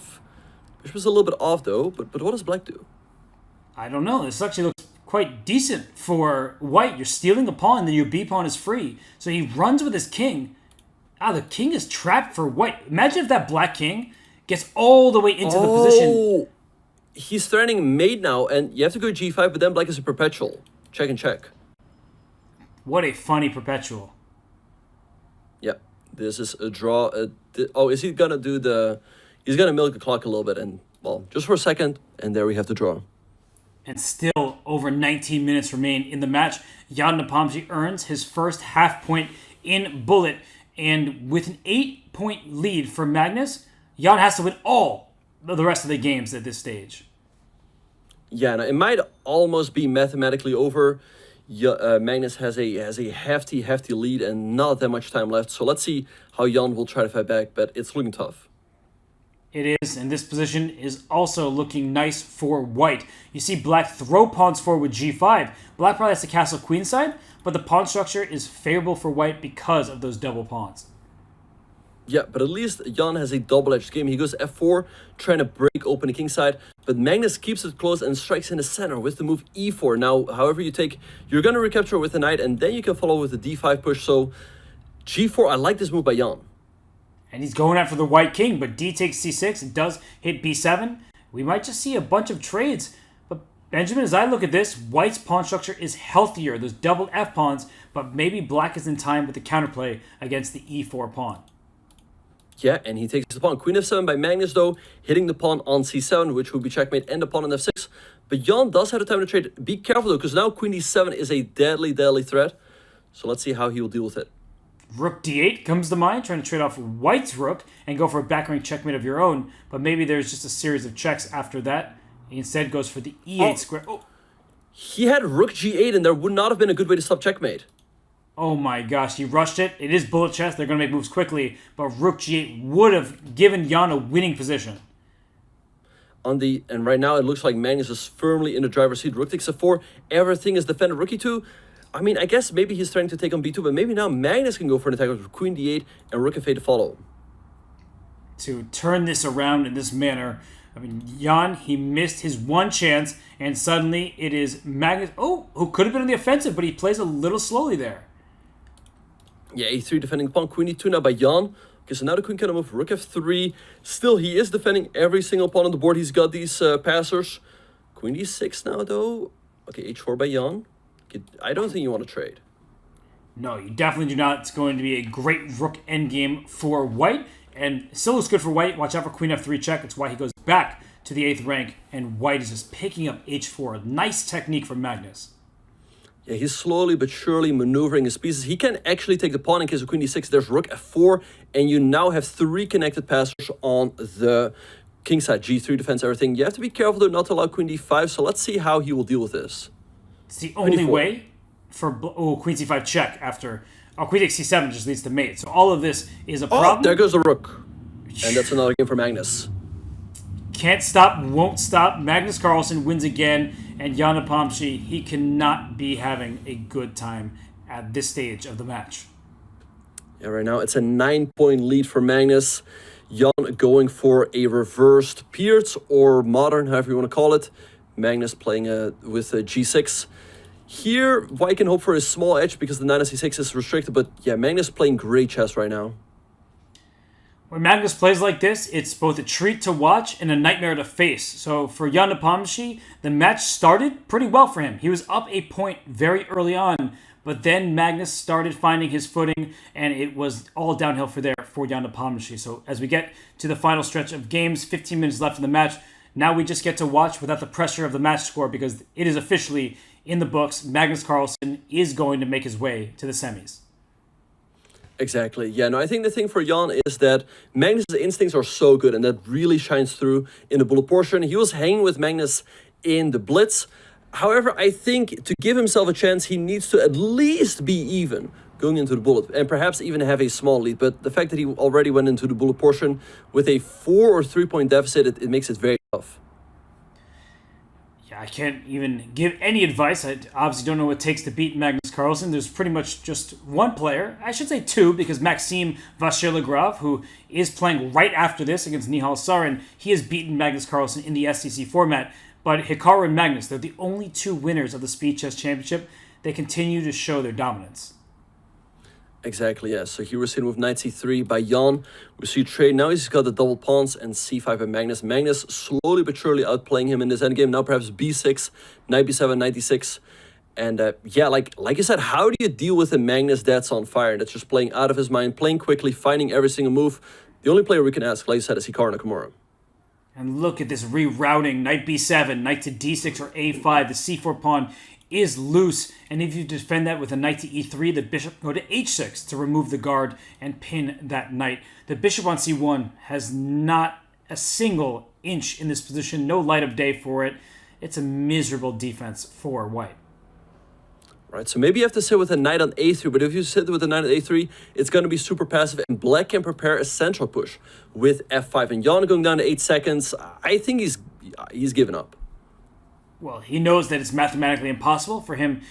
bishop is a little bit off though, but what does black do?
I don't know. This actually looks quite decent for white. You're stealing a pawn, then your b pawn is free. So he runs with his king. The king is trapped for white. Imagine if that black king gets all the way into the position.
He's threatening mate now, and you have to go g5, but then black is a perpetual. Check and check.
What a funny perpetual.
Yeah, this is a draw. Is he gonna do the... He's gonna milk the clock a little bit, and, well, just for a second, and there we have the draw.
And still over 19 minutes remain in the match. Jan Nepomuk earns his first half point in bullet. And with an 8-point lead for Magnus, Jan has to win all of the rest of the games at this stage.
Yeah, now it might almost be mathematically over. Magnus has a hefty lead and not that much time left. So let's see how Jan will try to fight back, but it's looking tough.
It is, and this position is also looking nice for white. You see black throw pawns forward with g5. Black probably has to castle queenside, but the pawn structure is favorable for white because of those double pawns.
Yeah, but at least Jan has a double-edged game. He goes f4, trying to break open the kingside, but Magnus keeps it close and strikes in the center with the move e4. Now, however you take, you're going to recapture with the knight, and then you can follow with the d5 push. So g4, I like this move by Jan.
And he's going after the white king, but d takes c6. It does hit b7. We might just see a bunch of trades. But Benjamin, as I look at this, white's pawn structure is healthier. There's double f pawns, but maybe black is in time with the counterplay against the e4 pawn.
Yeah, and he takes the pawn. Queen f7 by Magnus, though, hitting the pawn on c7, which would be checkmate, and the pawn on f6. But Jan does have the time to trade. Be careful, though, because now queen d7 is a deadly threat. So let's see how he will deal with it.
Rook d8 comes to mind, trying to trade off white's rook and go for a back rank checkmate of your own. But maybe there's just a series of checks after that. He instead goes for the e8 square. Oh.
He had rook g8, and there would not have been a good way to stop checkmate.
Oh my gosh, he rushed it. It is bullet chess. They're going to make moves quickly. But rook g8 would have given Jan a winning position.
And right now it looks like Magnus is firmly in the driver's seat. Rook takes f4. Everything is defended. Rook e2. I mean, I guess maybe he's trying to take on b2, but maybe now Magnus can go for an attack with queen d8 and rook f8 to follow.
To turn this around in this manner, I mean, Jan, he missed his one chance, and suddenly it is Magnus, who could have been on the offensive, but he plays a little slowly there.
Yeah, a3 defending the pawn, queen e2 now by Jan. Okay, so now the queen can move rook f3. Still, he is defending every single pawn on the board. He's got these passers. Queen d6 now, though. Okay, h4 by Jan. I don't think you want to trade.
No, you definitely do not. It's going to be a great rook endgame for white. And still looks good for white. Watch out for queen f3 check. That's why he goes back to the 8th rank. And white is just picking up h4. Nice technique from Magnus.
Yeah, he's slowly but surely maneuvering his pieces. He can actually take the pawn in case of queen d6. There's rook f4. And you now have 3 connected passers on the king side. g3 defends everything. You have to be careful though not to allow queen d5. So let's see how he will deal with this.
It's the only way for queen c5 check after queen takes c7 just leads to mate. So all of this is a problem.
There goes the rook, and that's another game for Magnus.
Can't stop, won't stop. Magnus Carlsen wins again, and Jan Nepomuk, he cannot be having a good time at this stage of the match.
Yeah, right now it's a 9-point lead for Magnus. Jan going for a reversed Pierce or modern, however you want to call it. Magnus playing with a G6. Here, White can hope for a small edge because the knight on C6 is restricted, but yeah, Magnus playing great chess right now.
When Magnus plays like this, it's both a treat to watch and a nightmare to face. So for Jan Nepomniachtchi, the match started pretty well for him. He was up a point very early on, but then Magnus started finding his footing, and it was all downhill for Jan Nepomniachtchi. So as we get to the final stretch of games, 15 minutes left in the match, now we just get to watch without the pressure of the match score because it is officially in the books. Magnus Carlsen is going to make his way to the semis.
Exactly. Yeah, no, I think the thing for Jan is that Magnus' instincts are so good, and that really shines through in the bullet portion. He was hanging with Magnus in the blitz. However, I think to give himself a chance, he needs to at least be even going into the bullet, and perhaps even have a small lead. But the fact that he already went into the bullet portion with a 4 or 3 point deficit, it makes it very tough.
Yeah, I can't even give any advice. I obviously don't know what it takes to beat Magnus Carlsen. There's pretty much just one player. I should say two, because Maxime Vachier-Lagrave, who is playing right after this against Nihal Sarin, he has beaten Magnus Carlsen in the STC format. But Hikaru and Magnus, they're the only two winners of the Speed Chess Championship. They continue to show their dominance.
Exactly, yeah. So here we're sitting with knight c3 by Jan. We see trade. Now he's got the double pawns and c5 by Magnus. Magnus slowly but surely outplaying him in this endgame. Now perhaps b6, knight b7, knight d6. And yeah, like you said, how do you deal with a Magnus that's on fire, that's just playing out of his mind, playing quickly, finding every single move? The only player we can ask, like you said, is Hikaru Nakamura.
And look at this rerouting. Knight b7, knight to d6 or a5. The c4 pawn is loose, and if you defend that with a knight to e3, the bishop go to h6 to remove the guard and pin that knight. The bishop on c1 has not a single inch in this position, no light of day for it. It's a miserable defense for White.
Right, so maybe you have to sit with a knight on a3, but if you sit with a knight on a3, it's going to be super passive, and Black can prepare a central push with f5. And Jan going down to 8 seconds, I think he's given up.
Well, he knows that it's mathematically impossible for him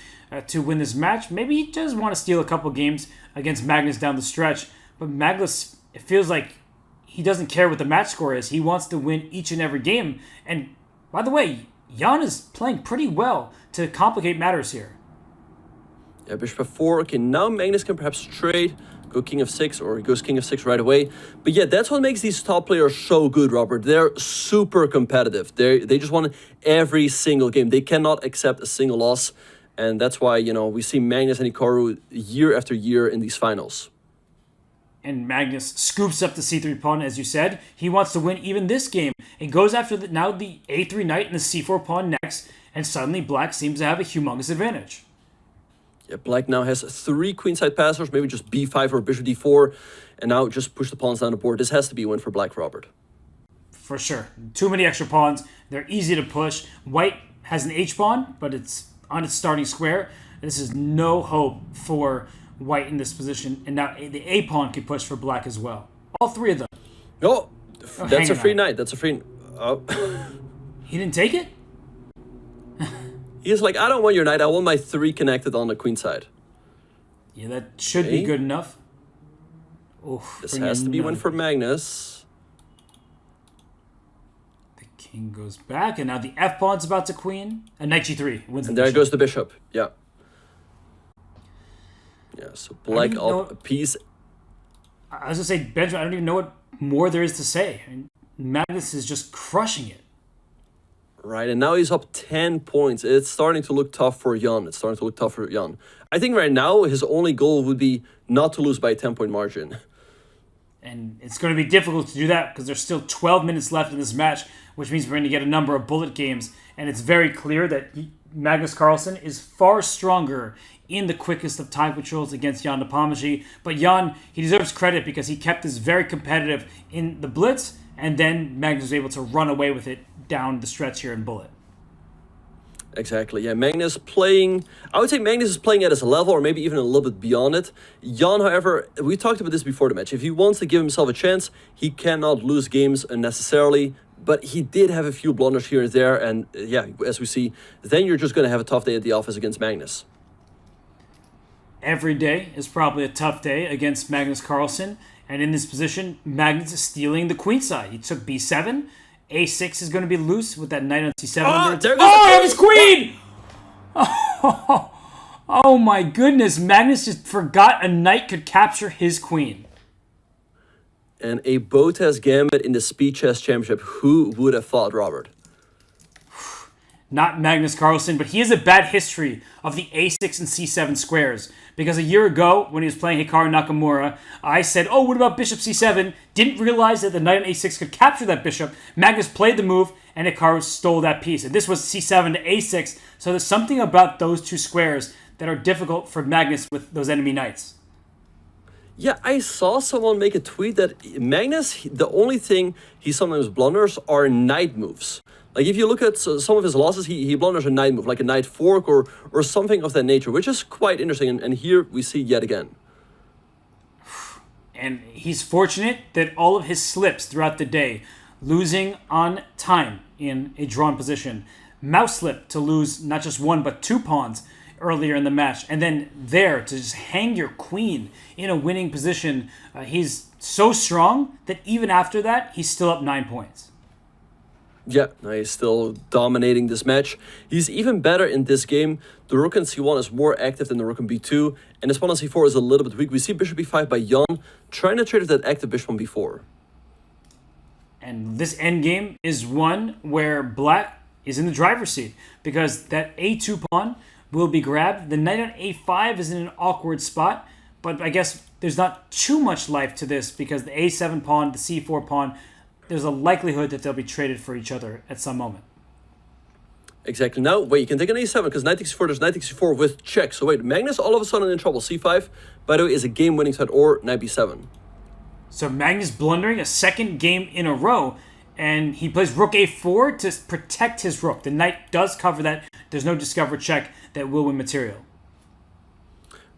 to win this match. Maybe he does want to steal a couple games against Magnus down the stretch. But Magnus, it feels like he doesn't care what the match score is. He wants to win each and every game. And by the way, Jan is playing pretty well to complicate matters here.
Yeah, bishop f4. Okay, now Magnus can perhaps trade. Go king f6, or he goes king f6 right away. But yeah, that's what makes these top players so good, Robert. They're super competitive. They just won every single game. They cannot accept a single loss. And that's why, you know, we see Magnus and Hikaru year after year in these finals.
And Magnus scoops up the c3 pawn, as you said. He wants to win even this game. And goes after now the a3 knight and the c4 pawn next. And suddenly Black seems to have a humongous advantage.
Yeah, Black now has 3 queenside passers, maybe just b5 or bishop d4, and now just push the pawns down the board. This has to be a win for Black, Robert.
For sure. Too many extra pawns. They're easy to push. White has an h-pawn, but it's on its starting square. This is no hope for White in this position. And now the a-pawn can push for Black as well. All three of them.
Oh, that's a free knight. That's a free... Oh.
He didn't take it?
He's like, I don't want your knight. I want my 3 connected on the queen side.
Yeah, that should be good enough.
Oof, this has to be one for Magnus.
The king goes back, and now the f-pawn's about to queen. And knight g3 wins
and
the
there
bishop.
Goes the bishop. Yeah. Yeah, so Black up a piece.
I was going to say, Benjamin, I don't even know what more there is to say. I mean, Magnus is just crushing it.
Right, and now he's up 10 points. It's starting to look tough for Jan. I think right now his only goal would be not to lose by a 10-point margin.
And it's going to be difficult to do that because there's still 12 minutes left in this match, which means we're going to get a number of bullet games. And it's very clear that Magnus Carlsen is far stronger in the quickest of time controls against Jan Nepomniachtchi. But Jan, he deserves credit because he kept this very competitive in the blitz, and then Magnus was able to run away with it down the stretch here in bullet.
Exactly, yeah. Magnus playing... I would say Magnus is playing at his level, or maybe even a little bit beyond it. Jan, however, we talked about this before the match. If he wants to give himself a chance, he cannot lose games unnecessarily. But he did have a few blunders here and there. And yeah, as we see, then you're just going to have a tough day at the office against Magnus.
Every day is probably a tough day against Magnus Carlsen. And in this position, Magnus is stealing the queen side. He took b7. a6 is going to be loose with that knight on c7.
There goes
I have his queen! Oh my goodness. Magnus just forgot a knight could capture his queen.
And a Botez Gambit in the Speed Chess Championship. Who would have thought, Robert?
Not Magnus Carlsen, but he has a bad history of the a6 and c7 squares. Because a year ago, when he was playing Hikaru Nakamura, I said, oh, what about bishop c7? Didn't realize that the knight on a6 could capture that bishop. Magnus played the move, and Hikaru stole that piece. And this was c7 to a6, so there's something about those two squares that are difficult for Magnus with those enemy knights.
Yeah, I saw someone make a tweet that Magnus, the only thing he sometimes blunders are knight moves. Like, if you look at some of his losses, he blunders a knight move, like a knight fork or something of that nature, which is quite interesting. And here we see yet again.
And he's fortunate that all of his slips throughout the day, losing on time in a drawn position, mouse slip to lose not just one but two pawns earlier in the match, and then there to just hang your queen in a winning position. He's so strong that even after that, he's still up 9 points.
Yeah, he's still dominating this match. He's even better in this game. The rook on c1 is more active than the rook on b2, and his pawn on c4 is a little bit weak. We see bishop b5 by Jan, trying to trade with that active bishop on b4.
And this endgame is one where black is in the driver's seat, because that a2 pawn will be grabbed. The knight on a5 is in an awkward spot, but I guess there's not too much life to this, because the a7 pawn, the c4 pawn, there's a likelihood that they'll be traded for each other at some moment.
Exactly. Now, wait, you can take an a7, because knight takes c4, there's knight takes c4 with check. So wait, Magnus all of a sudden in trouble. c5, by the way, is a game-winning side, or knight b7.
So Magnus blundering a second game in a row, and he plays rook a4 to protect his rook. The knight does cover that. There's no discover check that will win material.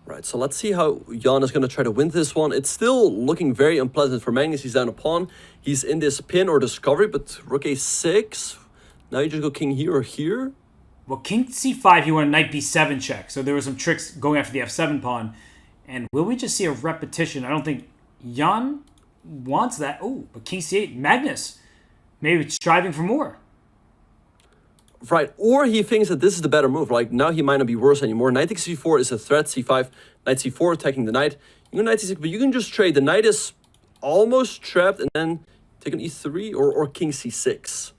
Right, so let's see how Jan is going to try to win this one. It's still looking very unpleasant for Magnus. He's down a pawn. He's in this pin or discovery, but rook a6. Now you just go king here or here.
Well, king c5, he won a knight b7 check. So there were some tricks going after the f7 pawn. And will we just see a repetition? I don't think Jan wants that. Oh, but king c8, Magnus, maybe striving for more.
Right, or he thinks that this is the better move. Like, now he might not be worse anymore. Knight takes c4 is a threat. c5, knight c4, attacking the knight. You go knight c6, but you can just trade. The knight is almost trapped, and then take an e3 or king c6.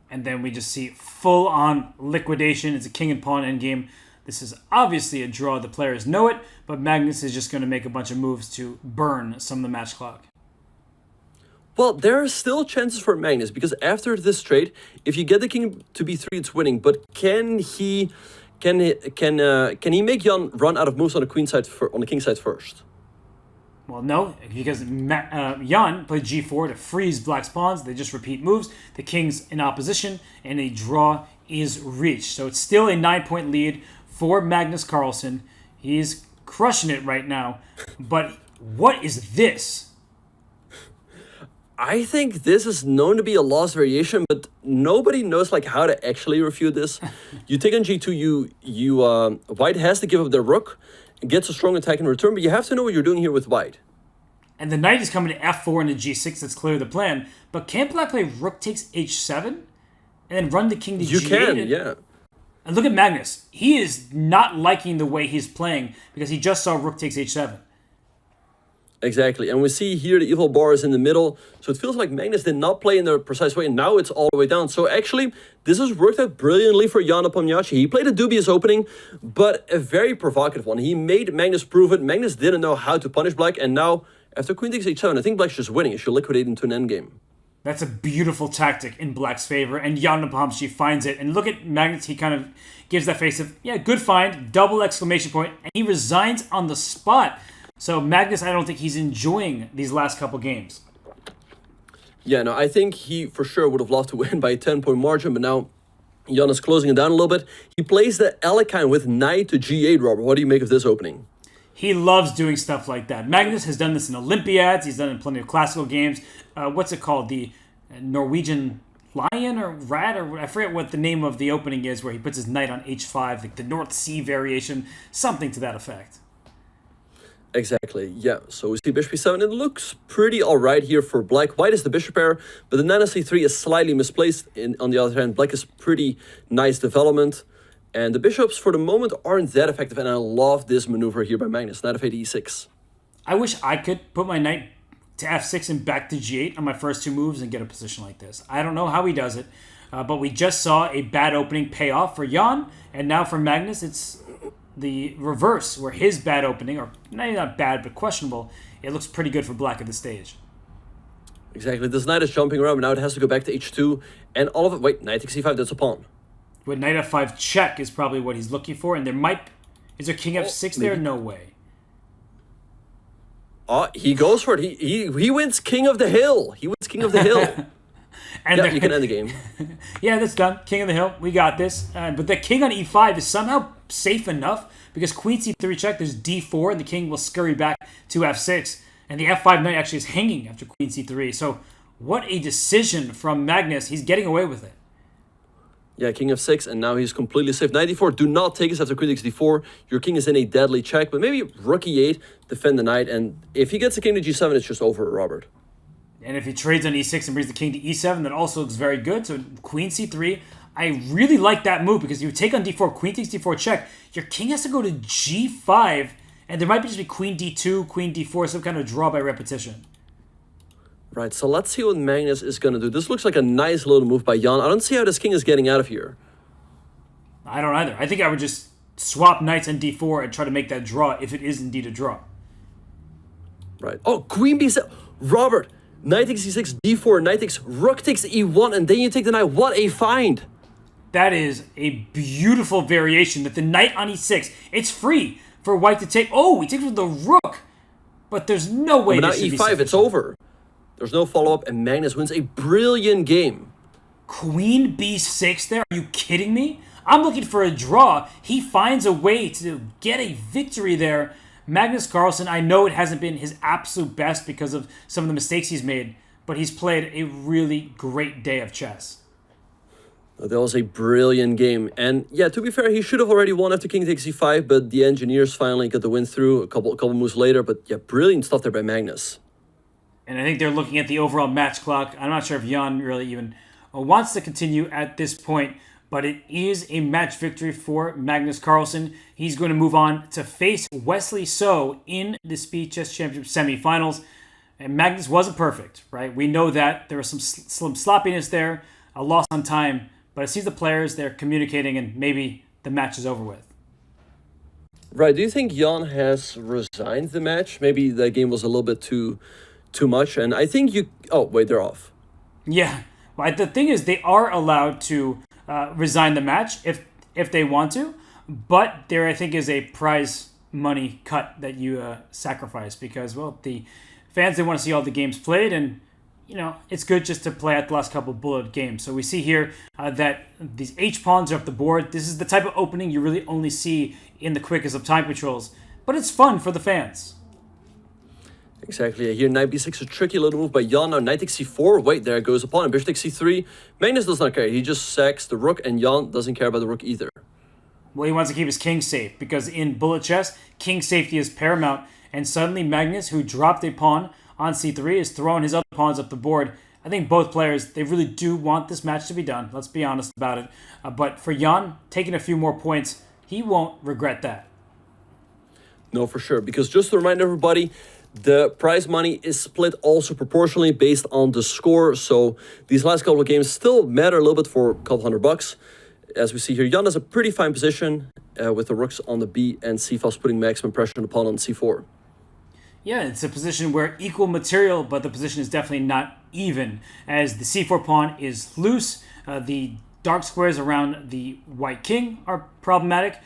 And then we just see full-on liquidation. It's a king and pawn endgame. This is obviously a draw. The players know it, but Magnus is just going to make a bunch of moves to burn some of the match clock.
Well, there are still chances for Magnus, because after this trade, if you get the king to b3, it's winning. But can he make Jan run out of moves on the queen side on the king side first?
Well, no, because Jan played g4 to freeze black's pawns. They just repeat moves. The king's in opposition, and a draw is reached. So it's still a 9-point lead for Magnus Carlsen. He's crushing it right now. But what is this?
I think this is known to be a lost variation, but nobody knows like how to actually refute this. You take on g2, white has to give up their rook and gets a strong attack in return, but you have to know what you're doing here with white.
And the knight is coming to f4 and to g6. That's clearly the plan. But can't black play rook takes h7 and then run the king to g8?
You can, yeah.
And look at Magnus. He is not liking the way he's playing because he just saw rook takes h7.
Exactly, and we see here the evil bar is in the middle, so it feels like Magnus did not play in the precise way, and now it's all the way down. So actually, this has worked out brilliantly for Jan Nepomniachtchi. He played a dubious opening, but a very provocative one. He made Magnus prove it. Magnus didn't know how to punish black, and now, after queen takes h7, I think black's just winning. It should liquidate into an endgame.
That's a beautiful tactic in black's favor, and Jan Nepomniachtchi finds it. And look at Magnus, he kind of gives that face of, yeah, good find, double exclamation point, and he resigns on the spot. So Magnus, I don't think he's enjoying these last couple games.
Yeah, no, I think he for sure would have loved to win by a 10-point margin, but now Jan is closing it down a little bit. He plays the Alekhine with knight to g8, Robert. What do you make of this opening?
He loves doing stuff like that. Magnus has done this in Olympiads. He's done it in plenty of classical games. What's it called? The Norwegian lion or rat? Or I forget what the name of the opening is, where he puts his knight on h5, like the North Sea variation, something to that effect.
Exactly, yeah. So we see bishop e7. It looks pretty alright here for black. White is the bishop pair, but the knight on c3 is slightly misplaced. On the other hand, black is pretty nice development. And the bishops, for the moment, aren't that effective. And I love this maneuver here by Magnus. Knight of 8 e6.
I wish I could put my knight to f6 and back to g8 on my first two moves and get a position like this. I don't know how he does it, but we just saw a bad opening pay off for Jan, and now for Magnus, it's the reverse, where his bad opening, or not bad, but questionable, it looks pretty good for black at this stage.
Exactly. This knight is jumping around, but now it has to go back to h2. And all of it... Wait, knight takes e5, that's a pawn.
With knight f5 check is probably what he's looking for, and there might... Is there king f6 there? No way.
Oh, he goes for it. He wins king of the hill. He wins king of the hill.
And
yeah, you can end the game.
Yeah, that's done. King of the hill. We got this. But the king on e5 is somehow safe enough because queen c3 check, there's d4, and the king will scurry back to f6. And the f5 knight actually is hanging after queen c3. So what a decision from Magnus. He's getting away with it.
Yeah, king f6, and now he's completely safe. Knight d4, do not take us after queen takes d4. Your king is in a deadly check, but maybe rook e8, defend the knight, and if he gets the king to g7, it's just over, Robert.
And if he trades on e6 and brings the king to e7, that also looks very good. So queen c3, I really like that move because you take on d4, queen takes d4 check, your king has to go to g5, and there might just be queen d2, queen d4, some kind of draw by repetition.
Right, so let's see what Magnus is going to do. This looks like a nice little move by Jan. I don't see how this king is getting out of here.
I don't either. I think I would just swap knights and d4 and try to make that draw if it is indeed a draw.
Right. Oh, queen b7. Robert, knight takes e6, d4, knight takes, rook takes e1, and then you take the knight. What a find.
That is a beautiful variation that the knight on e6, it's free for white to take. Oh, he takes with the rook. But there's no way
but now
this should
e5, it's over. There's no follow-up, and Magnus wins a brilliant game.
Queen b6 there? Are you kidding me? I'm looking for a draw. He finds a way to get a victory there. Magnus Carlsen, I know it hasn't been his absolute best because of some of the mistakes he's made, but he's played a really great day of chess.
That was a brilliant game. And yeah, to be fair, he should have already won after king takes e5, but the engineers finally got the win through a couple moves later. But yeah, brilliant stuff there by Magnus.
And I think they're looking at the overall match clock. I'm not sure if Jan really even wants to continue at this point, but it is a match victory for Magnus Carlsen. He's going to move on to face Wesley So in the Speed Chess Championship semifinals. And Magnus wasn't perfect, right? We know that. There was some sloppiness there, a loss on time, but it seems the players, they're communicating and maybe the match is over with.
Right. Do you think Jan has resigned the match? Maybe the game was a little bit too much, and I think you... Oh, wait, they're off.
Yeah. But the thing is, they are allowed to resign the match if they want to, but there, I think, is a prize money cut that you sacrifice because, well, the fans, they want to see all the games played, and, you know, it's good just to play at the last couple bullet games. So we see here that these H-pawns are up the board. This is the type of opening you really only see in the quickest of time controls, but it's fun for the fans.
Exactly. Here, knight b6, a tricky little move by Jan. Now, knight takes c4. Wait, there goes a pawn. And bishop takes c3. Magnus does not care. He just sacks the rook, and Jan doesn't care about the rook either.
Well, he wants to keep his king safe, because in bullet chess, king safety is paramount. And suddenly, Magnus, who dropped a pawn on c3, is throwing his other pawns up the board. I think both players, they really do want this match to be done. Let's be honest about it. But for Jan, taking a few more points, he won't regret that.
No, for sure. Because just to remind everybody, the prize money is split also proportionally based on the score. So these last couple of games still matter a little bit for a couple $100. As we see here, Jan has a pretty fine position with the rooks on the B and C files, putting maximum pressure on the pawn on C4.
Yeah, it's a position where equal material, but the position is definitely not even, as the C4 pawn is loose. The dark squares around the white king are problematic,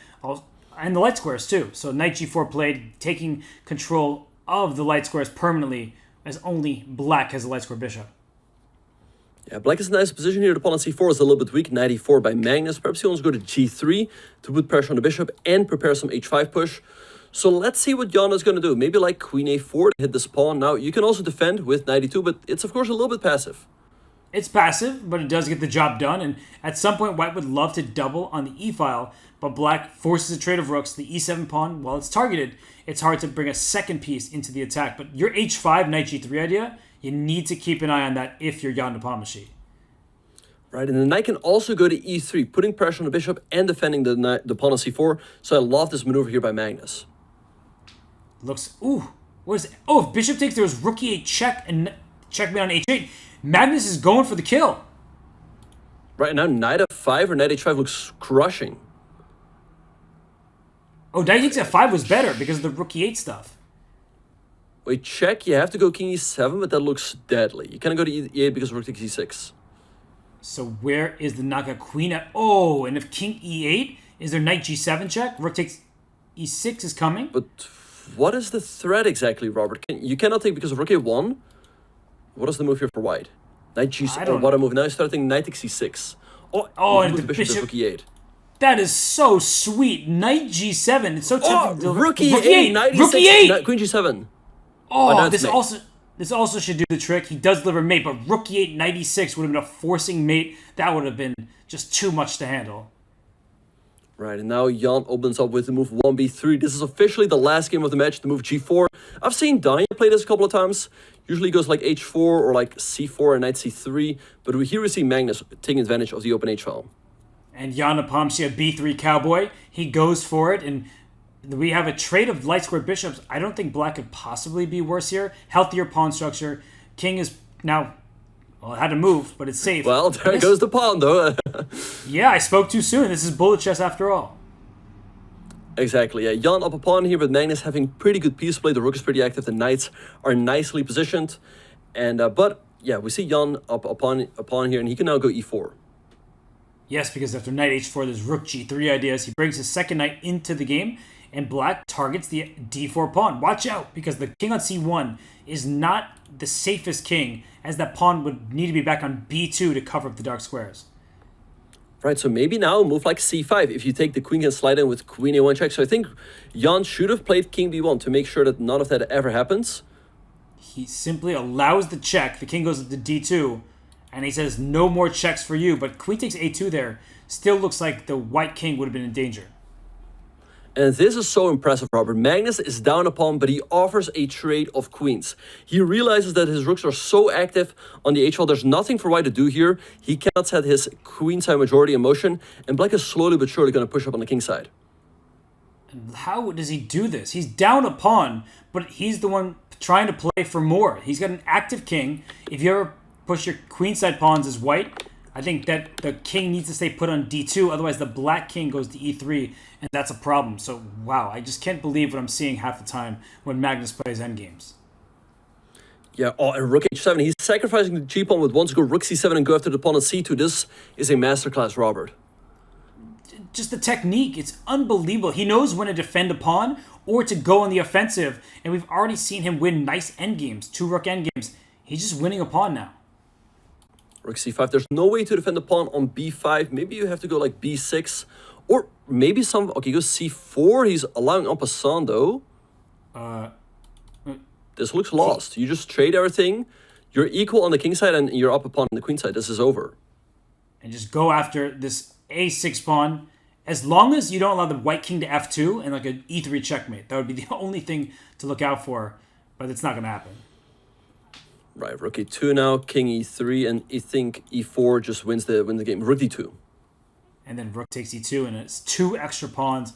and the light squares too. So knight G4 played, taking control of the light squares permanently, as only black has a light square bishop.
Yeah, black is in a nice position here. The pawn on c4 is a little bit weak. Knight e4 by Magnus. Perhaps he wants to go to g3 to put pressure on the bishop and prepare some h5 push. So let's see what Jan is going to do. Maybe like queen a4 to hit this pawn. Now, you can also defend with knight e2, but it's, of course, a little bit passive.
It's passive, but it does get the job done. And at some point, white would love to double on the e-file, but black forces a trade of rooks. The e7 pawn, while it's targeted, it's hard to bring a second piece into the attack. But your h5, knight g3 idea, you need to keep an eye on that if you're Jan Nepomniachtchi.
Right, and the knight can also go to e3, putting pressure on the bishop and defending the pawn on c4. So I love this maneuver here by Magnus.
Looks, ooh, what is it? Oh, if bishop takes, there's rook e8 check and checkmate on h8. Magnus is going for the kill.
Right, now knight f5 or knight h5 looks crushing.
Oh, knight takes f5 was better because of the rook e8 stuff.
Wait, check, you have to go king e7, but that looks deadly. You can't go to e8 because rook takes e6.
So where is the knockout queen at? Oh, and if king e8, is there knight g7 check? Rook takes e6 is coming.
But what is the threat exactly, Robert? You cannot take because of rook a1. What is the move here for white? Knight g7. Oh, what a move. Now starting knight takes c6.
Oh, and the bishop.
Rook e8.
That is so sweet. Knight g7. It's so tempting.
Rook e8. Knight e6.
Rook e8.
Queen g7.
Oh, this also should do the trick. He does deliver mate, but rook e8, knight e6 would have been a forcing mate. That would have been just too much to handle.
Right, and now Jan opens up with the move 1b3. This is officially the last game of the match, the move g4. I've seen Danya play this a couple of times. Usually goes like h4 or like c4 and knight c3. But here we see Magnus taking advantage of the open h file.
And Jan Nepomniachtchi, a b3 cowboy, he goes for it. And we have a trade of light square bishops. I don't think black could possibly be worse here. Healthier pawn structure. King is now, well, it had to move, but it's safe.
Well, there goes the pawn, though.
Yeah, I spoke too soon. This is bullet chess after all.
Exactly, yeah. Jan up a pawn here, but Magnus having pretty good piece play. The rook is pretty active. The knights are nicely positioned. And but, yeah, we see Jan up a pawn here, and he can now go e4.
Yes, because after knight h4, there's rook g3 ideas. He brings his second knight into the game, and black targets the d4 pawn. Watch out, because the king on c1 is not the safest king, as that pawn would need to be back on b2 to cover up the dark squares.
Right, so maybe now a move like c5. If you take the queen can slide in with queen a1 check. So I think Jan should have played king b1 to make sure that none of that ever happens.
He simply allows the check. The king goes to d2, and he says, no more checks for you. But queen takes a2 there. Still looks like the white king would have been in danger.
And this is so impressive, Robert. Magnus is down a pawn, but he offers a trade of queens. He realizes that his rooks are so active on the h-file. There's nothing for white to do here. He cannot set his queenside majority in motion, and black is slowly but surely going to push up on the king side.
And how does he do this? He's down a pawn, but he's the one trying to play for more. He's got an active king. If you ever push your queenside pawns as white, I think that the king needs to stay put on d2, otherwise the black king goes to e3, and that's a problem. So, wow, I just can't believe what I'm seeing half the time when Magnus plays endgames.
Yeah, oh, and rook h7. He's sacrificing the g-pawn with one to go rook c7 and go after the pawn on c2. This is a masterclass, Robert.
Just the technique, it's unbelievable. He knows when to defend a pawn or to go on the offensive, and we've already seen him win nice endgames, 2 rook endgames. He's just winning a pawn now.
Rook c5. There's no way to defend the pawn on b5. Maybe you have to go like b6. Or maybe some... Okay, go c4. He's allowing en passant, though. This looks lost. You just trade everything. You're equal on the king side and you're up a pawn on the queen side. This is over.
And just go after this a6 pawn. As long as you don't allow the white king to f2 and like an e3 checkmate. That would be the only thing to look out for. But it's not going to happen.
Right, rook e2 now, king e3, and I think e4 just wins the game. Rook d2.
And then rook takes e2, and it's 2 extra pawns.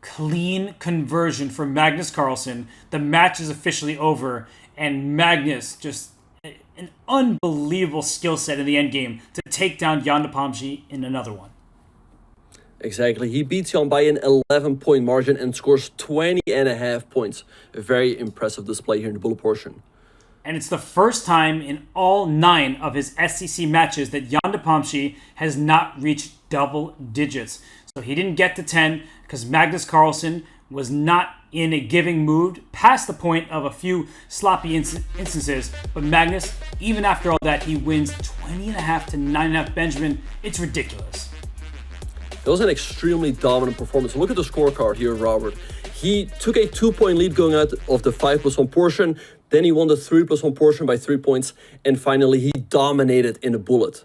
Clean conversion for Magnus Carlsen. The match is officially over, and Magnus, just an unbelievable skill set in the endgame to take down Jan Nepomniachtchi in another one.
Exactly. He beats Jan by an 11-point margin and scores 20.5 points. A very impressive display here in the bullet portion.
And it's the first time in all 9 of his SEC matches that Jan Nepomniachtchi has not reached double digits. So he didn't get to 10 because Magnus Carlsen was not in a giving mood past the point of a few sloppy instances. But Magnus, even after all that, he wins 20.5 to 9.5 Benjamin. It's ridiculous.
It was an extremely dominant performance. Look at the scorecard here, Robert. He took a 2-point lead going out of the 5+1 portion. Then he won the 3+1 portion by 3 points. And finally, he dominated in the bullet.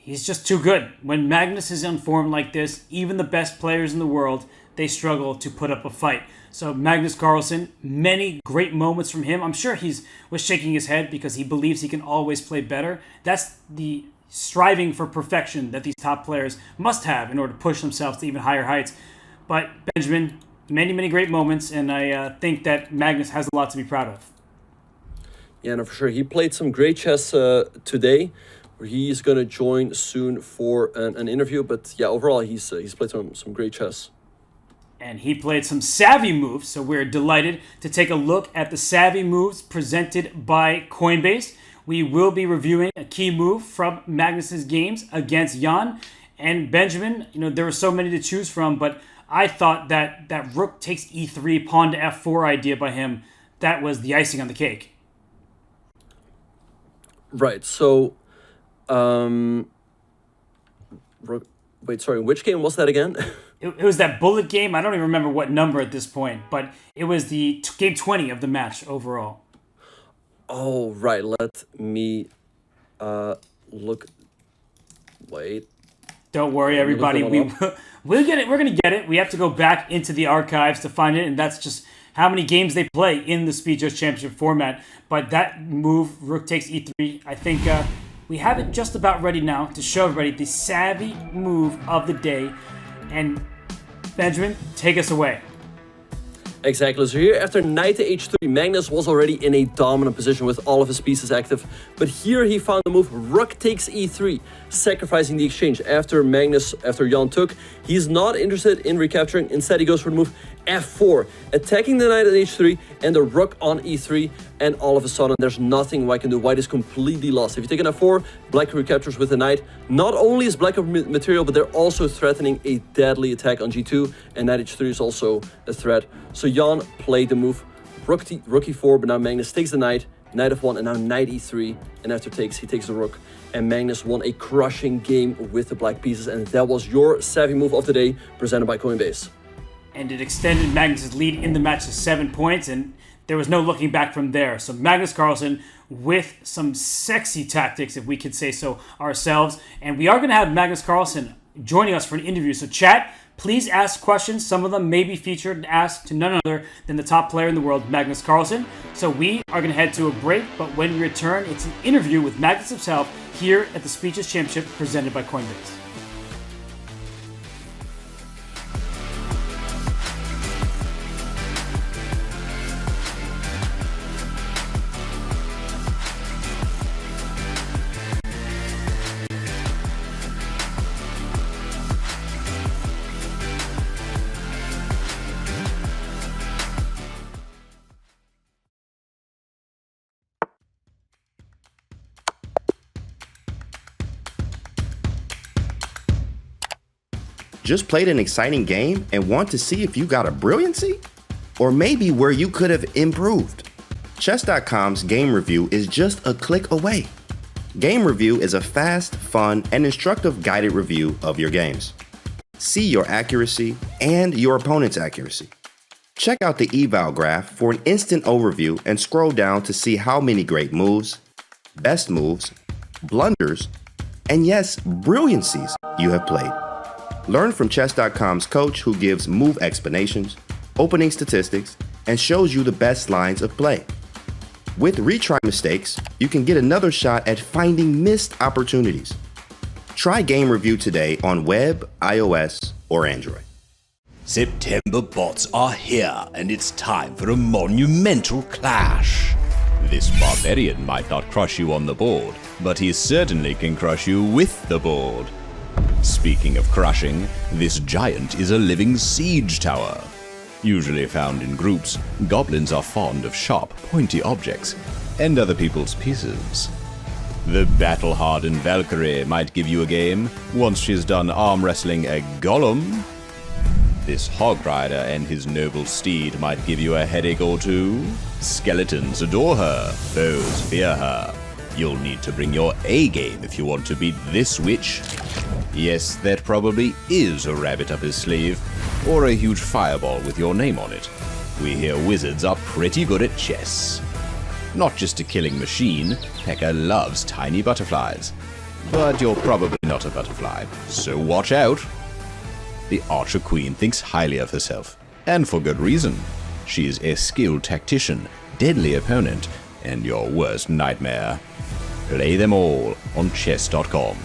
he's just too good. When Magnus is on form like this, even the best players in the world, they struggle to put up a fight. So Magnus Carlsen, many great moments from him. I'm sure was shaking his head because he believes he can always play better. That's the striving for perfection that these top players must have in order to push themselves to even higher heights. But Benjamin, many, many great moments, and I think that Magnus has a lot to be proud of.
Yeah, no, for sure. He played some great chess today. He's going to join soon for an interview. But yeah, overall, he's played some great chess.
And he played some savvy moves, so we're delighted to take a look at the savvy moves presented by Coinbase. We will be reviewing a key move from Magnus's games against Jan. And Benjamin, there were so many to choose from, but I thought that rook takes e3, pawn to f4 idea by him, that was the icing on the cake.
Right, so, wait, sorry, which game was that again?
It was that bullet game. I don't even remember what number at this point, but it was the game 20 of the match overall.
Oh, right. Let me look. Wait.
Don't worry, everybody. We'll get it. We're going to get it. We have to go back into the archives to find it, and that's just how many games they play in the Speed Chess Championship format. But that move, rook takes e3, I think we have it just about ready now to show everybody the savvy move of the day. And Benjamin, take us away.
Exactly. So here, after knight to h3, Magnus was already in a dominant position with all of his pieces active. But here he found the move rook takes e3, sacrificing the exchange. After Jan took, he's not interested in recapturing. Instead, he goes for the move f4, attacking the knight at h3 and the rook on e3. And all of a sudden, there's nothing white can do. White is completely lost. If you take an f4, black recaptures with the knight. Not only is black a material, but they're also threatening a deadly attack on g2. And knight h3 is also a threat. So Jan played the move rook e4, but now Magnus takes the knight f1, and now knight e3. And after takes, he takes the rook. And Magnus won a crushing game with the black pieces. And that was your savvy move of the day, presented by Coinbase.
And it extended Magnus' lead in the match to 7 points, and there was no looking back from there. So Magnus Carlsen with some sexy tactics, if we could say so ourselves. And we are going to have Magnus Carlsen joining us for an interview. So chat, please ask questions. Some of them may be featured and asked to none other than the top player in the world, Magnus Carlsen. So we are going to head to a break, but when we return, it's an interview with Magnus himself here at the Speed Chess Championship presented by Coinbase.
Just played an exciting game and want to see if you got a brilliancy? Or maybe where you could have improved? Chess.com's game review is just a click away. Game review is a fast, fun, and instructive guided review of your games. See your accuracy and your opponent's accuracy. Check out the eval graph for an instant overview and scroll down to see how many great moves, best moves, blunders, and yes, brilliancies you have played. Learn from Chess.com's coach who gives move explanations, opening statistics, and shows you the best lines of play. With retry mistakes, you can get another shot at finding missed opportunities. Try Game Review today on web, iOS, or Android.
September bots are here, and it's time for a monumental clash. This barbarian might not crush you on the board, but he certainly can crush you with the board. Speaking of crushing, this giant is a living siege tower. Usually found in groups, goblins are fond of sharp, pointy objects and other people's pieces. The battle-hardened Valkyrie might give you a game once she's done arm wrestling a golem. This hog rider and his noble steed might give you a headache or two. Skeletons adore her, foes fear her. You'll need to bring your A game if you want to beat this witch. Yes, there probably is a rabbit up his sleeve, or a huge fireball with your name on it. We hear wizards are pretty good at chess. Not just a killing machine, Pekka loves tiny butterflies.
but you're probably not a butterfly, so watch out. The Archer Queen thinks highly of herself, and for good reason. She is a skilled tactician, deadly opponent, and your worst nightmare. Play them all on chess.com.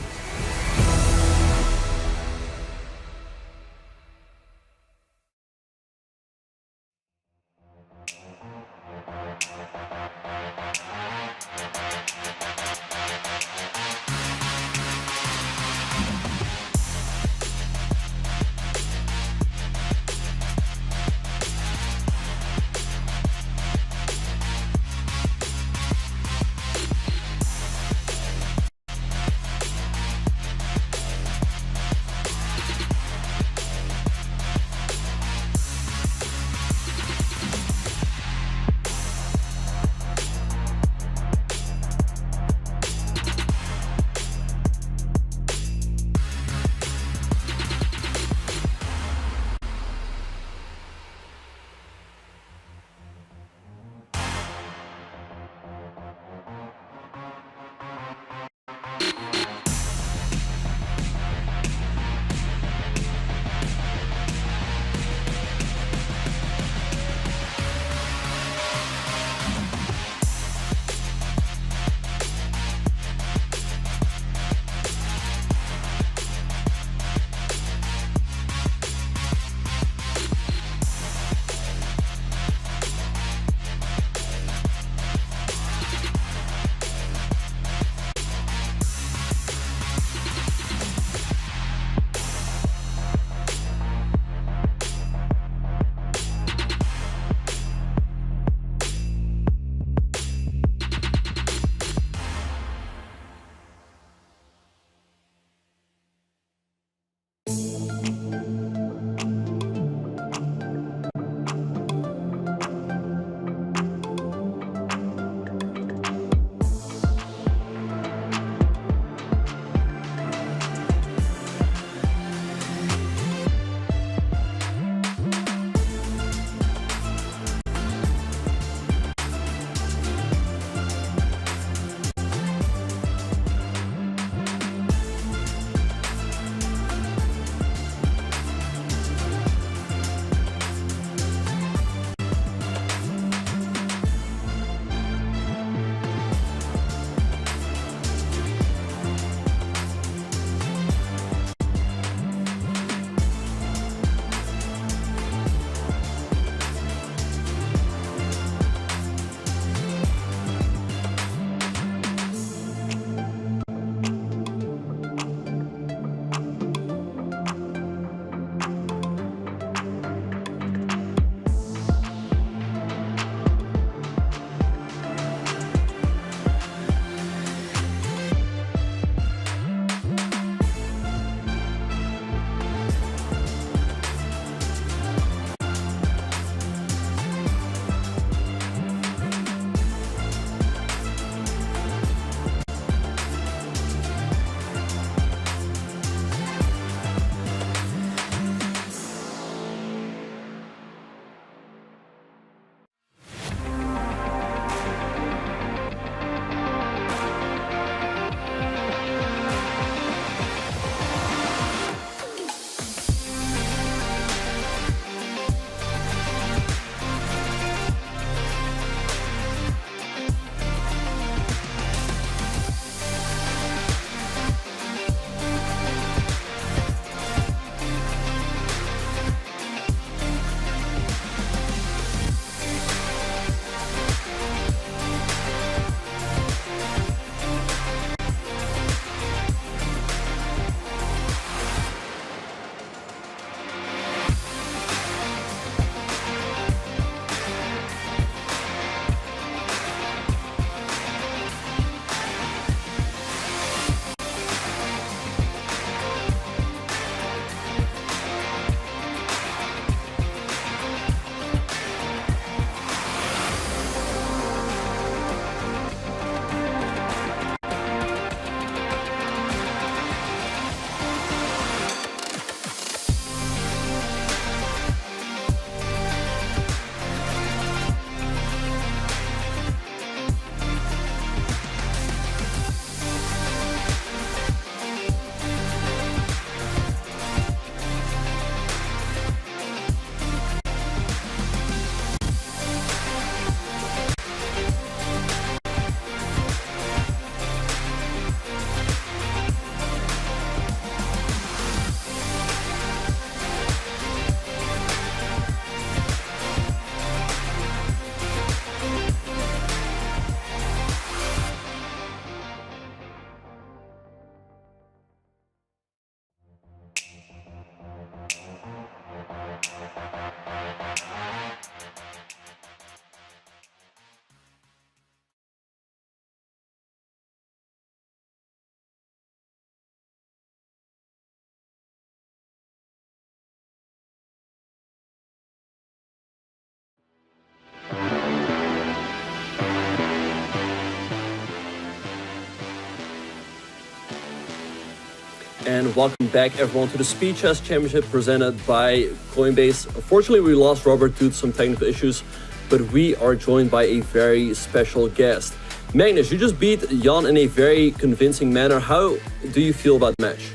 and welcome back everyone to the Speed Chess Championship presented by Coinbase. Unfortunately, we lost Robert due to some technical issues, but we are joined by a very special guest. Magnus, you just beat Jan in a very convincing manner. How do you feel about the match?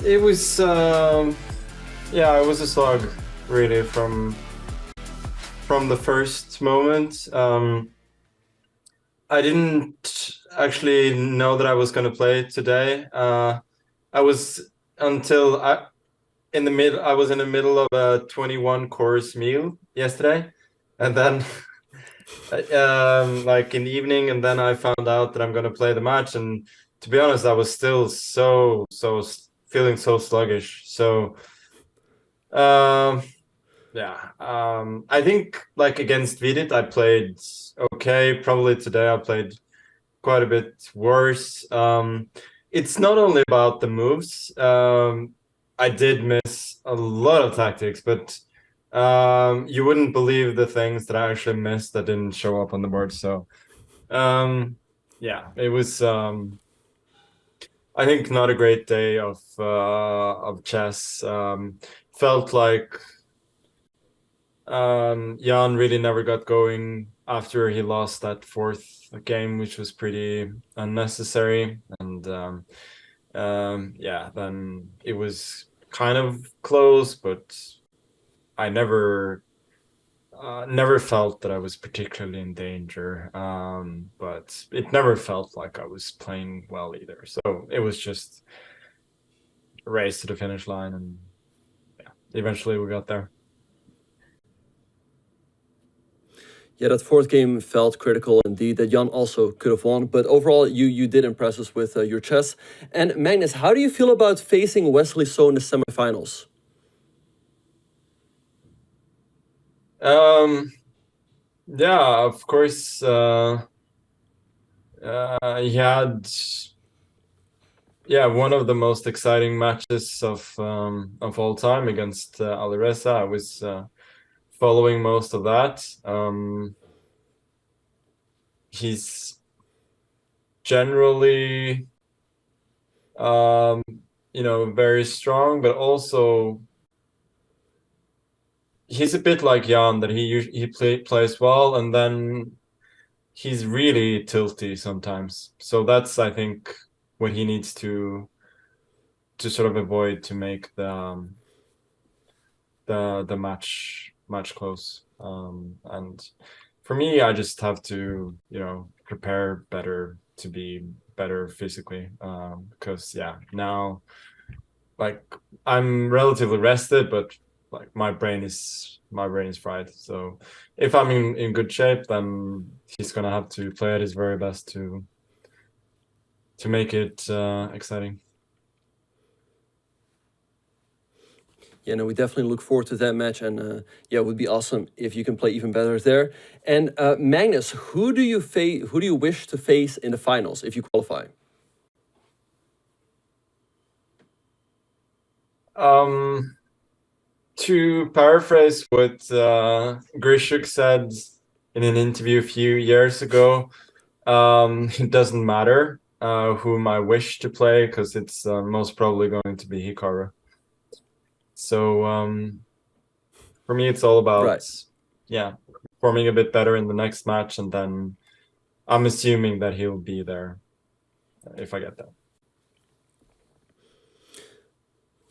It was, it was a slog, really, from the first moment. I didn't actually know that I was going to play today. I was in the middle of a 21-course meal yesterday, and then like in the evening, and then I found out that I'm going to play the match, and to be honest, I was still so feeling so sluggish. So I think like against Vidit I played okay. Probably today I played quite a bit worse. It's not only about the moves. I did miss a lot of tactics, but you wouldn't believe the things that I actually missed that didn't show up on the board. So it was I think not a great day of chess. Felt like Jan really never got going after he lost that fourth game, which was pretty unnecessary. And then it was kind of close, but I never felt that I was particularly in danger. But it never felt like I was playing well either. So it was just a race to the finish line, and eventually we got there.
Yeah, that fourth game felt critical indeed, that Jan also could have won. But overall, you did impress us with your chess. And Magnus, how do you feel about facing Wesley So in the semifinals?
Of course, he had one of the most exciting matches of all time against Alireza. I was following most of that. He's generally very strong, but also he's a bit like Jan, that he plays well, and then he's really tilty sometimes. So that's, I think, what he needs to sort of avoid to make the match close. And for me, I just have to prepare better to be better physically, because now like I'm relatively rested, but like my brain is fried. So if I'm in good shape, then he's gonna have to play at his very best to make it exciting.
Yeah, no, we definitely look forward to that match, and it would be awesome if you can play even better there. And Magnus, who do you wish to face in the finals if you qualify?
To paraphrase what Grishuk said in an interview a few years ago, it doesn't matter whom I wish to play, because it's most probably going to be Hikaru. So for me, it's all about performing a bit better in the next match, and then I'm assuming that he'll be there if I get that.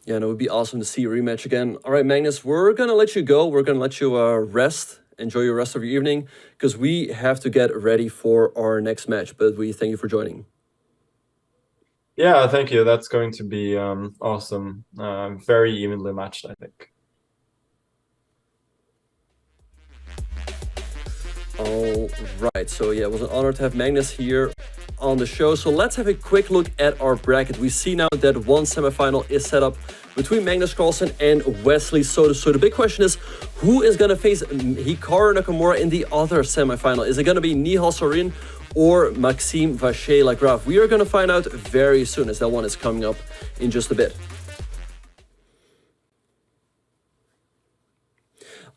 Yeah, and it would be awesome to see a rematch again. All right, Magnus, we're going to let you go. We're going to let you rest. Enjoy your rest of your evening, because we have to get ready for our next match. But we thank you for joining.
Yeah, thank you. That's going to be awesome. Very evenly matched, I think.
All right, so it was an honor to have Magnus here on the show. So let's have a quick look at our bracket. We see now that one semifinal is set up between Magnus Carlsen and Wesley So. So the big question is, who is going to face Hikaru Nakamura in the other semifinal? Is it going to be Nihal Sorin or Maxime Vacher-Lagrave? We are going to find out very soon, as that one is coming up in just a bit.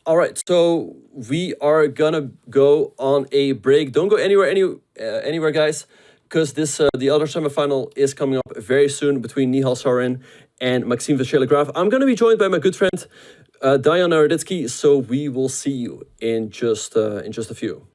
All right, so we are gonna go on a break. Don't go anywhere, guys. because the other semifinal is coming up very soon between Nihal Sarin and Maxime Vachier-Lagrave. I'm going to be joined by my good friend Diana Raditsky, so we will see you in just a few.